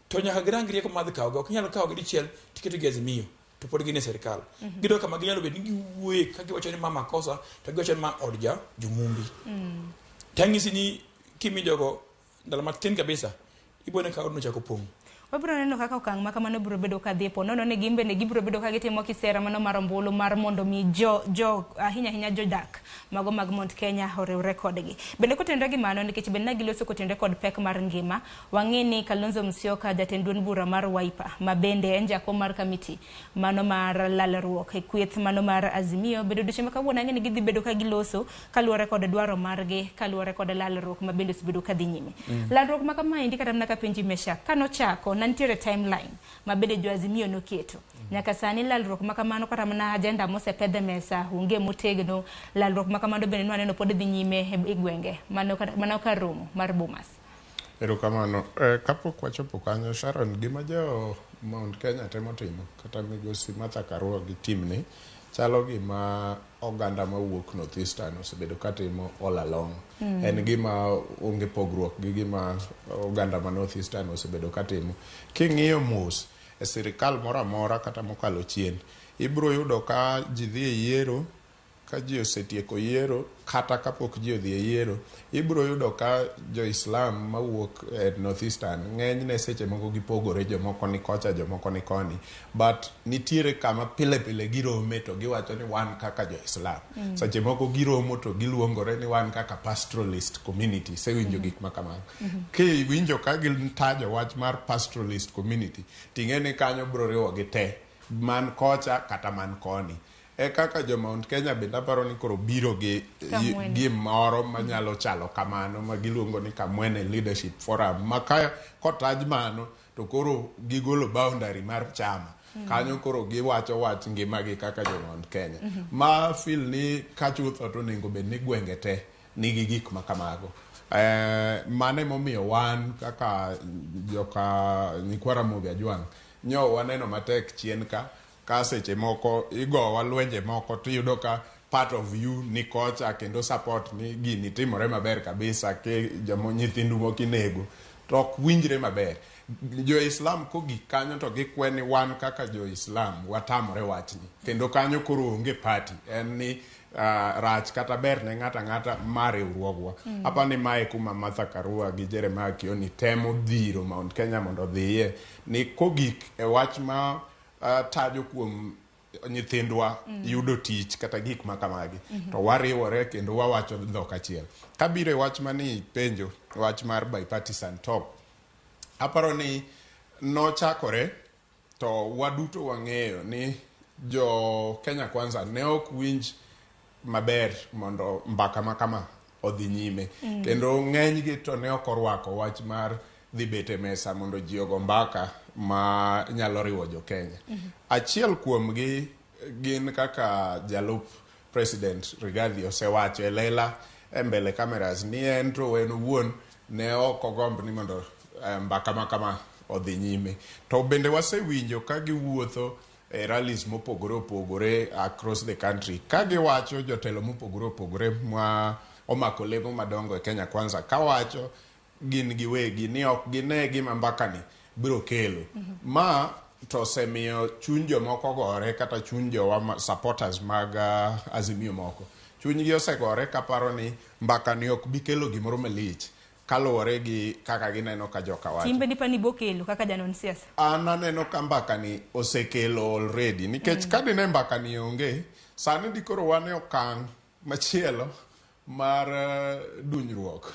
to nyaka girang rieko madhi kaw go ok nyalo kaw gi dichiel tiketo gi Azimio to pod gine serikal gidok kama ginyalo bedo ni giwuoye ka giwacho ni mama kosa to giwacho ni ma odja jumumbi tangisi ni kimi jogo ndalo matin kabisa ibone ka odno chako pong wabiro neno kaka okang' ma kamano biro bedo ka dhi po nono ne gimbe ne gibiro bedo ka gitimo kisera mano mar ombulu mar mondo mi ahinya jodak mago mag Mount Kenya oriwre kodgi bende kotendre gi mano nikech bende nagiloso kotendre kod pek mar ngima wang'e ni Kalonzo Musyoka jatend duond bura mar Wiper ma bende en jakom mar kamiti mano mar lalruok e kweth mano mar Azimio bedo duche ma kawuono ang'e ni gidhi bedo ka giloso kaluwore kod dwaro margi kaluwore kod lalruok ma bende bedo ka dhi nyime lalruok ma kamaendi kata mana ka penji mesha kanochako nantiere timeline mabede jo Azimio noketo nyaka sani lalruok makamano kata mana agenda mosepedhe mesa unge motegno lalruok makamano bende nwaneno pod dhi nyime e gwenge mano ka romo mar Bomas erokamano kapok wachopo kanyo Sharon gima jo Mount Kenya temo timo kata migosi Martha Karua gi timne chalo gima oganda mawuok North Eastern osebedo katimo all along en gima onge pogruok gi gima oganda ma North Eastern osebedo katimo king'iyo mos e sirikal moramora kata mokalo chien ibro yudo ka ji dhi e yiero ka ji osetieko yiero kata kapok ji odhi e yiero ibro yudo ka jo Islam mawuok e North Eastern ng'enyne seche moko gipogore jomoko ni kocha jomoko ni koni but nitiere kama pile girome to giwacho ni wan kaka jo Islam seche moko giromo to giluongore ni wan kaka pastoralist community sewinjo gik makamago kiwinjo ka gitajo wach mar pastoralist community ting'eni kanyo bro riwo gi te man kocha kata man koni e kaka jo Mount Kenya bende aparo ni koro biro gi moro manyalo chalo kamano ma giluongo ni Kamwene Leadership Forum maka kotaj mano to koro gigolo boundary mar chama kanyo koro giwacho wach ngimagi kaka jo Mount Kenya ma feel ni kachutho to nego bed ni gwenge te nigi gik makamago mane momiyo wan kaka joka nyikwara Ramogi Ajwang' nyo waneno matek chien ka seche moko igowa lwenje moko tiyudo ka part of you ni kocha kendo support ni gini timore maber kabisa ke jamo nyithindu mokinego to ok winjre maber jo Islam kogik kanyo to gikweni wan kaka jo Islam watamore wachni kendo kanyo koro onge party en ni rach kata ber ne ng'ata mare urwogwa apa ni mae kuma Martha Karua gi Jeremiah Kioni temo dhiro Mount Kenya mondo dhiye ni kogik e wach ma tajo kuom nyithindwa yudo tich kata gik makamagi to wariwore kendo wawacho dhok achiel kabiro e wach mani penjo wach mar bipartisan talk aparo ni nochakore to waduto wang'eyo ni jo Kenya Kwanza ne ok winj maber mondo mbaka makama odhi nyime kendo ng'enygi to ne ok orwako wach mar dhi bete mesa mondo ji ogo mbaka ma nyalo riwo jo Kenya achiel kuomgi gin kaka jalup president Rigathi osewacho e lela e mbele cameras ni en to en wuon ne ok ogomb ni mondo mbaka makama odhi nyime to bende wasewinjo ka giwuotho e rallies mopogore opogore across the country ka giwacho jotelo mopogore opogore ma omako lemo madongo e Kenya Kwanza kawacho gin giwegi ni ok gine gima mbaka ni biro kelo ma to osemiyo chuny jomoko gore kata chuny jowa supporters mag Azimio moko chunygi osegore kaparo ni mbaka ni ok bi kelo gimoro malich kaluwore gi kaka gineno ka joka wacho. Timbe ni pani bokelo kaka janon siasa. An aneno ka mbaka ni osekelo already nikech ka dine mbaka ni onge sani dikoro wane okang' machielo mar dunyruok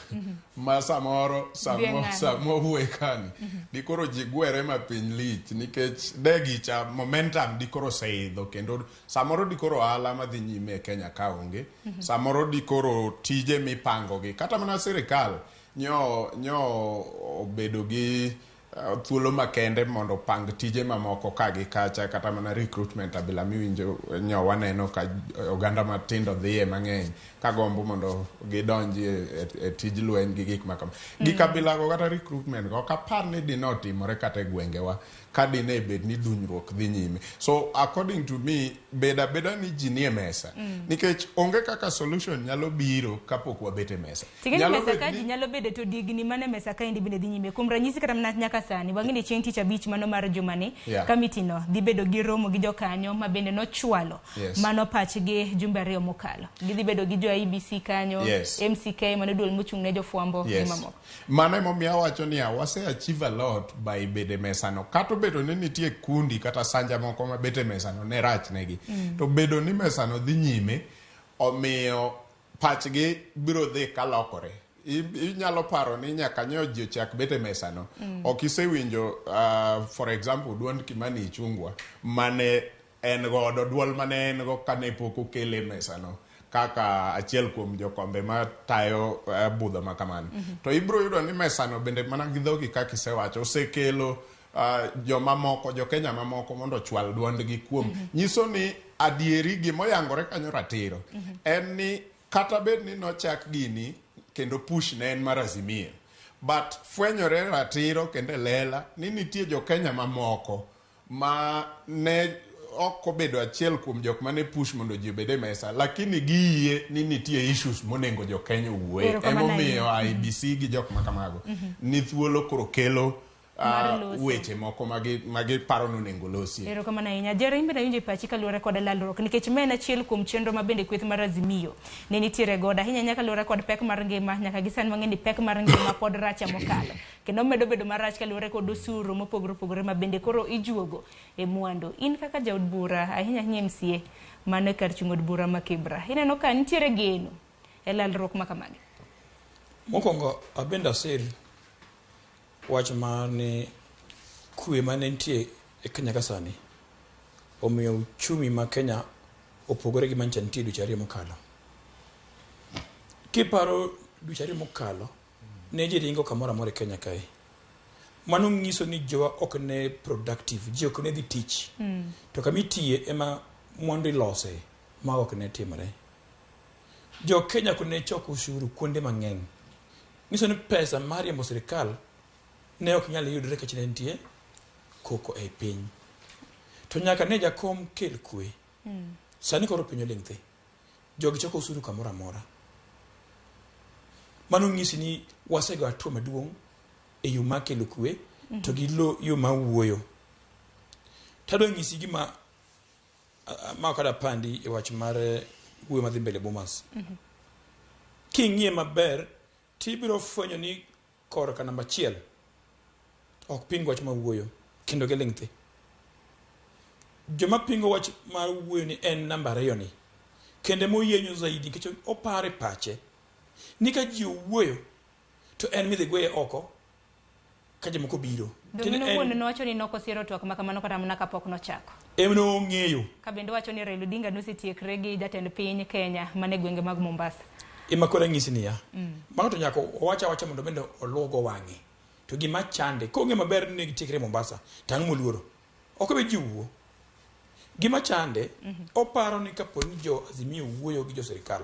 ma samoro samowuoye kani dikoro ji gwere ma piny lich nikech degicha momentum dikoro seidho kendo samoro dikoro ala madhi nyime e Kenya ka onge samoro dikoro tije mipango gi kata mana sirikal nyo obedo gi thuolo makende mondo pang tije mamoko kagi kacha kata mana recruitment abila miwinjo nyo waneno ka oganda matindo dhiye mang'eny kagombo mondo gidonji e tij lweny gi gik makama gikabila go kata recruitment go kapar ni dinotimore kata e gwengewa ka dine bed ni dunyruok dhi nyime. So according to me beda ni ji nie mesa nikech onge kaka solution nyalo biro kapok wabete mesa. Nyalo mesa ka ji nyalo bedo to digni mane mesa ka indi bende dhi nyime kuom ranyisi kata mana nyaka sani wang'eni chieng' tich abich mano mar jumani kamiti no dhi bedo gi romo gi jokanyo ma bende nochwalo mano pachgi jumbe 2 mokalo gidhi bedo gi jo IBC kanyo MCK mano duol mochung' ne jofwambo gi mamoko. Mano momiyo awacho ni wase achieve a lot by bede mesa no kato bedo ni nitie kundi kata sanja moko ma bete mesa no ne rach negi to bedo ni mesa no dhi nyime omiyo pachgi biro dhi kalokore. Inyalo paro ni nyaka nyo ji ochak bete mesa no ok isewinjo for example duond Kimani Ichung'wa mane en godo duol mane en go kane pok okele mesa no kaka achiel kuom jokombe ma tayo budho makamano to ibro yudo ni mesa no bende mana gi dhogi kaka isewacho osekelo jomamoko jo-Kenya mamoko mondo chwal duondgi kuom nyiso ni adieri gimoyangore kanyo ratiro en ni kata bed ni nochak gini kendo push ne en mar Azimio but fwenyore ratiro kendo lela ni nitie jo-Kenya mamoko ma ne ok obedo achiel kuom jok mane push mondo ji obede mesa lakini giyie ni nitie issues monengo jo-Kenya wuoye emomiyo IBC gi jok makamago ni thuolo koro kelo weche moko magi paro nonengo losi. Ero kama na inya jere imbe na yunje pachi kaluwore kod lalruok nikech mena achiel kuom chenro ma bende kweth mar Azimio ne nitiere goda hinya nyaka luwore kod pek mar ngima nyaka gisan mang'eni pek mar ngima pod racha mokalo kendo medo bedo marach kaluwore kod osuru mopogore ma bende koro ijuogo e mwandu. In kaka jaod bura ahinya MCA mane kar chung' od bura ma Kibra ineno ka nitiere geno e lalruok ma kamagi. Mokwongo abenda sir wach mar ni kwe mane nitie e Kenya ka sani omiyo uchumi ma Kenya opogore gi mancha nitie dweche 2 mokalo. Kiparo dweche 2 mokalo ne ji ringo kamoro amora e Kenya kae. Mano nyiso ni jowa ok ne productive, ji ok ne dhi tich. To kamitie ema mwandu ilose ma ok ne timore. Jo Kenya ok ne choko ushuru kuonde mang'eny. Nyiso ni pesa mar riembo sirikal ne ok nyalo yudore kech ne nitie koko e piny. To nyaka ne jakom kel kwe. Sani koro piny oling' thi. Jogi choko usuru kamoro amora. Mano nyisi ni wasego atuo maduong' e yo ma kelo kwe to gi yo ma wuoyo. Tado nyisi gima ma kada pandi e wach mar wuoyo madhi mbele Bomas. King'ie maber tibiro fwenyo ni korka namba 1 ok pingo wach ma wuoyo kendo geling' thi. Joma pingo wach ma wuoyo ni en namba 2 ni kende moyenyo zaidi nikech opare pache ni ka ji wuoyo to en midhi gweye oko ka jomoko biro. Domino wuon nowacho ni noko siero twak makamano kata mana kapok nochako. Emno ong'eyo. Ka bende wacho ni Raila Odinga nosetiekre gi jatend piny Kenya mane gwenge mag Mombasa. Ima kora ng'isi niya. Mano to nyaka owacha mondo bende oluogo wang'e. To gima chande kong'e maber ni gitiekre Mombasa tang' moluoro. Ok be jiwuo. Gima chande oparo ni kapo ni jo Azimio wuoyo gi jo sirikal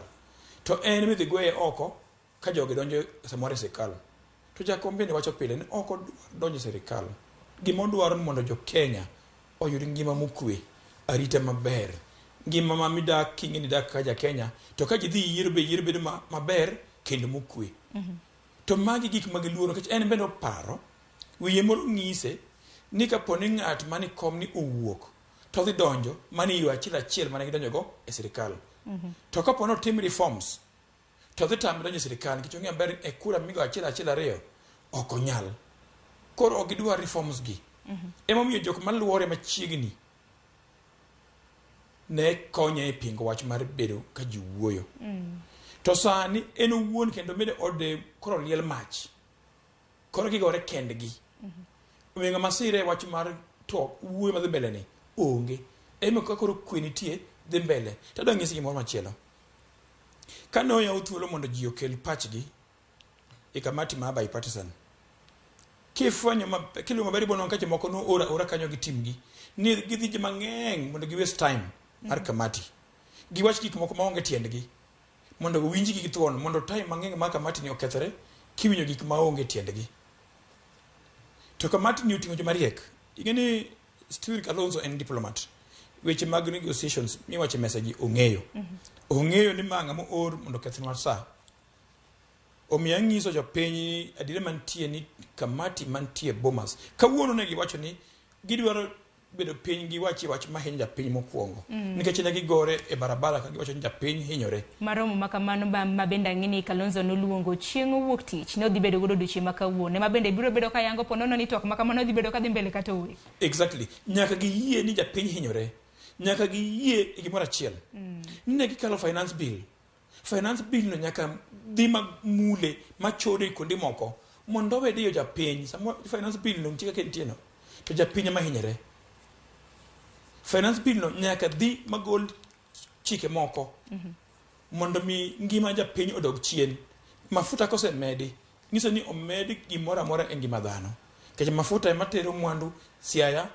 to en midhi gweye oko ka jogi donjo samore sirikal. To jakom bende wacho pile ni oko donjo sirikal. Gima odwaro mondo jo Kenya oyud ngima mokwe, arita maber, ngima ma midak king'e ni dak ka ja Kenya to ka ji dhi yiero bedo maber kendo mokwe. To magi gik mag luoro nikech en bende oparo wiye moro ng'ise ni kaponi ng'at mani kom ni owuok to dhi donjo mani yo achiel mane gidonjo go e sirikal. To kapo no tim reforms to dhi tam donjo e sirikal nikech ong'e maber e kura migo achiel ariyo ok onyal. Koro ok gidwar reforms gi. Emomiyo jok maluore machiegni ne konye e pingo wach mar bedo ka ji wuoyo. To sani en owuon kendo mede ode koro liel mach. Koro gigore kendgi. Omiyo masire wach mar to wuoyo madhi mbele ni onge. Emo koro kwe nitie dhi mbele. To adwa ng'isi gimoro machielo. Kano ya uthuolo mondo ji okel pachgi e kamati ma bipartisan. Kifwanyo kilo mabari bono kache moko no ora kanyo gi timgi. Ni gidhi mang'eny mondo gi waste time mar kamati. Giwach gik moko maonge tiendgi. Mondo winji gi thuon mondo time mang'eny ma kamati ni okethore kiwinjo gik maonge tiendgi. To kamati ni uting'o joma riek. Ingeni Stuart Kalonzo en diplomat. Weche mag negotiations mi wache message ong'eyo. Ong'eyo ni manga mo or mondo kethnwa sa. Omiya ng'iso jopiny adire mantie ni kamati mantie Bomas. Kawuono ne giwacho ni gidwaro bedo piny giwachi wach mahinyo japiny mokwongo. Nikech ne gigore e barabara ka giwacho ni japiny hinyore. Maromo makamano mabende ang'ini Kalonzo noluongo chieng' wuok tich ne odhi bedo godo odiochieng' ma kawuono. Mabende biro bedo ka yango ponono ni twak makamano odhi bedo ka dhi mbele kata owe. Exactly. Nyaka giyie ni japiny hinyore. Nyaka giyie e gimoro achiel. Ne gikalo finance bill. Finance bill no nyaka dhi mule machore kuonde moko mondo wede yo japiny. Samo finance bill no nitie kaka nitie no. To japiny ma hinyore. Finance bill no nyaka dhi magol chike moko mondo mi ngima japiny odog chien. Mafuta kose medi nyiso ni omedi gimoro amora e ngima dhano. Kech mafuta ema tero mwandu Siaya,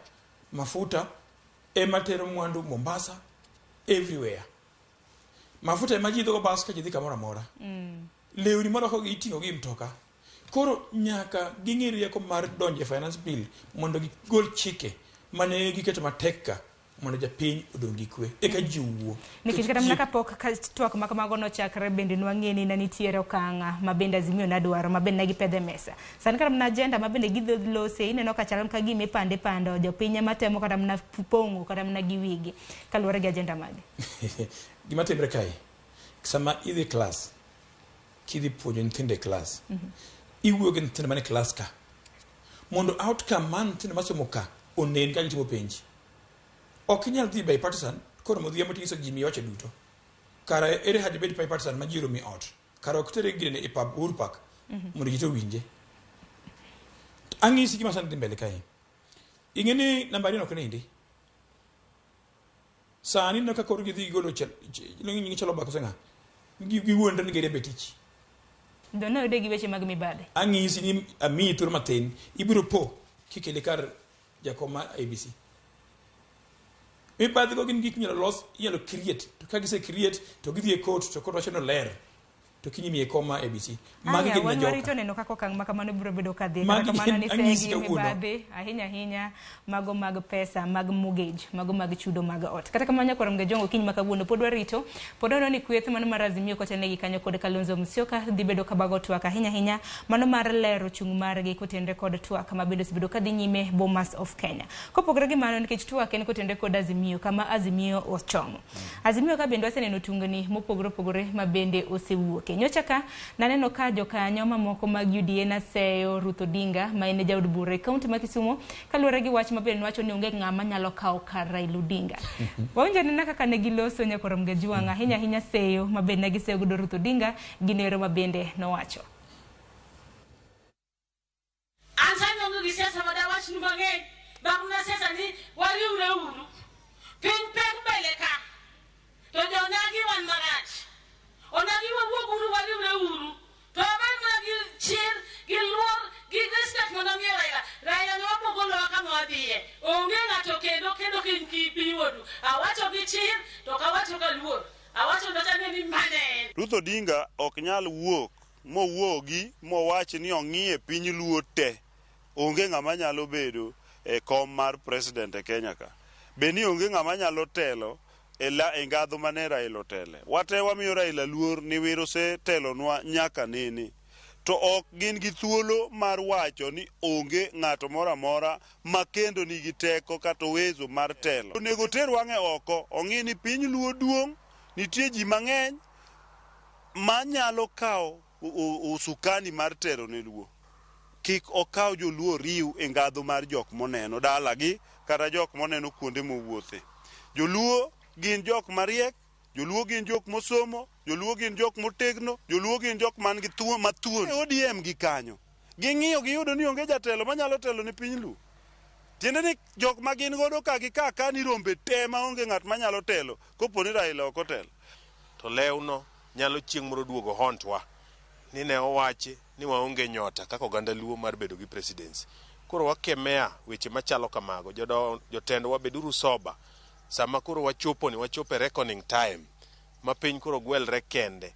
mafuta ema tero mwandu Mombasa, everywhere. Mafuta ema ji dhogo bas ka ji dhi kamoro amora. Lewni moro ko iting'o gi mtoka. Koro nyaka ging'e rieko mar donje finance bill mondo gigol chike mane giketo matek mondo japiny odongi kwe eka jiwuo. Nikech kata mana kapok twak makamago nochakre bende nwang'eni na nitiere okanga mabende Azimio nadwaro mabende gipedhe mesa. Sani kata mana agenda mabende gidholose ineno ka chal ka gime pande jopiny matemo kata mana pong'o kata mana giwigi kaluwore gi agenda magi. Gima timre kae sama idhi class kidhi puonjo nyithindo e class iwuoyo gi nyithindo mane class ka mondo outcome man nyithindo masomo ka onen ka gitimo penj. Ok inyal dhi bipartisan koro modhiambo tiso ji miwache duto. Kara ere haja bed bipartisan ma jiro mi ot. Kara ok tere gine e pub RuuPiny mondo jito winje. Ang'isi gima sani dhi mbele kae. Ing'eni nambari no knendi. Sani no ka koro gidhi golo nyingi chalo bako senga. Giwuondre ni gere betich. Dono ode gi weche mag mibade. Ang'isi ni ami tur matin ibiro po kikele kar jakoma ABC. Mibadhi go gin gik minyalo los, inyalo create. To ka gise create to gidhi e court to court wacho no ler. To kinyimi e koma ABC. Magi gin joka. Warito neno kako kang makamano biro bedo kadhi. Makamano ni segi mibadhi ahinya mago mag pesa, mag mortgage, mago mag chudo mag ot. Kata kamanya kwa mgajongo kiny makawuono pod warito, pod ono ni kweth mano mar Azimio kotenegi kanyo kod Kalonzo Musyoka dhi bedo kabago twak ahinya mano mar lero chung' margi kotende kod twak mabende sibedo kadhi nyime Bomas of Kenya. Kopogore gi mano nikech twak en kotende kod Azimio kama Azimio ochongo. Azimio ka bende waseneno tungni mopogore mabende osewuok. Nyocha ka naneno ka jokanyo mamoko mag UDA na seyo Ruth Odinga ma en jaod bura e kaunti ma Kisumu kaluwore gi wach mabende wacho ni onge ng'ama nyalo kawo kar Raila Odinga. Wawinjo ni kaka ne giloso nyakoro mgajuanga ahinya seyo mabende ne giseyo godo Ruth Odinga ginero mabende nowacho. Ansanyo ngi siasa madawach ni mang'eny bakuna siasa ni wariure uru piny pek mbele ka to jonagi wan marach onagi wawuok uru wariure uru to aben mana gi chir gi luor gi respect mondo mi Raila ne wapogo lowa kama wadhiye onge ng'ato kendo kibiwodu awacho gi chir to kawacho ka luor awacho ndachane ni mane Ruth Odinga ok nyal wuok mowuogi mowach ni ong'iye piny luo te onge ng'ama nyalo bedo e kom mar president e Kenya ka beni onge ng'ama nyalo telo e ngadho mane Raila otele wate wamiyo Raila luor ni wiro se telo nwa nyaka nene to ok gin gi thuolo mar wacho ni onge ng'ato moro amora ma kendo nigi teko kata uwezo mar telo. Onego ter wang'e oko, ong'i ni piny Luo duong', nitie ji mang'eny manyalo kawo usukani mar telo ne Luo. Kik okaw joluo riu e ngadho mar jok moneno dalagi kata jok moneno kuonde mowuothe. Joluo gin jok mariek, joluo gin jok mosomo, joluo gin jok motegno, joluo gin jok man gi thuo mathuon. ODM gi kanyo ging'iyo giyudo ni onge jatelo manyalo telo ne piny Luo. Tiende ni jok ma gin godo ka gi ka ni rombe te ma onge ng'at manyalo telo kopo ni Raila ok otelo. To lewno nyalo chieng' moro duogo hontwa ni ne owachi ni waonge nyota kaka oganda Luo mar bedo gi presidency. Koro wakemea weche machalo kamago. Jotendwa beduru soba sama koro wachopo reckoning time ma piny koro gwelre kende.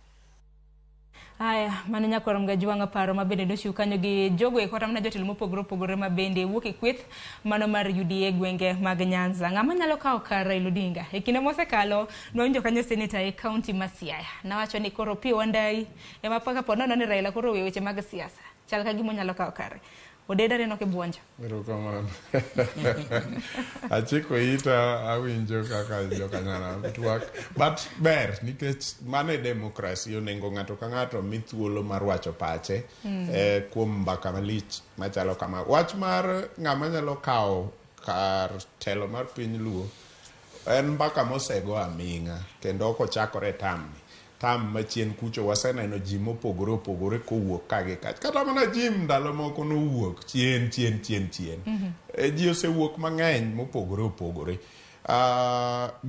Aya, mane nyakwarom ga jwanga paro mabende dochiw kanyo gi jogo e kota mana jotelo mopogore opogore mabende wuok e kweth mano mar UDA gwenge mag Nyanza. Ng'ama nyalo kawo kar Raila Odinga? E kinde mosekalo nwawinjo kanyo seneta e kaunti ma Siaya nawacho ni koro Opiyo Wandayi ema paka ponono ni Raila koro weche mag siasa. Chal ka gimo nyalo kawo kare. Odedare no ke buonjo. Erokamano. Achiko ita awinjo kaka jokanyana twak. But ber nikech mane demokrasi onego ng'ato ka ng'ato mi thuolo mar wacho pache kuom mbaka malich machalo kama. Wach mar ng'ama nyalo kawo kar telo mar piny Luo en mbaka mosego aming'a kendo ok ochakore tamni. Tam machien kucho waseneno ji mopogore opogore kowuok kagi kata mana ji ndalo moko nowuok chien. Ji osewuok mang'eny mopogore opogore.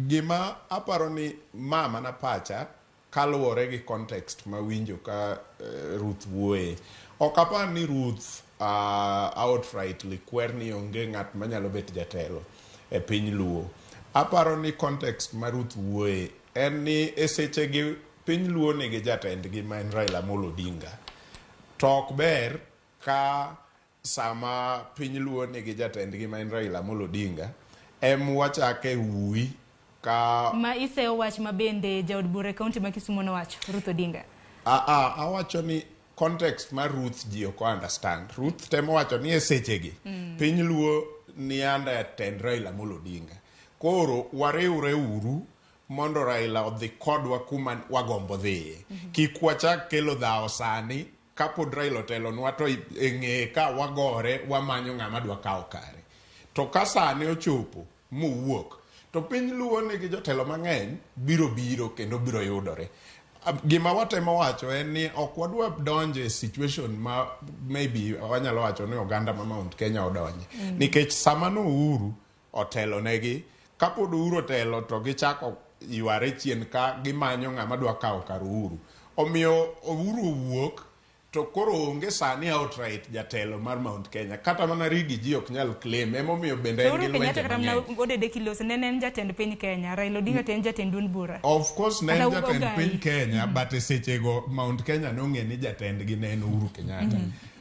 Gima aparo ni mama na pacha kaluwore gi context ma winjo ka Ruth wuoye. Ok apar ni Ruth outrightly kwer ni onge ng'at manyalo bet jatelo e piny Luo. Aparo ni context ma Ruth wuoye en ni eseche gi piny Luo nigi jatendgi ma en Raila Amolo Odinga. Tok ber ka sama piny Luo nigi jatendgi ma en Raila Amolo Odinga wachake ui ka ma iseo wach mabende jaod bura kaunti ma Kisumu nowacho Ruth Odinga. Awacho ni context mar Ruth ji ok understand. Ruth temo wacho ni esechegi piny Luo ni under tend Raila Amolo Odinga. Koro wariure uru mondo Raila odhi kodwa kuma wagombo dhiye. Kik wachak kelo dhao sani kapod Raila otelonwa to eng'e ka wagore wamanyo ng'ama dwa kawo kare. To ka sani ochopo mowuok to piny Luo nigi jotelo mang'eny biro kendo biro yudore. Gima watemo wacho en ni ok wadwa donje situation ma maybe wanyalo wacho ni oganda ma Mount Kenya odonje. Nikech sama no Uhuru otelo negi kapod Uhuru otelo to gichako yware chien ka gimanyo ng'ama dwa kawo kar Uhuru. Omiyo Uhuru wuok to koro onge sani outright jatelo mar Mount Kenya. Kata mana Rigi ji ok nyal claim. Emomiyo bende en gi lwenje mang'eny. Odede Kilos ne en jatend piny Kenya. Raila Odinga te en jatend duond bura. Of course ne en jatend piny Kenya but sechego Mount Kenya nong'e ni jatendgi ne en Uhuru Kenyatta.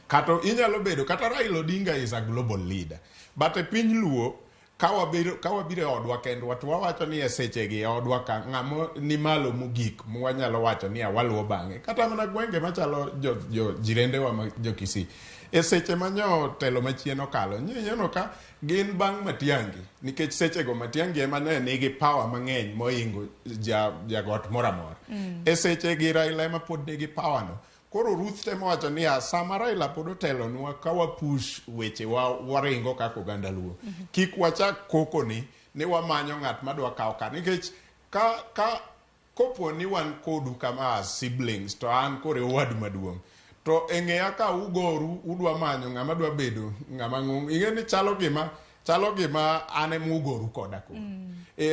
Kata inyalo bedo kata Raila Odinga is a global leader. But e piny Luo ka wabiro odwa kendwa to wawacho ni esechegi odwa ka ng'amo ni malo mogik mwanyalo wacho ni awaluo bang'e. Kata mana gwenge machalo jirende wa jo Kisii. Eseche manyo telo machien okalo. Nyieno ka gin bang' Matiang'i. Nikech sechego Matiang'i ema ne nigi power mang'eny moingo jagot moramora. Esechegi Raila ema pod nigi power no. Koro Ruth temo wacho ni sama Raila pod otelonwa ka wapush weche waringo kaka oganda Luo. Kik wachak koko ni wamanyo ng'at madwa kawo kar. Nikech ka kopo ni wan kodu kama siblings to an kore owadu maduong'. To eng'eya ka ugoru udwa manyo ng'ama dwa bedo ng'ama ng'ung'. Ing'e ni chalo gima ane mugoru koda ko.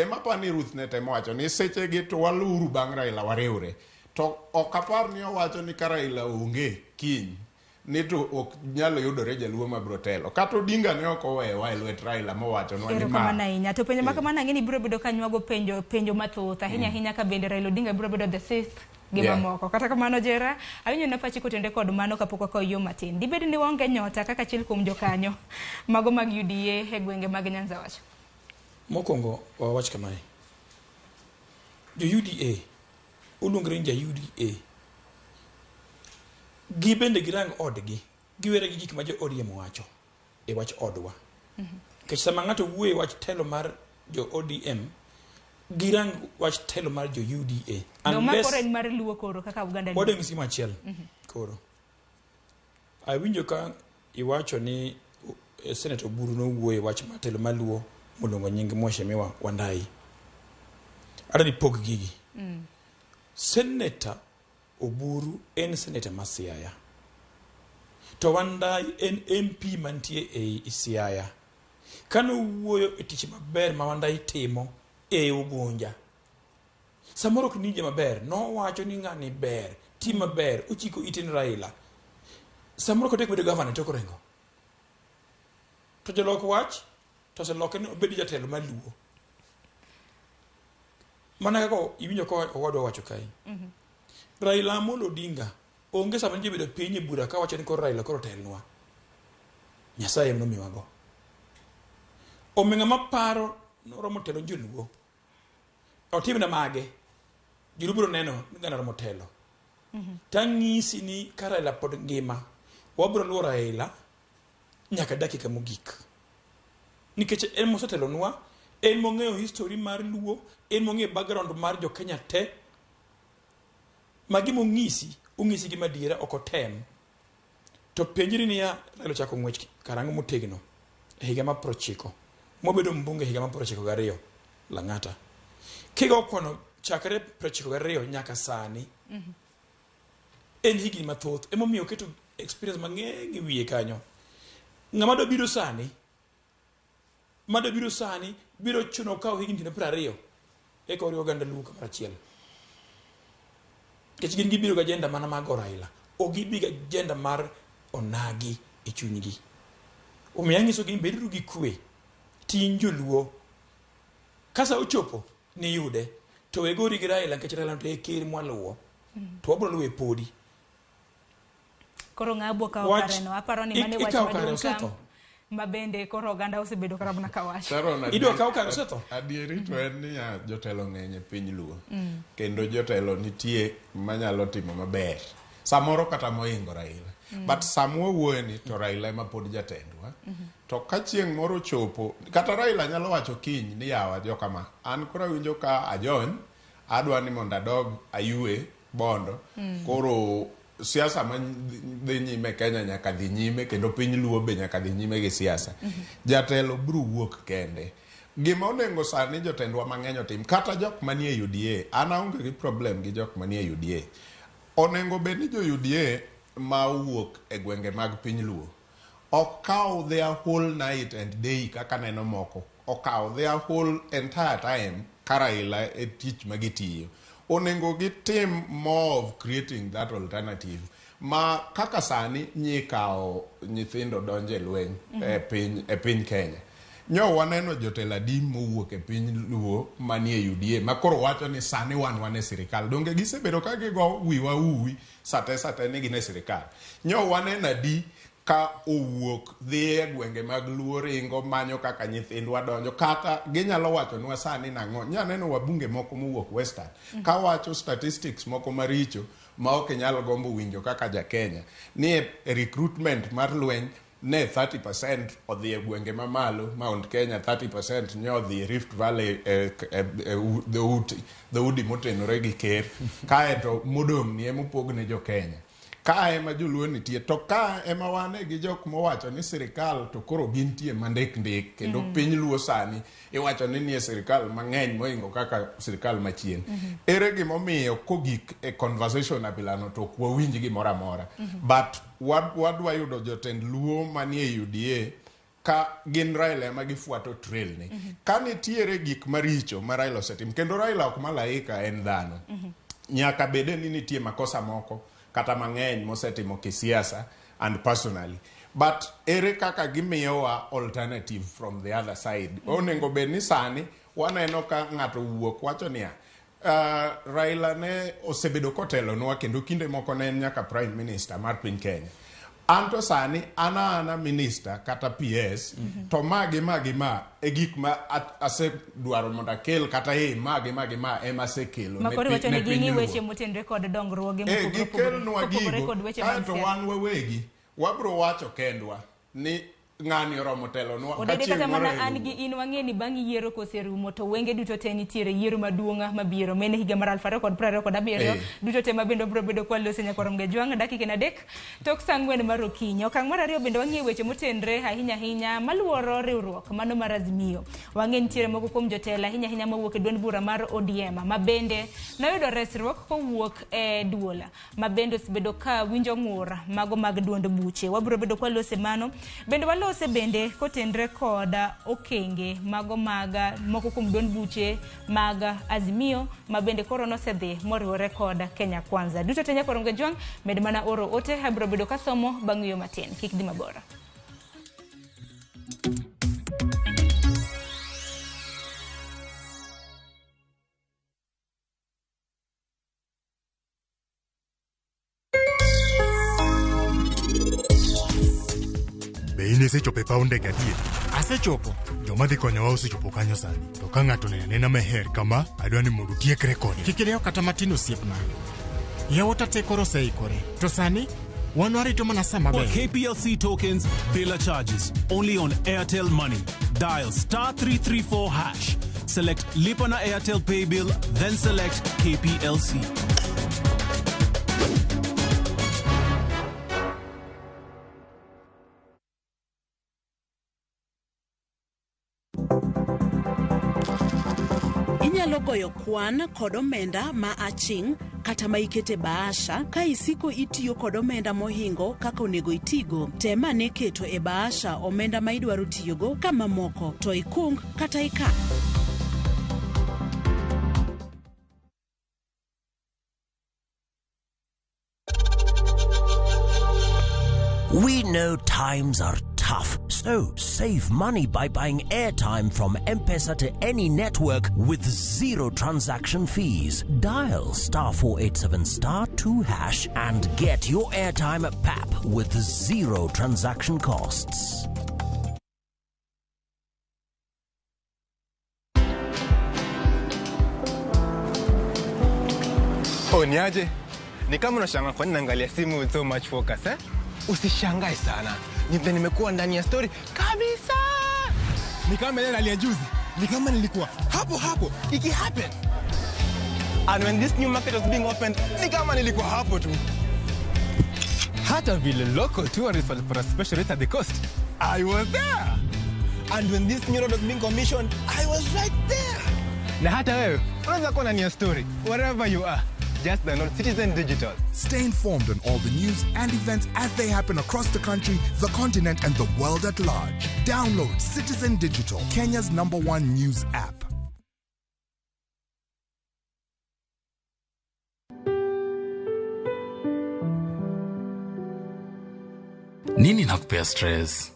Mapa ni Ruth ne temo wacho ni sechegi to waluru bang' Raila wariure. To ok apar ni owacho ni ka Raila onge kiny ni to ok nyalo yudore jaluo mabro telo. Kata Odinga ne ok owewa e lwet Raila mowacho ni ma. Kamana inya to penjo makamana ng'eni biro bedo kanywago penjo mathoth ahinya ka bende Raila Odinga biro bedo the sixth gima moko. Kata kamano Jera awinjo na pachi kotende kod mano kapoko ko yo matin. Dibed ni waonge nyota kaka achiel kuom jokanyo mago mag UDA e gwenge mag Nyanza wacho. Mokongo wawach kamae. Jo UDA uluongre ja UDA Gibende girang odgi, giwere gi gik ma jo ODM wacho e wach odwa. Kech sama ng'ato wuoye wach telo mar jo ODM, girang wach telo mar jo UDA. No makore mar luo koro kaka Uganda. Wode ngisi machiel. Koro. Awinjo ka iwacho ni Senator Oburu no wuoye wach matelo maluo molongo nying Mheshimiwa Wandai. Adani pog gigi. Senator Oburu en Senator ma Siaya. To Wandai en MP mantie e Siaya. Kano wuoyo e tich maber ma Wandai timo e Ugunja. Samoro kninje maber, no wacho ni ng'ani ber, tim maber, uchiko itin Raila. Samoro kotek bedo governor to korengo. To jolok wach, to se loke ni obedi jatelo maluo. Mana kako iwinjo ko owadwa wacho kai. Raila Amolo Odinga onge sama nje bedo piny e bura ka wacho ni koro Raila koro telnwa. Nyasaye mno miwago. Omenga maparo noromo telo joluo. Otimna mage. Joluo biro neno ni ng'ano romo telo. Tang'isi ni ka Raila pod ngima, wabiro luwo Raila nyaka dakika mogik. Nikech en mosetelonwa, en mong'eyo history mar luo, en mong'eyo background mar jo Kenya te. Magi mong'isi gi madiera ok otem. To penjri niya Raila chako ng'wech karango motegno e higa ma 90 mobedo mbunge higa ma 92 Lang'ata. Kigo kono chakre 92 nyaka sani. En higni mathoth emomiyo keto experience mang'eny e wiye kanyo. Ng'ama do biro sani biro chuno kawo higni 20 e kori oganda luo kamar achiel. Kech gin gibiro ga agenda mana mag Raila. Ogibi ga agenda mar onagi e chunygi. Omiyo nyiso gi bedo gi kwe. Tin joluo. Kasa ochopo ni yude to wegori gi Raila kech Raila to e ker mwaluo. To wabro luwe podi. Koro ng'abo ka okareno aparo ni mane wacho maduong' mabende koro oganda osebedo karabna kawacho. Idwa ka okaro seto. Adieri to en ni jotelo ng'eny e piny luo. Kendo jotelo nitie manyalo timo maber. Samoro kata moingo Raila. But samwa wuoye ni to Raila ema pod jatendwa. To ka chieng' moro chopo, kata Raila nyalo wacho kiny ni yawa jokama. An kora winjo ka ajony, adwa ni mondo adog ayue bondo. Koro siasa dhi nyime Kenya nyaka dhi nyime kendo piny luo be nyaka dhi nyime gi siasa. Jatelo biro wuok kende. Gima onengo sani jotendwa mang'eny otim kata jok manie UDA. An aonge gi problem gi jok manie UDA. Onengo bed ni jo UDA ma wuok e gwenge mag piny luo. Okaw their whole night and day kaka neno moko. Okaw their whole entire time ka Raila e tich magitiyo. Onengo gitim more of creating that alternative. Ma kaka sani nyikao nyithindo donje lweny e piny Kenya. Nyo waneno jotelo adi mowuok e piny luo manie UDA makoro wacho ni sani wan e sirikal. Donge gisebedo ka gigo wiwa uwi sate ni gin e sirikal. Nyo waneno adi ka owuok dhi e gwenge mag luo ringo manyo kaka nyithindwa donjo kata ginyalo wacho nwa sani nang'o. Nyaneno wabunge moko mowuok Western ka wacho statistics moko maricho ma ok nyalo gombo winjo kaka ja Kenya ni recruitment mar lweny ne 30% odhi e gwenge mamalo Mount Kenya, 30% nyodhi Rift Valley the udi motenore gi ker kaeto modong' ni emopogne jo Kenya. Ka ema joluo nitie to ka ema wane gi jok mowacho ni sirikal to koro gintie mandik kendo piny luo sani iwacho ni nie sirikal mang'eny moingo kaka sirikal machien. Ere gimomiyo kogik e conversation abilano to kwa winji gimoro amora. But wadwa yudo jotend luo manie UDA ka gin Raila ema gifuato trail ni. Ka nitiere gik maricho ma Raila osetim kendo Raila ok malaika en dhano. Nyaka bede ni nitie makosa moko kata mang'eny mosetimo kisiasa and personally. But ere kaka gimiyowa alternative from the other side. Onengo bed ni sani waneno ka ng'ato wuok wacho niya Raila ne osebedo kotelo nwa kendo kinde moko ne nyaka prime minister mar piny Kenya. Anto sani ana minister kata PS to magi e gik ma ase dwaro monda kel kata magi ema se kelo ne makori wacho ni gini weche motenre kod dongruoge mopogore kod weche man to wan wewegi wabro wacho kendwa ni ng'ani oromo telo nwa odede kata mana an gi in wang'eni bang' yiero koserumo to wenge duto te nitiere yiero maduong' mabiro mene higa mar 2027 duto te mabendo bro bedo kwa lose nyakorom Gajwang' dakika 3 tok saa 4 mar okinyi. Okang' mar ariyo bende wang'ie weche motenre ahinya maluoro riwruok mano mar Azimio. Wang'e nitiere moko kuom jotelo ahinya mawuok e duond bura mar ODM mabende noyudo resruok kowuok e duola mabende osebedo ka winjo ng'ur mago mag duond buche. Wabro bedo kwa lose mano bende walose bende kotenre koda okenge mago maga moko kuom duond buche maga Azimio mabende koro nosedhi moriwore koda Kenya Kwanza. Duto te nyakorom Gajwang' med mana oro ote habro bedo kasomo bang' yo matin kik di mabora. Beine sechopo e paw ndege adier. Asechopo. Joma dhi konyowa osechopo kanyo sani. To ka ng'ato nena meher kama, adwa ni mondo tiekre kode. Kik ilew kata matin osiepna. Yawota te koro seikore. To sani, wan warito mana saa maber. For KPLC tokens, Bela charges. Only on Airtel Money. Dial *334#. Select Lipa na Airtel Pay Bill, then select KPLC. Inyalo goyo kwan kod omenda ma aching' kata ma ikete bahasha ka isiko itiyo kod omenda mohingo kaka onego itigo. Tema ne keto e bahasha omenda ma idwaro tiyogo kama moko to ikung kata ikan. We know times are tough, so save money by buying airtime from M-Pesa to any network with zero transaction fees. Dial *487*2# and get your airtime PAP with zero transaction costs. Niaje? Ni kama unashangaa kwa nini naangalia simu with so much focus Usishangae sana. Nimekuwa ndani ya story kabisa. Ni kama yeye alia juzi. Ni kama nilikuwa hapo. Iki happen. And when this new market was being opened, ni kama nilikuwa hapo tu. Hata vile local tourists for a special rate at the coast, I was there. And when this new road was being commissioned, I was right there. Na hata wewe, unaweza kuwa ndani ya story wherever you are. Just the Citizen Digital. Stay informed on all the news and events as they happen across the country, the continent, and the world at large. Download Citizen Digital, Kenya's #1 news app. Nini nakupea stress?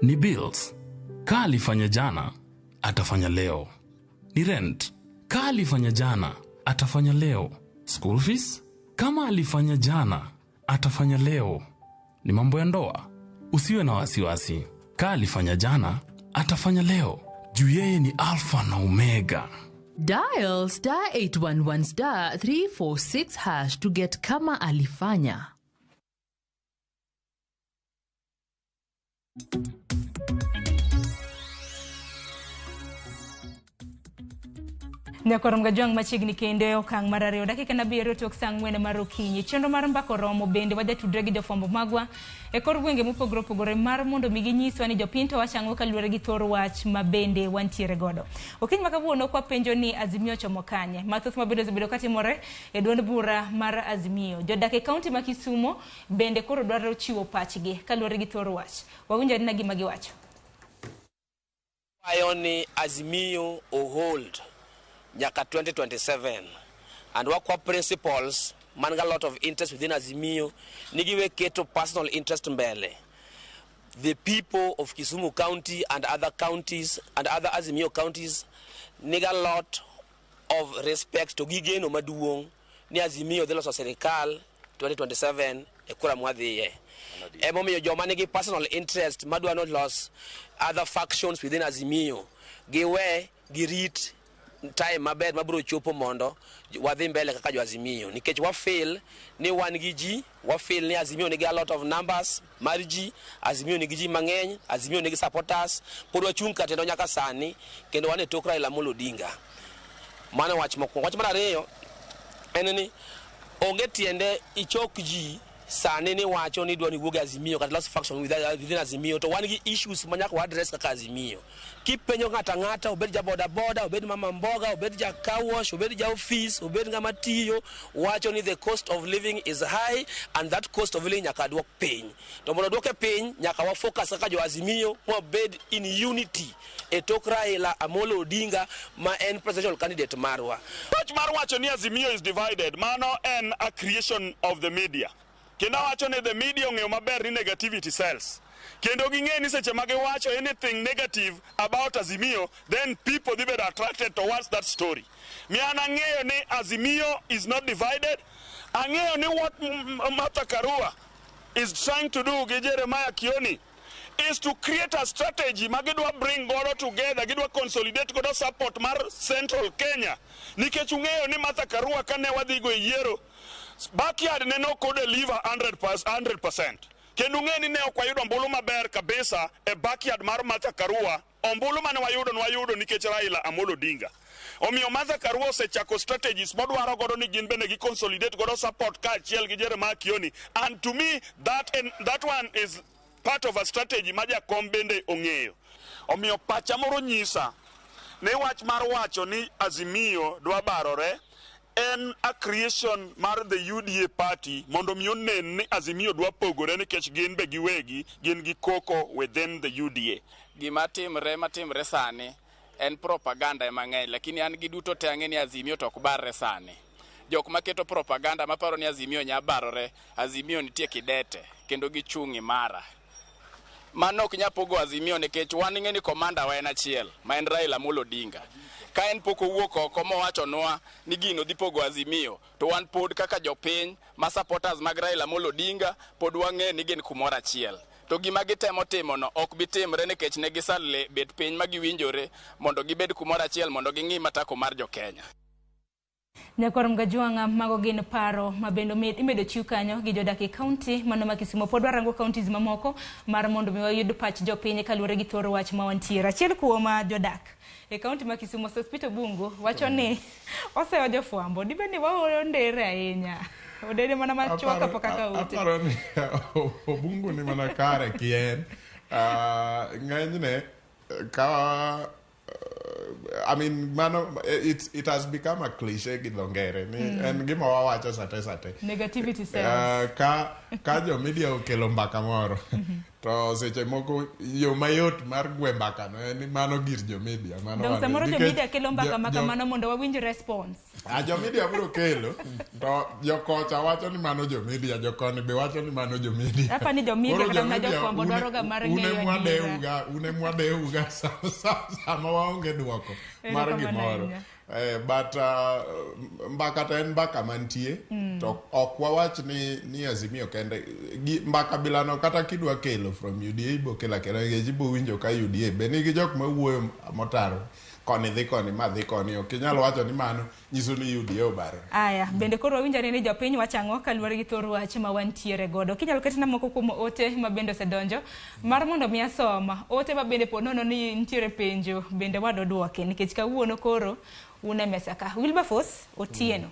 Ni bills. Kaa alifanya jana, atafanya leo. Ni rent. Kaa alifanya jana, atafanya leo. School fees? Kama alifanya jana, atafanya leo. Ni mambo ya ndoa. Usiwe na wasiwasi. Kaa alifanya jana, atafanya leo. Juu yeye ni alpha na omega. Dial *811*346# to get kama alifanya. Nyakorom Gajwang' machiegni kende okang' mar ariyo dakika na 7 tok saa 4 mar okinyi. Chenro mar Mbaka Oromo bende wajatudre gi jofwambo magwa e kor gwenge mopogore opogore mar mondo mi ginyiswa ni jopiny to wachang'o kaluwore gi thor wach ma bende wantiere godo. Okinyi ma kawuono kwa penjo ni Azimio chomo kanye. Mathoth mabedo osebedo katimore e duond bura mar Azimio. Jodak e kaunti ma Kisumo bende koro dwaro chiwo pachgi kaluwore gi thor wach. Wawinjo ni gima giwacho. Ayoni Azimio o hold nyaka 2027 and wakwa principles man got a lot of interest within Azimio nigiwe keto personal interest mbele. The people of Kisumu County and other counties and other Azimio counties niga lot of respect to gigeno maduong ni Azimio dhelo sa serikal 2027 ekura mwadhiye. Emomiyo joma nigi personal interest madwa not loss other factions within Azimio giwe girit time maber mabro chopo mondo wadhi mbele kaka jo Azimio nikech wa fail ni wan gi ji wa fail ni Azimio nigi a lot of numbers mar ji Azimio nigi ji mang'eny Azimio nigi supporters pod wachung' katendo nyaka sani kendo wan e tok Raila Amolo Odinga mano wach mokwongo. Wach mar ariyo en ni onge tiende ichok ji sani ni wacho ni dwani wuog Azimio kata lost faction within Azimio to wan gi issues manyaka wa address kaka Azimio. Kipenjo ng'ata obed ja boda boda obed mama mboga obed ja car wash obed ja office obed ng'ama tiyo wacho ni the cost of living is high and that cost of living nyaka dwok piny. To mondo dwoke piny nyaka wa focus kaka jo Azimio mobed in unity e tok Raila Amolo Odinga ma en presidential candidate marwa. Wach mar wacho ni Azimio is divided mano en a creation of the media. Kendo wacho ni the media ong'eyo maber ni negativity sells. Kendo ging'e ni seche mage wacho anything negative about Azimio, then people they be attracted towards that story. Miana ng'eyo ni Azimio is not divided. Ang'eyo ni what Martha Karua is trying to do gi Jeremiah Kioni is to create a strategy magidwa bring godo together, gidwa consolidate godo support mar Central Kenya. Nikech ung'eyo ni Martha Karua kane wadhi go yiero backyard ne no ko deliver 100%. Kendo ng'eni ne ok wayudo ombulu maber kabisa e backyard mar Martha Karua. Ombulu mane wayudo nikech Raila Amolo Odinga. Omiyo Martha Karua osechako strategies modwaro godo ni gin bende gi consolidate godo support ka achiel gi Jeremiah Kioni. And to me that one is part of a strategy ma jakom bende ong'eyo. Omiyo pacha moro nyisa ne wach mar wacho ni Azimio dwa barore en a creation mar the UDA party mondo mi onen ni Azimio dwa pogore nikech gin be giwegi gin gi koko within the UDA. Gima timre sani en propaganda mang'eny lakini an gi duto te ang'e ni Azimio to ok barre sani. Jok maketo propaganda maparo ni Azimio nya barore, Azimio nitie kidete kendo gichung' imara. Mano ok nya pogo Azimio nikech wan ng'e ni komanda wa en achiel ma en Raila Amolo Odinga. Ka en pok owuok oko mowacho nwa ni gino dhi pogo Azimio to wan pod kaka jopiny ma supporters mag Raila Amolo Odinga pod wang'e ni gin kumoro achiel. To gima gitemo timo no ok bitimre nikech ne gisale bet piny ma giwinjore mondo gibed kumoro achiel mondo ging'i matako mar jo Kenya. Nyakorom Gajwanga mago gin paro mabendo imedo chiw kanyo gi jodak e county mano ma Kisumo pod warango counties mamoko mar mondo mi wayud pach jopiny kaluwore gi thoro wach ma wantiere. Achiel kuom jodak e county ma Kisumo Hospital Bungu wacho ni oseyo jofwambo dibeni waoro ndere ahinya. Odede mana machuo kapok aka ute. Aparo ni Bungu ni mana kare kien. Ng'enyne ka I mean, it has become a cliche gi dhongere ni en gima wawacho sate. Negativity sells. Ka jo media okelo mbaka moro to seche moko yo mayot mar gwe mbaka no en mano gir jo media mano. Donc samoro jo media kelo mbaka mano mondo wawinj response. Jo media biro kelo to jo kocha wacho ni mano jo media, jo koni be wacho ni mano jo media. Hapa ni jo media kama na jo kwambo dwaro ga mar ng'eyo. Une mwadeuga sama waonge duoko mar gimoro. But mbaka to en mbaka mantie to ok wawach ni Azimio kende mbaka bilano kata kidwa kelo from UDA ibo kela ibo winjo ka UDA be nigi jok ma wuoyo motaro koni dhi koni ma dhi koni ok inyalo wacho ni mano nyiso ni UDA obaro. Aya bende koro winjore ni jopiny wachang'o kaluwore gi thoro wach ma wantiere godo. Kinyalo ketina moko kuom ote ma bende osedonjo mar mondo mi asoma ote ma bende ponono ni nitiere penjo bende wadoduoke nikech kawuono koro une mesa ka Wilberforce Otieno.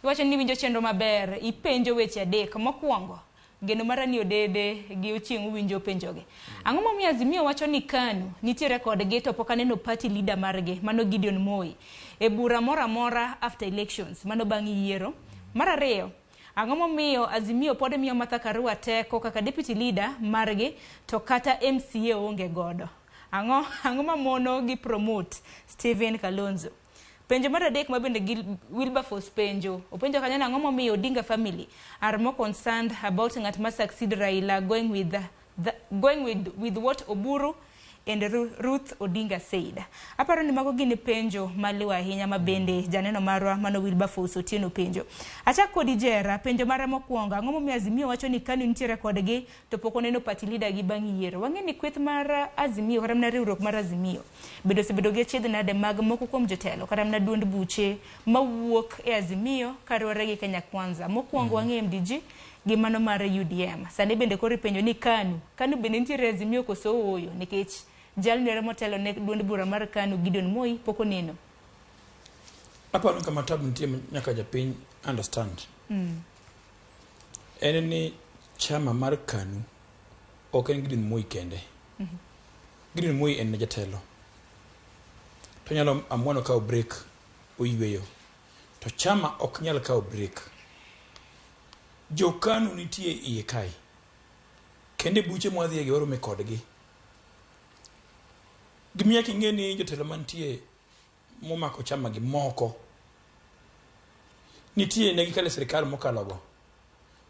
Iwacho ni winjo chenro maber ipenjo weche adek mokwongo geno marani odede gi ochieng' winjo penjoge. Ang'o momiyo Azimio wacho ni KANU nitiere kodgi to pok aneno party leader margi mano Gideon Moi e bura mora after elections mano bang' yiero. Mar ariyo, ang'o momiyo Azimio pod miyo Martha Karua teko kaka deputy leader margi to kata MCA onge godo. Ang'o mamono gi promote Stephen Kalonzo. Penjo mar adek mabende Wilberforce penjo. Openjo kanyana ang'o momiyo Odinga family are more concerned about ng'at ma succeed Raila going with what Oburu and Ruth Odinga said. Aparo ni mago gini penjo maliwa hinya mabende janeno marwa mano Wilberforce Otieno penjo. Achak kodi jera penjo mara mokwonga ngomo mi Azimio wacho ni KANU nitiere kodgi to poko neno party leader gi bang' yiero. Wang'e ni kweth mar Azimio kata mna riwruok mar Azimio bedo sebedo gi chiedh nade mag moko kuom jotelo kata mna duond buche mawuok e Azimio karuore gi Kenya Kwanza. Mokwongo wang'e MDG gi mano mar UDM. Sani bende kori penjo ni KANU bende nitiere Azimio koso oyo nikech jal nere motelo ne duond bura mar KANU Gideon Moi poko neno. Aparo kama tabu nitie nyaka japiny understand. En ni chama mar KANU ok en Gideon Moi kende. Gideon Moi en jatelo. To nyalo amwono kao break oyweyo. To chama ok nyal kao break. Jo KANU nitie iye kai. Kende buche mwadhie gi orome kodgi. Gimiya king'e ni jotelo mantie momako chama gi moko nitie ne gikale sirikal mokalogo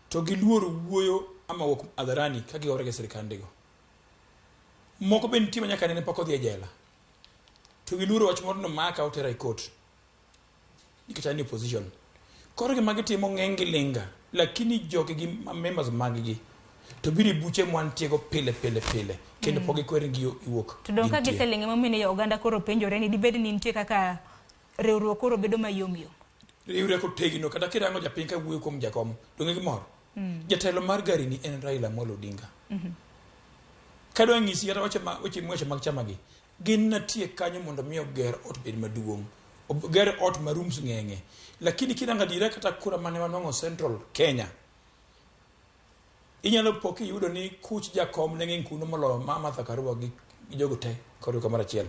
to giluoro wuoyo ama wuok adharani ka giore gi sirikandego. Moko be nitie manyaka nene pok odhi e jela to giluoro wach moro no maka otera e court nikech ani opposition. Koro gi magi timo ng'eng linga lakini joke gi members maggi to biri buche mwantiego pile kendo pogi kwere gi iwuok. To donka giselinge momine ya oganda koro penjore ni dibed ni nitie kaka riwruok koro bedo mayom yom. Riwruok otegno kata kirango japiny ka wuoyo kuom jakom donge gimoro. Jatelo mar gari ni en Raila Amolo Odinga. Kadwa ng'isi kata weche mag chama gi gin natie kanyo mondo miyo ger ot bed maduong'. Ger ot ma rooms ng'eng'e. Lakini kiranga direct kata kura mane wanong'o Central Kenya. Inyalo poki yudo ni kuch jakom ne ng'eng kuno molo Martha Karua gi jogo te koro kamara chiel.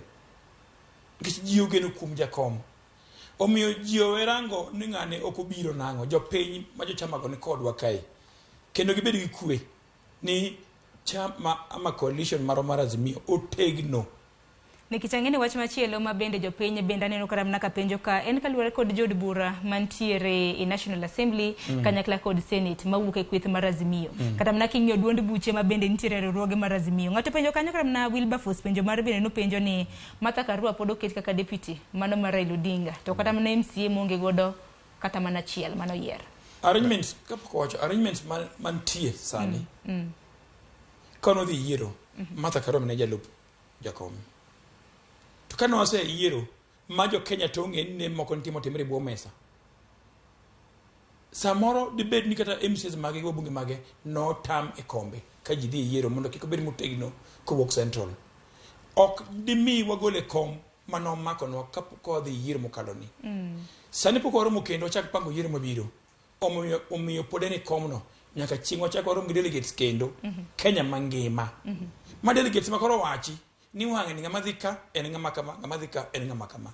Nikech ji ogeno kuom jakom. Omiyo ji owerango ni ng'ane ok obiro nang'o. Jopiny ma jochamago ni kodwa kae. Kendo gibed gi kwe ni chama ama coalition mar Azimio otegno. Nikichangeni wach machielo ma bende jopiny bende aneno kara mnaka penjo ka en kaluwore kod jod bura mantiere e National Assembly kanyakla kod Senate mawuok e kweth mar Azimio. Kata mnaka ing'iyo duond buche ma bende nitiere riwruoge mar Azimio. Ng'ato penjo kanyo kara mna Wilberforce penjo mar bende no penjo ni Martha Karua pod oket kaka deputy mano mar Raila Odinga to kata mna MCA monge godo kata mana chiel mano yier. Arrangements kapoko wacho arrangements mantie sani. Kono dhi yiero Martha Karua mne jalup jakom. To kano wase yiero majo Kenya tonge ne moko ntimo timre bo mesa. Samoro dibed ni kata MCs mage go bunge mage no tam e kombe ka ji dhi yiero mondo kik obed motegno ko wok Central. Ok dimi wagole kom mano mako no kapoko dhi yiero mokalo ni. Sani poko oromo kendo chak pango yiero mabiro. Omiyo podeni komno nyaka chingwa chak oromo gi delegates kendo Kenya mangima. Ma delegates makoro wachi ni wange ni ngamadhika en ngamakama ngamadhika en ngamakama.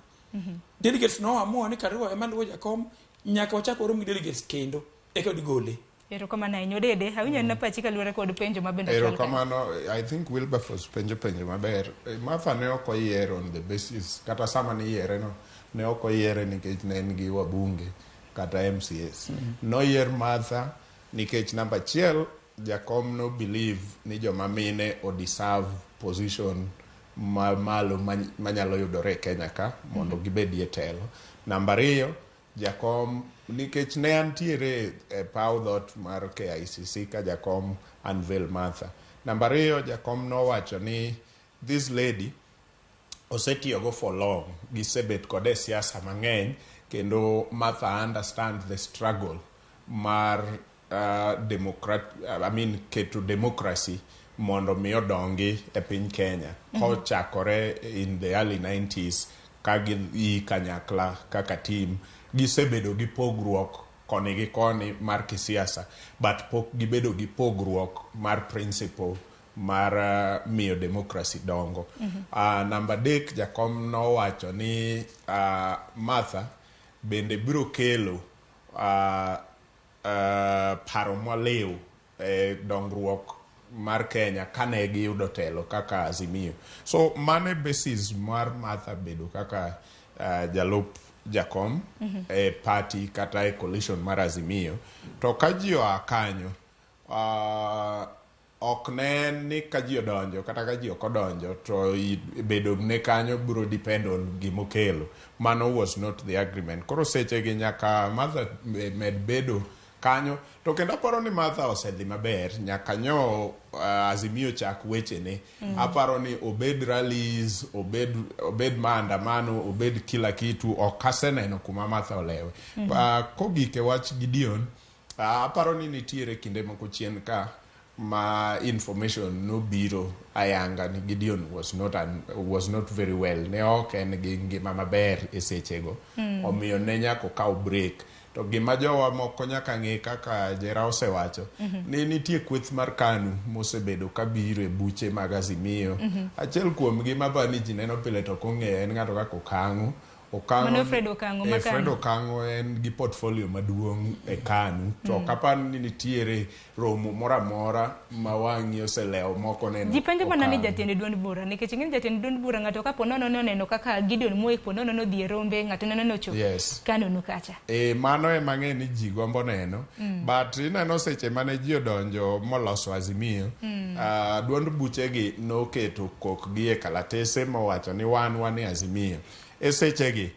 Delegates no amua ni Karua emanduo jakom nyaka wachak orom gi delegates kendo eka digole. Ero kama na inyodede hawinyo na pachi kaluwore kod penjo mabendo ero kama no I think Wilberforce penjo maber. Martha ne ok oyiero on the basis kata sama ni yiere no ne ok oyiere nikech ne en gi wabunge kata MCS. No yier Martha nikech namba 1 jakom no believe ni joma mine o deserve position malo manyalo yudore Kenya ka mondo gibedie telo. Namba 2 jakom nikech ne antiere paw dhot mar KICC ka jakom unveil Martha. Namba 2 jakom no wacho ni this lady osetiyogo for long gisebet kode siasa mang'eny kendo Martha understand the struggle mar keto democracy mondo mi odongi e piny Kenya. Kochakore in the early 90s kagi kanyakla kaka team gisebedo gi pogruok koni gi koni mar kisiasa but pok gibedo gi pogruok mar principle mar miyo democracy dongo. Namba 3 jakom no wacho ni Martha bende biro kelo paro maliw dongruok mar Kenya kane giyudo telo kaka Azimio. So mane basis mar Martha bedo kaka jalup jakom party kata coalition mar Azimio. To ka ji oa kanyo ok ne ni ka ji odonjo kata ka ji ok odonjo to bedo ne kanyo biro depend on gimokelo. Mano was not the agreement. Koro seche gi nyaka Martha med bedo kanyo to kendo aparo ni Martha osedhi maber nyaka nyo Azimio chak weche ne. Aparo ni obed rallies, obed maandamano, obed kila kitu ok aseneno kuma Martha olewe. Kogike wach Gideon, aparo ni nitiere kinde moko chien ka ma information no biro ayanga ni Gideon was not very well. Ne ok en gi ngima maber e sechego. Omiyo ne nyako kaw break. To gima jowa moko nyaka ng'e kaka Jera osewacho ni nitie kweth mar KANU mosebedo ka biro e buche mag Azimio. Achiel kuom gima bani ji neno pile to kong'e en ng'ato kaka Okango. Fred Okango en gi portfolio maduong' e KANU. To kapan ni nitiere romo moramora ma wang'i oseleo moko neno. Ji penjo mana ni jatend duond bura nikech ng'e jatend duond bura ng'ato kapo nono neno kaka Gideon Moi po nono dhi e rombe ng'ato nono cho. KANU kacha. Mano ema ng'e ni ji gombo neno. But ineno seche mane ji odonjo moloso Azimio. Duond buchegi noketo kokgi e kalatese mowacho ni wan e Azimio. E sechegi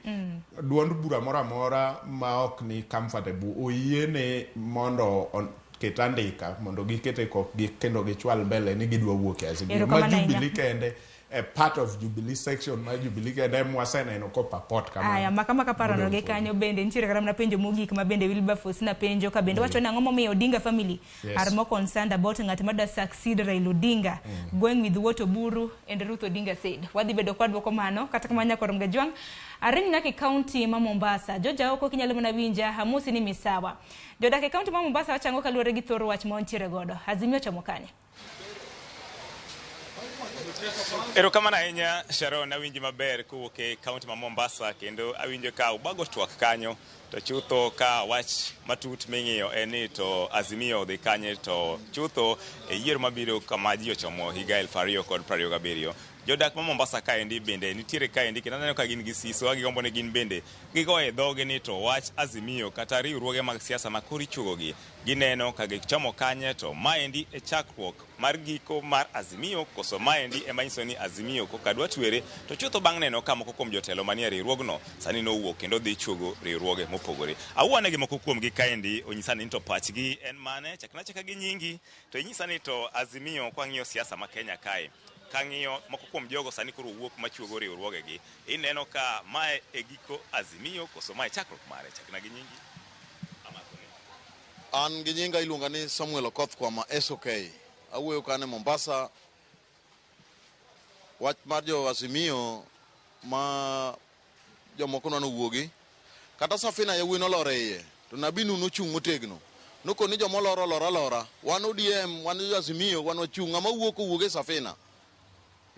duond bura moramora ma ok ni comfortable oyiene mondo ket andika mondo gikete kokgi kendo gichwal mbele ni gidwa wuok e Azimio. Ma Jubilee kende part of Jubilee section ma Jubilee kende mwaseneno ko papot kamano. Aya maka paro no ge kanyo bende nitiere kata na penjo mogik ma bende Wilberforce na penjo ka bende wacho nang'o momiyo Odinga family are more concerned about ng'at ma da succeed Raila Odinga going with what Oburu and Ruth Odinga said. Wadhi bedo kwa dwoko mano kata kamanya korom gajwang arin nyake county ma Mombasa joja oko kinyalo mana winja hamusi ni misawa jodake county ma Mombasa wachango kaluore gi thoro wach ma ontiere godo Azimio chamokanye. Erokamano ahinya Sharon, awinji maber kowuok e kaunti ma Mombasa kendo awinjo ka ubago twak kanyo to chutho ka wach matut ming'iyo en ni to Azimio dhi kanye to chutho e yiero mabiro kama ji ochomo higa 2027. Jodak ma Mombasa kaendi bende nitiere kaendi kendo aneno ka gin gi siso gigombo ne gin bende gigo e dhoge ni to wach Azimio kata riwruoge mag siasa ma kori chugogi gineno ka gichomo kanye to maendi e chakruok mar giko mar Azimio koso maendi ema nyiso ni Azimio koka dwa twere to chutho bang' neno ka moko kuom jotelo manie riwruogno sani nowuok kendo dhi chugo riwruoge mopogore. Awuone gi moko kuom gi kaendi onyisa ni to pachgi en mane chakna gi nyingi to inyisa ni to Azimio kwa ng'iyo siasa ma Kenya kae kang'iyo moko kuom jogo sani koro wuok machuogo riwruogegi ineno ka mae e giko Azimio koso mae chakruok mare chakna gi nyingi. An gi nyinga iluonga ni Samuel Okoth Kwama SOK awuoyo kane Mombasa. Wach mar jo Azimio ma jomoko nono wuogi kata Safina yawuoyi nolore iye to Nabinu nochung' motegno nokoni jomoloro lora wan ODM wan jo Azimio wan wachung' ng'ama wuok e Safina.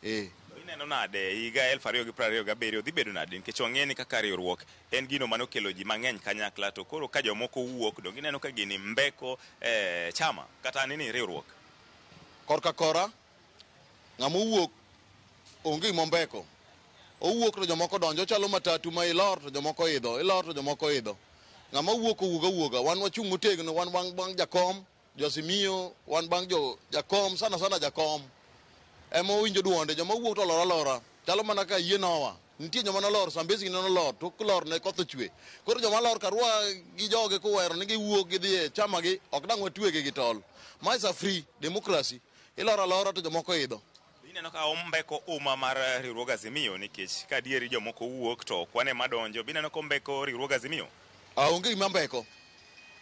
Ineno nade higa 2027 dhi bedo nade nikech wang'eni kaka riwruok en gino mano kelo ji mang'eny kanyakla to koro ka jomoko wuok dong ineno ka gini mbeko chama kata nini riwruok korka kora ng'ama wuok onge mombeko owuok to jomoko donjo chalo matatu ma ilor to jomoko idho ng'ama wuok owuoga wan wachung' motegno wan bang' jakom jo Azimio wan bang' jo jakom sana jakom emo winjo duonde joma wuok to lora chalo mana ka yie nowa nitie joma nolor Sambesi nolor to klor ne koth chwe koro joma lor karwa gi joge kuwero ni giwuok gidhi e chama gi ok dang' watwege gi tol ma is a free democracy ilora to jomoko idho. Ineno ka ombeko uma mar riwruog Azimio nikech ka dieri jomoko wuok to kwane madonjo bineno ko mbeko riwruog Azimio onge gima mbeko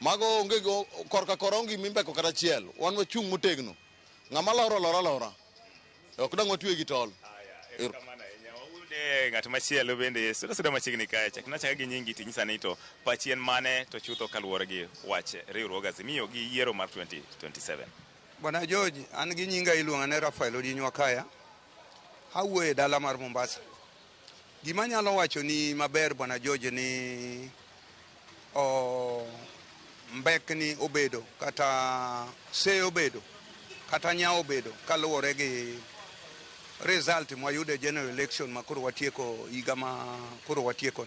mago onge korka kora onge mimbeko kata chiel wan wachung' motegno ng'ama lora ok dang' watwe gi tol. Ng'at machielo bende suda machiegni kae chakna gi nyingi tinyisa ni to pachien mane to chutho kaluwore gi wach riwruog Azimio gi yiero mar 2027. Bwana George, an gi nyinga iluonga ne Rafael Odinywa kaya awuoyo e dala mar Mombasa. Gima nyalo wacho ni maber Bwana George ni mbekni obedo kata se obedo kata nya obedo kaluwore gi result mwayude general election makoro watieko higa ma koro watieko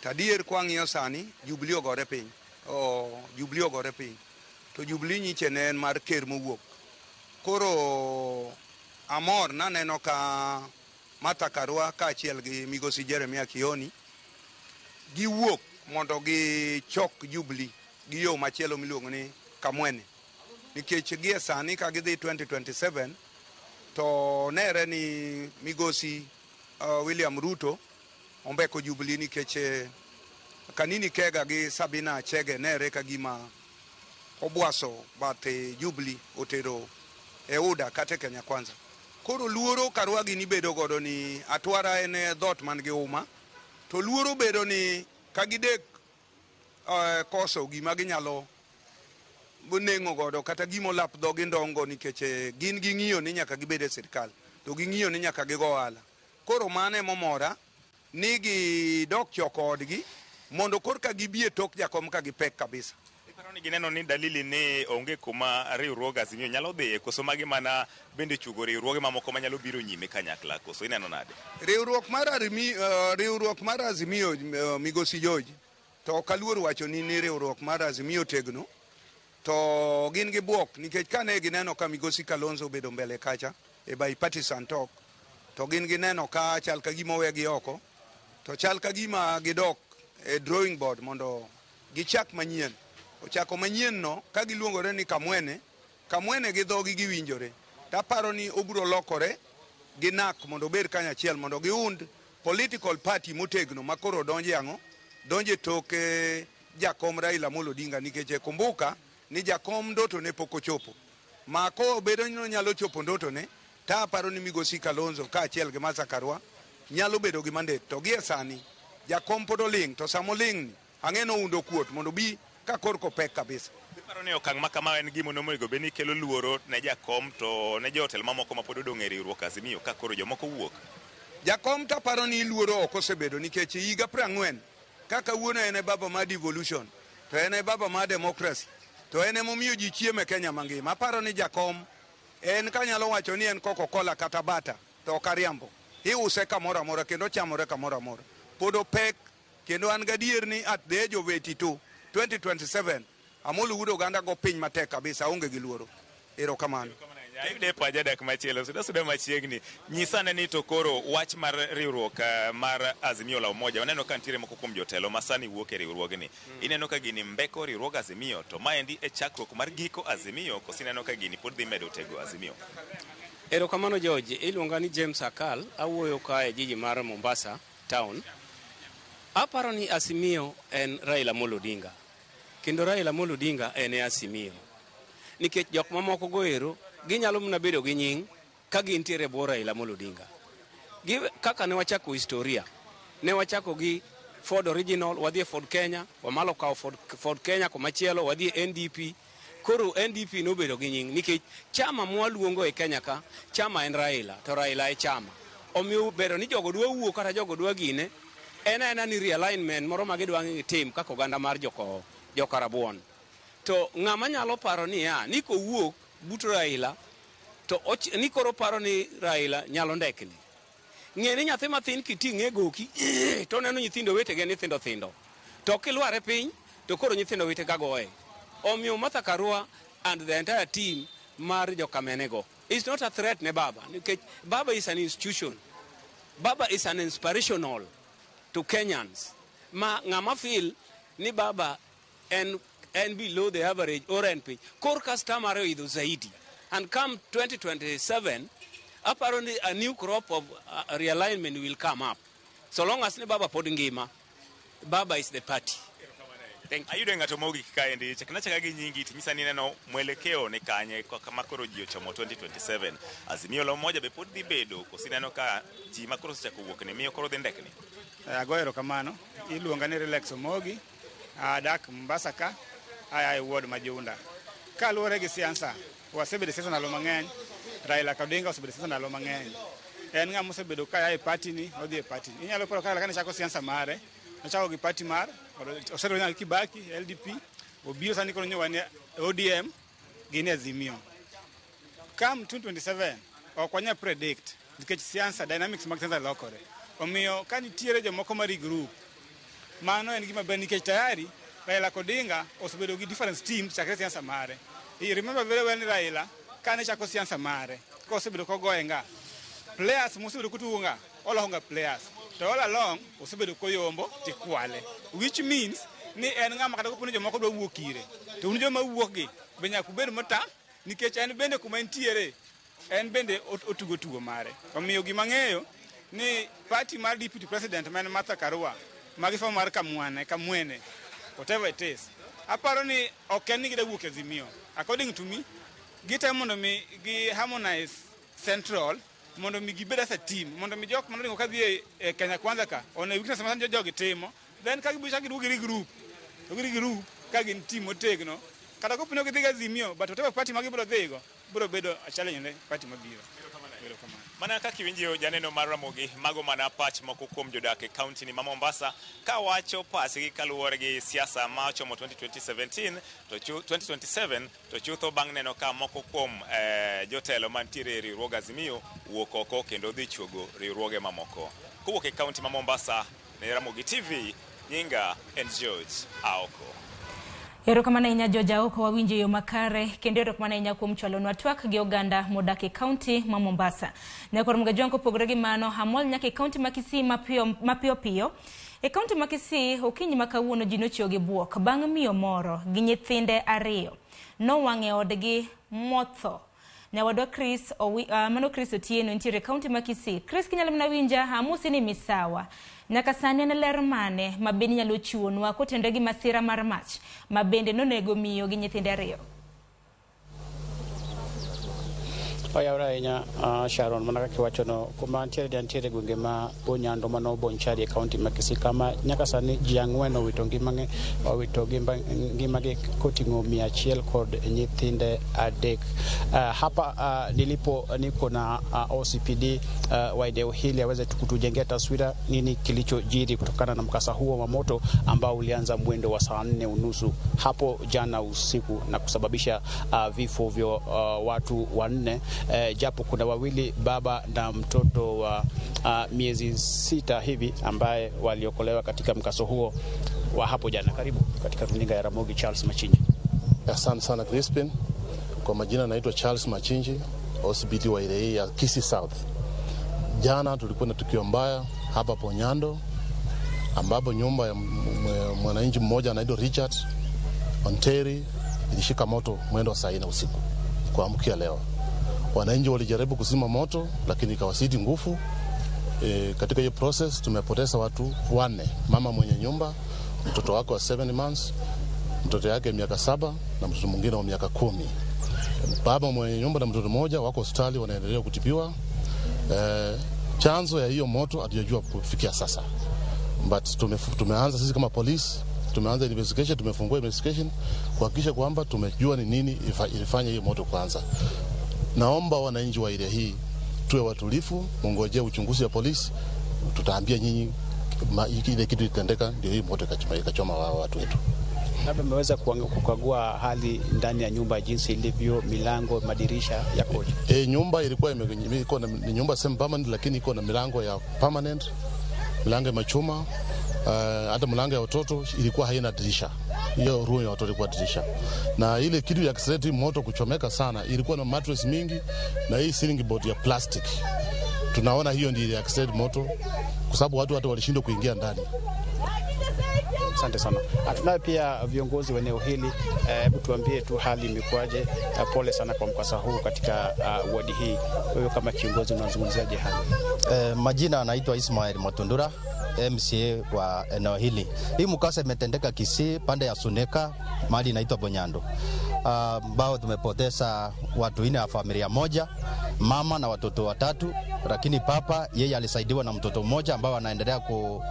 tadier kwang'iyo sani Jubilee ogore piny to Jubilee nyiche ne en mar ker mowuok koro amor naneno ka Martha Karua kaachiel gi migosi Jeremiah Kioni giwuok mondo gichok Jubilee gi yo machielo miluongo ni Kamwene, nikech gie sani ka gidhi 2027 to nere ni migosi William Ruto ombeko Jubilee nikech Kanini Kega gi Sabina Chege nere ka gima obwaso bathe Jubilee otero EUDA kata Kenya Kwanza. Koro luoro Karua gi ni bedo godo ni atwara ene dhot man gi uma, to luoro bedo ni kagidek koso gima ginyalo nengo godo kata gimo lap dhogi ndongo nikech gin ging'iyo ni nyaka gibede sirkal to ging'iyo ni nyaka gigo ohala. Koro mane momora ni gidok choko odgi mondo korka gibie tok jakom ka gipek kabisa. Iparo ni gineno ni dalili ni onge kuma riwruog Azimio nyalo dhiye koso magi mana bende chugo riwruoge mamoko manyalo biro nyime kanyakla koso ineno nade? Riwruok mar Azimio migosi George to kaluor wacho ni riwruok mar Azimio tegno to gin gi buok nikech kane gineno ka migosi Kalonzo bedo mbele kacha e bipartisan talk to gin gineno ka chal ka gima owegi oko to chal ka gima gidok e drawing board mondo gichak manyien. Ochako manyien no ka giluongore ni Kamwene gi dhogi giwinjore. Taparo ni obro lokore gi nak mondo ber kanyachiel mondo giund political party motegno makoro donje toke jakom Raila Amolo Odinga nikech kumbuka ni jakom Ndoto ne pok ochopo. Mako bedo ni nyalo chopo Ndoto ne taparo ni migosi Kalonzo kaachiel gi Martha Karua nyalo bedo gi mandet to gie sani jakom pod oling to samoling ni ang'eno undo kuot mondo bi ka korko pek kabisa. Iparo ni okang' ma kama en gimo nomego beni kelo luoro ne jakom to ne jotelo mamoko ma pod odong' e riwruok Azimio ka koro jomoko wuok? Jakom taparo ni luoro ok osebedo nikech higa 40 kaka wuono en baba mar devolution to en baba mar democracy to en emomiyo ji chiemo e Kenya mangima. Aparo ni jakom en kanyalo wacho ni en Coca-Cola kata bata to ok ariambo. Iuse kamoro amora kendo chamore kamoro amora. Pod opek kendo an gadier ni at the age of 82 2027 Amolo wudo ganda go piny matek kabisa onge gi luoro. Erokamano. Ayude paja dak machielo suda machiegni nyisane ni to koro wach mar riwruok mar Azimio la Umoja waneno ka ntiere moko kuom jotelo masani wuok e riwruogni ineno ka gini mbeko riwruog Azimio to maendi e chakruok mar giko Azimio koso ineno ka gini pod dhi medo tego Azimio? Erokamano George, iluonga ni James Akal, awuoyo ka e jiji mar Mombasa town. Aparo ni Azimio en Raila Amolo Odinga kendo Raila Amolo Odinga en Azimio nikech jok mamoko goero ginyalo mna bedo gi nying ka gintiere bwo Raila Amolo Odinga. Kaka ne wachako historia, ne wachako gi Ford Original, wadhi e Ford Kenya, wamalo kawo Ford Kenya komachielo, wadhi e NDP. Koro NDP nobedo gi nying nikech chama mwaluongo e Kenya ka chama en Raila to Raila e chama. Omiyo bedo ni jogo dwa wuok kata jogo dwa gine en ni realignment moro ma gidwa tim kaka oganda mar joka rabuon. To ng'ama nyalo paro ni ni kowuok but Raila to ni koro paro ni Raila nyalo ndekni. Ng'e ni nyathi mathin kiting'e goki to neno nyithindo wetege ni thindo to kilware piny to koro nyithindo wetega goye. Omiyo Martha Karua and the entire team mar jokamenego is not a threat ne Baba because Baba is an institution. Baba is an inspirational to Kenyans. Ng'ama feel ni Baba and below the average or NP core customer idho zaidi, and come 2027 apparently a new crop of realignment will come up so long as ni Baba pod ngima. Baba is the party. Ayudo ng'ato mogik kaendi chakinachaga gi nyingi tinyisa ni neno mwelekeo ni kanye kama koro ji ochomo 2027 Azimio la Umoja be pod dhi bedo koso ineno ka ji makoro sechako wuok ni miyo koro dhi ndekni? Agoero kamano, iluonga ni Relax Omogi, dak Mombasa ka, aya e ward Majunda. Kaluwore gi siasa, wasebedo siasa ndalo mang'eny, Raila Odinga osebedo siasa ndalo mang'eny. En ng'ama osebedo ka e party ni, odhi e party. Inyalo paro ka chako siasa mare, nochako gi party mar osero nyal Kibaki, LDP, obiro sani koro nyowani ODM gi Azimio. Come 2027 ok wanya predict nikech siasa dynamics mag siasa lokore. Omiyo ka nitiere jomoko mari group mano en gima ber nikech tayari Raila Odinga osebedo gi different teams chakre siasa mare. You remember very well ni Raila kane chako siasa mare kosebedo kogoyenga players mosebedo kutunga olahonga players to all along osebedo koyombo tikwale, which means ni en ng'ama kata koponi jomoko dwa wuok ire to un joma wuok gi be nyaka ubed mota nikech en bende kuma entiere en bende otugo tugo mare. Omiyo gima ng'eyo ni party mar deputy president man Martha Karua magifo mar kamwene whatever it is, aparo ni ok en ni gida wuok Azimio. According to me, gitemo mondo mi gi harmonize central mondo mi gibed as a team, mondo mi jok mondo kadhi e Kenya Kwanza ka one weakness ma jogi timo, then ka gibucha giduogi regroup ka gin team motegno kata kopino gidhi Azimio, but whatever party magibiro dhigo biro bedo a challenge ne party mabiro. Mana kaka iwinjo janeno mar Ramogi mago mana pach moko kuom jodak e kaunti ni ma Mombasa ka wacho pasgi kaluwore gi siasa ma chomo 2027 to chutho bang' neno ka moko kuom jotelo mantiere e riwruog Azimio wuok oko kendo dhi chuogo riwruoge mamoko. Kowuok e kaunti ma Mombasa ne Ramogi TV, nyinga en George Aoko. Erokamano ahinya George Aoko, wawinjo yo makare kendo erokamano ahinya kuom chwalonwa twak gi oganda modak e kaunti ma Mombasa. Nyakoro mga jongo pogore gi mano hamol nyaka e kaunti ma Kisii mapiyo piyo. E kaunti ma Kisii okinyi ma kawuono ji nochio gi buok bang' miyo moro gi nyithinde 2 nowang'e odgi motho. Nyawadwa Chris Otieno ntiere kaunti ma Kisii. Chris, kinyalo mna winja amusi ni misawa. Nyaka sani en ler mane mabende nyalo chiwonwa kotende gi masira mar mach mabende nonego miyo gi nyithinde 2. Oyawra ahinya Sharon, mana kaka iwachono kuma antiere gwenge ma Onyando mano Bonchari e kaunti ma Kisii kama nyaka sani ji 4 owito ngimagi koting'o 100 kod nyithinde 3. Hapa niko na OCPD wa eneo hili aweze kutujengea taswira nini kilichojiri kutokana na mkasa huo wa moto ambao ulianza mwendo wa saa 4:30 hapo jana usiku na kusababisha vifo vya watu 4. Japo kuna 2, baba na mtoto wa miezi 6 hivi ambaye waliokolewa katika mkaso huo wa hapo jana. Karibu katika runinga ya Ramogi, Charles Machinji. Asante sana Crispin. Kwa majina naitwa Charles Machinji, OCPD wa ile ya Kisii South. Jana tulikuwa na tukio mbaya hapa Onyando ambapo nyumba ya mwananchi mmoja anaitwa Richard Onteri ilishika moto mwendo wa saa 4 usiku kuamkia leo. Wananchi walijaribu kuzima moto lakini ikawazidi nguvu. Katika hiyo process tumepoteza watu 4. Mama mwenye nyumba, mtoto wake wa 7 months, mtoto yake miaka 7 na mtoto mwingine wa miaka 10. Baba mwenye nyumba na mtoto mmoja wako hospitali wanaendelea kutibiwa. Chanzo ya hiyo moto hatujajua kufikia sasa. But tumeanza sisi kama polisi, tumeanza investigation, tumefungua investigation kuhakikisha kwamba tumejua ni nini ilifanya hiyo moto kwanza. Naomba wananchi wa area hii tuwe watulivu, mngojee uchunguzi wa polisi, tutaambia nyinyi ile kitu itendeka ndio hii moto ikachoma watu wetu. Labda mmeweza kukagua hali ndani ya nyumba jinsi ilivyo, milango, madirisha yakoje? Nyumba ilikuwa iko na nyumba semi permanent lakini iko na milango ya permanent, milango ya machuma, hata milango ya watoto ilikuwa haina dirisha. Hiyo room ya watoto ilikuwa dirisha. Na ile kitu ya accelerate moto kuchomeka sana ilikuwa na mattress mingi na hii ceiling board ya plastic. Tunaona hiyo ndio ya accelerate moto kwa sababu watu walishindwa kuingia ndani. Asante sana. Tunayo pia viongozi wa eneo hili, hebu tuambie tu hali imekuaje? Pole sana kwa mkasa huu katika wadi hii. Wewe kama kiongozi unazungumziaje hali? Majina anaitwa Ismail Matundura, MCA wa eneo hili. Hii mkasa imetendeka Kisii pande ya Suneka, mahali inaitwa Bonyando. Ambao tumepoteza watu 4 wa familia moja, mama na watoto 3, lakini papa yeye alisaidiwa na mtoto mmoja ambao anaendelea ku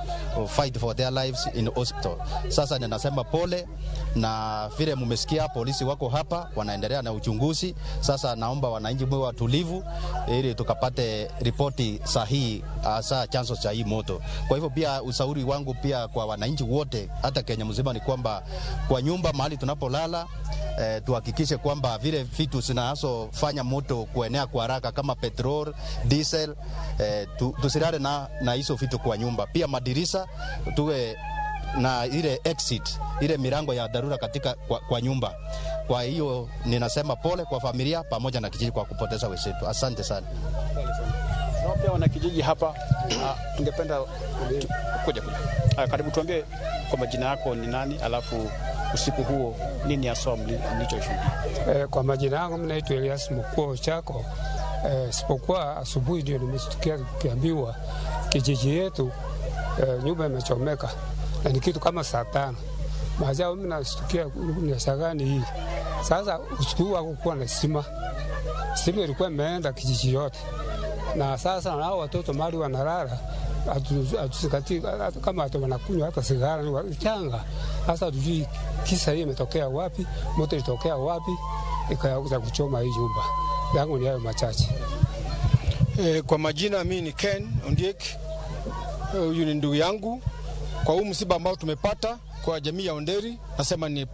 fight for their lives in hospital. Sasa ninasema pole, na vile mmesikia polisi wako hapa wanaendelea na uchunguzi. Sasa naomba wananchi mwe watulivu ili tukapate ripoti sahihi hasa chanzo cha hii moto. Kwa hivyo pia ushauri wangu pia kwa wananchi wote hata Kenya mzima ni kwamba kwa nyumba mahali tunapolala tuhakikishe kwamba vile vitu zinazofanya moto kuenea kwa haraka kama petrol, diesel, tusilale na hizo vitu kwa nyumba. Pia madirisha tuwe na ile exit, ile milango ya dharura katika kwa nyumba. Kwa hiyo ninasema pole kwa familia pamoja na kijiji kwa kupoteza wenzetu. Asante sana. Pia wana kijiji hapa, tungependa kuja. Karibu, tuambie kwa majina yako ni nani, alafu usiku huo nini hasa mlichoshuhudia? Kwa majina yangu mimi naitwa Elias Mkuu Chako. Sipokuwa asubuhi ndio nimesikia kiambiwa kijiji yetu nyumba imechomeka, na ni kitu kama saa 5. Majao mimi nasikia ni sagani hii. Sasa usiku hakukuwa na stima. Stima ilikuwa imeenda kijiji yote. Na sasa nao watoto mali wanalala, atusikati kama watu wanakunywa hata sigara ni wachanga. Sasa tujui kisa hii imetokea wapi, moto ilitokea wapi ikaanza kuchoma hii nyumba. Yangu ni hayo machache. Kwa majina mimi ni Ken Ondiek. Huyu ni ndugu yangu. Kwa huu msiba ambao tumepata kwa jamii ya Onderi, nasema ni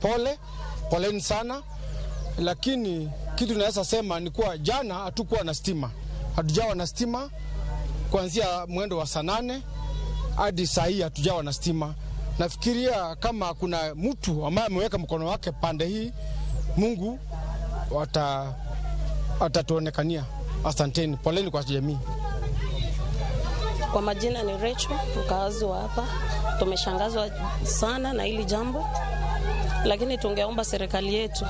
poleni sana. Lakini kitu naweza sema ni kuwa jana hatukuwa na stima. Hatujawa na stima kuanzia mwendo wa saa 8 hadi saa hii hatujawa na stima. Nafikiria kama kuna mtu ambaye ameweka mkono wake pande hii, Mungu atatuonekania. Asanteni, poleni kwa jamii. Kwa majina ni Rachel, mkaazi wa hapa. Tumeshangazwa sana na hili jambo, lakini tungeomba serikali yetu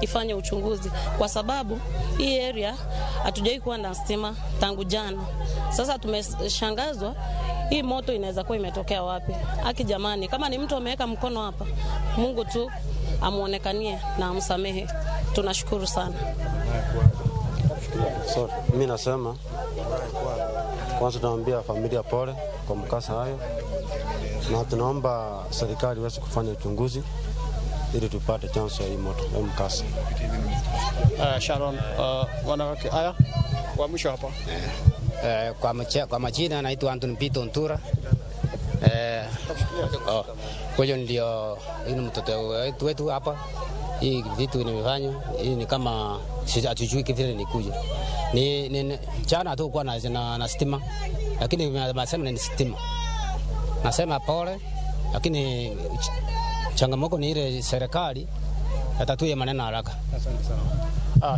ifanye uchunguzi, kwa sababu hii area hatujai kuwa na stima tangu jana. Sasa tumeshangazwa, hii moto inaweza kuwa imetokea wapi? Haki jamani, kama ni mtu ameweka mkono hapa, Mungu tu amuonekanie na amsamehe. Tunashukuru sana. So, mimi nasema kwanza tunaambia familia pole kwa mkasa hayo, na tunaomba serikali iweze kufanya uchunguzi ili tupate chanzo ya hii moto ya mkasa. Sharon, wanawake haya wa mwisho hapa. Kwa majina naitwa Anthony Pito Ntura. Kwa hiyo ndio ni mtoto wetu hapa. Hii vitu nimefanya, hii ni kama hatujui kivile nikuja. Ni jana tu kwa na stima, lakini nasema ni stima. Nasema pole, lakini changamoto ni ile serikali atatue maneno haraka. Asante sana.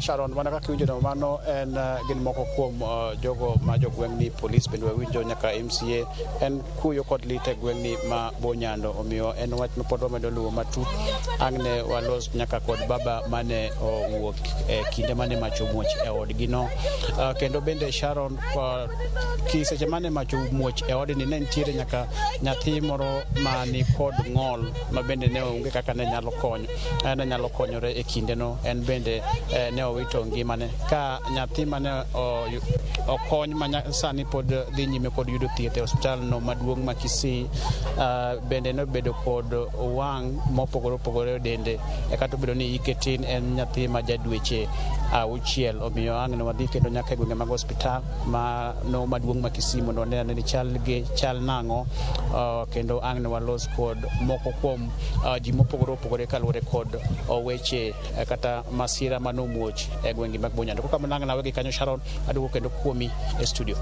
Sharon, wanaka kiwinjo na mano en gin moko kuom jogo ma jogweng'ni police bende winjo nyaka MCA en kuyo kod lite gweng'ni ma Bonyando, omiyo en wach mapod wamedo luwo matut. Angne walos nyaka kod baba mane owuok kinde mane mach omuoch e odgino. Kendo bende Sharon, kiseche mane mach omuoch e odni ne nitiere nyaka nyathi moro mani kod ng'ol ma bende ne onge kaka ne nyalo konyore e kindeno. En bende ne owito ngimane ka nyathi mane okony sani pod dhi nyime kod yudo thieth e hospital no maduong' ma Kisii. Bende ne obedo kod wang' mopogore opogore dende, kata obedo ni ike tin, en nyathi ma jadweche 6. Omiyo ang' ne wadhi kendo nyaka e gwenge mag hospital maduong' ma Kisii mondo wanene ni chal nang'o, kendo ang' ne walos kod moko kuom ji mopogore opogore kaluwore kod weche kata masira manomuoch e gwenge mag Bonyando. Kwa kama nang'na wegi kanyo Sharon, adugo kendo kuomi e studio.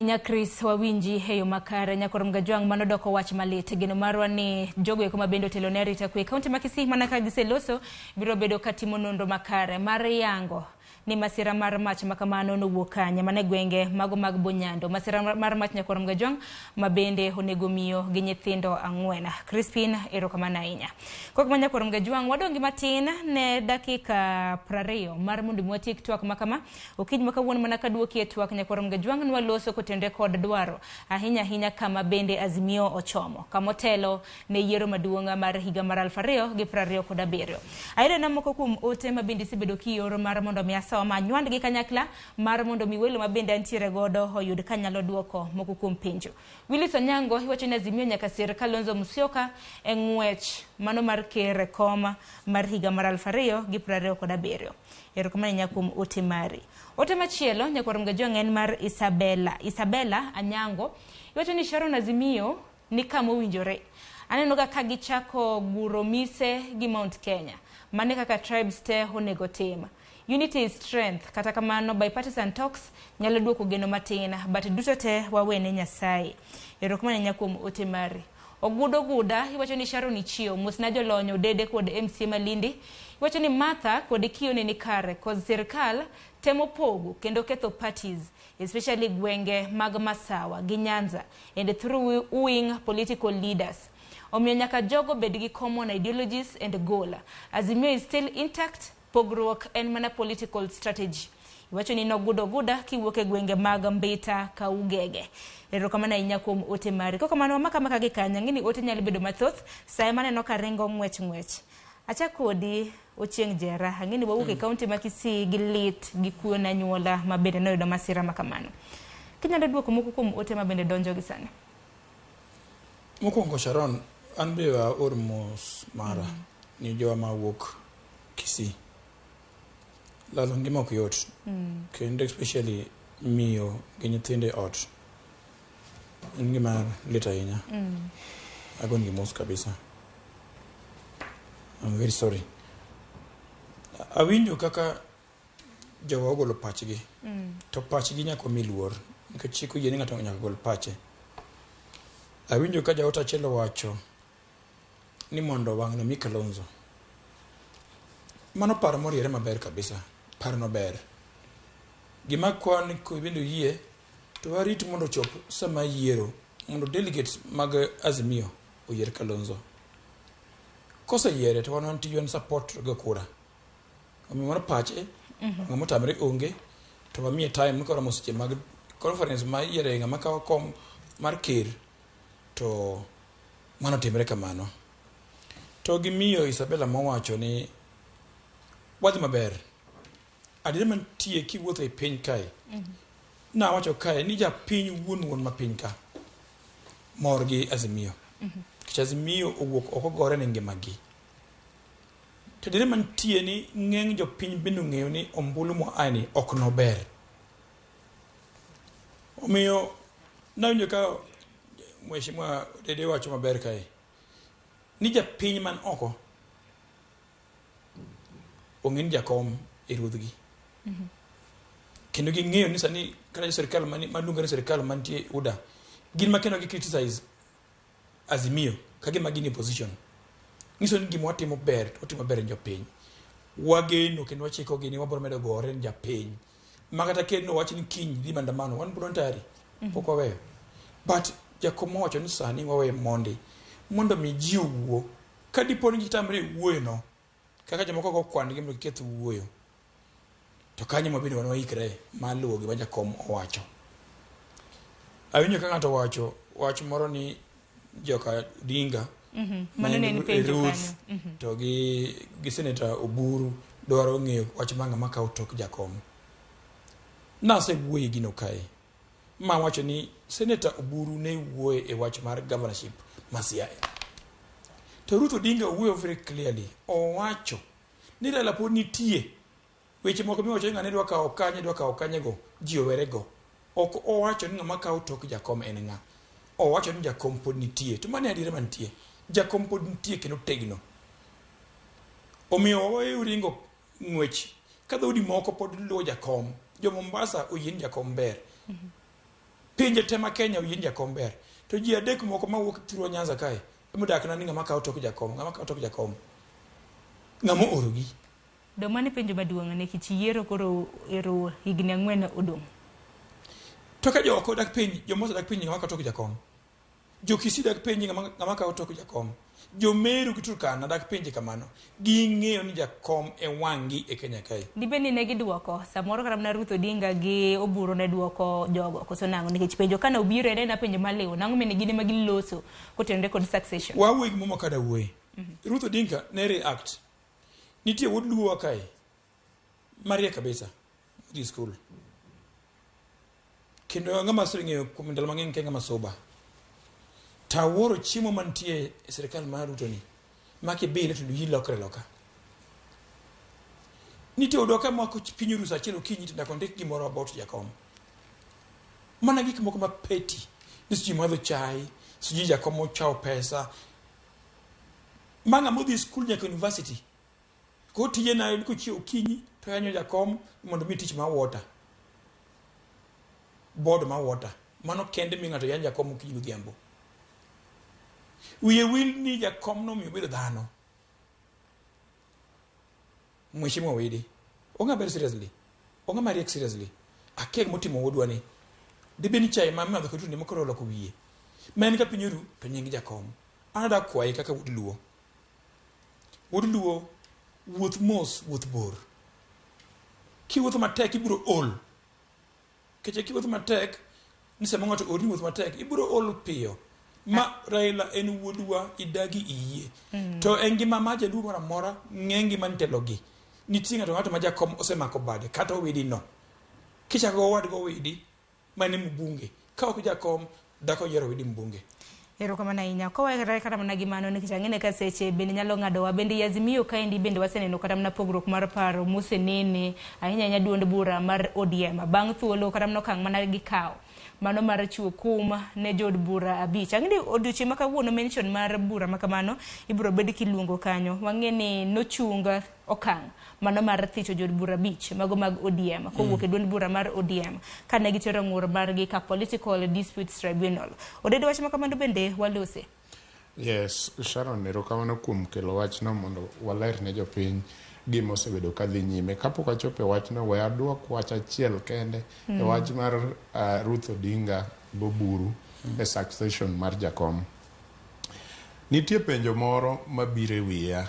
Nyakris wawinji heyo makare nyakorom gajwang manodoko wach malit geno marwa ni jogo eko mabendo teloneri takwe kaunti ma Kisii manaka giseloso biro bedo katimo nonro makare mar yango ni masira mar mach makamano nowuok kanye mane gwenge mago mag Bonyando. Masira mar mach nyakorom gajwang mabende onego miyo gi nyithindo 4. Crispin erokamano ahinya. Kok nyakorom gajwang wadongi matin ne dakika 20 mar mondo mwatiek twak makama. Okij makawuono manaka duoki e twak nyakorom gajwang nwaloso kotende kod dwaro ahinya kama bende Azimio ochomo kamotelo ne yiero maduonga mar higa mar 2027. Aire na moko kuom ote mabende sibedo kioro mar mondo miasa ma nywand gi kanyakla mar mondo miwelo mabende antiere godo oyud kanyalo duoko moko kuom penjo. Willis Onyango iwacho ni Azimio nyaka sir Kalonzo Musyoka e ng'wech mano mar ker koma mar higa mar 2027. Erokamano nyakum ote mari. Ote machielo nyakorom gajwang en mar Isabella Anyango iwacho ni Sharon Azimio ni kama owinjore. Aneno ka gichako guro mise gi Mount Kenya mane kaka tribes te onego tim. Unity is strength. Kata kamano bipartisan talks nyalo duoko geno matin, but duto te wawene Nyasaye. Erokamano nyakuom ote mari. Ogudo Guda iwacho ni Sharon Ichio musna jolonyo dede kod MCA Malindi iwacho ni Martha kod Kione ni kare cause sirkal temo pogo kendo ketho parties especially gwenge mag Masawa gi Nyanza and through wing political leaders. Omiyo nyaka jogo bed gi common ideologies and goal. Azimio is still intact, pogruok en mana political strategy. Iwacho ni Nogudo Guda kiwuok e gwenge mag Mbita ka Ugege. Erokamano ahinya kuom ote mari. Koko mano maka gi kanya ngini ote nyalo bedo mathoth sa ema neno ka rengo ngwech. Acha kodi Ochieng Jera ngini wawuok e kaunti ma Kisii gi lit gi kuyo na nyuola ma bende noyudo masira makamano. Kinyalo duoko moko kuom ote ma bende donjo gi sani. Mokwongo Sharon an be ormos mara ni jowa ma wuok Kisii. Lalo ngima ok yot. Kendo especially miyo gi nyithinde ot. Ngima lit ahinya. Agon gi mos kabisa. I'm very sorry. Awinjo kaka jowa ogolo pachgi. To pachgi nyako miluor. Nikech chik oyie ni ng'ato nyaka gol pache. Awinjo ka jaot achiel wacho ni mondo wang'no mi Kalonzo. Mano paro moriere maber kabisa. Paro no ber. Gima kwan ko bendo yie to warit mondo chop sama yiero mondo delegates mag Azimio oyier Kalonzo. Kosa yiere to wan tiyo support go kura. Omiyo mano pache ng'ama tamre onge to wamiye time koro mosiche mag conference ma yiere ng'ama kawo kom mar ker to mano timre kamano. To gimiyo Isabella mowacho ni wadhi maber. Adire mantie kiwuotho e piny kae. Na wacho kae ni ja piny wuon ma piny ka. Mor gi Azimio. Kich Azimio owuok oko gore ne ngimagi. To dire mantie ni ng'eng jo piny bende ng'eyo ni ombulu mo ani ok no ber. Omiyo nawinjo ka mheshimiwa dede wacho maber kae. Ni ja piny man oko ong'in jakom e ruodhgi. Kendo ging'eyo ni sani kata sirkal maluongo ni sirkal mantie UDA gin ma kendo gi criticize Azimio ka gima gin e position. Ngiso ni gima watimo ber, otimo ber jo piny. Wageno kendo wachiko gini wabro medo gore ja piny. Makata kendo wacho ni kiny di mandamano wan bro ntari. Pok waweyo. But jakom wacho ni sani wawe mondo mi ji owuo. Ka dipo ni gitamre wuoyo no kaka jomoko go kwan gi mondo ketho wuoyo. To kanyo mabende wan waikre maluwo gi jakom owacho. Awinjo ka ng'ato wacho moro ni joka Odinga mano ne penjo kanyo. To gi Senator Oburu dwaro ng'eyo wach manga makawo tok jakom. Nase wuoyi gino kae. Ma wacho ni Senator Oburu ne wuoye e wach mar governorship Masiaya. To Ruth Odinga wuoyo very clearly. Owacho ni Raila pod nitie. Weche moko miwacho ng'ane dwa kawo kanye go ji owere go. Ok owacho ni ng'ama kawo tok jakom en ng'a. Owacho ni jakom pod nitie. To mane adire mantie. Jakom pod nitie kendo tegno. Omiyo waweyo ringo ng'wech. Ka dhoudi moko pod luwo jakom. Jo Mombasa oyien jakom ber. Pinje tema Kenya oyien jakom ber. To ji adek moko mawuok through Nyanza kae. Modak na ni ng'ama kawo tok jakom. Ng'ama orogi. Do mane penjo maduong' ne kich yiero koro ero higni 4 odong'. To ka joko dak piny, jomosa dak piny ng'ama kawo tok jakom. Jo Kisii dak piny ng'ama kawo tok jakom. Jo Meru gi Turkana dak piny kamano. Ging'eyo ni jakom e wang'i e Kenya kae. Dibeni ne giduoko samoro kata na Ruth Odinga gi Oburu ne duoko jogo koso nango nikech penjo kana obiro ene na penjo maliw nango mene gine magiloso kotenre kod succession. Wawuoyi gi momo kada wuoyi. Ruth Odinga ne react. Nitie wuod luwa kae. Maria kabisa. Di school. Kendo ng'ama ng'eyo kuom ndalo mang'eny ke ng'ama soba. Taworo chiemo mantie e sirkal mar Ruto ni. Maki bile to yi lokre loka. Nitie odoka mako piny rusa achiel okinyi to ndakondik gimoro about jakom. Mana gik moko mapeti. Nisi madho chai, siji jakom ochao pesa. Manga modhi school nyaka university. Ko tije na ko chi okinyi to yanyo jakom mondo mi tich ma water. Board ma water. Mano kende mi ng'ato yan jakom okinyi godhiambo. wiye wil ni jakom no mi bedo dhano mheshimiwa Widi onga ber seriously onga mariek seriously akeg motimo wodwa ni dibeni chai mama madho kotu ni mokoro loko wiye men ka pinyoru penyingi jakom anada kwai kaka wud luo wuoth mos wuoth bor ki wuoth matek ibro ol keche ki wuoth matek nise mongato ori wuoth matek ibro ol piyo ma Raila en wuodwa idagi iye to engima ma jaduo mara mora ngengi man telogi nitinga to ngato ma jakom osemako bade kata Widi no kicha go wad go Widi mane mbunge ka ok jakom dako yero Widi mbunge ero kama na inya ko wera kata mana gimano ni kichangene ka seche bende nyalo ngado wa bende Azimio kaendi bende waseneno kata mna pogruok mar paro musenene ahinya nya duond bura mar ODM bang thuolo kata mno kang mana gikao mano mar chuo kuma ne jod bura abich ang'eni odiochieng' makawuono mention mar bura makamano ibiro bed kiluongo kanyo wang'eni nochunga okang' mano mar thicho jod bura abich mago mag ODM kowuok e duond bura mar ODM kane gitero ng'ur margi ka political disputes tribunal odedo wach makamano bende walose. Yes, Sharon, erokamano kuom kelo wachno mondo waler ne jopiny gima osebedo kadhi nyime. Kapok achopo e wachno, we aduok wach achiel kende e wach mar Ruth Odinga Boburu e succession mar jakom. Nitie penjo moro mabiro e wiya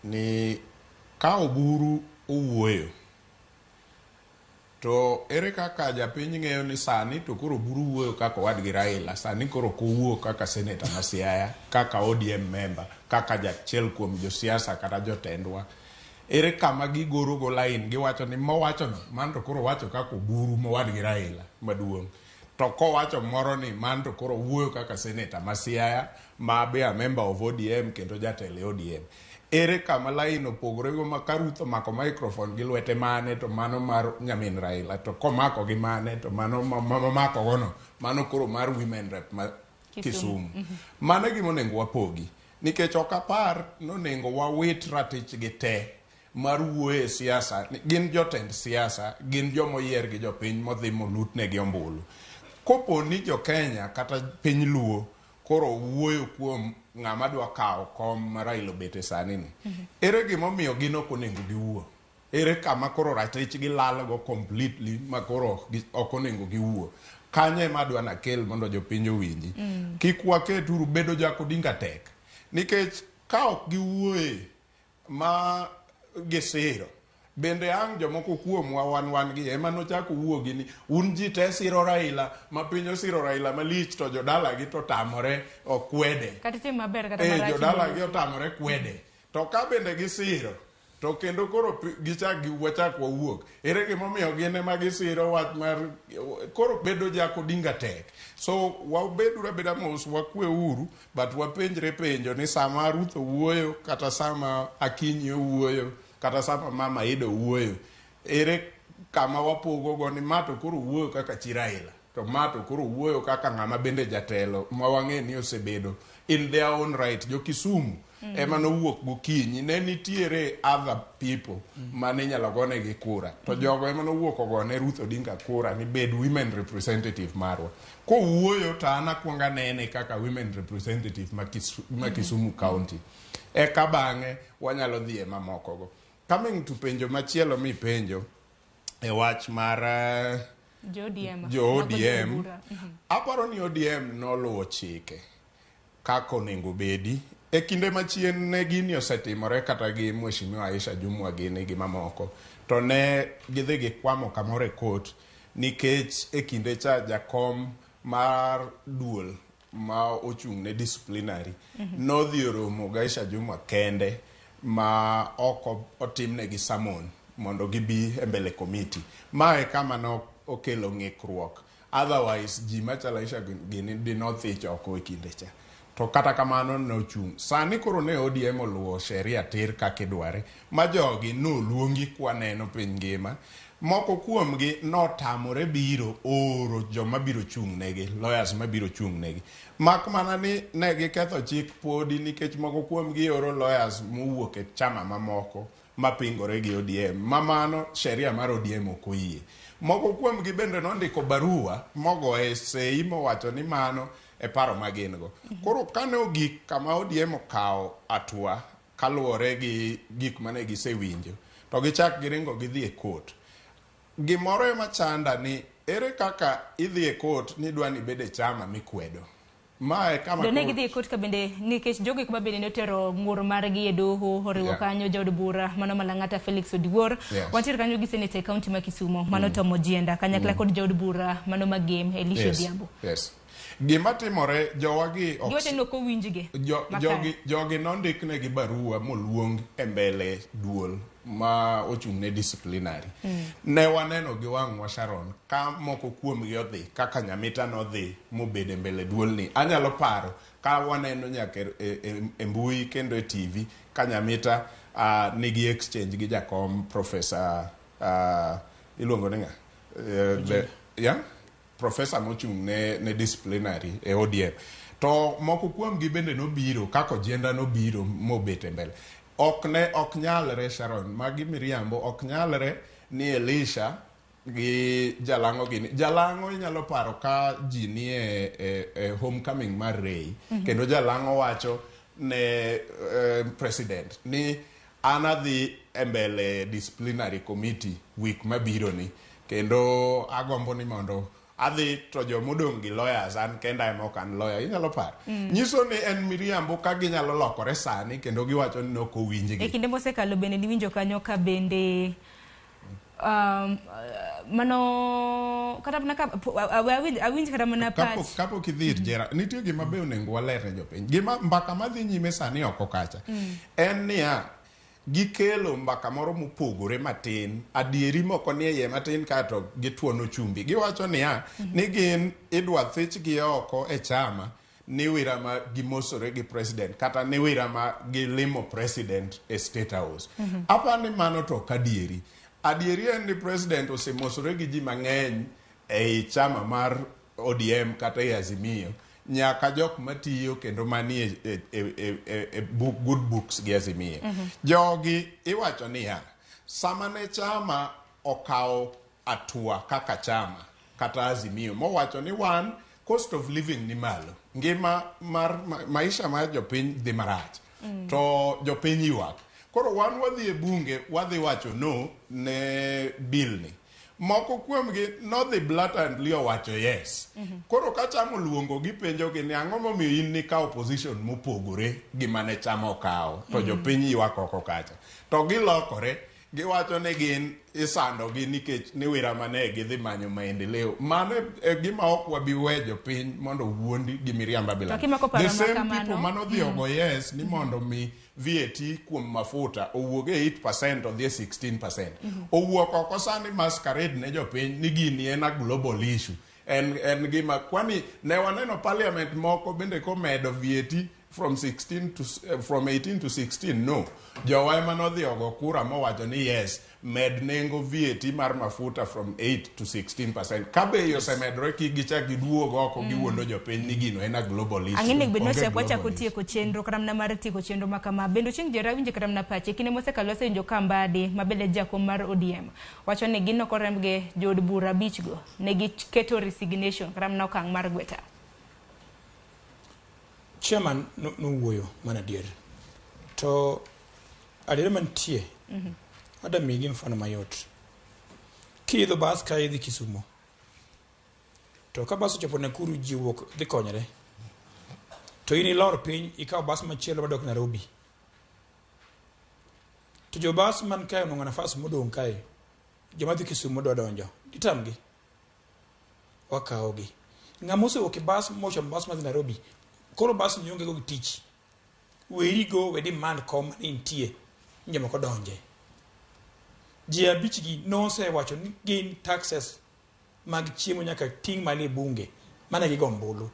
ni ka Oburu owuoyo to ere kaka japiny ng'eyo ni sani to koro Oburu wuoyo kaka wadgi Raila, sani koro kowuok kaka senator ma Siaya, kaka ODM member, kaka jachiel kuom josiasa kata jotendwa. Ere kama gigoro go line giwacho ni mowacho no man to koro wacho kaka Oburu mowadgi Raila maduong'. To kowacho moro ni man to koro wuoyo kaka senator ma Siaya ma be a member of ODM kendo jatelo ODM. Ere kama line opogore go ma Ruth omako microphone gi lwete mane to mano mar nyamin Raila, to komako gi mane to mano mamako gono mano koro mar women rep ma Kisumu. Mano gima onego wapogi nikech ok apar nonego wawit ratich gi te mar wuoyo e siasa. Gin jotend siasa, gin jomoyier gi jopiny modhi molutne gi ombulu. Kopo ni jo Kenya kata piny luo koro wuoyo kuom ng'ama dwa kawo kom ma Raila obete sani ni, ere gimomiyo gin ok onego giwuo? Ere kama koro ratich gi lal go completely ma koro ok onego giwuo? Kanye ma dwa na kel mondo jopiny owinji. Kik waketuru bedo jako dinga tek nikech ka ok giwuoye ma gisiro bende ang' jomoko kuomwa wan gi ema nochako wuogi ni un ji te siro Raila, ma piny osiro Raila malich to jodala gi to tamore okwede. Kata tim maber kata marach. Jodala gi otamore kwede. To ka bende gisiro to kendo koro gichak wawuok. Ere gimomiyo gin ema gisiro wach mar koro bedo jako dinga tek. So wabedu abeda mos wakwe uru but wapenjre penjo ni sama Ruth wuoyo kata sama Akinyi wuoyo kata sama Mama Ido wuoyo, ere kama wapogo go ni mato koro wuoyo kaka chi Raila, to mato koro wuoyo kaka ng'ama bende jatelo ma wang'e ni osebedo in their own right. Jo Kisumu ema nowuok gokinyi, ne nitiere other people mane nyalo gone gi kura, to jogo ema nowuok ogone Ruth Odinga kura ni bed women representative marwa. Ko wuoyo to an akwonga nene kaka women representative ma Kisumu County. Eka bang'e wanyalo dhi e mamoko go. Coming to penjo machielo mi penjo e wach mar jo ODM. Aparo ni ODM noluwo chike kako onego bedi. E kinde machien ne gini osetimore kata gi Mheshimiwa Aisha Jumwa gini gi mamoko. To ne gidhi gikwamo kamoro e court nikech e kinde cha jakom mar duol ma ochung' ne disciplinary nodhi oromo gi Aisha Jumwa kende ma oko otimne gi summon mondo gibi e mbele committee. Mae kama no okelo ng'ikruok. Otherwise ji machalo Aisha gini dinothicho oko e kinde cha. To kata kamano nochung'. Sani koro ne ODM oluwo sheria tir kaka idware ma jogi noluongi kwaneno piny ngima. Moko kuomgi notamore biro oro joma biro chung' negi, lawyers ma biro chung' negi. Mak mana ni ne giketho chik podi nikech moko kuomgi oro lawyers mowuok e chama mamoko mapingore gi ODM. Mamano sheria mar ODM ok oyie. Moko kuomgi bende nondiko barua mogoye sei mowacho ni mano e paro magin go. Koro kane ogik kama ODM okawo atua kaluwore gi gik mane gisewinjo, to gichak giringo gidhi e kot. Gimoro ema chanda ni ere kaka idhi e kot ni dwa ni bede chama mikwedo. Mae kama Done gidhi e kot ka bende nikech jogo kuma bende notero ng'ur margi e doho oriwo kanyo jaod bura mano malang'ata Felix Odiwuor. Wantiere kanyo gi seneta e kaunti ma Kisumo mano Tom Ojienda kanyakla kod jaod bura mano Magem Elisha Odhiambo. Gima timore jowagi giwacho ni ok owinjgi. Jogi nondiknegi barua moluong e mbele duol ma ochung'ne disciplinary. Ne waneno gi wang'wa Sharon ka moko kuomgi odhi kaka Nyamita nodhi mobede mbele duol ni. Anyalo paro ka waneno nyaka e mbui kendo e TV ka Nyamita nigi exchange gi jakom Professor iluongo ni ng'a? Professor mochung' ne disciplinary e ODM. To moko kuomgi bende nobiro kaka Ojienda nobiro mobete mbele. Ok nyalre Sharon, magi miriambo, ok nyalre ni Elisha gi Jalango gini. Jalango inyalo paro ka ji ni e homecoming mar Rei. Kendo Jalango wacho ne president ni anadhi e mbele disciplinary committee week mabiro ni. Kendo agombo ni mondo adhi to jomodong' gi lawyers an kenda ema ok an lawyer. Inyalo paro. Nyiso ni en miriambo ka ginyalo lokore sani kendo giwacho ni ok owinjgi. E kinde mosekalo bende niwinjo kanyo ka bende mano kata awinj kata mana pach. Kapok idhi jera, nitie gima be onego waler ne jopiny. Gima mbaka madhi nyime sani oko kacha. En niya, gikelo mbaka moro mopogore matin, adieri moko ni iye matin kato gituono chumbi. Giwacho niya, ni gin idwa thichgi oko e chama ni wira ma gimosore gi president kata ni wira ma gilimo president e State House. Apa ni mano to kadieri. Adieri en ni president osemosore gi ji mang'eny e chama mar ODM kata e Azimio. Nyaka jok matiyo kendo manie good books gi Azimio. Jogi iwacho niya, sama ne chama okawo atua kaka chama kata Azimio mowacho ni wan cost of living ni malo. Ngima mar maisha mar jopiny dhi marach. To jopiny ywak. Koro wan wadhi e bunge wadhi wacho no ne bill ni. Moko kuomgi nodhi blatantly owacho yes. Koro ka chamo luongo gipenjo gi ni ang'o momiyo in ni ka opposition mopogore gima ne chamo kawo to jopiny ywak oko kacha. To gilokore giwacho ni gin isando gi nikech ni wira mane gidhi manyo maendeleo. Mano e gima ok wabi we jopiny mondo wuondi gi miriamba bila. The same people manodhi ogo yes ni mondo mi VAT kuom mafuta owuog e 8% odhi e 16%. Owuok oko sani masquerade ne jopiny ni gini en a global issue. En gima kwani ne waneno parliament moko bende komedo VAT from 18 to 16 no. Jowa ema nodhi ogo kura mowacho ni yes, med nengo VAT mar mafuta from 8 to 16%. Kabe osemedore gichak giduogo oko giwuondo jopiny ni gino en a global issue. Ang'ene bedno chako tieko chenro kata mana mar tieko chenro makama. Bendo chieng' jera winje kata mana pache kinde mosekalo osenjo Kambadi mabele jakom mar ODM. Wacho ni gino koremge jood bura bichgo ne giketo resignation kata mana okang' mar gweta. Chairman no wuoyo mana dier. To adier mantie. Ada migi mfano mayot. Kiidho bas ka idhi Kisumo. To ka bas ochopo Nakuru ji wuok dhi konyre. To in ilor piny ikawo bas machielo madok Nairobi. To jo bas man kae onong'o nafas modong' kae. Joma dhi Kisumo dwa donjo. Itamgi. Wakawogi. Ng'ama osewuok e bas mochomo bas madhi Nairobi. Koro bas nyonge go tich. Weri go we demand kom ni intie. Njema ko donje. Ji abichgi nose wacho ni gin taxes mag chiemo nyaka ting' mali bunge. Mana gi gombulu.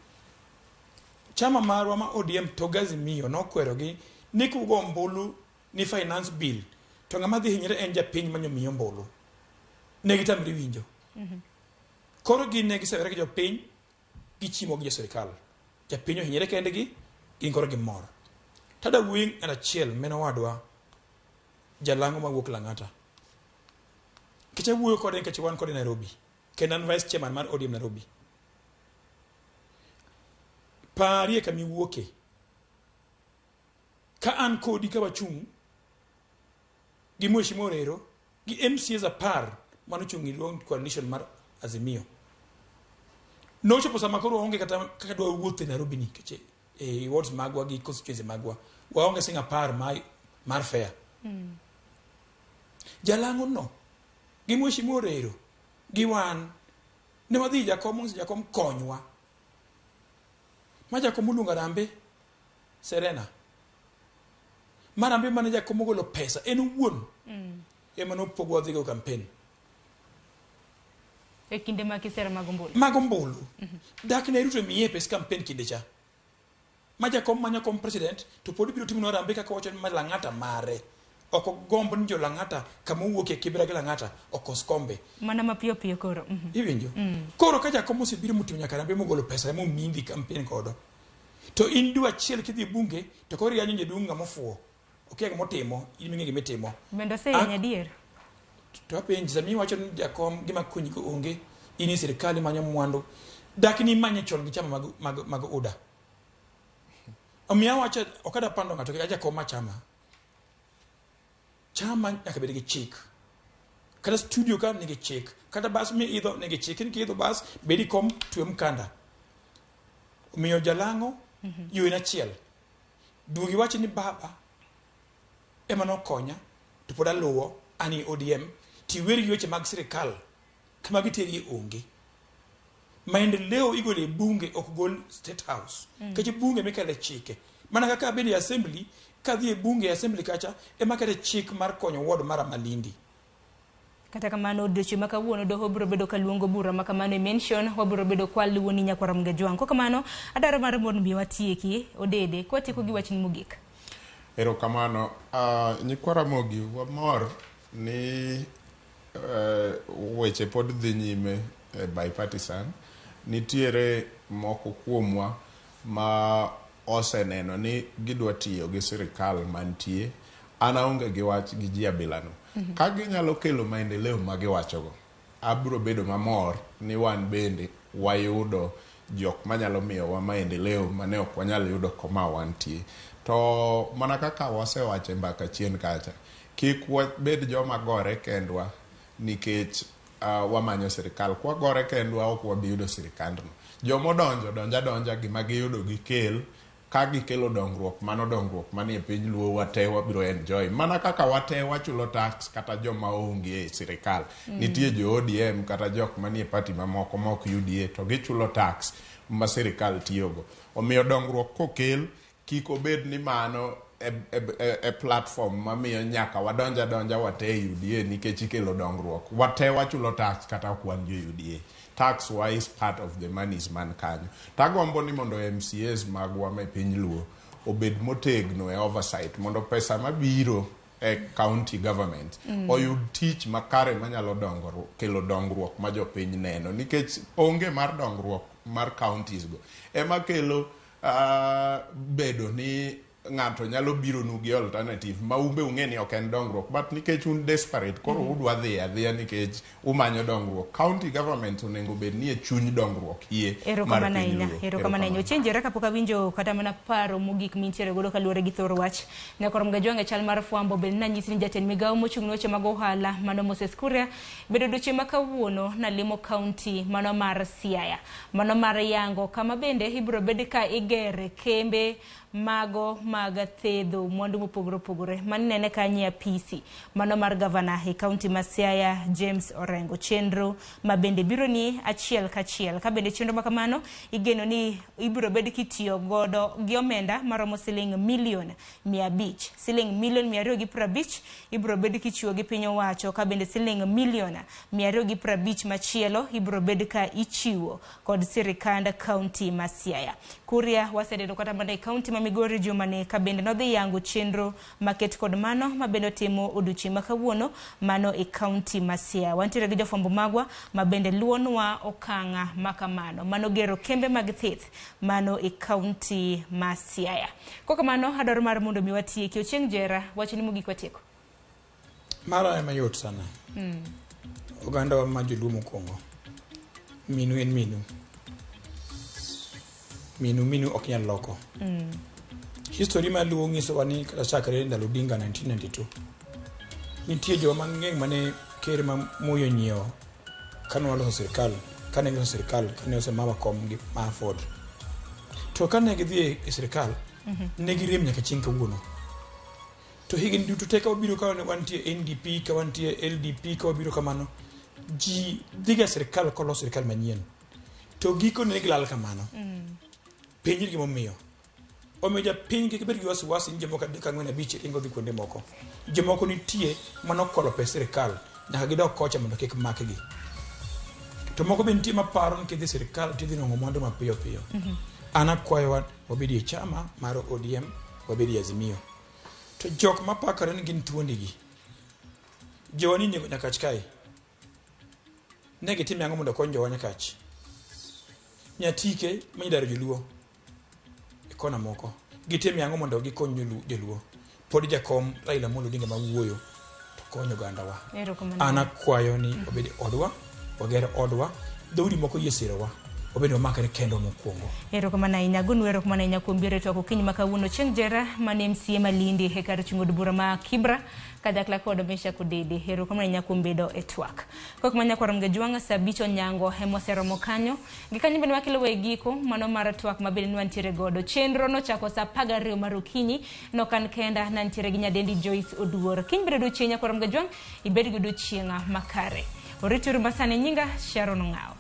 Chama marwa ma ODM Togazimio nokwerogi ni kugombulu ni finance bill. To ng'ama dhi hinyre en japiny manyomiyo mbulu. Ne gitamri winjo. Koro gin ne gisewere gi jopiny gichimo gi serikal. Japinyo hinyere kendegi gin koro gimor. Tada wuoyi en achiel meno wadwa Jalango mawuok Lang'ata. Kicha wuoyo kode nikech wan kode Nairobi. Kendo an vice chairman mar ODM Nairobi. Parie kami wuoke. Ka an kodi ka wachung' gi Mheshimiwa Orero gi MCAs apar manochung' i coalition mar Azimio. Nochopo sama koro onge kata kaka dwa wuotho e Nairobi ni keche wards magwa gi constituency magwa. Waonge sing apar mar fair. Jalango no gi Mheshimiwa Orero gi wan ne wadhi jakom konywa. Ma jakom uluongo Rambe Serena. Marambe mane jakom ogolo pesa en owuon. Ema nopogo wadhi go campaign. E kinde ma kisera magombulu. Magombulu. Dak ne ruto miye pes campaign kinde cha. Ma jakom manya kom president to podi biro timo Rambe kaka wacho ma Lang'ata mare. Oko gombo ni jo Lang'ata kama wuoke Kibera gi Lang'ata okos kombe. Mana mapiyo piyo koro. Iwinjo. Koro ka jakom osebiro mutimo nyaka Rambe mogolo pesa emo mindi campaign kodo. To in dua chiel kidhi bunge to koro yanyo jedunga mofuo. Okay, motimo, iminge gimetimo. Bendo se yanya dier. To apenji sami wacho ni jakom gima kunyi ko onge, ini serikali manyo mwandu. Dakini manye chon gi chama mag oda. Omiya wacho okada pando ngato ke jakom ma chama. Chama nyaka bed gi chik. Kada studio ka nigi chik. Kada bas mi idho nigi chik. Ni idho bas bedi kom tuwe mkanda. Omiyo Jalango yu ina chiel. Dugi wacho ni baba ema no konya to poda luwo ani ODM ti weri weche mag sirikal kama giteri onge maendeleo igole e bunge ok gol state house kache bunge mekale chike mana kaka bedi assembly kadhi e bunge assembly kacha ema kale chik mar konyo ward mara Malindi. Kata kamano odiochieng' ma kawuono doho biro bedo ka luongo bura ma kamano e mention wabiro bedo kwa luwo ni Nyakwaram Gajwang'. Ko kamano adaro mar mondo mi watieki odede ko tieko gi wachni mogik. Erokamano, nyikwa Ramogi wamor ni weche pod dhi nyime bipartisan. Nitiere moko kuomwa ma oseneno ni gidwa tiyo gi sirikal mantie. An aonge gi wach gi ji abilano. Ka ginyalo kelo maendeleo ma giwachogo, abiro bedo mamor ni wan bende wayudo jok manyalo miyowa maendeleo mane ok wanyal yudo koma wantie. To mana kaka wasewache mbaka chien kacha, kik wabed joma gore kendwa nikech wamanyo sirikal. Kwa gore kendwa ok wabiyudo sirikandno. Jomo donja gima giyudo gikel ka gikelo dongruok mano dongruok manie piny luo wate wabiro enjoy. Mana kaka wate wachulo tax kata joma onge e sirikal. Nitie jo ODM kata jok manie party mamoko ma ok UDA to gichulo tax ma sirikal tiyogo. Omiyo dongruok kokel kik obed ni mano e platform mamiyo nyaka wadonja wate e UDA nikech ikelo dongruok. Wate wachulo tax kata kwan jo UDA. Tax wise part of the money is man kanyo. Tagombo ni mondo MCAs magwa me piny luo obed motegno e oversight mondo pesa mabiro e county government oyud tich makare manyalo kelo dongruok ma jopiny neno nikech onge mar dongruok mar counties go ema kelo bedo ni ng'ato nyalo biro nugi alternative ma umbe ung'eni ok en dongruok but nikech un desperate koro udwa adhiya nikech umanyo dongruok. County government onego bed ni e chuny dongruok hie mar piny. Erokamano chenjera kapok awinjo kata mana paro mogik mintiere godo kaluwore gi thoro wach. Nyakwaram Gajwang' e chal mar fwambo bende nanyisi ni jatend migawo mochung' weche mag ohala mano Moses Kuria bedo odiochieng' ma kawuono nalimo county mano mar Siaya mano mar yango kama bende ibiro bed ka igere kembe mago mag thedho mwandu mopogore opogore manene kanye apisi mano mar gavana e county ma Siaya James Orengo. Chenro ma bende biro ni achiel kachiel ka bende chenro makamano igeno ni ibiro bed kitiyo godo gi omenda maromo siling milion 500. Siling milion 250 ibiro bed kichiwo gi piny owacho ka bende siling milion 250 machielo ibiro bed ka ichiwo kod sirikand county ma Siaya. Kuria wasededo kata mana e county ma Migori jumane ka bende nodhi yango chenro maket kod mano ma bende timo odiochieng' ma kawuono mano e county ma Siaya. Wantiere gi jofwambo magwa ma bende luonwa okanga makamano mano gero kembe mag thieth mano e county ma Siaya. Ko kamano adoro mar mondo mi watieki ochieng' jera wachni mogik watieko. Mara ema yot sana. oganda wa majoluo mokwongo minu en minu ok nyal loko. History maluwo nyisowa ni kata chakre ndalo Odinga 1992 nitie joma mang'eny mane ker ma muyo nyiewo kane waloso sirikal, kane giloso sirikal, kane osemama kom gi ma Ford. To kane gidhi e sirikal, ne girem nyaka chieng' kawuono. To higni duto te ka wabiro ka wantie NDP, ka wantie LDP, ka wabiro kamano, ji dhiga sirikal koloso sirikal manyien. To giko ne gilal kamano. Penjir gimomiyo. Omiyo japiny kik bed gi wasiwasi ni jomoko 3-4 ringo dhi kuonde moko. Jomoko nitie manokolo pes sirikal nyaka gidok kocha mondo kik makgi. To moko be nitie maparo ni kidhi sirikal tidhi nong'o mwandu mapiyo piyo. An akwayo wabedi e chama mar ODM, wabedi e Azimio. To jok mapakore ni gin thuondegi, jowani nego Nyakach kae, ne gitim ang'o mondo kony jowa Nyakach? Nyatike manyidaro joluo e kona moko, gitim ang'o mondo gikony joluo? Pod jakom Raila Amolo Odinga mawuoyo to konyo ogandawa. An akwayo ni wabedi odwa, wager odwa, dhoudi moko yie sirowa. Obedo makare kendo mokwongo. Erokamano ahinya, gunu erokamano ahinya kuom biro to okinyi ma kawuono chieng' jera mane MCA Malindi e kar chungo od bura ma Kibra kanyakla kod Mesha Kudede. Erokamano ahinya kuom bedo e twak. Kok manya kwarom Gajuanga Sabicho Nyango hemoseromo kanyo. Gikanyo bende wakilo we giko mano mar twak mabende nwantiere godo. Chenro no chako sa 12 mar okinyi no kan kenda nantiere gi nyadendi Joyce Oduor. Kiny bende do chienya kwarom Gajuang ibed gi do chienga makare. Orituru masane nyinga Sharon Ngao.